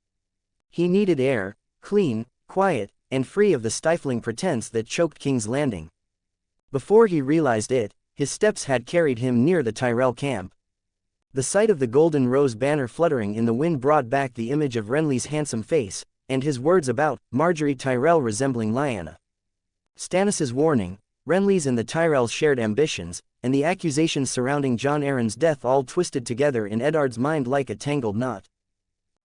He needed air, clean, quiet, and free of the stifling pretense that choked King's Landing. Before he realized it, his steps had carried him near the Tyrell camp. The sight of the golden rose banner fluttering in the wind brought back the image of Renly's handsome face, and his words about Marjorie Tyrell resembling Lyanna. Stannis's warning, Renly's and the Tyrells' shared ambitions, and the accusations surrounding Jon Arryn's death all twisted together in Eddard's mind like a tangled knot.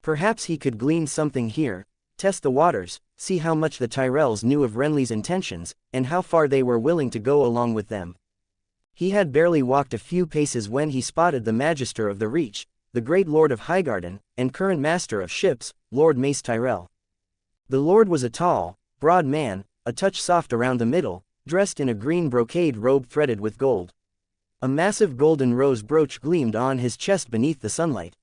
Perhaps he could glean something here, test the waters, see how much the Tyrells knew of Renly's intentions, and how far they were willing to go along with them. He had barely walked a few paces when he spotted the Magister of the Reach, the great Lord of Highgarden, and current Master of Ships, Lord Mace Tyrell. The Lord was a tall, broad man, a touch soft around the middle, dressed in a green brocade robe threaded with gold. A massive golden rose brooch gleamed on his chest beneath the sunlight.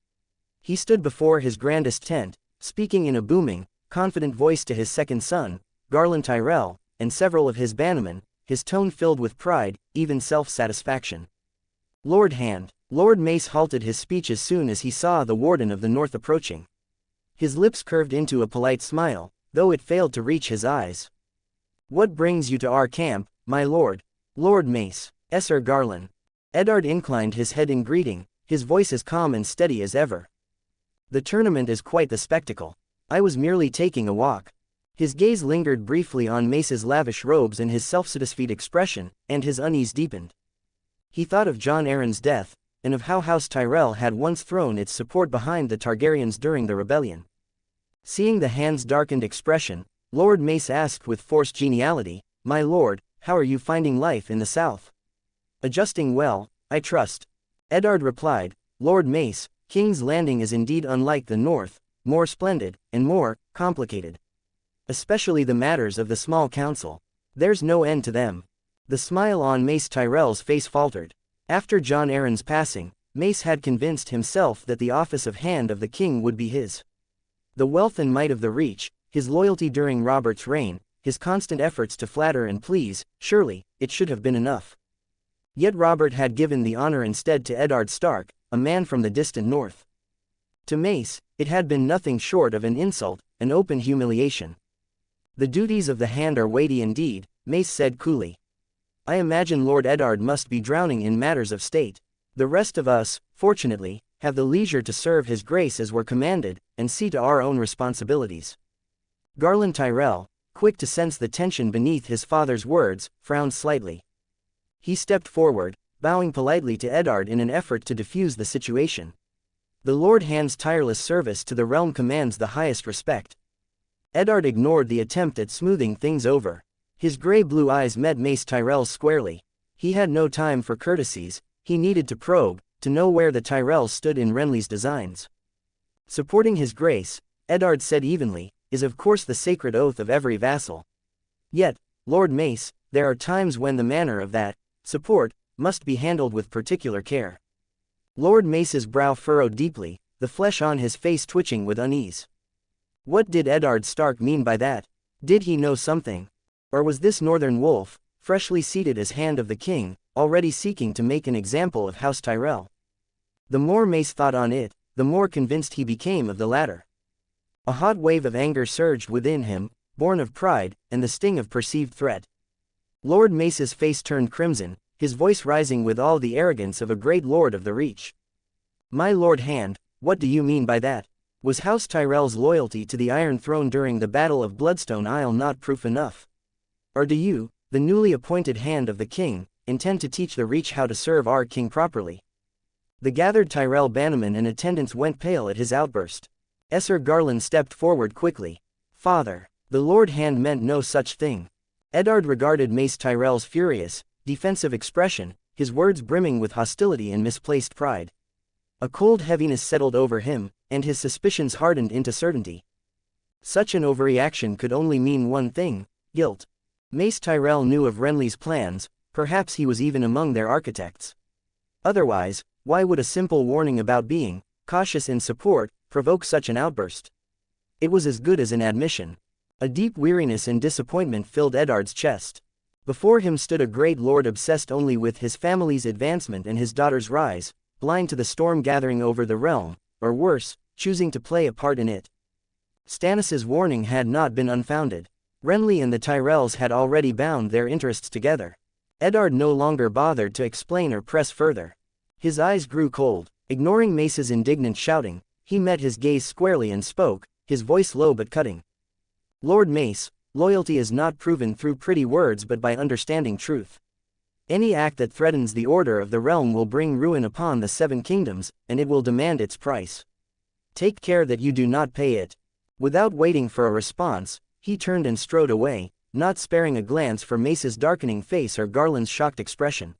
He stood before his grandest tent, speaking in a booming, confident voice to his second son, Garland Tyrell, and several of his bannermen, his tone filled with pride, even self-satisfaction. "Lord Hand." Lord Mace halted his speech as soon as he saw the Warden of the North approaching. His lips curved into a polite smile, though it failed to reach his eyes. "What brings you to our camp, my lord?" "Lord Mace, Esser Garland." Eddard inclined his head in greeting, his voice as calm and steady as ever. "The tournament is quite the spectacle. I was merely taking a walk." His gaze lingered briefly on Mace's lavish robes and his self-satisfied expression, and his unease deepened. He thought of Jon Arryn's death, and of how House Tyrell had once thrown its support behind the Targaryens during the rebellion. Seeing the hand's darkened expression, Lord Mace asked with forced geniality, "My lord, how are you finding life in the south?" "Adjusting well, I trust." Eddard replied, "Lord Mace, King's Landing is indeed unlike the north, more splendid, and more complicated. Especially the matters of the small council. There's no end to them." The smile on Mace Tyrell's face faltered. After Jon Arryn's passing, Mace had convinced himself that the office of Hand of the King would be his. The wealth and might of the Reach, his loyalty during Robert's reign, his constant efforts to flatter and please, surely, it should have been enough. Yet Robert had given the honor instead to Eddard Stark, a man from the distant north. To Mace, it had been nothing short of an insult, an open humiliation. The duties of the hand are weighty indeed, Mace said coolly. I imagine Lord Eddard must be drowning in matters of state. The rest of us, fortunately, have the leisure to serve his grace as we're commanded, and see to our own responsibilities. Garland Tyrell, quick to sense the tension beneath his father's words, frowned slightly. He stepped forward, bowing politely to Eddard in an effort to defuse the situation. The Lord Hand's tireless service to the realm commands the highest respect. Eddard ignored the attempt at smoothing things over. His gray-blue eyes met Mace Tyrell's squarely. He had no time for courtesies, he needed to probe, to know where the Tyrells stood in Renly's designs. Supporting his grace, Eddard said evenly, is of course the sacred oath of every vassal. Yet, Lord Mace, there are times when the manner of that support must be handled with particular care. Lord Mace's brow furrowed deeply, the flesh on his face twitching with unease. What did Eddard Stark mean by that? Did he know something? Or was this northern wolf, freshly seated as Hand of the King, already seeking to make an example of House Tyrell? The more Mace thought on it, the more convinced he became of the latter. A hot wave of anger surged within him, born of pride, and the sting of perceived threat. Lord Mace's face turned crimson, his voice rising with all the arrogance of a great lord of the Reach. My Lord Hand, what do you mean by that? Was House Tyrell's loyalty to the Iron Throne during the Battle of Bloodstone Isle not proof enough? Or do you, the newly appointed Hand of the King, intend to teach the Reach how to serve our king properly? The gathered Tyrell bannermen and attendants went pale at his outburst. Esser Garland stepped forward quickly. Father, the Lord Hand meant no such thing. Eddard regarded Mace Tyrell's furious, defensive expression, his words brimming with hostility and misplaced pride. A cold heaviness settled over him, and his suspicions hardened into certainty. Such an overreaction could only mean one thing: guilt. Mace Tyrell knew of Renly's plans, perhaps he was even among their architects. Otherwise, why would a simple warning about being cautious in support provoke such an outburst? It was as good as an admission. A deep weariness and disappointment filled Eddard's chest. Before him stood a great lord obsessed only with his family's advancement and his daughter's rise, blind to the storm gathering over the realm, or worse, choosing to play a part in it. Stannis's warning had not been unfounded. Renly and the Tyrells had already bound their interests together. Eddard no longer bothered to explain or press further. His eyes grew cold. Ignoring Mace's indignant shouting, he met his gaze squarely and spoke, his voice low but cutting. Lord Mace, loyalty is not proven through pretty words but by understanding truth. Any act that threatens the order of the realm will bring ruin upon the Seven Kingdoms, and it will demand its price. Take care that you do not pay it. Without waiting for a response, he turned and strode away, not sparing a glance for Mace's darkening face or Garland's shocked expression.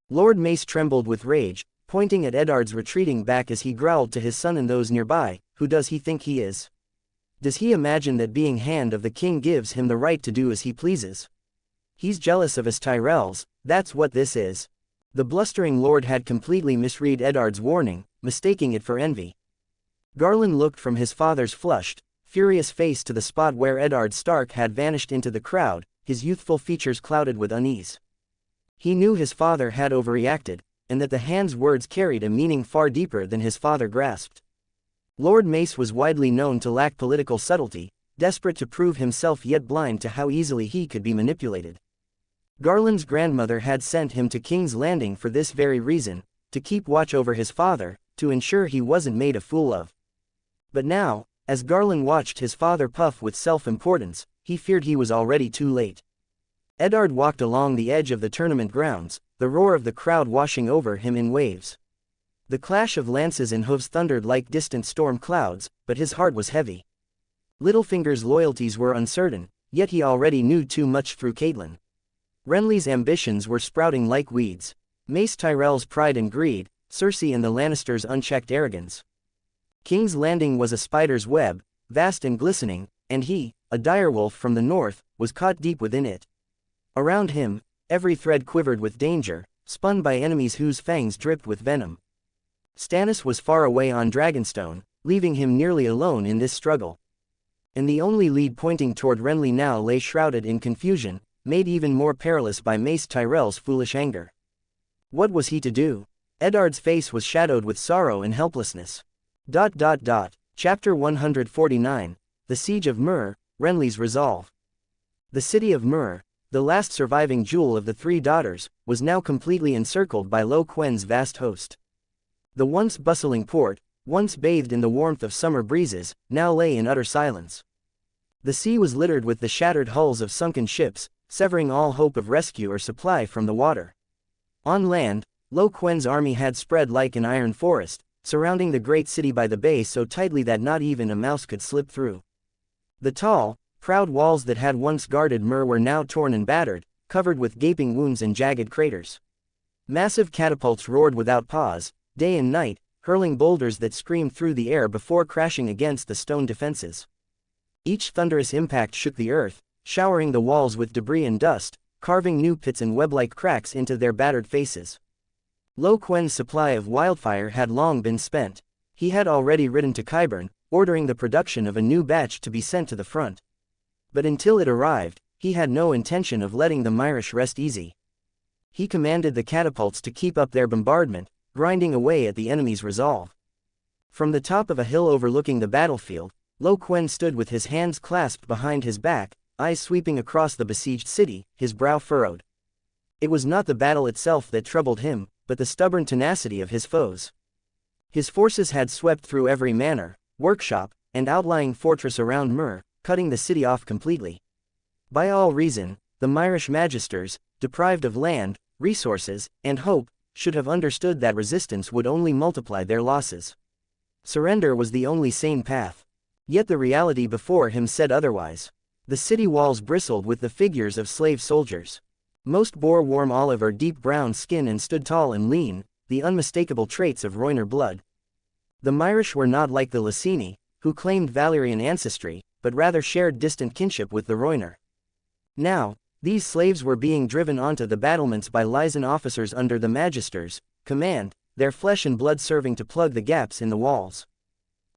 Lord Mace trembled with rage, pointing at Eddard's retreating back as he growled to his son and those nearby, who does he think he is? Does he imagine that being Hand of the King gives him the right to do as he pleases? He's jealous of his Tyrells, that's what this is. The blustering lord had completely misread Eddard's warning, mistaking it for envy. Garland looked from his father's flushed, furious face to the spot where Eddard Stark had vanished into the crowd, his youthful features clouded with unease. He knew his father had overreacted, and that the Hand's words carried a meaning far deeper than his father grasped. Lord Mace was widely known to lack political subtlety, desperate to prove himself yet blind to how easily he could be manipulated. Garland's grandmother had sent him to King's Landing for this very reason, to keep watch over his father, to ensure he wasn't made a fool of. But now, as Garland watched his father puff with self-importance, he feared he was already too late. Eddard walked along the edge of the tournament grounds, the roar of the crowd washing over him in waves. The clash of lances and hooves thundered like distant storm clouds, but his heart was heavy. Littlefinger's loyalties were uncertain, yet he already knew too much through Catelyn. Renly's ambitions were sprouting like weeds. Mace Tyrell's pride and greed, Cersei and the Lannisters' unchecked arrogance. King's Landing was a spider's web, vast and glistening, and he, a direwolf from the north, was caught deep within it. Around him, every thread quivered with danger, spun by enemies whose fangs dripped with venom. Stannis was far away on Dragonstone, leaving him nearly alone in this struggle. And the only lead pointing toward Renly now lay shrouded in confusion, made even more perilous by Mace Tyrell's foolish anger. What was he to do? Eddard's face was shadowed with sorrow and helplessness. Chapter 149, The Siege of Myr, Renly's Resolve. The city of Myr, the last surviving jewel of the three daughters, was now completely encircled by Quen's vast host. The once bustling port, once bathed in the warmth of summer breezes, now lay in utter silence. The sea was littered with the shattered hulls of sunken ships, severing all hope of rescue or supply from the water. On land, Quen's army had spread like an iron forest, surrounding the great city by the bay so tightly that not even a mouse could slip through. The tall, proud walls that had once guarded Myr were now torn and battered, covered with gaping wounds and jagged craters. Massive catapults roared without pause, day and night, hurling boulders that screamed through the air before crashing against the stone defenses. Each thunderous impact shook the earth, showering the walls with debris and dust, carving new pits and web-like cracks into their battered faces. Quen's supply of wildfire had long been spent. He had already ridden to Qyburn, ordering the production of a new batch to be sent to the front. But until it arrived, he had no intention of letting the Myrish rest easy. He commanded the catapults to keep up their bombardment, grinding away at the enemy's resolve. From the top of a hill overlooking the battlefield, Quen stood with his hands clasped behind his back, eyes sweeping across the besieged city, his brow furrowed. It was not the battle itself that troubled him, but the stubborn tenacity of his foes. His forces had swept through every manor, workshop, and outlying fortress around Myr, cutting the city off completely. By all reason, the Myrish magisters, deprived of land, resources, and hope, should have understood that resistance would only multiply their losses. Surrender was the only sane path. Yet the reality before him said otherwise. The city walls bristled with the figures of slave soldiers. Most bore warm olive or deep brown skin and stood tall and lean, the unmistakable traits of Rhoynar blood. The Myrish were not like the Licini, who claimed Valyrian ancestry, but rather shared distant kinship with the Rhoynar. Now, these slaves were being driven onto the battlements by Lysan officers under the Magister's command, their flesh and blood serving to plug the gaps in the walls.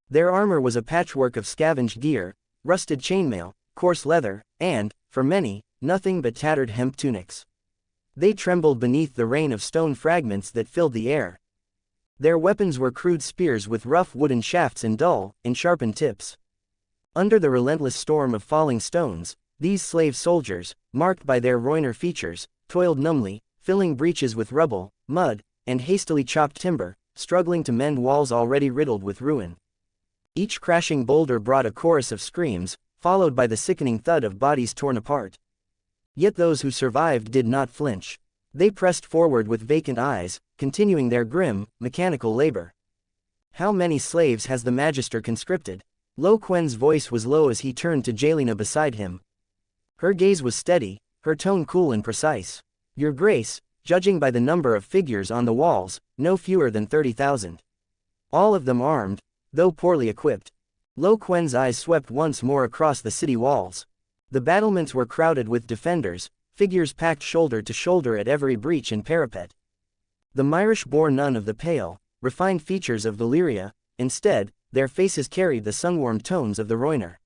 Their armor was a patchwork of scavenged gear, rusted chainmail, coarse leather, and, for many, nothing but tattered hemp tunics. They trembled beneath the rain of stone fragments that filled the air. Their weapons were crude spears with rough wooden shafts and dull, sharpened tips. Under the relentless storm of falling stones, these slave soldiers, marked by their Rhoynar features, toiled numbly, filling breaches with rubble, mud, and hastily chopped timber, struggling to mend walls already riddled with ruin. Each crashing boulder brought a chorus of screams, followed by the sickening thud of bodies torn apart. Yet those who survived did not flinch. They pressed forward with vacant eyes, continuing their grim, mechanical labor. How many slaves has the Magister conscripted? Quen's voice was low as he turned to Jelena beside him. Her gaze was steady, her tone cool and precise. Your Grace, judging by the number of figures on the walls, no fewer than 30,000. All of them armed, though poorly equipped. Quen's eyes swept once more across the city walls. The battlements were crowded with defenders, figures packed shoulder to shoulder at every breach and parapet. The Myrish bore none of the pale, refined features of Valyria. Instead, their faces carried the sun-warmed tones of the Rhoynar.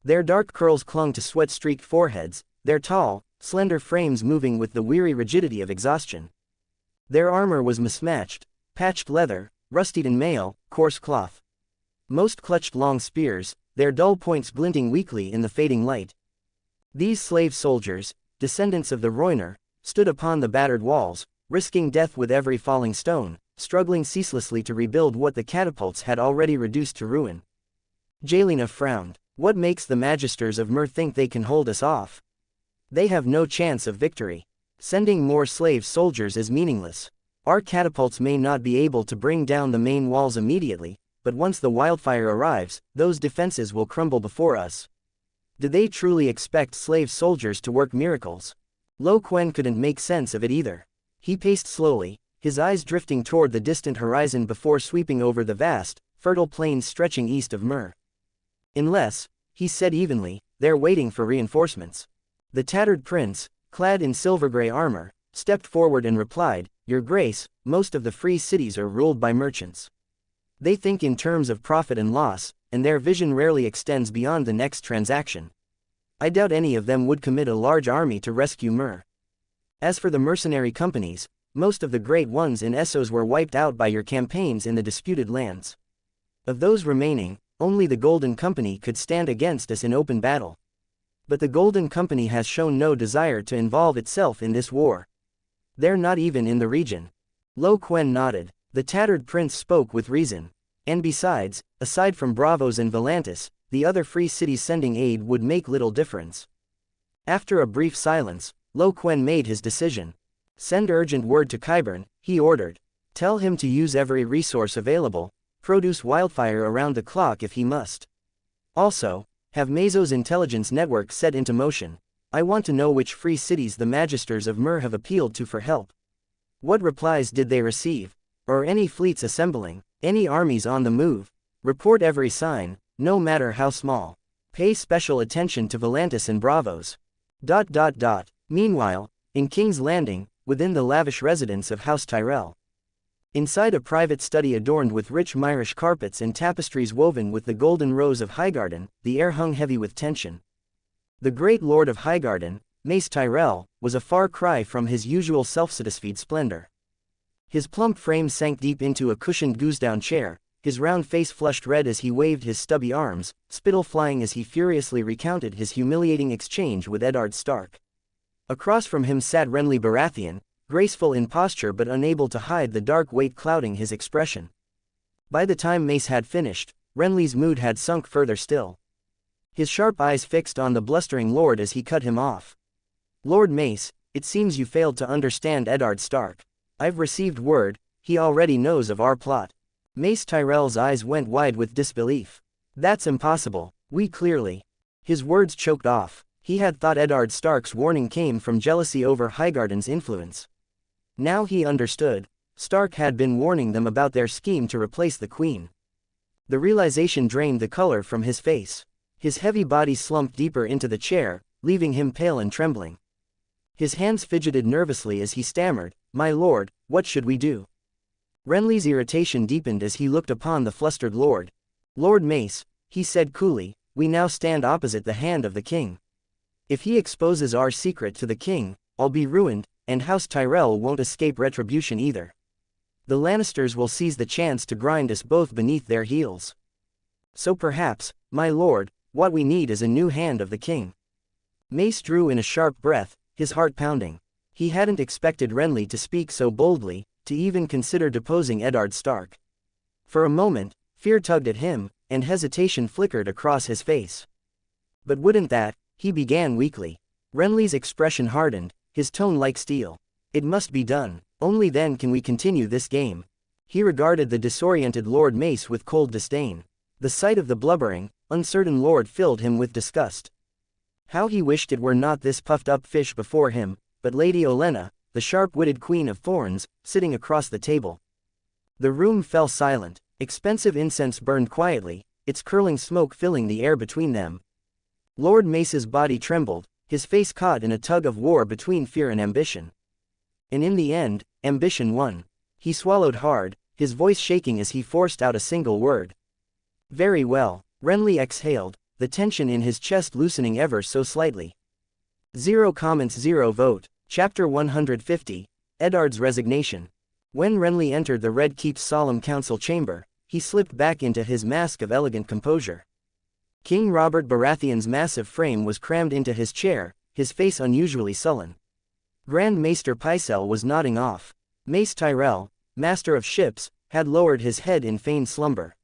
Their dark curls clung to sweat-streaked foreheads, their tall, slender frames moving with the weary rigidity of exhaustion. Their armor was mismatched, patched leather, rusted in mail, coarse cloth. Most clutched long spears, their dull points glinting weakly in the fading light. These slave soldiers, descendants of the Rhoynar, stood upon the battered walls, risking death with every falling stone, struggling ceaselessly to rebuild what the catapults had already reduced to ruin. Jelena frowned. What makes the Magisters of Myr think they can hold us off? They have no chance of victory. Sending more slave soldiers is meaningless. Our catapults may not be able to bring down the main walls immediately, but once the wildfire arrives, those defenses will crumble before us. Did they truly expect slave soldiers to work miracles? Quen couldn't make sense of it either. He paced slowly, his eyes drifting toward the distant horizon before sweeping over the vast, fertile plains stretching east of Myr. Unless, he said evenly, they're waiting for reinforcements. The tattered prince, clad in silver-gray armor, stepped forward and replied, Your Grace, most of the free cities are ruled by merchants. They think in terms of profit and loss, and their vision rarely extends beyond the next transaction. I doubt any of them would commit a large army to rescue Myr. As for the mercenary companies, most of the great ones in Essos were wiped out by your campaigns in the disputed lands. Of those remaining, only the Golden Company could stand against us in open battle. But the Golden Company has shown no desire to involve itself in this war. They're not even in the region. Quen nodded. The tattered prince spoke with reason. And besides, aside from Bravos and Volantis, the other free cities sending aid would make little difference. After a brief silence, Quen made his decision. Send urgent word to Qyburn, he ordered. Tell him to use every resource available, produce wildfire around the clock if he must. Also, have Mezo's intelligence network set into motion. I want to know which free cities the Magisters of Myr have appealed to for help. What replies did they receive? Or any fleets assembling, any armies on the move? Report every sign, no matter how small. Pay special attention to Volantis and Bravos. Meanwhile, in King's Landing, within the lavish residence of House Tyrell. Inside a private study adorned with rich Myrish carpets and tapestries woven with the golden rose of Highgarden, the air hung heavy with tension. The great lord of Highgarden, Mace Tyrell, was a far cry from his usual self-satisfied splendor. His plump frame sank deep into a cushioned goosedown chair, his round face flushed red as he waved his stubby arms, spittle flying as he furiously recounted his humiliating exchange with Eddard Stark. Across from him sat Renly Baratheon, graceful in posture but unable to hide the dark weight clouding his expression. By the time Mace had finished, Renly's mood had sunk further still. His sharp eyes fixed on the blustering lord as he cut him off. Lord Mace, it seems you failed to understand Eddard Stark. I've received word, he already knows of our plot. Mace Tyrell's eyes went wide with disbelief. That's impossible, we clearly. His words choked off. He had thought Eddard Stark's warning came from jealousy over Highgarden's influence. Now he understood. Stark had been warning them about their scheme to replace the queen. The realization drained the color from his face. His heavy body slumped deeper into the chair, leaving him pale and trembling. His hands fidgeted nervously as he stammered, "My lord, what should we do?" Renly's irritation deepened as he looked upon the flustered lord. "Lord Mace," he said coolly, "we now stand opposite the hand of the king. If he exposes our secret to the king, I'll be ruined, and House Tyrell won't escape retribution either. The Lannisters will seize the chance to grind us both beneath their heels. So perhaps, my lord, what we need is a new hand of the king." Mace drew in a sharp breath, his heart pounding. He hadn't expected Renly to speak so boldly, to even consider deposing Eddard Stark. For a moment, fear tugged at him, and hesitation flickered across his face. "But wouldn't that," he began weakly. Renly's expression hardened, his tone like steel. "It must be done, only then can we continue this game." He regarded the disoriented Lord Mace with cold disdain. The sight of the blubbering, uncertain lord filled him with disgust. How he wished it were not this puffed-up fish before him, but Lady Olenna, the sharp-witted Queen of Thorns, sitting across the table. The room fell silent. Expensive incense burned quietly, its curling smoke filling the air between them. Lord Mace's body trembled, his face caught in a tug-of-war between fear and ambition. And in the end, ambition won. He swallowed hard, his voice shaking as he forced out a single word. "Very well," Renly exhaled, the tension in his chest loosening ever so slightly. 0 comments 0 vote. Chapter 150, Eddard's Resignation. When Renly entered the Red Keep's solemn council chamber, he slipped back into his mask of elegant composure. King Robert Baratheon's massive frame was crammed into his chair, his face unusually sullen. Grand Maester Pycelle was nodding off. Mace Tyrell, master of ships, had lowered his head in feigned slumber.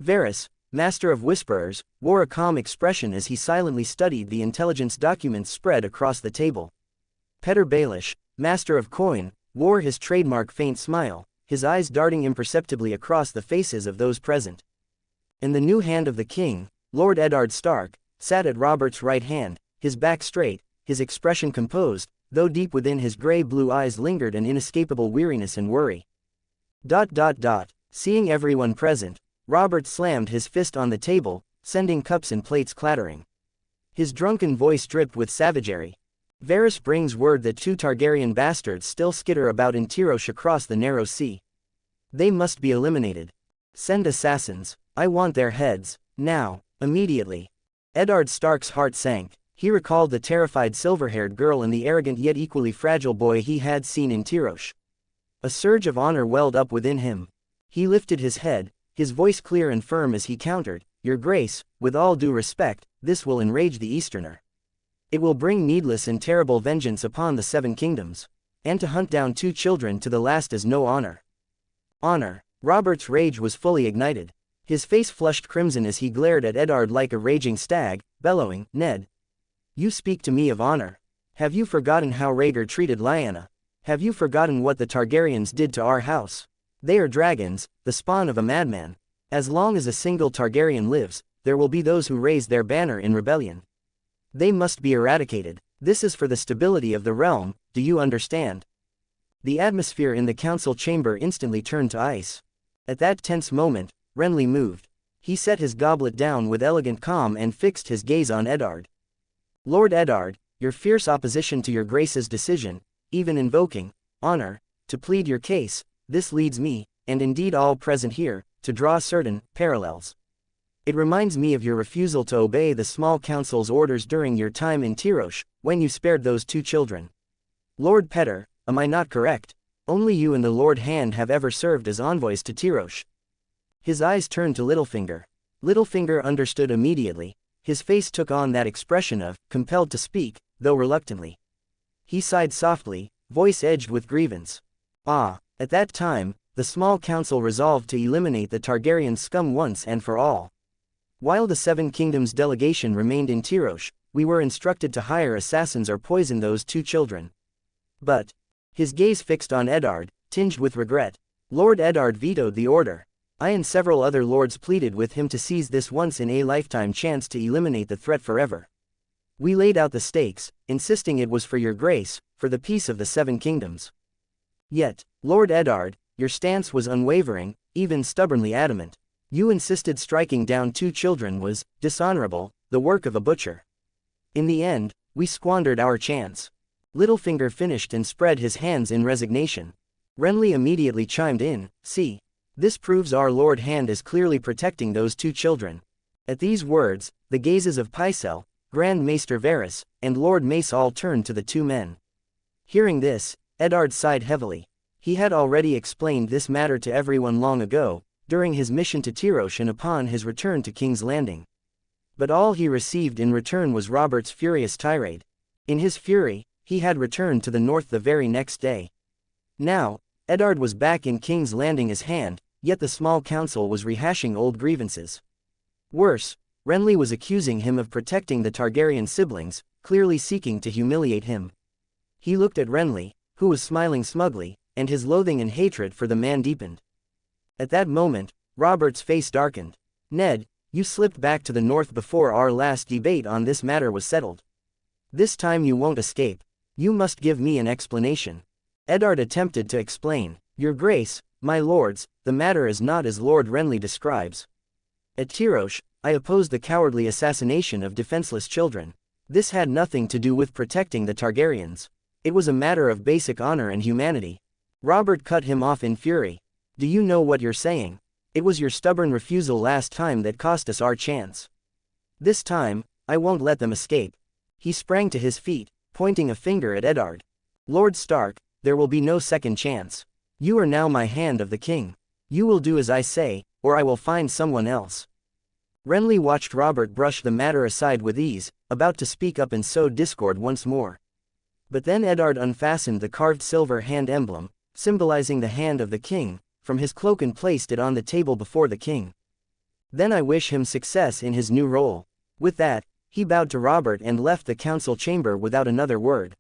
Varys, master of whisperers, wore a calm expression as he silently studied the intelligence documents spread across the table. Petyr Baelish, master of Quen, wore his trademark faint smile, his eyes darting imperceptibly across the faces of those present. And the new hand of the king, Lord Eddard Stark, sat at Robert's right hand, his back straight, his expression composed, though deep within his gray-blue eyes lingered an inescapable weariness and worry. Seeing everyone present, Robert slammed his fist on the table, sending cups and plates clattering. His drunken voice dripped with savagery. "Varys brings word that 2 Targaryen bastards still skitter about in Tyrosh across the narrow sea. They must be eliminated. Send assassins. I want their heads, now, immediately." Eddard Stark's heart sank. He recalled the terrified silver-haired girl and the arrogant yet equally fragile boy he had seen in Tyrosh. A surge of honor welled up within him. He lifted his head, his voice clear and firm as he countered, "Your Grace, with all due respect, this will enrage the Easterner. It will bring needless and terrible vengeance upon the seven kingdoms. And to hunt down 2 children to the last is no honor. Honor. Robert's rage was fully ignited. His face flushed crimson as he glared at Eddard like a raging stag, bellowing, "Ned! You speak to me of honor. Have you forgotten how Rhaegar treated Lyanna? Have you forgotten what the Targaryens did to our house? They are dragons, the spawn of a madman. As long as a single Targaryen lives, there will be those who raise their banner in rebellion. They must be eradicated. This is for the stability of the realm, do you understand?" The atmosphere in the council chamber instantly turned to ice. At that tense moment, Renly moved. He set his goblet down with elegant calm and fixed his gaze on Eddard. "Lord Eddard, your fierce opposition to your grace's decision, even invoking honor to plead your case, this leads me, and indeed all present here, to draw certain parallels. It reminds me of your refusal to obey the small council's orders during your time in Tyrosh, when you spared those 2 children. Lord Petter, am I not correct? Only you and the Lord Hand have ever served as envoys to Tyrosh." His eyes turned to Littlefinger. Littlefinger understood immediately. His face took on that expression of, compelled to speak, though reluctantly. He sighed softly, voice edged with grievance. At that time, the small council resolved to eliminate the Targaryen scum once and for all. While the Seven Kingdoms delegation remained in Tyrosh, we were instructed to hire assassins or poison those 2 children. But, his gaze fixed on Eddard, tinged with regret. Lord Eddard vetoed the order. I and several other lords pleaded with him to seize this once-in-a-lifetime chance to eliminate the threat forever. We laid out the stakes, insisting it was for your grace, for the peace of the Seven Kingdoms. Yet, Lord Eddard, your stance was unwavering, even stubbornly adamant. You insisted striking down 2 children was dishonorable, the work of a butcher. In the end, we squandered our chance." Littlefinger finished and spread his hands in resignation. Renly immediately chimed in, "See. This proves our Lord Hand is clearly protecting those 2 children." At these words, the gazes of Pycelle, Grand Maester Varys, and Lord Mace all turned to the 2 men. Hearing this, Eddard sighed heavily. He had already explained this matter to everyone long ago, during his mission to Tyrosh and upon his return to King's Landing. But all he received in return was Robert's furious tirade. In his fury, he had returned to the north the very next day. Now, Eddard was back in King's Landing as Hand, yet the small council was rehashing old grievances. Worse, Renly was accusing him of protecting the Targaryen siblings, clearly seeking to humiliate him. He looked at Renly, who was smiling smugly, and his loathing and hatred for the man deepened. At that moment, Robert's face darkened. "Ned, you slipped back to the north before our last debate on this matter was settled. This time you won't escape. You must give me an explanation." Eddard attempted to explain. "Your Grace, my lords, the matter is not as Lord Renly describes. At Tyrosh, I opposed the cowardly assassination of defenseless children. This had nothing to do with protecting the Targaryens. It was a matter of basic honor and humanity." Robert cut him off in fury. "Do you know what you're saying? It was your stubborn refusal last time that cost us our chance. This time, I won't let them escape." He sprang to his feet, pointing a finger at Eddard. "Lord Stark, there will be no second chance. You are now my Hand of the King. You will do as I say, or I will find someone else." Renly watched Robert brush the matter aside with ease, about to speak up and sow discord once more. But then Eddard unfastened the carved silver hand emblem, symbolizing the Hand of the King, from his cloak and placed it on the table before the king. "Then I wish him success in his new role." With that, he bowed to Robert and left the council chamber without another word.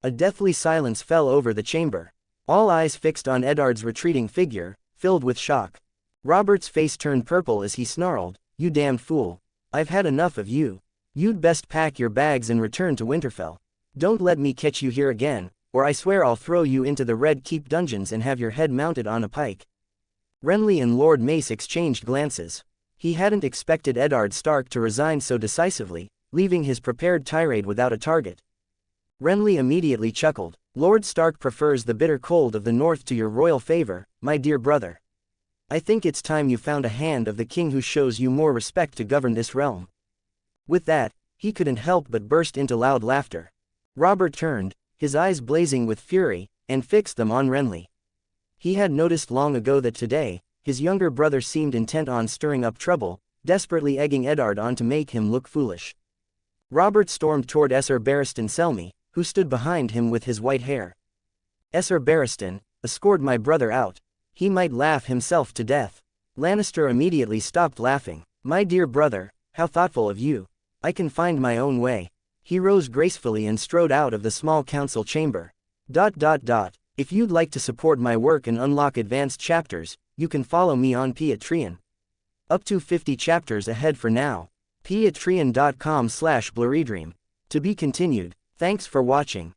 A deathly silence fell over the chamber. All eyes fixed on Eddard's retreating figure, filled with shock. Robert's face turned purple as he snarled, "You damned fool. I've had enough of you. You'd best pack your bags and return to Winterfell. Don't let me catch you here again, or I swear I'll throw you into the Red Keep dungeons and have your head mounted on a pike." Renly and Lord Mace exchanged glances. He hadn't expected Eddard Stark to resign so decisively, leaving his prepared tirade without a target. Renly immediately chuckled. "Lord Stark prefers the bitter cold of the north to your royal favor, my dear brother. I think it's time you found a Hand of the King who shows you more respect to govern this realm." With that, he couldn't help but burst into loud laughter. Robert turned, his eyes blazing with fury, and fixed them on Renly. He had noticed long ago that today, his younger brother seemed intent on stirring up trouble, desperately egging Eddard on to make him look foolish. Robert stormed toward Esser Barristan Selmy, who stood behind him with his white hair. Esser Barristan, escort my brother out. He might laugh himself to death. Lannister immediately stopped laughing. My dear brother, how thoughtful of you. I can find my own way. He rose gracefully and strode out of the small council chamber. If you'd like to support my work and unlock advanced chapters, you can follow me on Patreon. Up to 50 chapters ahead for now. Patreon.com/BlurryDream. To be continued. Thanks for watching.